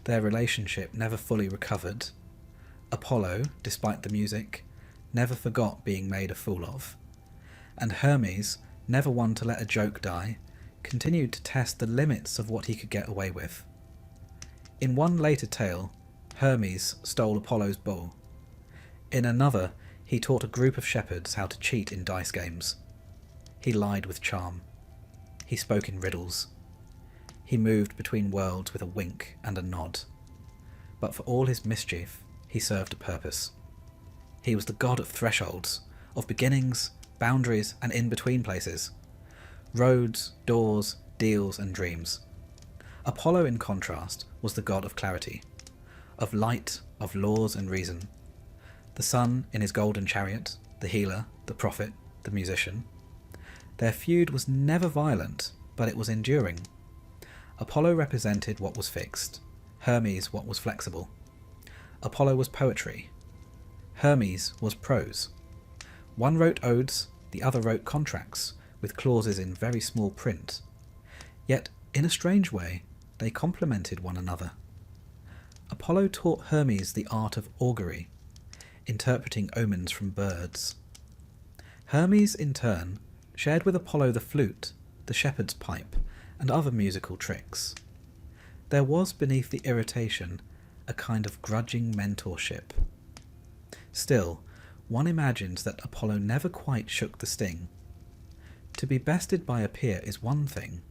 Their relationship never fully recovered. Apollo, despite the music, never forgot being made a fool of, and Hermes, never one to let a joke die, continued to test the limits of what he could get away with. In one later tale, Hermes stole Apollo's bull. In another, he taught a group of shepherds how to cheat in dice games. He lied with charm. He spoke in riddles. He moved between worlds with a wink and a nod. But for all his mischief, he served a purpose. He was the god of thresholds, of beginnings, boundaries, and in-between places. Roads, doors, deals, and dreams. Apollo, in contrast, was the god of clarity, of light, of laws and reason. The sun in his golden chariot, the healer, the prophet, the musician. Their feud was never violent, but it was enduring. Apollo represented what was fixed, Hermes what was flexible. Apollo was poetry. Hermes was prose. One wrote odes, the other wrote contracts, with clauses in very small print. Yet, in a strange way, they complemented one another. Apollo taught Hermes the art of augury, interpreting omens from birds. Hermes, in turn, shared with Apollo the flute, the shepherd's pipe, and other musical tricks. There was beneath the irritation a kind of grudging mentorship. Still, one imagines that Apollo never quite shook the sting. To be bested by a peer is one thing.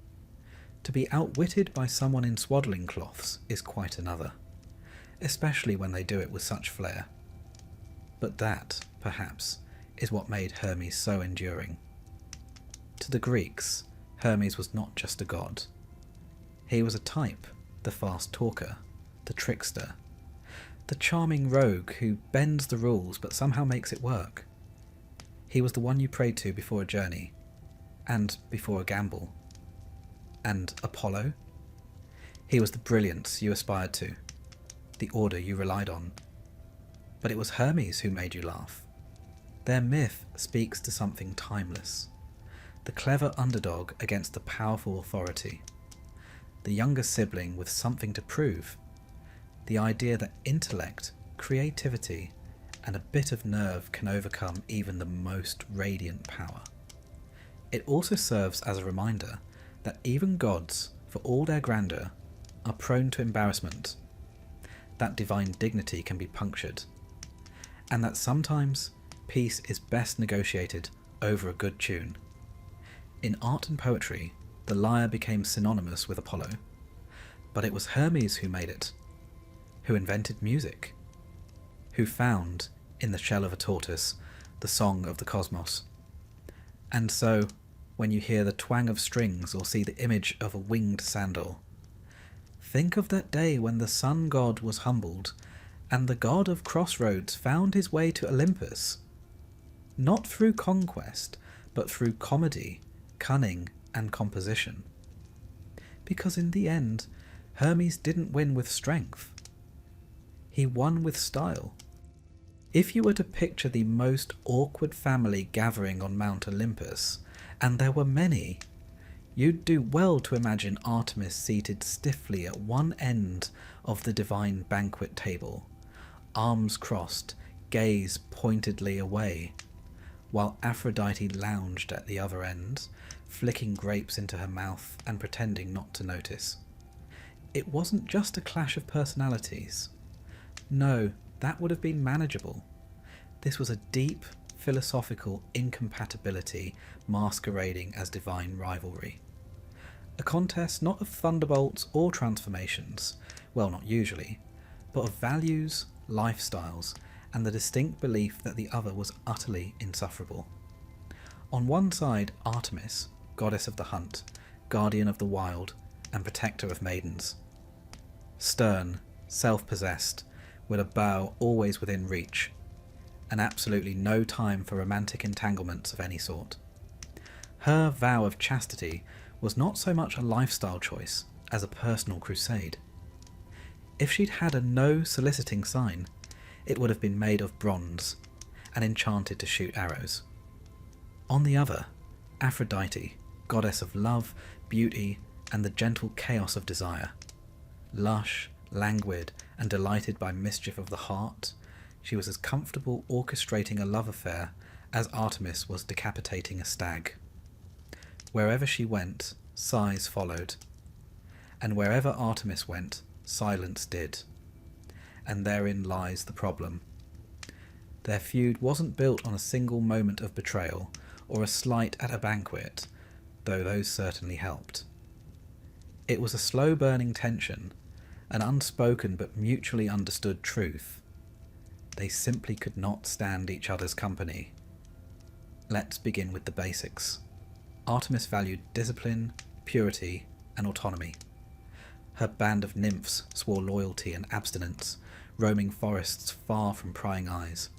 To be outwitted by someone in swaddling cloths is quite another, especially when they do it with such flair. But that, perhaps, is what made Hermes so enduring. To the Greeks, Hermes was not just a god. He was a type, the fast talker, the trickster, the charming rogue who bends the rules but somehow makes it work. He was the one you prayed to before a journey, and before a gamble. And Apollo? He was the brilliance you aspired to, the order you relied on. But it was Hermes who made you laugh. Their myth speaks to something timeless. The clever underdog against the powerful authority. The younger sibling with something to prove. The idea that intellect, creativity, and a bit of nerve can overcome even the most radiant power. It also serves as a reminder that even gods, for all their grandeur, are prone to embarrassment, that divine dignity can be punctured, and that sometimes peace is best negotiated over a good tune. In art and poetry, the lyre became synonymous with Apollo, but it was Hermes who made it, who invented music, who found, in the shell of a tortoise, the song of the cosmos. And so, when you hear the twang of strings or see the image of a winged sandal, think of that day when the sun god was humbled, and the god of crossroads found his way to Olympus, not through conquest, but through comedy, cunning, and composition. Because in the end, Hermes didn't win with strength. He won with style. If you were to picture the most awkward family gathering on Mount Olympus, and there were many, you'd do well to imagine Artemis seated stiffly at one end of the divine banquet table, arms crossed, gaze pointedly away, while Aphrodite lounged at the other end, flicking grapes into her mouth and pretending not to notice. It wasn't just a clash of personalities. No, that would have been manageable. This was a deep, philosophical incompatibility masquerading as divine rivalry. A contest not of thunderbolts or transformations, well, not usually, but of values, lifestyles, and the distinct belief that the other was utterly insufferable. On one side, Artemis, goddess of the hunt, guardian of the wild, and protector of maidens. Stern, self-possessed, with a bow always within reach, and absolutely no time for romantic entanglements of any sort. Her vow of chastity was not so much a lifestyle choice as a personal crusade. If she'd had a no soliciting sign, it would have been made of bronze and enchanted to shoot arrows. On the other, Aphrodite, goddess of love, beauty, and the gentle chaos of desire. Lush, languid, and delighted by mischief of the heart, she was as comfortable orchestrating a love affair as Artemis was decapitating a stag. Wherever she went, sighs followed, and wherever Artemis went, silence did. And therein lies the problem. Their feud wasn't built on a single moment of betrayal or a slight at a banquet, though those certainly helped. It was a slow-burning tension, an unspoken but mutually understood truth. They simply could not stand each other's company. Let's begin with the basics. Artemis valued discipline, purity, and autonomy. Her band of nymphs swore loyalty and abstinence, roaming forests far from prying eyes.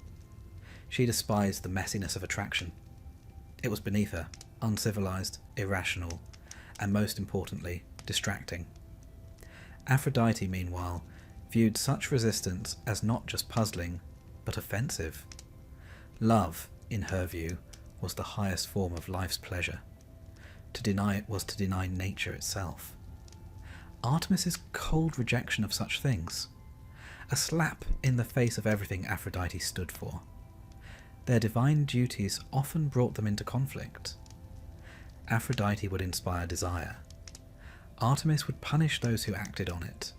She despised the messiness of attraction. It was beneath her, uncivilized, irrational, and most importantly, distracting. Aphrodite, meanwhile, viewed such resistance as not just puzzling, but offensive. Love, in her view, was the highest form of life's pleasure. To deny it was to deny nature itself. Artemis's cold rejection of such things, a slap in the face of everything Aphrodite stood for. Their divine duties often brought them into conflict. Aphrodite would inspire desire. Artemis would punish those who acted on it.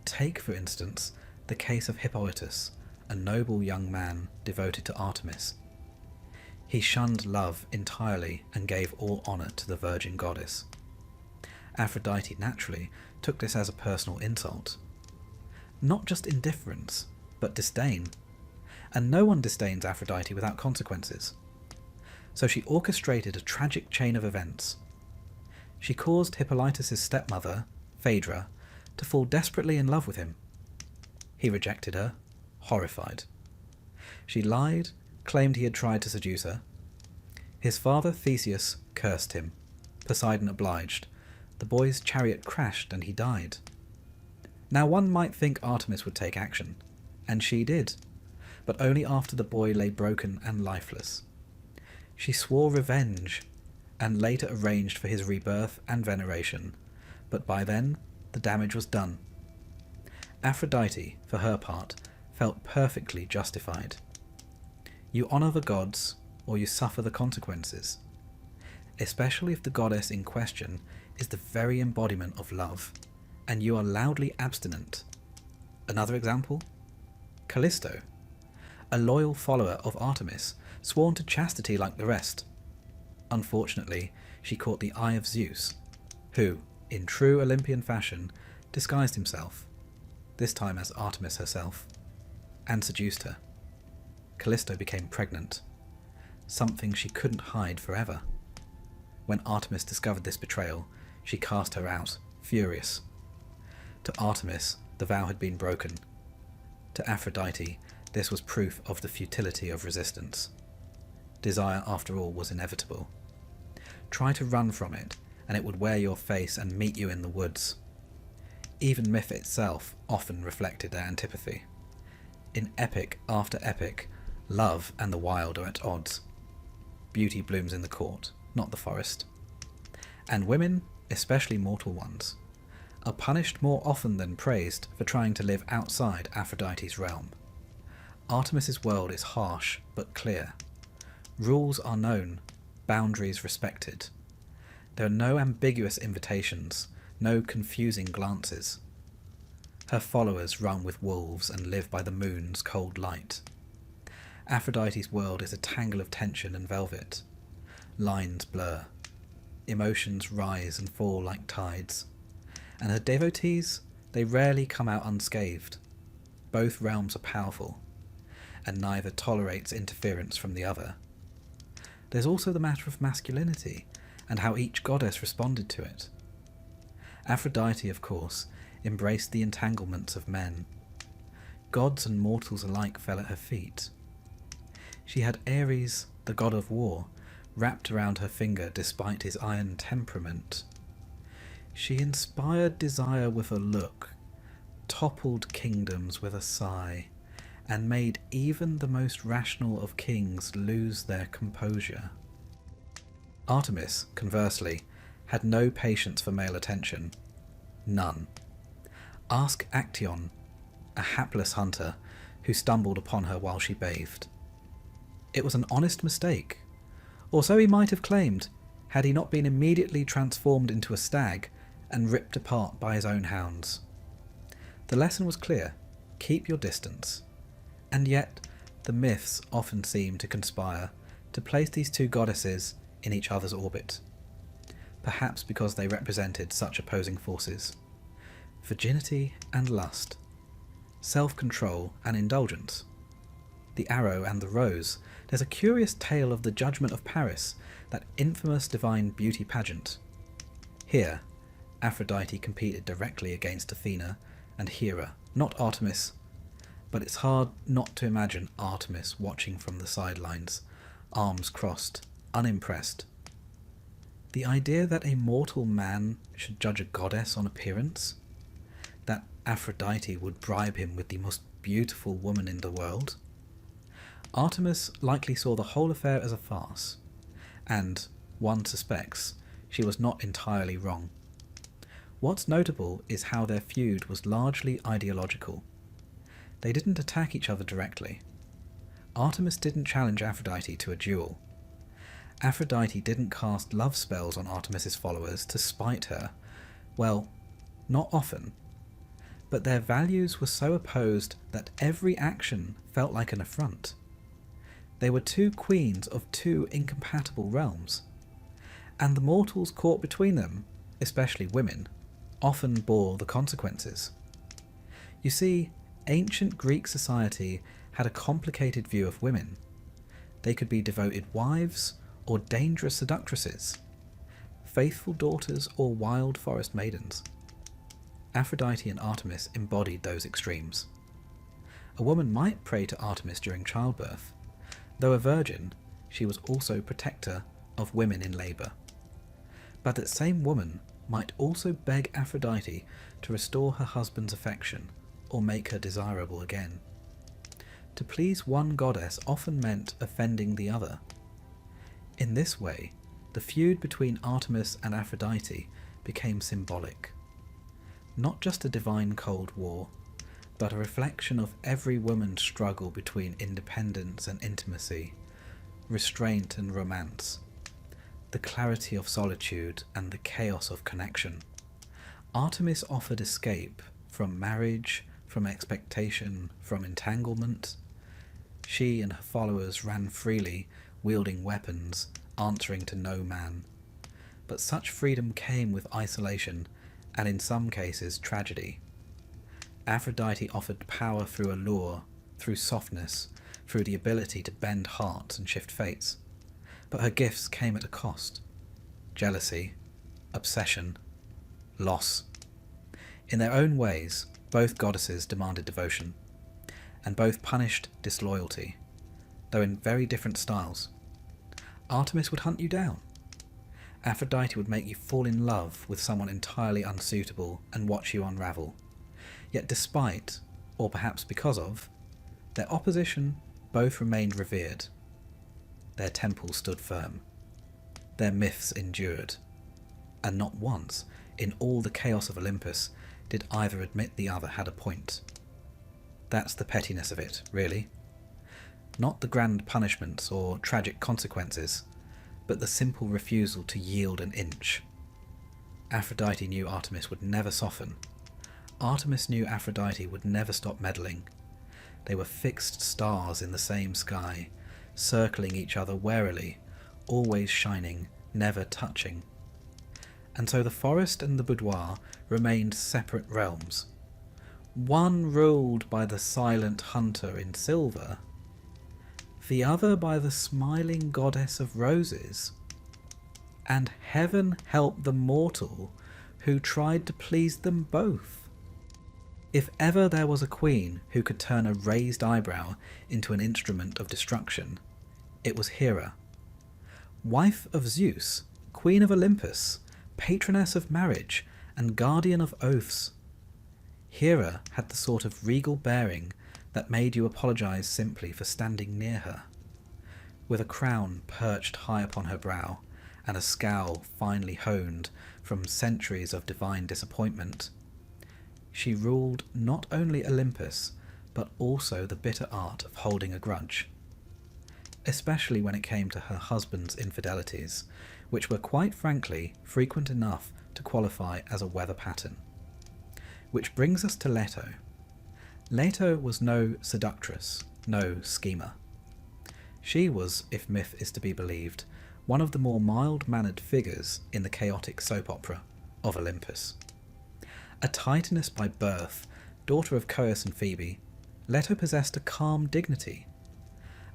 Take, for instance, the case of Hippolytus, a noble young man devoted to Artemis. He shunned love entirely and gave all honour to the virgin goddess. Aphrodite naturally took this as a personal insult. Not just indifference, but disdain. And no one disdains Aphrodite without consequences. So she orchestrated a tragic chain of events. She caused Hippolytus' stepmother, Phaedra, to fall desperately in love with him. He rejected her, horrified. She lied, claimed he had tried to seduce her. His father, Theseus, cursed him. Poseidon obliged. The boy's chariot crashed and he died. Now one might think Artemis would take action, and she did, but only after the boy lay broken and lifeless. She swore revenge, and later arranged for his rebirth and veneration, but by then the damage was done. Aphrodite, for her part, felt perfectly justified. You honour the gods, or you suffer the consequences, especially if the goddess in question is the very embodiment of love, and you are loudly abstinent. Another example? Callisto, a loyal follower of Artemis, sworn to chastity like the rest. Unfortunately, she caught the eye of Zeus, who, in true Olympian fashion, disguised himself, this time as Artemis herself, and seduced her. Callisto became pregnant, something she couldn't hide forever. When Artemis discovered this betrayal, she cast her out, furious. To Artemis, the vow had been broken. To Aphrodite, this was proof of the futility of resistance. Desire, after all, was inevitable. Try to run from it, and it would wear your face and meet you in the woods. Even myth itself often reflected their antipathy. In epic after epic, love and the wild are at odds. Beauty blooms in the court, not the forest. And women, especially mortal ones, are punished more often than praised for trying to live outside Aphrodite's realm. Artemis's world is harsh but clear. Rules are known, boundaries respected. There are no ambiguous invitations, no confusing glances. Her followers run with wolves and live by the moon's cold light. Aphrodite's world is a tangle of tension and velvet. Lines blur. Emotions rise and fall like tides. And her devotees, they rarely come out unscathed. Both realms are powerful, and neither tolerates interference from the other. There's also the matter of masculinity, and how each goddess responded to it. Aphrodite, of course, embraced the entanglements of men. Gods and mortals alike fell at her feet. She had Ares, the god of war, wrapped around her finger despite his iron temperament. She inspired desire with a look, toppled kingdoms with a sigh, and made even the most rational of kings lose their composure. Artemis, conversely, had no patience for male attention. None. Ask Actaeon, a hapless hunter who stumbled upon her while she bathed. It was an honest mistake, or so he might have claimed, had he not been immediately transformed into a stag and ripped apart by his own hounds. The lesson was clear: keep your distance. And yet, the myths often seem to conspire to place these two goddesses in each other's orbit, perhaps because they represented such opposing forces: virginity and lust, self-control and indulgence. The arrow and the rose. There's a curious tale of the judgment of Paris, that infamous divine beauty pageant. Here, Aphrodite competed directly against Athena and Hera, not Artemis, but it's hard not to imagine Artemis watching from the sidelines, arms crossed, unimpressed. The idea that a mortal man should judge a goddess on appearance, that Aphrodite would bribe him with the most beautiful woman in the world. Artemis likely saw the whole affair as a farce, and, one suspects, she was not entirely wrong. What's notable is how their feud was largely ideological. They didn't attack each other directly. Artemis didn't challenge Aphrodite to a duel. Aphrodite didn't cast love spells on Artemis's followers to spite her. Well, not often. But their values were so opposed that every action felt like an affront. They were two queens of two incompatible realms, and the mortals caught between them, especially women, often bore the consequences. You see, ancient Greek society had a complicated view of women. They could be devoted wives or dangerous seductresses, faithful daughters or wild forest maidens. Aphrodite and Artemis embodied those extremes. A woman might pray to Artemis during childbirth. Though a virgin, she was also protector of women in labour. But that same woman might also beg Aphrodite to restore her husband's affection or make her desirable again. To please one goddess often meant offending the other. In this way, the feud between Artemis and Aphrodite became symbolic. Not just a divine cold war, but a reflection of every woman's struggle between independence and intimacy, restraint and romance, the clarity of solitude and the chaos of connection. Artemis offered escape from marriage, from expectation, from entanglement. She and her followers ran freely, wielding weapons, answering to no man. But such freedom came with isolation, and in some cases tragedy. Aphrodite offered power through allure, through softness, through the ability to bend hearts and shift fates. But her gifts came at a cost: jealousy, obsession, loss. In their own ways, both goddesses demanded devotion, and both punished disloyalty, though in very different styles. Artemis would hunt you down. Aphrodite would make you fall in love with someone entirely unsuitable and watch you unravel. Yet despite, or perhaps because of, their opposition, both remained revered. Their temples stood firm. Their myths endured. And not once, in all the chaos of Olympus, did either admit the other had a point. That's the pettiness of it, really. Not the grand punishments or tragic consequences, but the simple refusal to yield an inch. Aphrodite knew Artemis would never soften. Artemis knew Aphrodite would never stop meddling. They were fixed stars in the same sky, circling each other warily, always shining, never touching. and so the forest and the boudoir remained separate realms. One ruled by the silent hunter in silver, the other by the smiling goddess of roses. And heaven help the mortal who tried to please them both. If ever there was a queen who could turn a raised eyebrow into an instrument of destruction, it was Hera. Wife of Zeus, queen of Olympus, patroness of marriage, and guardian of oaths. Hera had the sort of regal bearing that made you apologise simply for standing near her. With a crown perched high upon her brow, and a scowl finely honed from centuries of divine disappointment, she ruled not only Olympus, but also the bitter art of holding a grudge, especially when it came to her husband's infidelities, which were quite frankly frequent enough to qualify as a weather pattern. Which brings us to Leto. Leto was no seductress, no schemer. She was, if myth is to be believed, one of the more mild-mannered figures in the chaotic soap opera of Olympus. A Titaness by birth, daughter of Coeus and Phoebe, Leto possessed a calm dignity,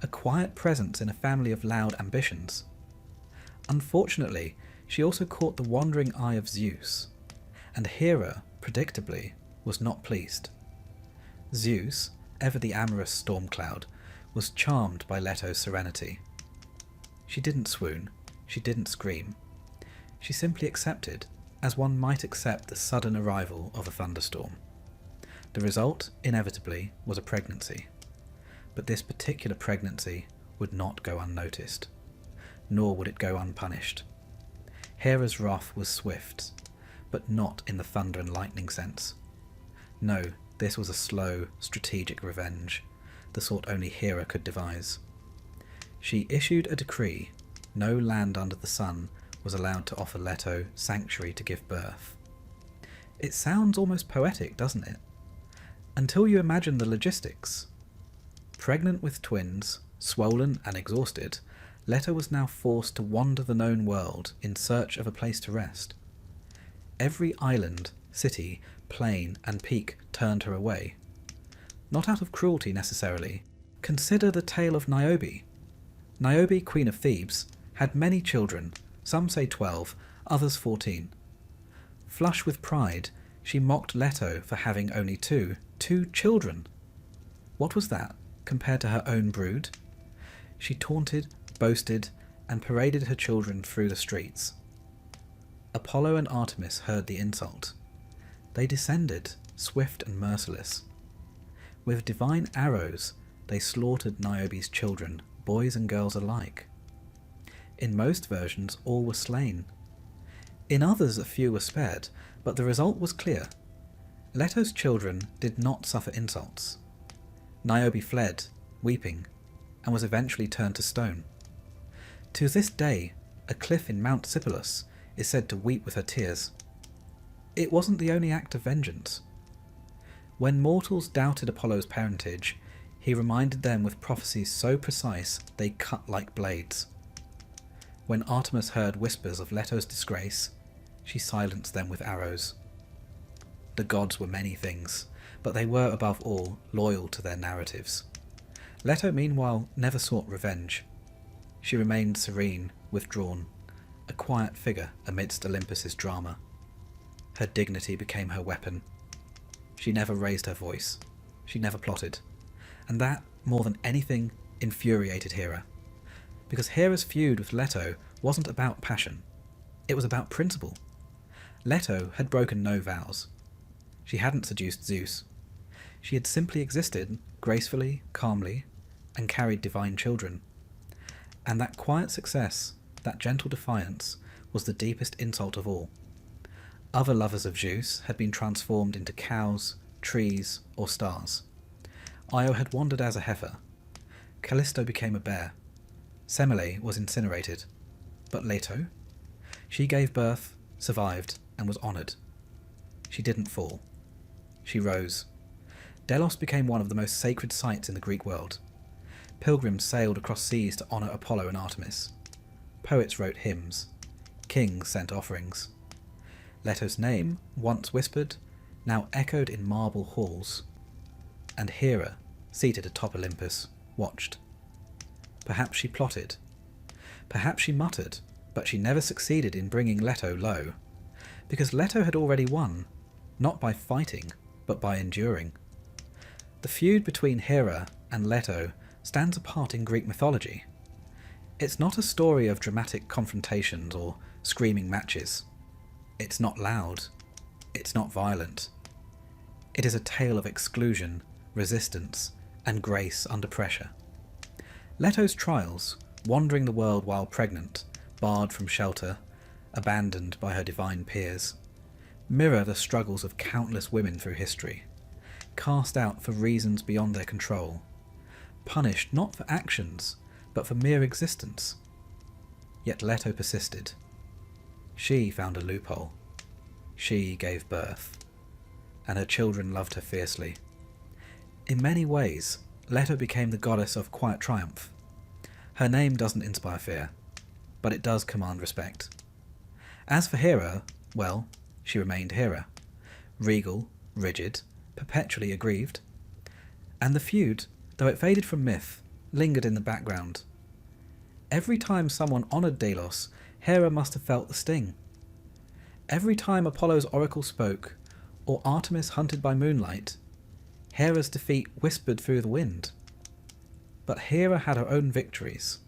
a quiet presence in a family of loud ambitions. Unfortunately, she also caught the wandering eye of Zeus, and Hera, predictably, was not pleased. Zeus, ever the amorous storm cloud, was charmed by Leto's serenity. She didn't swoon, she didn't scream. She simply accepted, as one might accept the sudden arrival of a thunderstorm. The result, inevitably, was a pregnancy. But this particular pregnancy would not go unnoticed, nor would it go unpunished. Hera's wrath was swift, but not in the thunder and lightning sense. No, this was a slow, strategic revenge, the sort only Hera could devise. She issued a decree: no land under the sun was allowed to offer Leto sanctuary to give birth. It sounds almost poetic, doesn't it? Until you imagine the logistics. Pregnant with twins, swollen and exhausted, Leto was now forced to wander the known world in search of a place to rest. Every island, city, plain and peak turned her away. Not out of cruelty necessarily. Consider the tale of Niobe. Niobe, queen of Thebes, had many children, some say 12, others 14. Flush with pride, she mocked Leto for having only two children. What was that, compared to her own brood? She taunted, boasted, and paraded her children through the streets. Apollo and Artemis heard the insult. They descended, swift and merciless. With divine arrows, they slaughtered Niobe's children, boys and girls alike. In most versions, all were slain. In others, a few were spared, but the result was clear. Leto's children did not suffer insults. Niobe fled, weeping, and was eventually turned to stone. To this day, a cliff in Mount Sipylus is said to weep with her tears. It wasn't the only act of vengeance. When mortals doubted Apollo's parentage, he reminded them with prophecies so precise they cut like blades. When Artemis heard whispers of Leto's disgrace, she silenced them with arrows. The gods were many things, but they were above all loyal to their narratives. Leto, meanwhile, never sought revenge. She remained serene, withdrawn, a quiet figure amidst Olympus's drama. Her dignity became her weapon. She never raised her voice. She never plotted. And that, more than anything, infuriated Hera. Because Hera's feud with Leto wasn't about passion. It was about principle. Leto had broken no vows. She hadn't seduced Zeus. She had simply existed, gracefully, calmly, and carried divine children. And that quiet success, that gentle defiance, was the deepest insult of all. Other lovers of Zeus had been transformed into cows, trees, or stars. Io had wandered as a heifer. Callisto became a bear. Semele was incinerated. But Leto? She gave birth, survived, and was honoured. She didn't fall. She rose. Delos became one of the most sacred sites in the Greek world. Pilgrims sailed across seas to honour Apollo and Artemis. Poets wrote hymns. Kings sent offerings. Leto's name, once whispered, now echoed in marble halls, and Hera, seated atop Olympus, watched. Perhaps she plotted. Perhaps she muttered, but she never succeeded in bringing Leto low, because Leto had already won, not by fighting, but by enduring. The feud between Hera and Leto stands apart in Greek mythology. It's not a story of dramatic confrontations or screaming matches. It's not loud. It's not violent. It is a tale of exclusion, resistance, and grace under pressure. Leto's trials, wandering the world while pregnant, barred from shelter, abandoned by her divine peers, mirror the struggles of countless women through history, cast out for reasons beyond their control, punished not for actions, but for mere existence. Yet Leto persisted. She found a loophole. She gave birth, and her children loved her fiercely. In many ways, Leto became the goddess of quiet triumph. Her name doesn't inspire fear, but it does command respect. As for Hera, well, she remained Hera, regal, rigid, perpetually aggrieved. And the feud, though it faded from myth, lingered in the background. Every time someone honoured Delos, Hera must have felt the sting. Every time Apollo's oracle spoke, or Artemis hunted by moonlight, Hera's defeat whispered through the wind. But Hera had her own victories.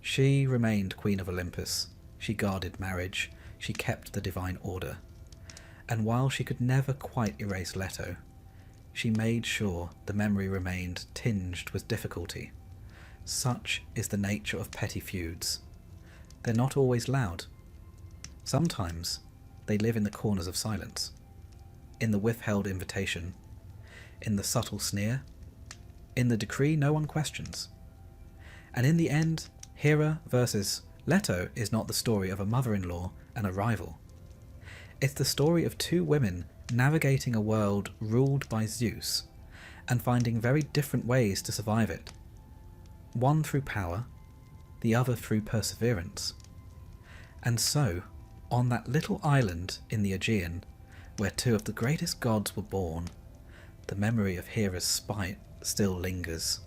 She remained Queen of Olympus, she guarded marriage, she kept the divine order. And while she could never quite erase Leto, she made sure the memory remained tinged with difficulty. Such is the nature of petty feuds. They're not always loud. Sometimes they live in the corners of silence, in the withheld invitation, in the subtle sneer, in the decree no one questions. And in the end, Hera versus Leto is not the story of a mother-in-law and a rival. It's the story of two women navigating a world ruled by Zeus and finding very different ways to survive it. One through power, the other through perseverance. And so, on that little island in the Aegean, where two of the greatest gods were born, the memory of Hera's spite still lingers.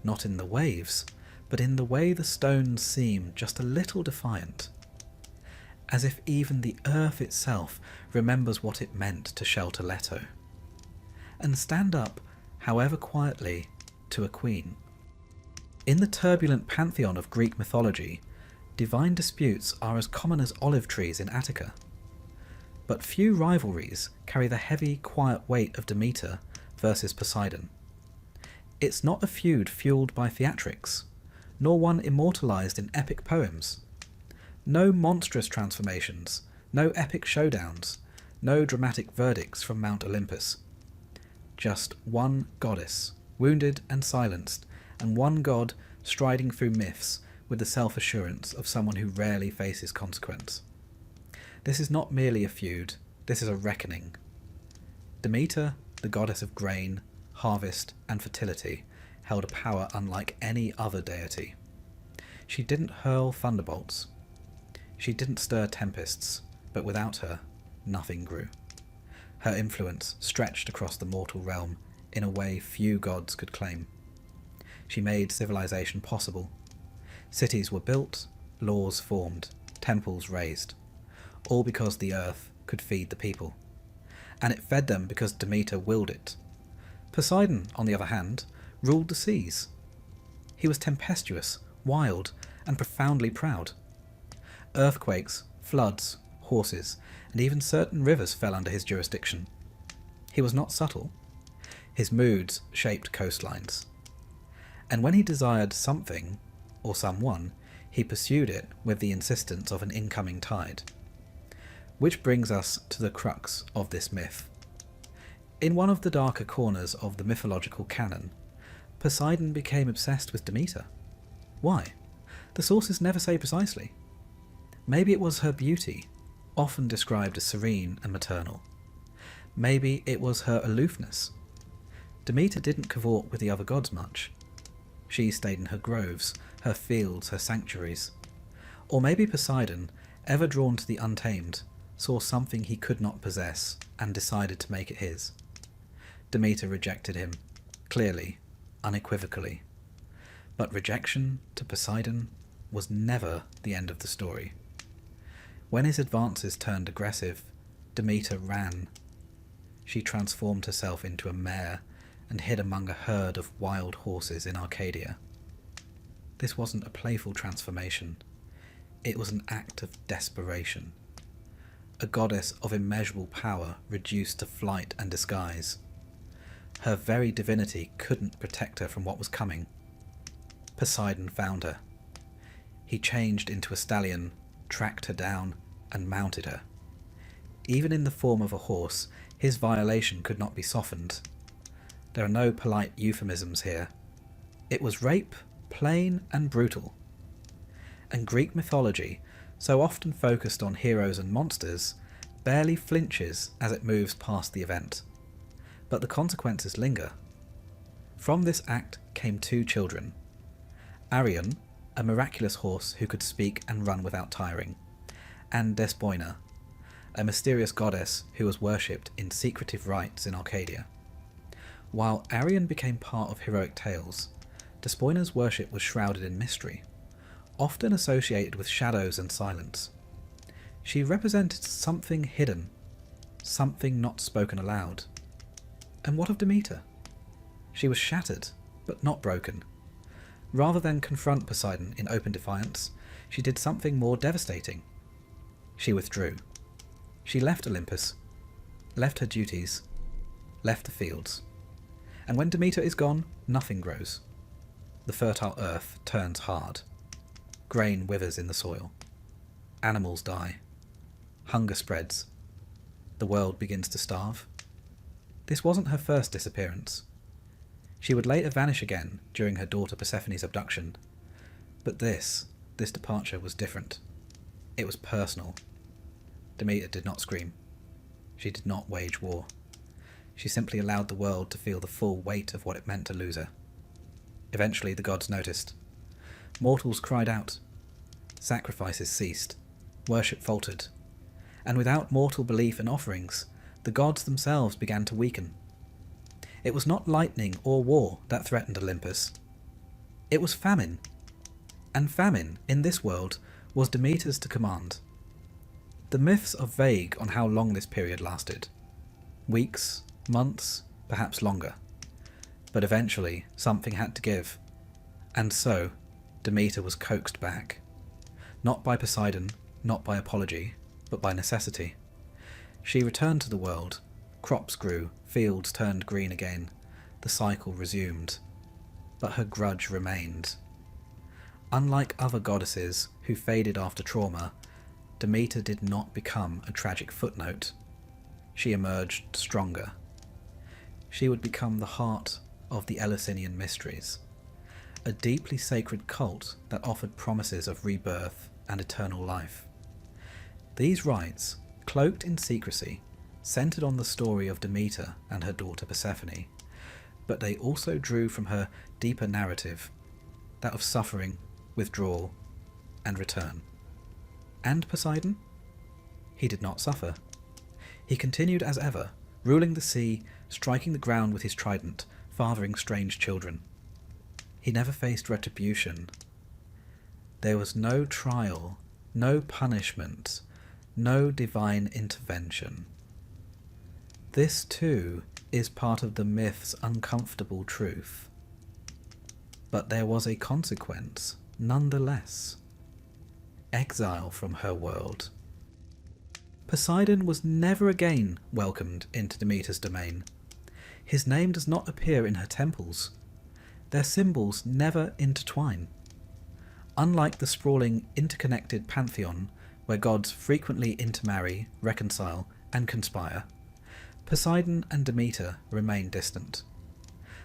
Not in the waves, but in the way the stones seem just a little defiant. As if even the earth itself remembers what it meant to shelter Leto. And stand up, however quietly, to a queen. In the turbulent pantheon of Greek mythology, divine disputes are as common as olive trees in Attica. But few rivalries carry the heavy, quiet weight of Demeter versus Poseidon. It's not a feud fueled by theatrics, nor one immortalized in epic poems. No monstrous transformations, no epic showdowns, no dramatic verdicts from Mount Olympus. Just one goddess, wounded and silenced, and one god striding through myths with the self-assurance of someone who rarely faces consequence. This is not merely a feud, this is a reckoning. Demeter, the goddess of grain, harvest, and fertility, held a power unlike any other deity. She didn't hurl thunderbolts. She didn't stir tempests, but without her, nothing grew. Her influence stretched across the mortal realm in a way few gods could claim. She made civilization possible. Cities were built, laws formed, temples raised, all because the earth could feed the people. And it fed them because Demeter willed it. Poseidon, on the other hand, ruled the seas. He was tempestuous, wild, and profoundly proud. Earthquakes, floods, horses, and even certain rivers fell under his jurisdiction. He was not subtle. His moods shaped coastlines. And when he desired something, or someone, he pursued it with the insistence of an incoming tide. Which brings us to the crux of this myth. In one of the darker corners of the mythological canon, Poseidon became obsessed with Demeter. Why? The sources never say precisely. Maybe it was her beauty, often described as serene and maternal. Maybe it was her aloofness. Demeter didn't cavort with the other gods much. She stayed in her groves, her fields, her sanctuaries. Or maybe Poseidon, ever drawn to the untamed, saw something he could not possess and decided to make it his. Demeter rejected him, clearly, unequivocally. But rejection to Poseidon was never the end of the story. When his advances turned aggressive, Demeter ran. She transformed herself into a mare and hid among a herd of wild horses in Arcadia. This wasn't a playful transformation. It was an act of desperation. A goddess of immeasurable power reduced to flight and disguise. Her very divinity couldn't protect her from what was coming. Poseidon found her. He changed into a stallion, tracked her down, and mounted her. Even in the form of a horse, his violation could not be softened. There are no polite euphemisms here. It was rape, plain and brutal. And Greek mythology, so often focused on heroes and monsters, barely flinches as it moves past the event. But the consequences linger. From this act came 2 children. Arion, a miraculous horse who could speak and run without tiring, and Despoina, a mysterious goddess who was worshipped in secretive rites in Arcadia. While Arion became part of heroic tales, Despoina's worship was shrouded in mystery, often associated with shadows and silence. She represented something hidden, something not spoken aloud. And what of Demeter? She was shattered, but not broken. Rather than confront Poseidon in open defiance, she did something more devastating. She withdrew. She left Olympus, left her duties, left the fields. And when Demeter is gone, nothing grows. The fertile earth turns hard. Grain withers in the soil. Animals die. Hunger spreads. The world begins to starve. This wasn't her first disappearance. She would later vanish again during her daughter Persephone's abduction. But this departure was different. It was personal. Demeter did not scream. She did not wage war. She simply allowed the world to feel the full weight of what it meant to lose her. Eventually the gods noticed. Mortals cried out. Sacrifices ceased. Worship faltered. And without mortal belief and offerings, the gods themselves began to weaken. It was not lightning or war that threatened Olympus. It was famine. And famine, in this world, was Demeter's to command. The myths are vague on how long this period lasted. Weeks, months, perhaps longer. But eventually, something had to give. And so, Demeter was coaxed back. Not by Poseidon, not by apology, but by necessity. She returned to the world. Crops grew, fields turned green again. The cycle resumed. But her grudge remained. Unlike other goddesses who faded after trauma, Demeter did not become a tragic footnote. She emerged stronger. She would become the heart of the Eleusinian mysteries, a deeply sacred cult that offered promises of rebirth and eternal life. These rites, cloaked in secrecy, centered on the story of Demeter and her daughter Persephone, but they also drew from her deeper narrative, that of suffering, withdrawal, and return. And Poseidon? He did not suffer. He continued as ever, ruling the sea, striking the ground with his trident, fathering strange children. He never faced retribution. There was no trial, no punishment, no divine intervention. This too is part of the myth's uncomfortable truth. But there was a consequence, nonetheless. Exile from her world. Poseidon was never again welcomed into Demeter's domain. His name does not appear in her temples. Their symbols never intertwine. Unlike the sprawling, interconnected pantheon, where gods frequently intermarry, reconcile, and conspire, Poseidon and Demeter remain distant.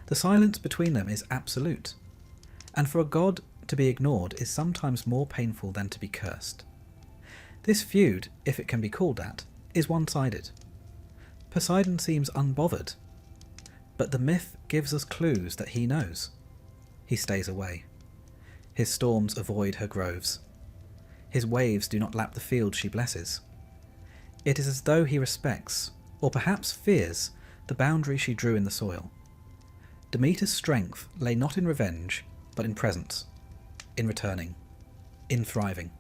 The silence between them is absolute, and for a god to be ignored is sometimes more painful than to be cursed. This feud, if it can be called that, is one-sided. Poseidon seems unbothered, but the myth gives us clues that he knows. He stays away. His storms avoid her groves. His waves do not lap the fields she blesses. It is as though he respects, or perhaps fears, the boundary she drew in the soil. Demeter's strength lay not in revenge, but in presence, in returning, in thriving.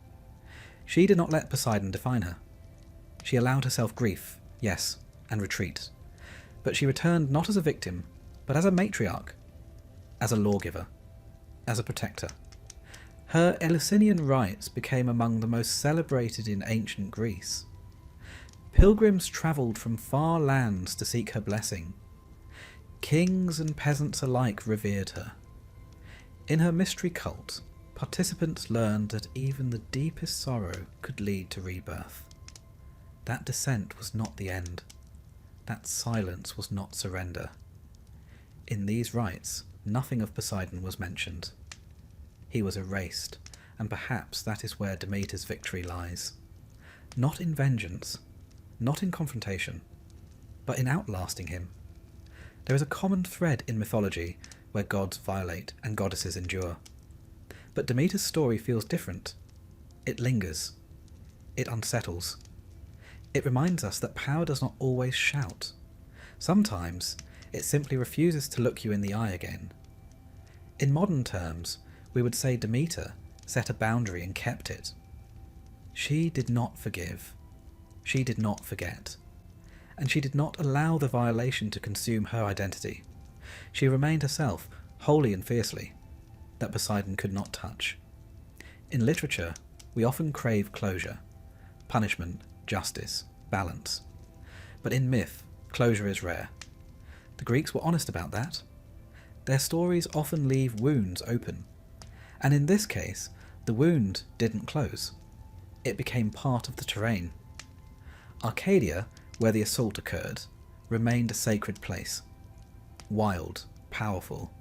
She did not let Poseidon define her. She allowed herself grief, yes, and retreat. But she returned not as a victim, but as a matriarch, as a lawgiver, as a protector. Her Eleusinian rites became among the most celebrated in ancient Greece. Pilgrims travelled from far lands to seek her blessing. Kings and peasants alike revered her. In her mystery cult, participants learned that even the deepest sorrow could lead to rebirth. That descent was not the end. That silence was not surrender. In these rites, nothing of Poseidon was mentioned. He was erased, and perhaps that is where Demeter's victory lies. Not in vengeance, not in confrontation, but in outlasting him. There is a common thread in mythology where gods violate and goddesses endure. But Demeter's story feels different. It lingers. It unsettles. It reminds us that power does not always shout. Sometimes it simply refuses to look you in the eye again. In modern terms, we would say Demeter set a boundary and kept it. She did not forgive. She did not forget. And she did not allow the violation to consume her identity. She remained herself, wholly and fiercely, that Poseidon could not touch. In literature, we often crave closure, punishment, justice, balance. But in myth, closure is rare. The Greeks were honest about that. Their stories often leave wounds open. And in this case, the wound didn't close. It became part of the terrain. Arcadia, where the assault occurred, remained a sacred place. Wild, powerful.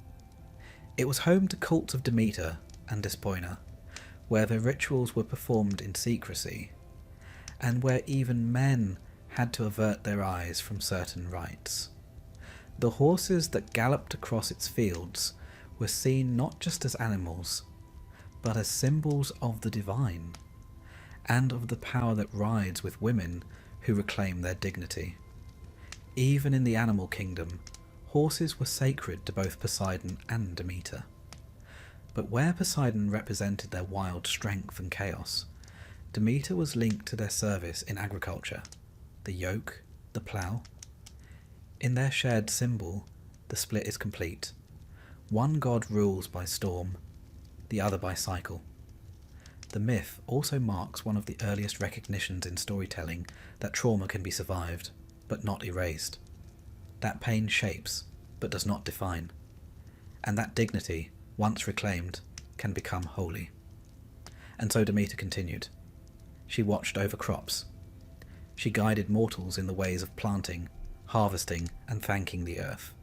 It was home to cults of Demeter and Despoina, where their rituals were performed in secrecy, and where even men had to avert their eyes from certain rites. The horses that galloped across its fields were seen not just as animals, but as symbols of the divine, and of the power that rides with women who reclaim their dignity. Even in the animal kingdom, horses were sacred to both Poseidon and Demeter. But where Poseidon represented their wild strength and chaos, Demeter was linked to their service in agriculture, the yoke, the plough. In their shared symbol, the split is complete. One god rules by storm, the other by cycle. The myth also marks one of the earliest recognitions in storytelling that trauma can be survived, but not erased. That pain shapes, but does not define. And that dignity, once reclaimed, can become holy. And so Demeter continued. She watched over crops. She guided mortals in the ways of planting, harvesting, and thanking the earth.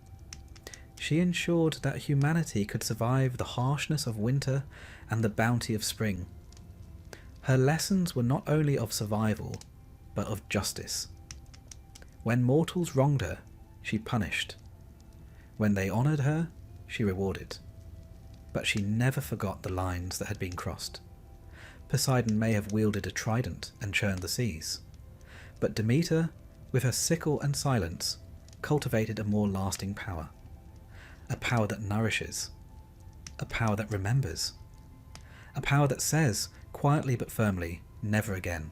She ensured that humanity could survive the harshness of winter and the bounty of spring. Her lessons were not only of survival, but of justice. When mortals wronged her, she punished. When they honoured her, she rewarded. But she never forgot the lines that had been crossed. Poseidon may have wielded a trident and churned the seas, but Demeter, with her sickle and silence, cultivated a more lasting power. A power that nourishes. A power that remembers. A power that says, quietly but firmly, never again.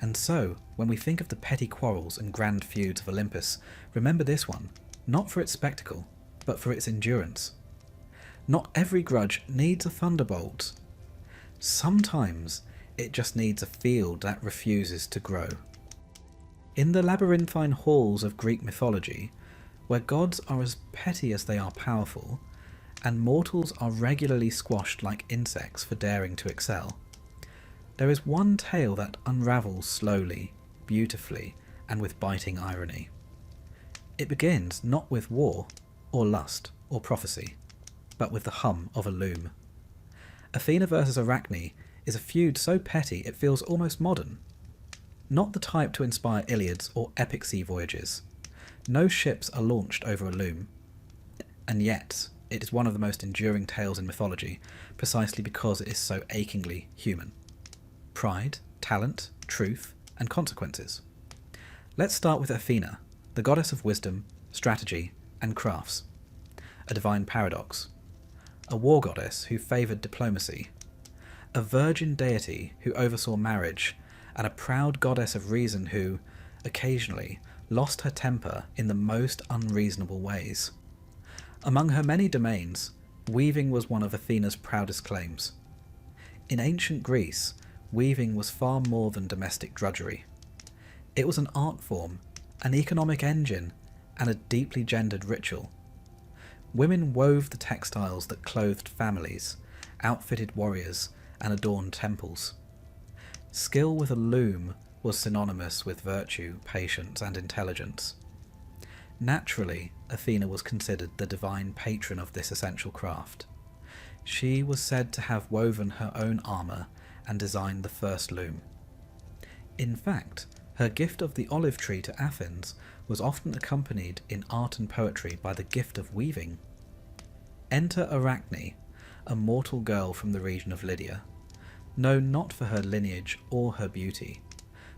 And so, when we think of the petty quarrels and grand feuds of Olympus, remember this one, not for its spectacle, but for its endurance. Not every grudge needs a thunderbolt. Sometimes it just needs a field that refuses to grow. In the labyrinthine halls of Greek mythology, where gods are as petty as they are powerful, and mortals are regularly squashed like insects for daring to excel, there is one tale that unravels slowly, beautifully, and with biting irony. It begins not with war, or lust, or prophecy, but with the hum of a loom. Athena versus Arachne is a feud so petty it feels almost modern. Not the type to inspire Iliads or epic sea voyages. No ships are launched over a loom. And yet, it is one of the most enduring tales in mythology, precisely because it is so achingly human. Pride, talent, truth, and consequences. Let's start with Athena, the goddess of wisdom, strategy, and crafts. A divine paradox. A war goddess who favoured diplomacy. A virgin deity who oversaw marriage, and a proud goddess of reason who, occasionally, lost her temper in the most unreasonable ways. Among her many domains, weaving was one of Athena's proudest claims. In ancient Greece, weaving was far more than domestic drudgery. It was an art form, an economic engine, and a deeply gendered ritual. Women wove the textiles that clothed families, outfitted warriors, and adorned temples. Skill with a loom was synonymous with virtue, patience, and intelligence. Naturally, Athena was considered the divine patron of this essential craft. She was said to have woven her own armour and designed the first loom. In fact, her gift of the olive tree to Athens was often accompanied in art and poetry by the gift of weaving. Enter Arachne, a mortal girl from the region of Lydia, known not for her lineage or her beauty,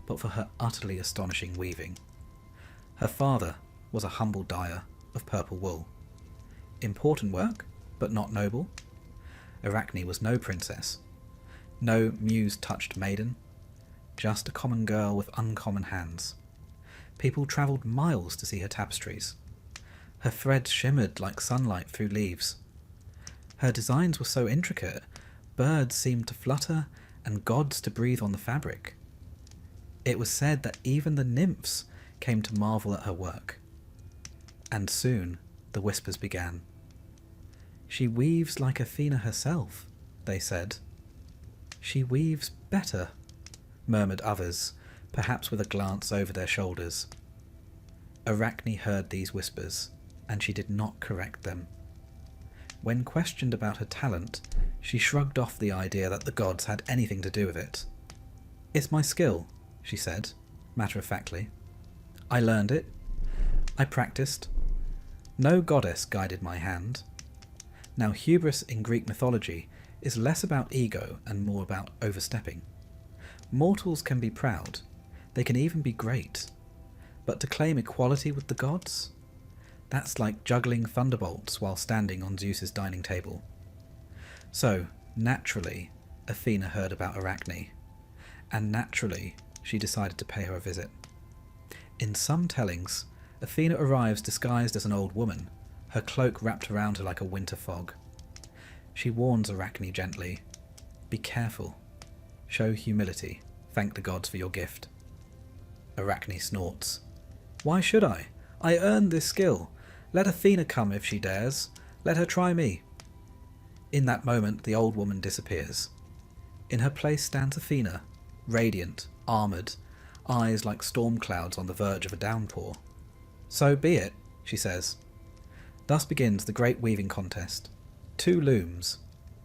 but for her utterly astonishing weaving. Her father was a humble dyer of purple wool. Important work, but not noble. Arachne was no princess, no muse-touched maiden, just a common girl with uncommon hands. People travelled miles to see her tapestries. Her threads shimmered like sunlight through leaves. Her designs were so intricate, birds seemed to flutter and gods to breathe on the fabric. It was said that even the nymphs came to marvel at her work. And soon the whispers began. She weaves like Athena herself, they said. She weaves better, murmured others, perhaps with a glance over their shoulders. Arachne heard these whispers, and she did not correct them. When questioned about her talent, she shrugged off the idea that the gods had anything to do with it. "It's my skill," she said, matter-of-factly. "I learned it. I practiced. No goddess guided my hand." Now, hubris in Greek mythology is less about ego and more about overstepping. Mortals can be proud, they can even be great, but to claim equality with the gods? That's like juggling thunderbolts while standing on Zeus's dining table. So, naturally, Athena heard about Arachne, and naturally, she decided to pay her a visit. In some tellings, Athena arrives disguised as an old woman, her cloak wrapped around her like a winter fog. She warns Arachne gently, "Be careful. Show humility. Thank the gods for your gift." Arachne snorts. "Why should I? I earned this skill. Let Athena come if she dares. Let her try me." In that moment, the old woman disappears. In her place stands Athena, radiant, armoured, eyes like storm clouds on the verge of a downpour. "So be it," she says. Thus begins the great weaving contest. 2 looms,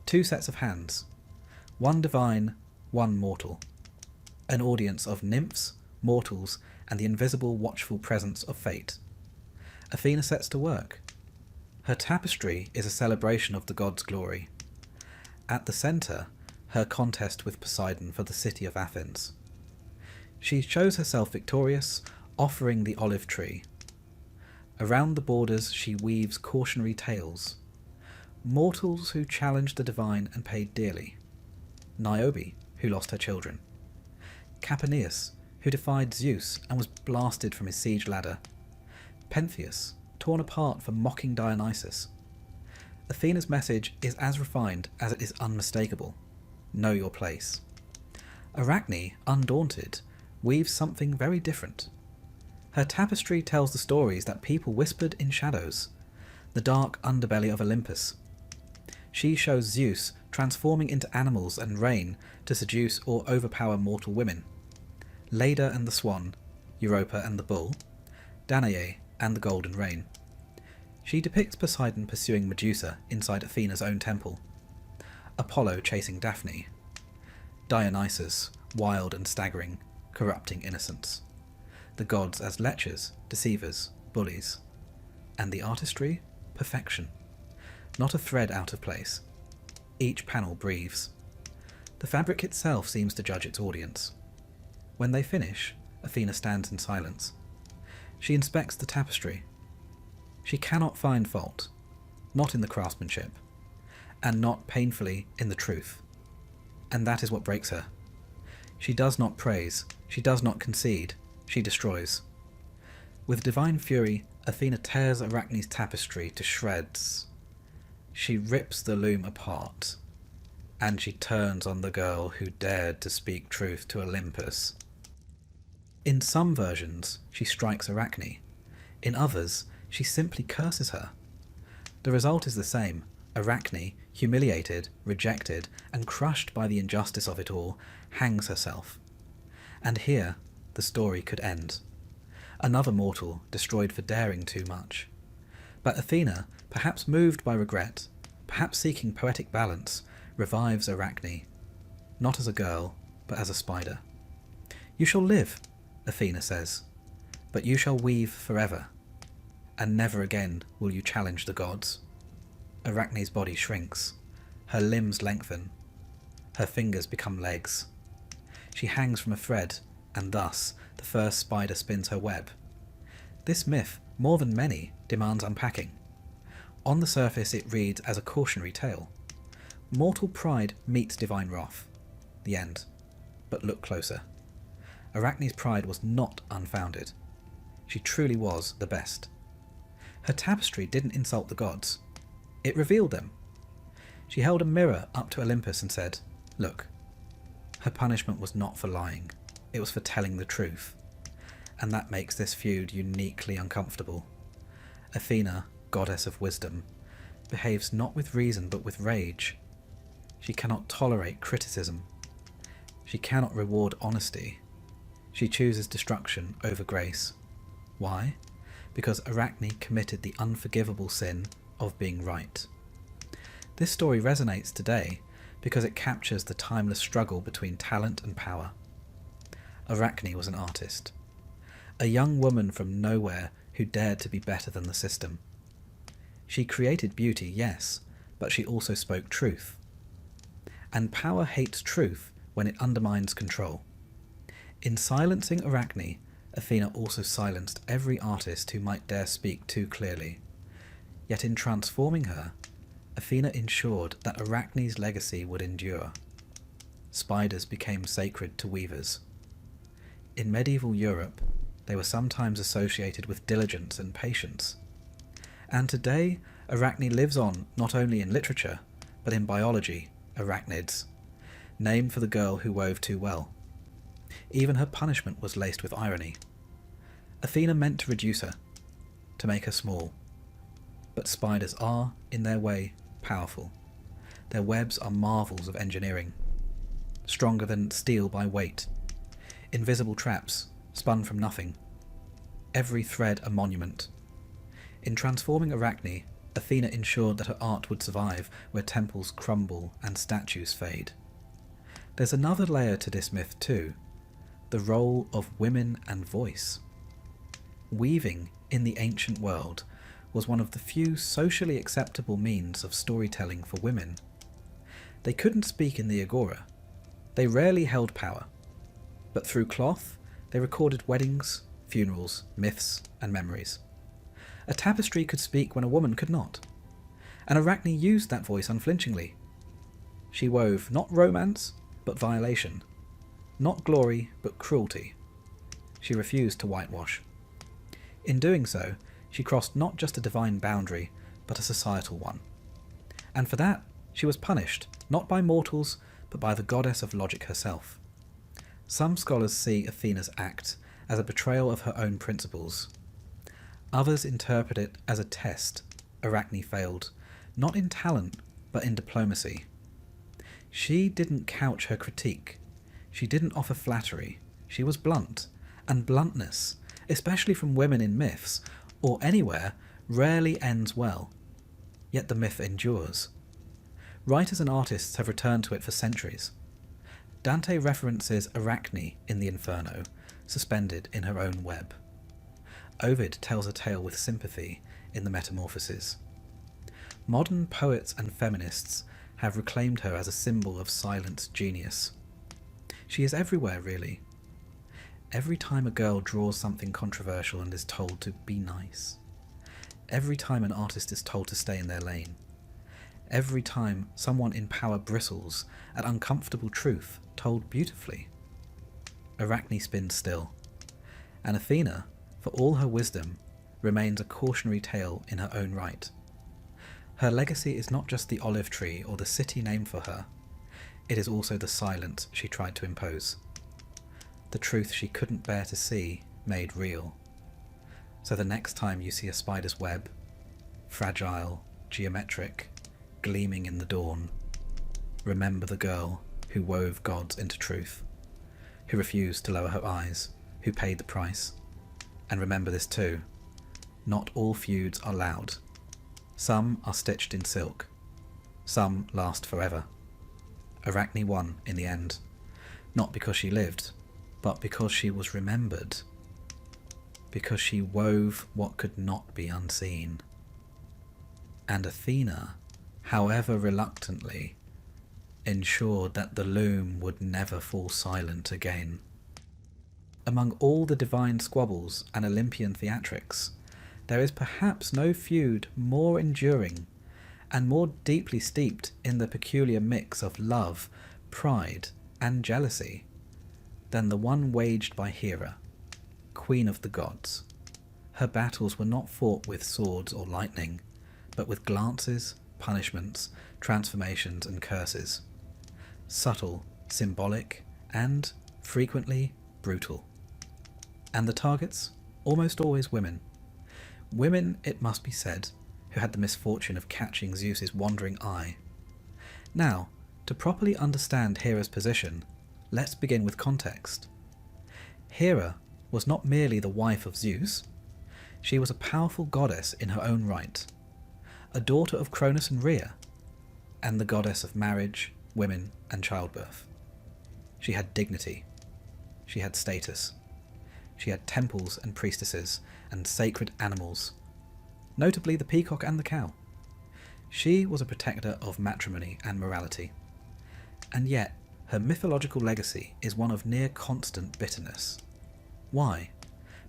2 sets of hands, 1 divine, 1 mortal. An audience of nymphs, mortals, and the invisible watchful presence of fate. Athena sets to work. Her tapestry is a celebration of the god's glory. At the centre, her contest with Poseidon for the city of Athens. She shows herself victorious, offering the olive tree. Around the borders she weaves cautionary tales. Mortals who challenged the divine and paid dearly. Niobe, who lost her children. Capaneus, who defied Zeus and was blasted from his siege ladder. Pentheus, torn apart for mocking Dionysus. Athena's message is as refined as it is unmistakable. Know your place. Arachne, undaunted, weaves something very different. Her tapestry tells the stories that people whispered in shadows, the dark underbelly of Olympus. She shows Zeus transforming into animals and rain to seduce or overpower mortal women. Leda and the swan, Europa and the bull, Danae and the golden rain. She depicts Poseidon pursuing Medusa inside Athena's own temple, Apollo chasing Daphne, Dionysus, wild and staggering, corrupting innocence, the gods as lechers, deceivers, bullies, and the artistry, perfection, not a thread out of place. Each panel breathes. The fabric itself seems to judge its audience. When they finish, Athena stands in silence. She inspects the tapestry. She cannot find fault, not in the craftsmanship, and not painfully in the truth. And that is what breaks her. She does not praise, she does not concede, she destroys. With divine fury, Athena tears Arachne's tapestry to shreds. She rips the loom apart, and she turns on the girl who dared to speak truth to Olympus. In some versions, she strikes Arachne. In others, she simply curses her. The result is the same. Arachne, humiliated, rejected, and crushed by the injustice of it all, hangs herself. And here, the story could end. Another mortal destroyed for daring too much. But Athena, perhaps moved by regret, perhaps seeking poetic balance, revives Arachne, not as a girl, but as a spider. "You shall live," Athena says, "but you shall weave forever, and never again will you challenge the gods." Arachne's body shrinks, her limbs lengthen, her fingers become legs. She hangs from a thread, and thus the first spider spins her web. This myth, more than many, demands unpacking. On the surface it reads as a cautionary tale. Mortal pride meets divine wrath. The end. But look closer. Arachne's pride was not unfounded. She truly was the best. Her tapestry didn't insult the gods. It revealed them. She held a mirror up to Olympus and said, "Look." Her punishment was not for lying. It was for telling the truth. And that makes this feud uniquely uncomfortable. Athena, goddess of wisdom, behaves not with reason but with rage. She cannot tolerate criticism. She cannot reward honesty. She chooses destruction over grace. Why? Because Arachne committed the unforgivable sin of being right. This story resonates today because it captures the timeless struggle between talent and power. Arachne was an artist, a young woman from nowhere who dared to be better than the system. She created beauty, yes, but she also spoke truth. And power hates truth when it undermines control. In silencing Arachne, Athena also silenced every artist who might dare speak too clearly. Yet in transforming her, Athena ensured that Arachne's legacy would endure. Spiders became sacred to weavers. In medieval Europe, they were sometimes associated with diligence and patience. And today, Arachne lives on not only in literature, but in biology, arachnids, named for the girl who wove too well. Even her punishment was laced with irony. Athena meant to reduce her, to make her small. But spiders are, in their way, powerful. Their webs are marvels of engineering, stronger than steel by weight. Invisible traps, spun from nothing. Every thread a monument. In transforming Arachne, Athena ensured that her art would survive where temples crumble and statues fade. There's another layer to this myth too, the role of women and voice. Weaving in the ancient world was one of the few socially acceptable means of storytelling for women. They couldn't speak in the agora. They rarely held power. But through cloth, they recorded weddings, funerals, myths, and memories. A tapestry could speak when a woman could not. And Arachne used that voice unflinchingly. She wove not romance, but violation. Not glory, but cruelty. She refused to whitewash. In doing so, she crossed not just a divine boundary, but a societal one. And for that, she was punished, not by mortals, but by the goddess of logic herself. Some scholars see Athena's act as a betrayal of her own principles. Others interpret it as a test. Arachne failed, not in talent, but in diplomacy. She didn't couch her critique. She didn't offer flattery. She was blunt, and bluntness, especially from women in myths, or anywhere, rarely ends well. Yet the myth endures. Writers and artists have returned to it for centuries. Dante references Arachne in the Inferno, suspended in her own web. Ovid tells a tale with sympathy in the Metamorphoses. Modern poets and feminists have reclaimed her as a symbol of silent genius. She is everywhere, really. Every time a girl draws something controversial and is told to be nice. Every time an artist is told to stay in their lane. Every time someone in power bristles at uncomfortable truth told beautifully. Arachne spins still, and Athena, for all her wisdom, remains a cautionary tale in her own right. Her legacy is not just the olive tree or the city named for her, it is also the silence she tried to impose. The truth she couldn't bear to see made real. So the next time you see a spider's web, fragile, geometric, gleaming in the dawn, remember the girl who wove gods into truth, who refused to lower her eyes, who paid the price. And remember this too, not all feuds are loud. Some are stitched in silk. Some last forever. Arachne won in the end, not because she lived, but because she was remembered. Because she wove what could not be unseen. And Athena, however reluctantly, ensured that the loom would never fall silent again. Among all the divine squabbles and Olympian theatrics, there is perhaps no feud more enduring and more deeply steeped in the peculiar mix of love, pride, and jealousy than the one waged by Hera, queen of the gods. Her battles were not fought with swords or lightning, but with glances, punishments, transformations, and curses. Subtle, symbolic, and, frequently, brutal. And the targets? Almost always women. Women, it must be said, who had the misfortune of catching Zeus's wandering eye. Now, to properly understand Hera's position, let's begin with context. Hera was not merely the wife of Zeus, she was a powerful goddess in her own right, a daughter of Cronus and Rhea, and the goddess of marriage, women, and childbirth. She had dignity, she had status, she had temples and priestesses and sacred animals, notably the peacock and the cow. She was a protector of matrimony and morality, and yet her mythological legacy is one of near constant bitterness. Why?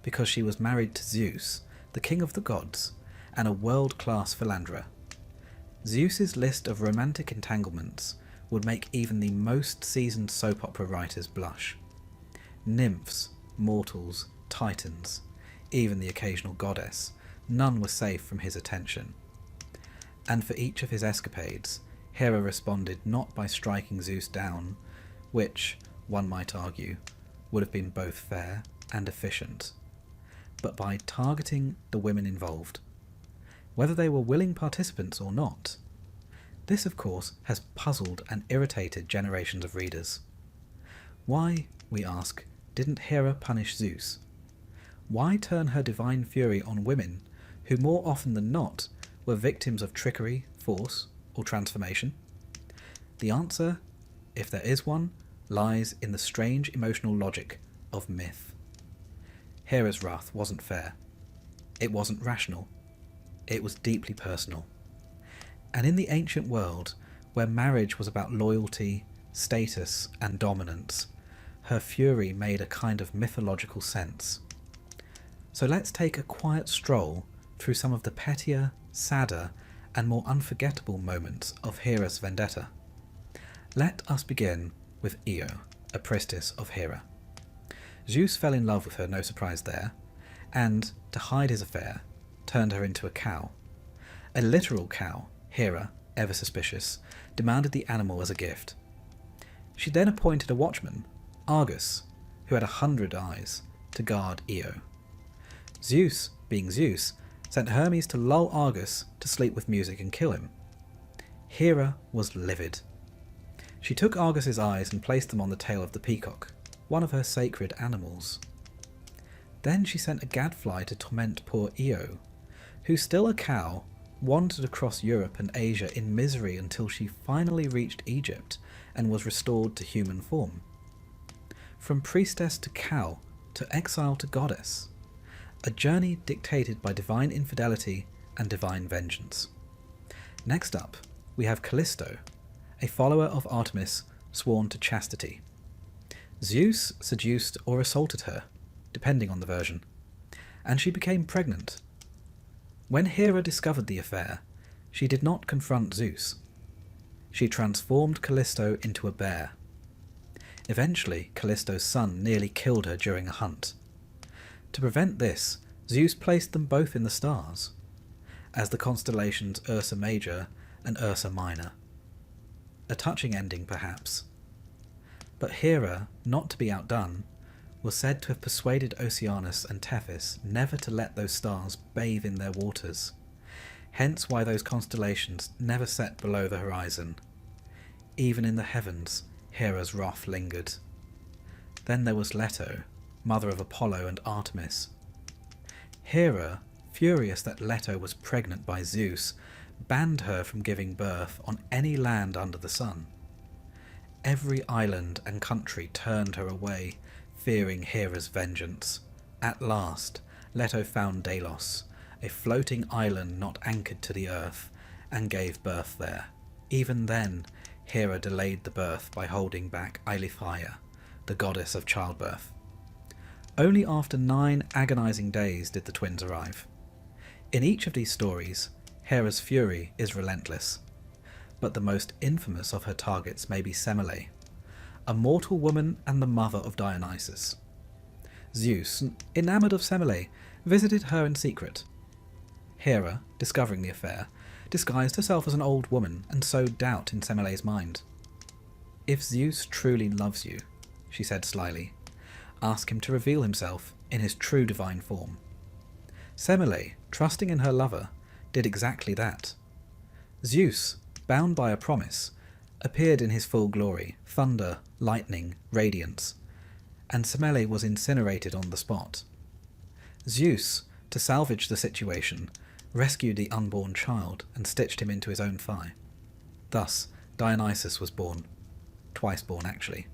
Because she was married to Zeus, the king of the gods, and a world-class philanderer. Zeus's list of romantic entanglements would make even the most seasoned soap opera writers blush. Nymphs, mortals, titans, even the occasional goddess, none were safe from his attention. And for each of his escapades, Hera responded not by striking Zeus down, which, one might argue, would have been both fair and efficient, but by targeting the women involved, whether they were willing participants or not. This, of course, has puzzled and irritated generations of readers. Why, we ask, didn't Hera punish Zeus? Why turn her divine fury on women who more often than not were victims of trickery, force, or transformation? The answer, if there is one, lies in the strange emotional logic of myth. Hera's wrath wasn't fair. It wasn't rational. It was deeply personal. And in the ancient world, where marriage was about loyalty, status, and dominance, her fury made a kind of mythological sense. So let's take a quiet stroll through some of the pettier, sadder, and more unforgettable moments of Hera's vendetta. Let us begin with Io, a priestess of Hera. Zeus fell in love with her, no surprise there, and, to hide his affair, turned her into a cow. A literal cow, Hera, ever suspicious, demanded the animal as a gift. She then appointed a watchman, Argus, who had 100 eyes, to guard Io. Zeus, being Zeus, sent Hermes to lull Argus to sleep with music and kill him. Hera was livid. She took Argus's eyes and placed them on the tail of the peacock, one of her sacred animals. Then she sent a gadfly to torment poor Io, who, still a cow, wandered across Europe and Asia in misery until she finally reached Egypt and was restored to human form. From priestess to cow, to exile to goddess, a journey dictated by divine infidelity and divine vengeance. Next up, we have Callisto, a follower of Artemis sworn to chastity. Zeus seduced or assaulted her, depending on the version, and she became pregnant. When Hera discovered the affair, she did not confront Zeus. She transformed Callisto into a bear. Eventually, Callisto's son nearly killed her during a hunt. To prevent this, Zeus placed them both in the stars, as the constellations Ursa Major and Ursa Minor. A touching ending, perhaps. But Hera, not to be outdone, was said to have persuaded Oceanus and Tethys never to let those stars bathe in their waters, hence why those constellations never set below the horizon. Even in the heavens, Hera's wrath lingered. Then there was Leto, mother of Apollo and Artemis. Hera, furious that Leto was pregnant by Zeus, banned her from giving birth on any land under the sun. Every island and country turned her away, fearing Hera's vengeance. At last, Leto found Delos, a floating island not anchored to the earth, and gave birth there. Even then, Hera delayed the birth by holding back Eileithyia, the goddess of childbirth. Only after 9 agonizing days did the twins arrive. In each of these stories, Hera's fury is relentless, but the most infamous of her targets may be Semele, a mortal woman and the mother of Dionysus. Zeus, enamoured of Semele, visited her in secret. Hera, discovering the affair, disguised herself as an old woman and sowed doubt in Semele's mind. "If Zeus truly loves you," she said slyly, "ask him to reveal himself in his true divine form." Semele, trusting in her lover, did exactly that. Zeus, bound by a promise, appeared in his full glory, thunder, lightning, radiance, and Semele was incinerated on the spot. Zeus, to salvage the situation, rescued the unborn child and stitched him into his own thigh. Thus, Dionysus was born, twice born actually,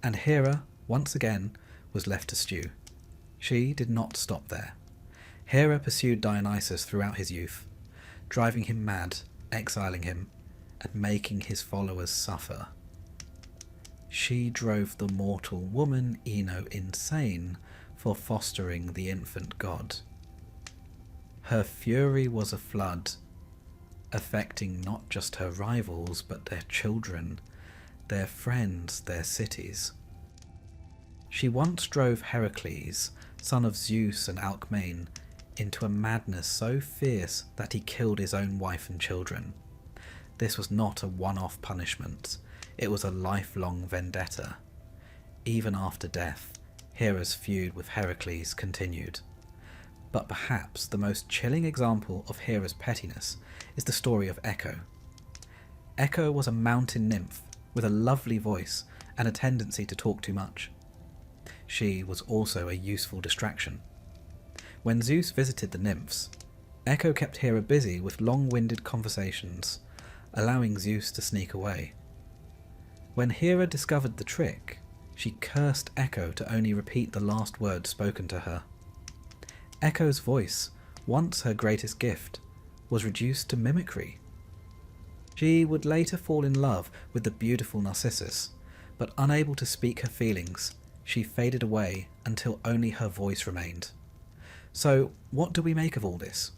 and Hera, once again, was left to stew. She did not stop there. Hera pursued Dionysus throughout his youth, driving him mad, exiling him, and making his followers suffer. She drove the mortal woman Ino insane for fostering the infant god. Her fury was a flood, affecting not just her rivals but their children, their friends, their cities. She once drove Heracles, son of Zeus and Alcmene, into a madness so fierce that he killed his own wife and children. This was not a one-off punishment, it was a lifelong vendetta. Even after death, Hera's feud with Heracles continued. But perhaps the most chilling example of Hera's pettiness is the story of Echo. Echo was a mountain nymph with a lovely voice and a tendency to talk too much. She was also a useful distraction. When Zeus visited the nymphs, Echo kept Hera busy with long-winded conversations, allowing Zeus to sneak away. When Hera discovered the trick, she cursed Echo to only repeat the last words spoken to her. Echo's voice, once her greatest gift, was reduced to mimicry. She would later fall in love with the beautiful Narcissus, but unable to speak her feelings, she faded away until only her voice remained. So, what do we make of all this?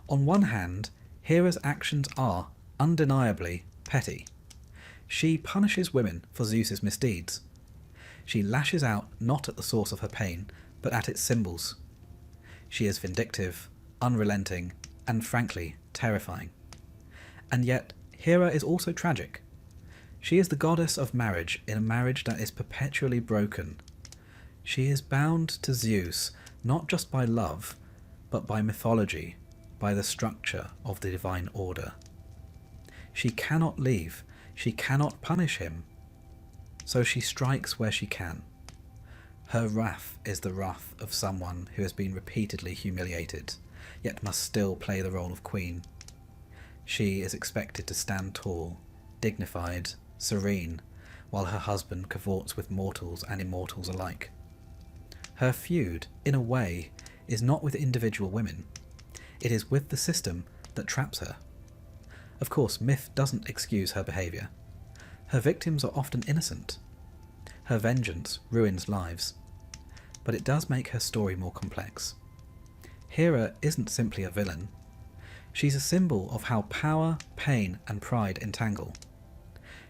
On one hand, Hera's actions are, undeniably, petty. She punishes women for Zeus's misdeeds. She lashes out not at the source of her pain, but at its symbols. She is vindictive, unrelenting, and frankly, terrifying. And yet, Hera is also tragic. She is the goddess of marriage in a marriage that is perpetually broken. She is bound to Zeus not just by love, but by mythology, by the structure of the divine order. She cannot leave, she cannot punish him, so she strikes where she can. Her wrath is the wrath of someone who has been repeatedly humiliated, yet must still play the role of queen. She is expected to stand tall, dignified, serene, while her husband cavorts with mortals and immortals alike. Her feud, in a way, is not with individual women. It is with the system that traps her. Of course, myth doesn't excuse her behaviour. Her victims are often innocent. Her vengeance ruins lives. but it does make her story more complex. Hera isn't simply a villain. She's a symbol of how power, pain, and pride entangle.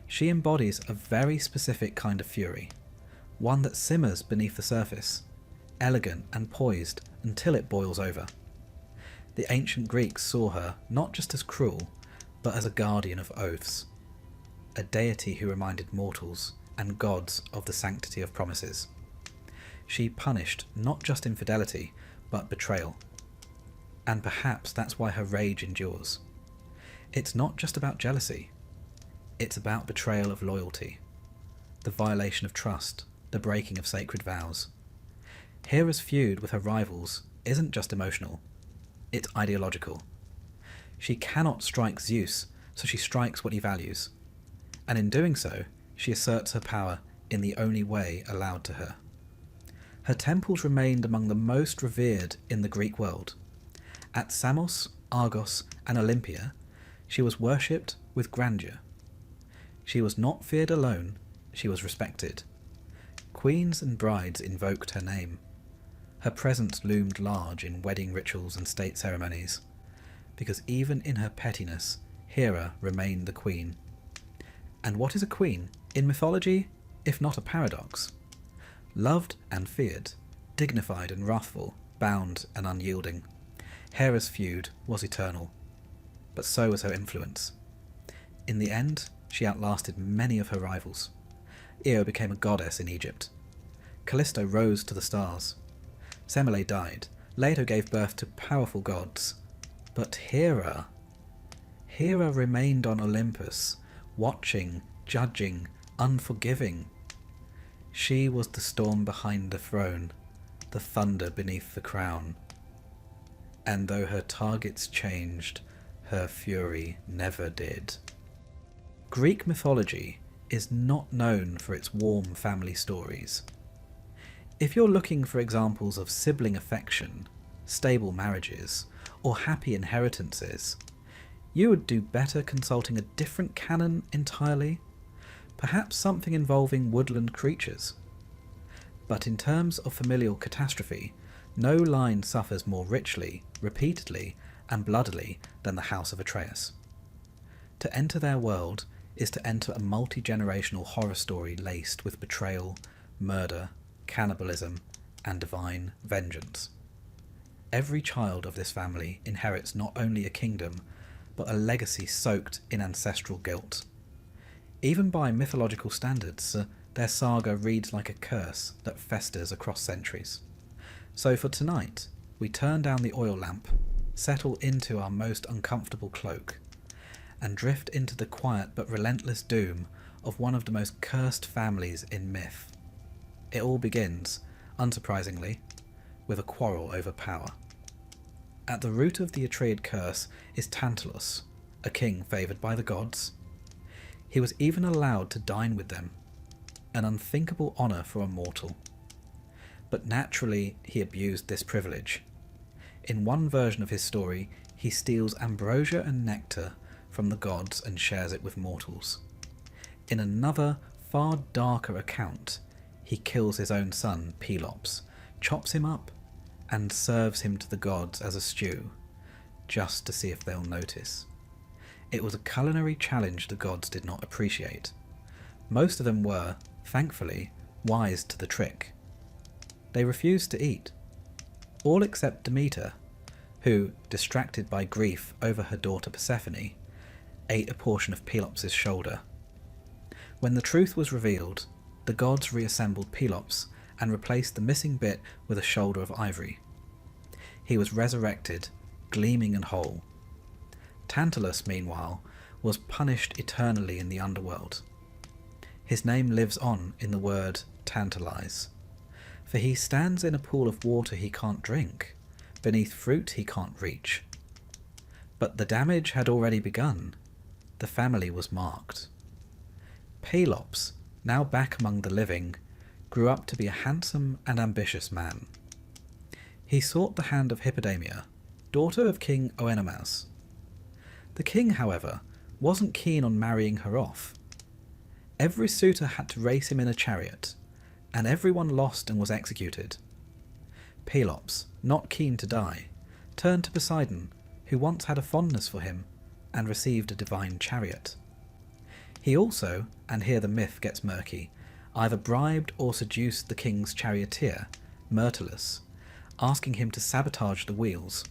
She embodies a very specific kind of fury, one that simmers beneath the surface, elegant and poised until it boils over. The ancient Greeks saw her not just as cruel, but as a guardian of oaths, a deity who reminded mortals and gods of the sanctity of promises. She punished not just infidelity, but betrayal. And perhaps that's why her rage endures. It's not just about jealousy. It's about betrayal of loyalty, the violation of trust, the breaking of sacred vows. Hera's feud with her rivals isn't just emotional, it's ideological. She cannot strike Zeus, so she strikes what he values. And in doing so, she asserts her power in the only way allowed to her. Her temples remained among the most revered in the Greek world. At Samos, Argos, and Olympia, she was worshipped with grandeur. She was not feared alone, she was respected. Queens and brides invoked her name. Her presence loomed large in wedding rituals and state ceremonies, because even in her pettiness, Hera remained the queen. And what is a queen, in mythology, if not a paradox? Loved and feared, dignified and wrathful, bound and unyielding. Hera's feud was eternal, but so was her influence. In the end, she outlasted many of her rivals. Io became a goddess in Egypt. Callisto rose to the stars. Semele died. Leto gave birth to powerful gods. But Hera remained on Olympus, watching, judging, unforgiving. She was the storm behind the throne, the thunder beneath the crown. And though her targets changed, her fury never did. Greek mythology is not known for its warm family stories. If you're looking for examples of sibling affection, stable marriages, or happy inheritances, you would do better consulting a different canon entirely, perhaps something involving woodland creatures. But in terms of familial catastrophe, no line suffers more richly, repeatedly, and bloodily than the House of Atreus. To enter their world is to enter a multi-generational horror story laced with betrayal, murder, cannibalism, and divine vengeance. Every child of this family inherits not only a kingdom, but a legacy soaked in ancestral guilt. Even by mythological standards, their saga reads like a curse that festers across centuries. So for tonight, we turn down the oil lamp, settle into our most uncomfortable cloak, and drift into the quiet but relentless doom of one of the most cursed families in myth. It all begins, unsurprisingly, with a quarrel over power. At the root of the Atreid curse is Tantalus, a king favoured by the gods. He was even allowed to dine with them, an unthinkable honour for a mortal. But naturally he abused this privilege. In one version of his story, he steals ambrosia and nectar from the gods and shares it with mortals. In another, far darker account, he kills his own son, Pelops, chops him up, and serves him to the gods as a stew, just to see if they'll notice. It was a culinary challenge the gods did not appreciate. Most of them were, thankfully, wise to the trick. They refused to eat, all except Demeter, who, distracted by grief over her daughter Persephone, ate a portion of Pelops' shoulder. When the truth was revealed, the gods reassembled Pelops and replaced the missing bit with a shoulder of ivory. He was resurrected, gleaming and whole. Tantalus, meanwhile, was punished eternally in the underworld. His name lives on in the word tantalize, for he stands in a pool of water he can't drink, beneath fruit he can't reach. But the damage had already begun. The family was marked. Pelops, now back among the living, grew up to be a handsome and ambitious man. He sought the hand of Hippodamia, daughter of King Oenomaus. The king, however, wasn't keen on marrying her off. Every suitor had to race him in a chariot, and everyone lost and was executed. Pelops, not keen to die, turned to Poseidon, who once had a fondness for him, and received a divine chariot. He also, and here the myth gets murky, either bribed or seduced the king's charioteer, Myrtilus, asking him to sabotage the wheels.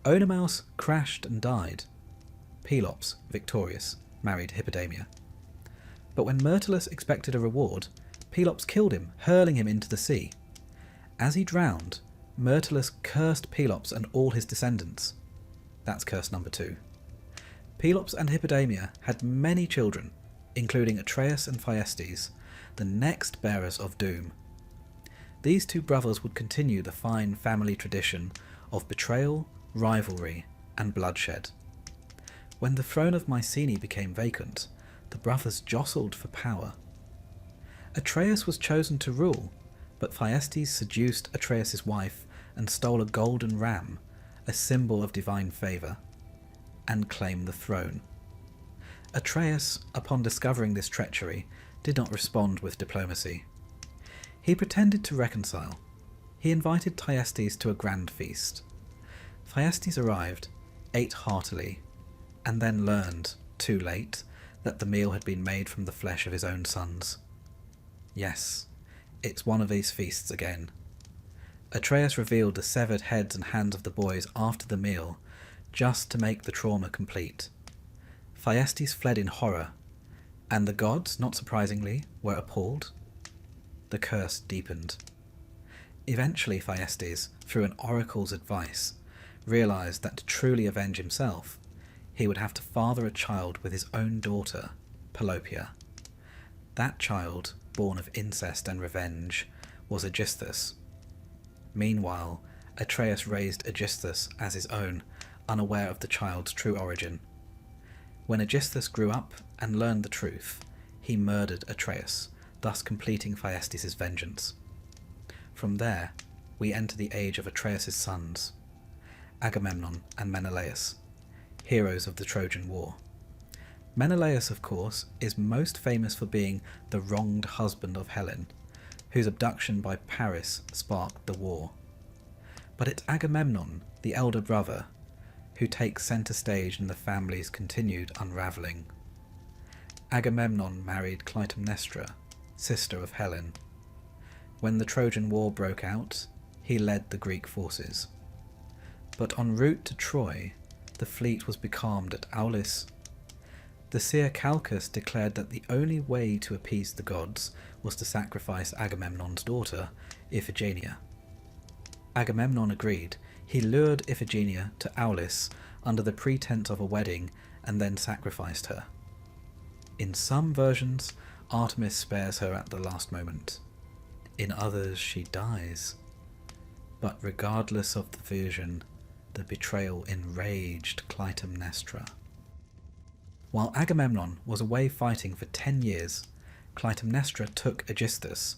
Oenomaus crashed and died. Pelops, victorious, married Hippodamia. But when Myrtilus expected a reward, Pelops killed him, hurling him into the sea. As he drowned, Myrtilus cursed Pelops and all his descendants. That's curse number 2. Pelops and Hippodamia had many children, including Atreus and Thyestes, the next bearers of doom. These 2 brothers would continue the fine family tradition of betrayal, rivalry, and bloodshed. When the throne of Mycenae became vacant, the brothers jostled for power. Atreus was chosen to rule, but Thyestes seduced Atreus' wife and stole a golden ram, a symbol of divine favour, and claimed the throne. Atreus, upon discovering this treachery, did not respond with diplomacy. He pretended to reconcile. He invited Thyestes to a grand feast. Thyestes arrived, ate heartily, and then learned, too late, that the meal had been made from the flesh of his own sons. Yes, it's one of these feasts again. Atreus revealed the severed heads and hands of the boys after the meal, just to make the trauma complete. Thyestes fled in horror, and the gods, not surprisingly, were appalled. The curse deepened. Eventually Thyestes, through an oracle's advice, realized that to truly avenge himself, he would have to father a child with his own daughter, Pelopeia. That child, born of incest and revenge, was Aegisthus. Meanwhile, Atreus raised Aegisthus as his own, unaware of the child's true origin. When Aegisthus grew up and learned the truth, he murdered Atreus, thus completing Thyestes' vengeance. From there, we enter the age of Atreus' sons, Agamemnon and Menelaus, heroes of the Trojan War. Menelaus, of course, is most famous for being the wronged husband of Helen, whose abduction by Paris sparked the war. But it's Agamemnon, the elder brother, who takes centre stage in the family's continued unravelling. Agamemnon married Clytemnestra, sister of Helen. When the Trojan War broke out, he led the Greek forces. But en route to Troy, the fleet was becalmed at Aulis. The seer Calchas declared that the only way to appease the gods was to sacrifice Agamemnon's daughter, Iphigenia. Agamemnon agreed. He lured Iphigenia to Aulis under the pretense of a wedding and then sacrificed her. In some versions, Artemis spares her at the last moment. In others, she dies. But regardless of the version, the betrayal enraged Clytemnestra. While Agamemnon was away fighting for 10 years, Clytemnestra took Aegisthus.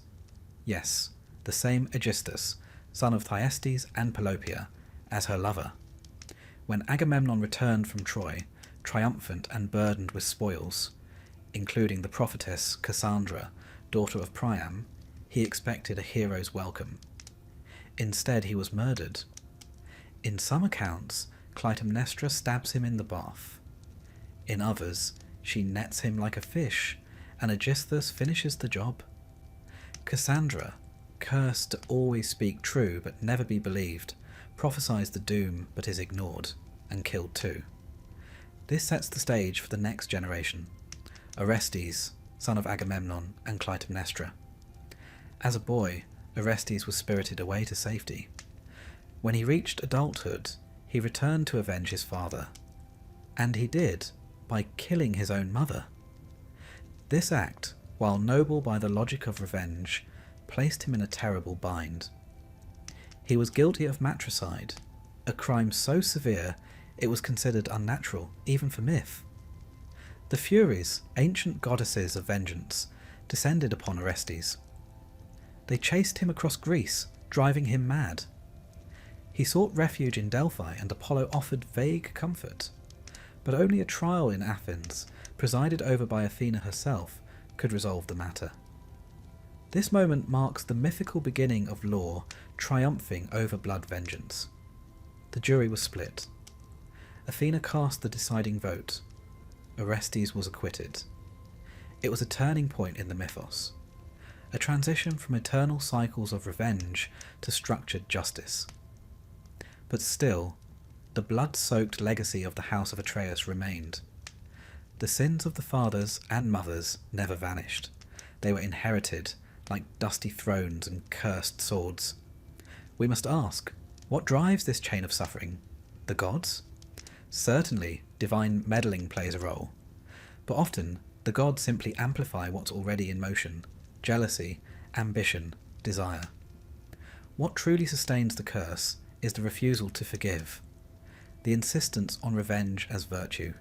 Yes, the same Aegisthus, son of Thyestes and Pelopeia, as her lover. When Agamemnon returned from Troy, triumphant and burdened with spoils, including the prophetess Cassandra, daughter of Priam, he expected a hero's welcome. Instead, he was murdered. In some accounts, Clytemnestra stabs him in the bath. In others, she nets him like a fish, and Aegisthus finishes the job. Cassandra, cursed to always speak true but never be believed, prophesies the doom but is ignored, and killed too. This sets the stage for the next generation, Orestes, son of Agamemnon and Clytemnestra. As a boy, Orestes was spirited away to safety. When he reached adulthood, he returned to avenge his father. And he did, by killing his own mother. This act, while noble by the logic of revenge, placed him in a terrible bind. He was guilty of matricide, a crime so severe it was considered unnatural, even for myth. The Furies, ancient goddesses of vengeance, descended upon Orestes. They chased him across Greece, driving him mad. He sought refuge in Delphi, and Apollo offered vague comfort. But only a trial in Athens, presided over by Athena herself, could resolve the matter. This moment marks the mythical beginning of law triumphing over blood vengeance. The jury was split. Athena cast the deciding vote. Orestes was acquitted. It was a turning point in the mythos, a transition from eternal cycles of revenge to structured justice. But still, the blood-soaked legacy of the house of Atreus remained. The sins of the fathers and mothers never vanished. They were inherited like dusty thrones and cursed swords. We must ask, what drives this chain of suffering? The gods? Certainly, divine meddling plays a role, but often the gods simply amplify what's already in motion: jealousy, ambition, desire. What truly sustains the curse is the refusal to forgive, the insistence on revenge as virtue.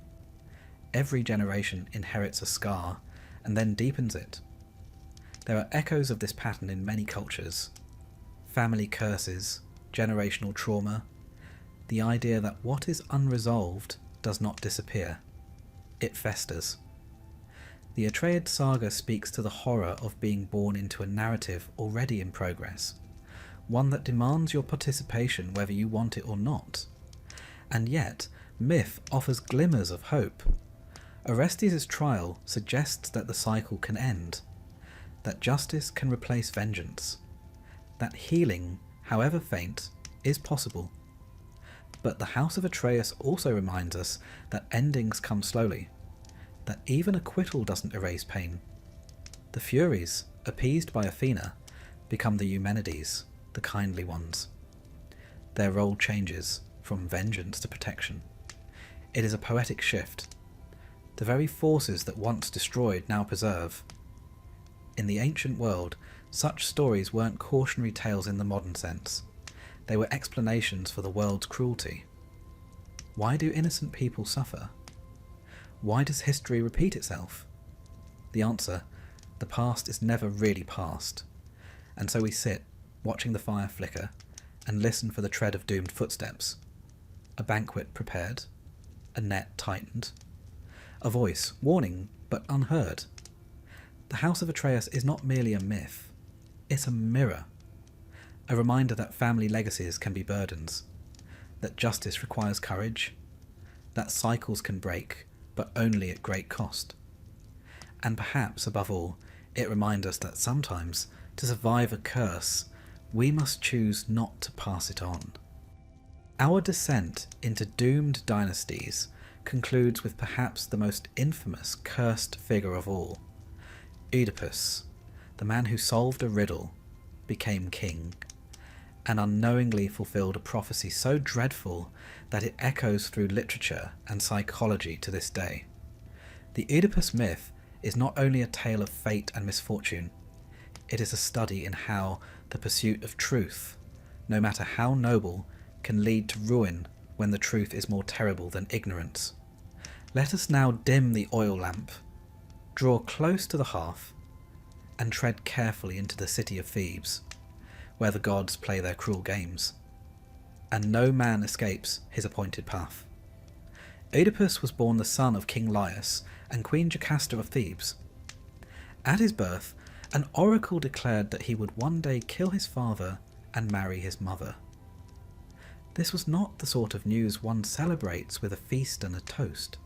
Every generation inherits a scar and then deepens it. There are echoes of this pattern in many cultures: family curses, generational trauma, the idea that what is unresolved does not disappear. It festers. The Atreid saga speaks to the horror of being born into a narrative already in progress, one that demands your participation whether you want it or not. And yet, myth offers glimmers of hope. Orestes' trial suggests that the cycle can end, that justice can replace vengeance, that healing, however faint, is possible. But the House of Atreus also reminds us that endings come slowly, that even acquittal doesn't erase pain. The Furies, appeased by Athena, become the Eumenides, the kindly ones. Their role changes from vengeance to protection. It is a poetic shift. The very forces that once destroyed now preserve. In the ancient world, such stories weren't cautionary tales in the modern sense. They were explanations for the world's cruelty. Why do innocent people suffer? Why does history repeat itself? The answer: the past is never really past. And so we sit, watching the fire flicker, and listen for the tread of doomed footsteps. A banquet prepared, a net tightened, a voice warning but unheard. The House of Atreus is not merely a myth, it's a mirror. A reminder that family legacies can be burdens, that justice requires courage, that cycles can break, but only at great cost. And perhaps, above all, it reminds us that sometimes, to survive a curse, we must choose not to pass it on. Our descent into doomed dynasties concludes with perhaps the most infamous cursed figure of all. Oedipus, the man who solved a riddle, became king, and unknowingly fulfilled a prophecy so dreadful that it echoes through literature and psychology to this day. The Oedipus myth is not only a tale of fate and misfortune, it is a study in how the pursuit of truth, no matter how noble, can lead to ruin when the truth is more terrible than ignorance. Let us now dim the oil lamp, draw close to the hearth, and tread carefully into the city of Thebes, where the gods play their cruel games, and no man escapes his appointed path. Oedipus was born the son of King Laius and Queen Jocasta of Thebes. At his birth, an oracle declared that he would one day kill his father and marry his mother. This was not the sort of news one celebrates with a feast and a toast.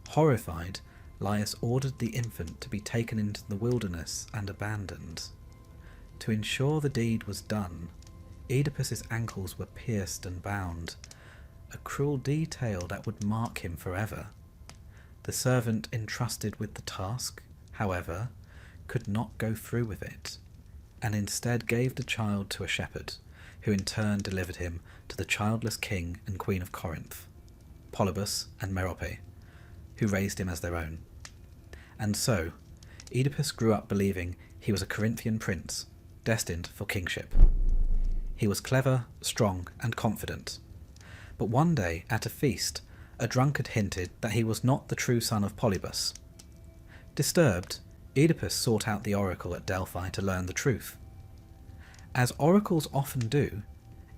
Horrified, Laius ordered the infant to be taken into the wilderness and abandoned. To ensure the deed was done, Oedipus's ankles were pierced and bound, a cruel detail that would mark him forever. The servant entrusted with the task, however, could not go through with it, and instead gave the child to a shepherd, who in turn delivered him to the childless king and queen of Corinth, Polybus and Merope, who raised him as their own. And so, Oedipus grew up believing he was a Corinthian prince, destined for kingship. He was clever, strong, and confident. But one day, at a feast, a drunkard hinted that he was not the true son of Polybus. Disturbed, Oedipus sought out the oracle at Delphi to learn the truth. As oracles often do,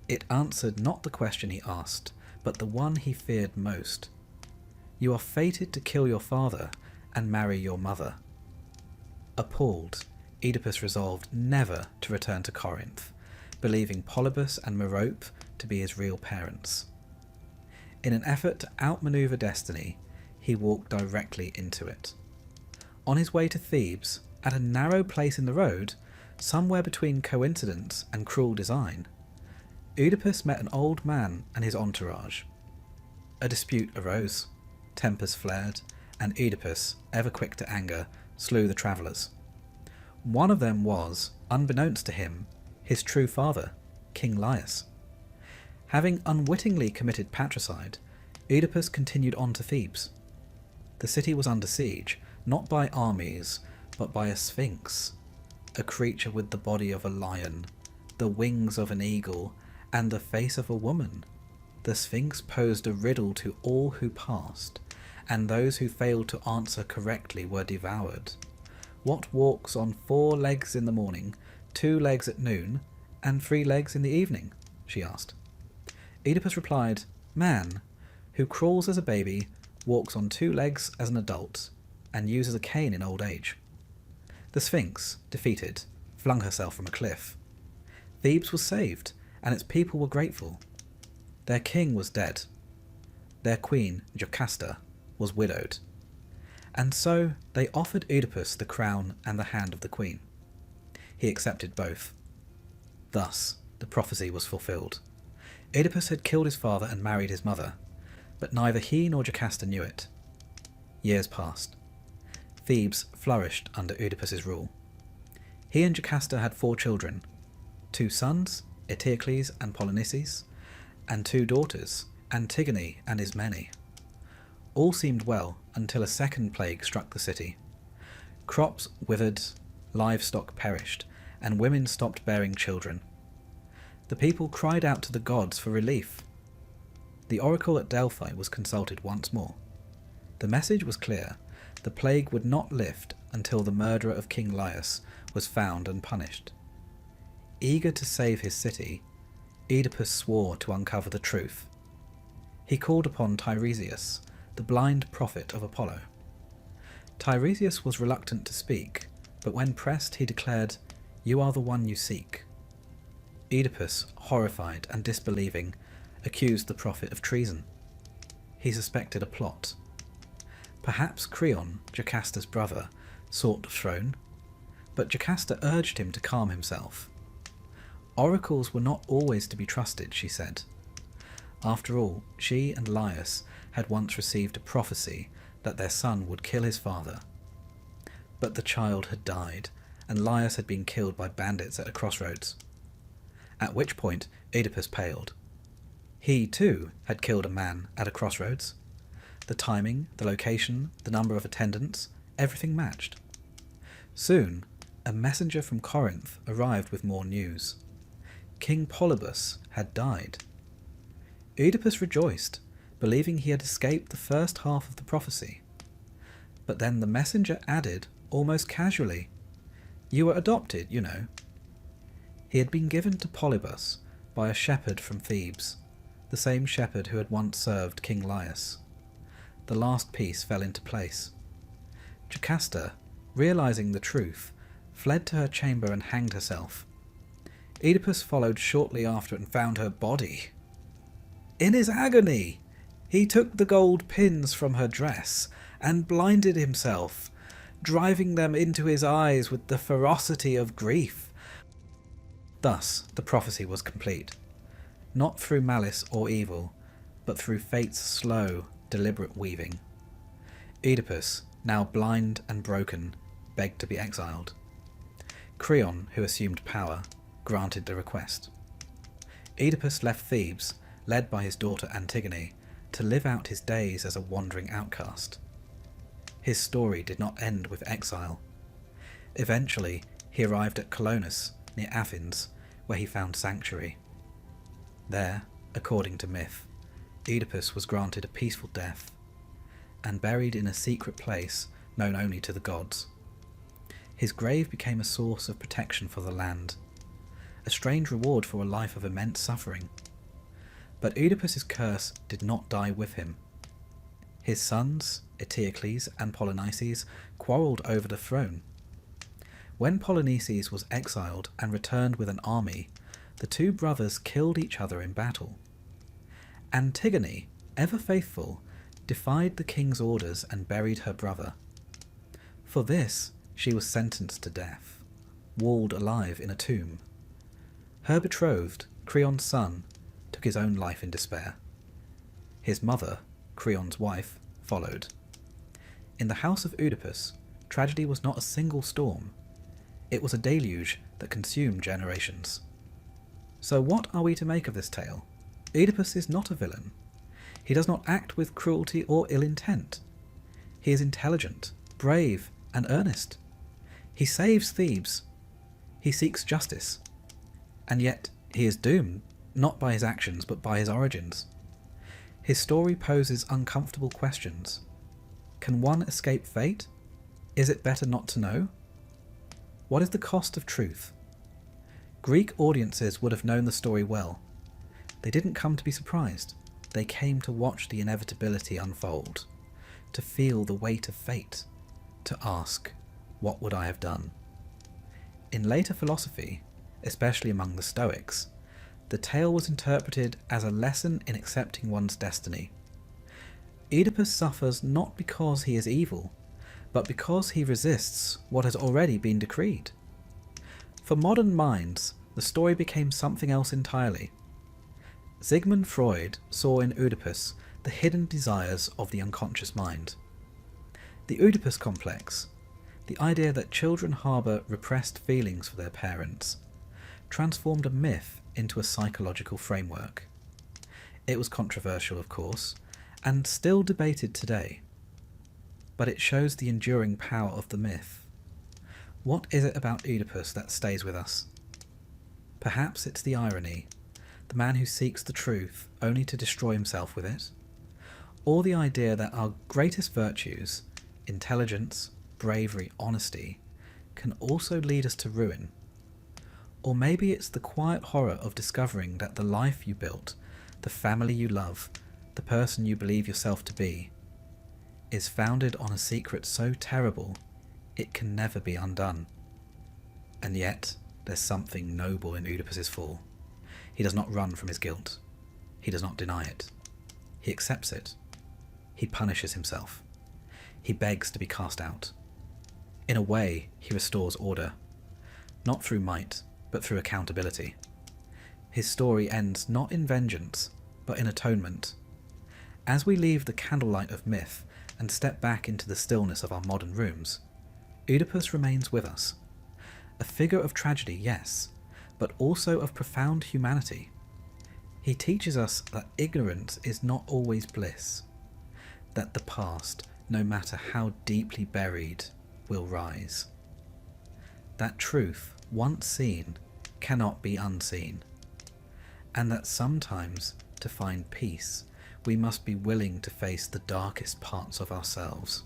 it answered not the question he asked, but the one he feared most. You are fated to kill your father and marry your mother. Appalled, Oedipus resolved never to return to Corinth, believing Polybus and Merope to be his real parents. In an effort to outmaneuver destiny, he walked directly into it. On his way to Thebes, at a narrow place in the road, somewhere between coincidence and cruel design, Oedipus met an old man and his entourage. A dispute arose, tempers flared, and Oedipus, ever quick to anger, slew the travellers. One of them was, unbeknownst to him, his true father, King Laius. Having unwittingly committed patricide, Oedipus continued on to Thebes. The city was under siege, not by armies, but by a sphinx, a creature with the body of a lion, the wings of an eagle, and the face of a woman. The sphinx posed a riddle to all who passed, and those who failed to answer correctly were devoured. What walks on 4 legs in the morning, 2 legs at noon, and 3 legs in the evening? She asked. Oedipus replied, Man, who crawls as a baby, walks on 2 legs as an adult, and uses a cane in old age. The Sphinx, defeated, flung herself from a cliff. Thebes was saved, and its people were grateful. Their king was dead. Their queen, Jocasta, was widowed. And so they offered Oedipus the crown and the hand of the queen. He accepted both. Thus the prophecy was fulfilled. Oedipus had killed his father and married his mother, but neither he nor Jocasta knew it. Years passed. Thebes flourished under Oedipus's rule. He and Jocasta had 4 children, 2 sons, Eteocles and Polynices, and 2 daughters, Antigone and Ismene. All seemed well until a second plague struck the city. Crops withered, livestock perished, and women stopped bearing children. The people cried out to the gods for relief. The oracle at Delphi was consulted once more. The message was clear. The plague would not lift until the murderer of King Laius was found and punished. Eager to save his city, Oedipus swore to uncover the truth. He called upon Tiresias, the blind prophet of Apollo. Tiresias was reluctant to speak, but when pressed he declared, "You are the one you seek." Oedipus, horrified and disbelieving, accused the prophet of treason. He suspected a plot. Perhaps Creon, Jocasta's brother, sought the throne, but Jocasta urged him to calm himself. Oracles were not always to be trusted, she said. After all, she and Laius had once received a prophecy that their son would kill his father. But the child had died, and Laius had been killed by bandits at a crossroads. At which point Oedipus paled. He, too, had killed a man at a crossroads. The timing, the location, the number of attendants, everything matched. Soon, a messenger from Corinth arrived with more news. King Polybus had died. Oedipus rejoiced, believing he had escaped the first half of the prophecy. But then the messenger added, almost casually, "You were adopted, you know." He had been given to Polybus by a shepherd from Thebes, the same shepherd who had once served King Laius. The last piece fell into place. Jocasta, realizing the truth, fled to her chamber and hanged herself. Oedipus followed shortly after and found her body. In his agony, he took the gold pins from her dress and blinded himself, driving them into his eyes with the ferocity of grief. Thus the prophecy was complete, not through malice or evil, but through fate's slow, deliberate weaving. Oedipus, now blind and broken, begged to be exiled. Creon, who assumed power, granted the request. Oedipus left Thebes, led by his daughter Antigone, to live out his days as a wandering outcast. His story did not end with exile. Eventually, he arrived at Colonus, near Athens, where he found sanctuary. There, according to myth, Oedipus was granted a peaceful death, and buried in a secret place known only to the gods. His grave became a source of protection for the land, a strange reward for a life of immense suffering. But Oedipus's curse did not die with him. His sons, Eteocles and Polynices, quarrelled over the throne. When Polynices was exiled and returned with an army, the two brothers killed each other in battle. Antigone, ever faithful, defied the king's orders and buried her brother. For this, she was sentenced to death, walled alive in a tomb. Her betrothed, Creon's son, took his own life in despair. His mother, Creon's wife, followed. In the house of Oedipus, tragedy was not a single storm. It was a deluge that consumed generations. So what are we to make of this tale? Oedipus is not a villain. He does not act with cruelty or ill intent. He is intelligent, brave, and earnest. He saves Thebes. He seeks justice. And yet he is doomed, not by his actions, but by his origins. His story poses uncomfortable questions. Can one escape fate? Is it better not to know? What is the cost of truth? Greek audiences would have known the story well. They didn't come to be surprised. They came to watch the inevitability unfold, to feel the weight of fate, to ask, what would I have done? In later philosophy, especially among the Stoics, the tale was interpreted as a lesson in accepting one's destiny. Oedipus suffers not because he is evil, but because he resists what has already been decreed. For modern minds, the story became something else entirely. Sigmund Freud saw in Oedipus the hidden desires of the unconscious mind. The Oedipus complex, the idea that children harbour repressed feelings for their parents, transformed a myth into a psychological framework. It was controversial, of course, and still debated today. But it shows the enduring power of the myth. What is it about Oedipus that stays with us? Perhaps it's the irony, the man who seeks the truth only to destroy himself with it, or the idea that our greatest virtues, intelligence, bravery, honesty, can also lead us to ruin. Or maybe it's the quiet horror of discovering that the life you built, the family you love, the person you believe yourself to be, is founded on a secret so terrible it can never be undone. And yet, there's something noble in Oedipus's fall. He does not run from his guilt. He does not deny it. He accepts it. He punishes himself. He begs to be cast out. In a way, he restores order, not through might, but through accountability. His story ends not in vengeance, but in atonement. As we leave the candlelight of myth and step back into the stillness of our modern rooms, Oedipus remains with us. A figure of tragedy, yes, but also of profound humanity. He teaches us that ignorance is not always bliss, that the past, no matter how deeply buried, will rise. That truth, once seen, cannot be unseen, and that sometimes, to find peace, we must be willing to face the darkest parts of ourselves.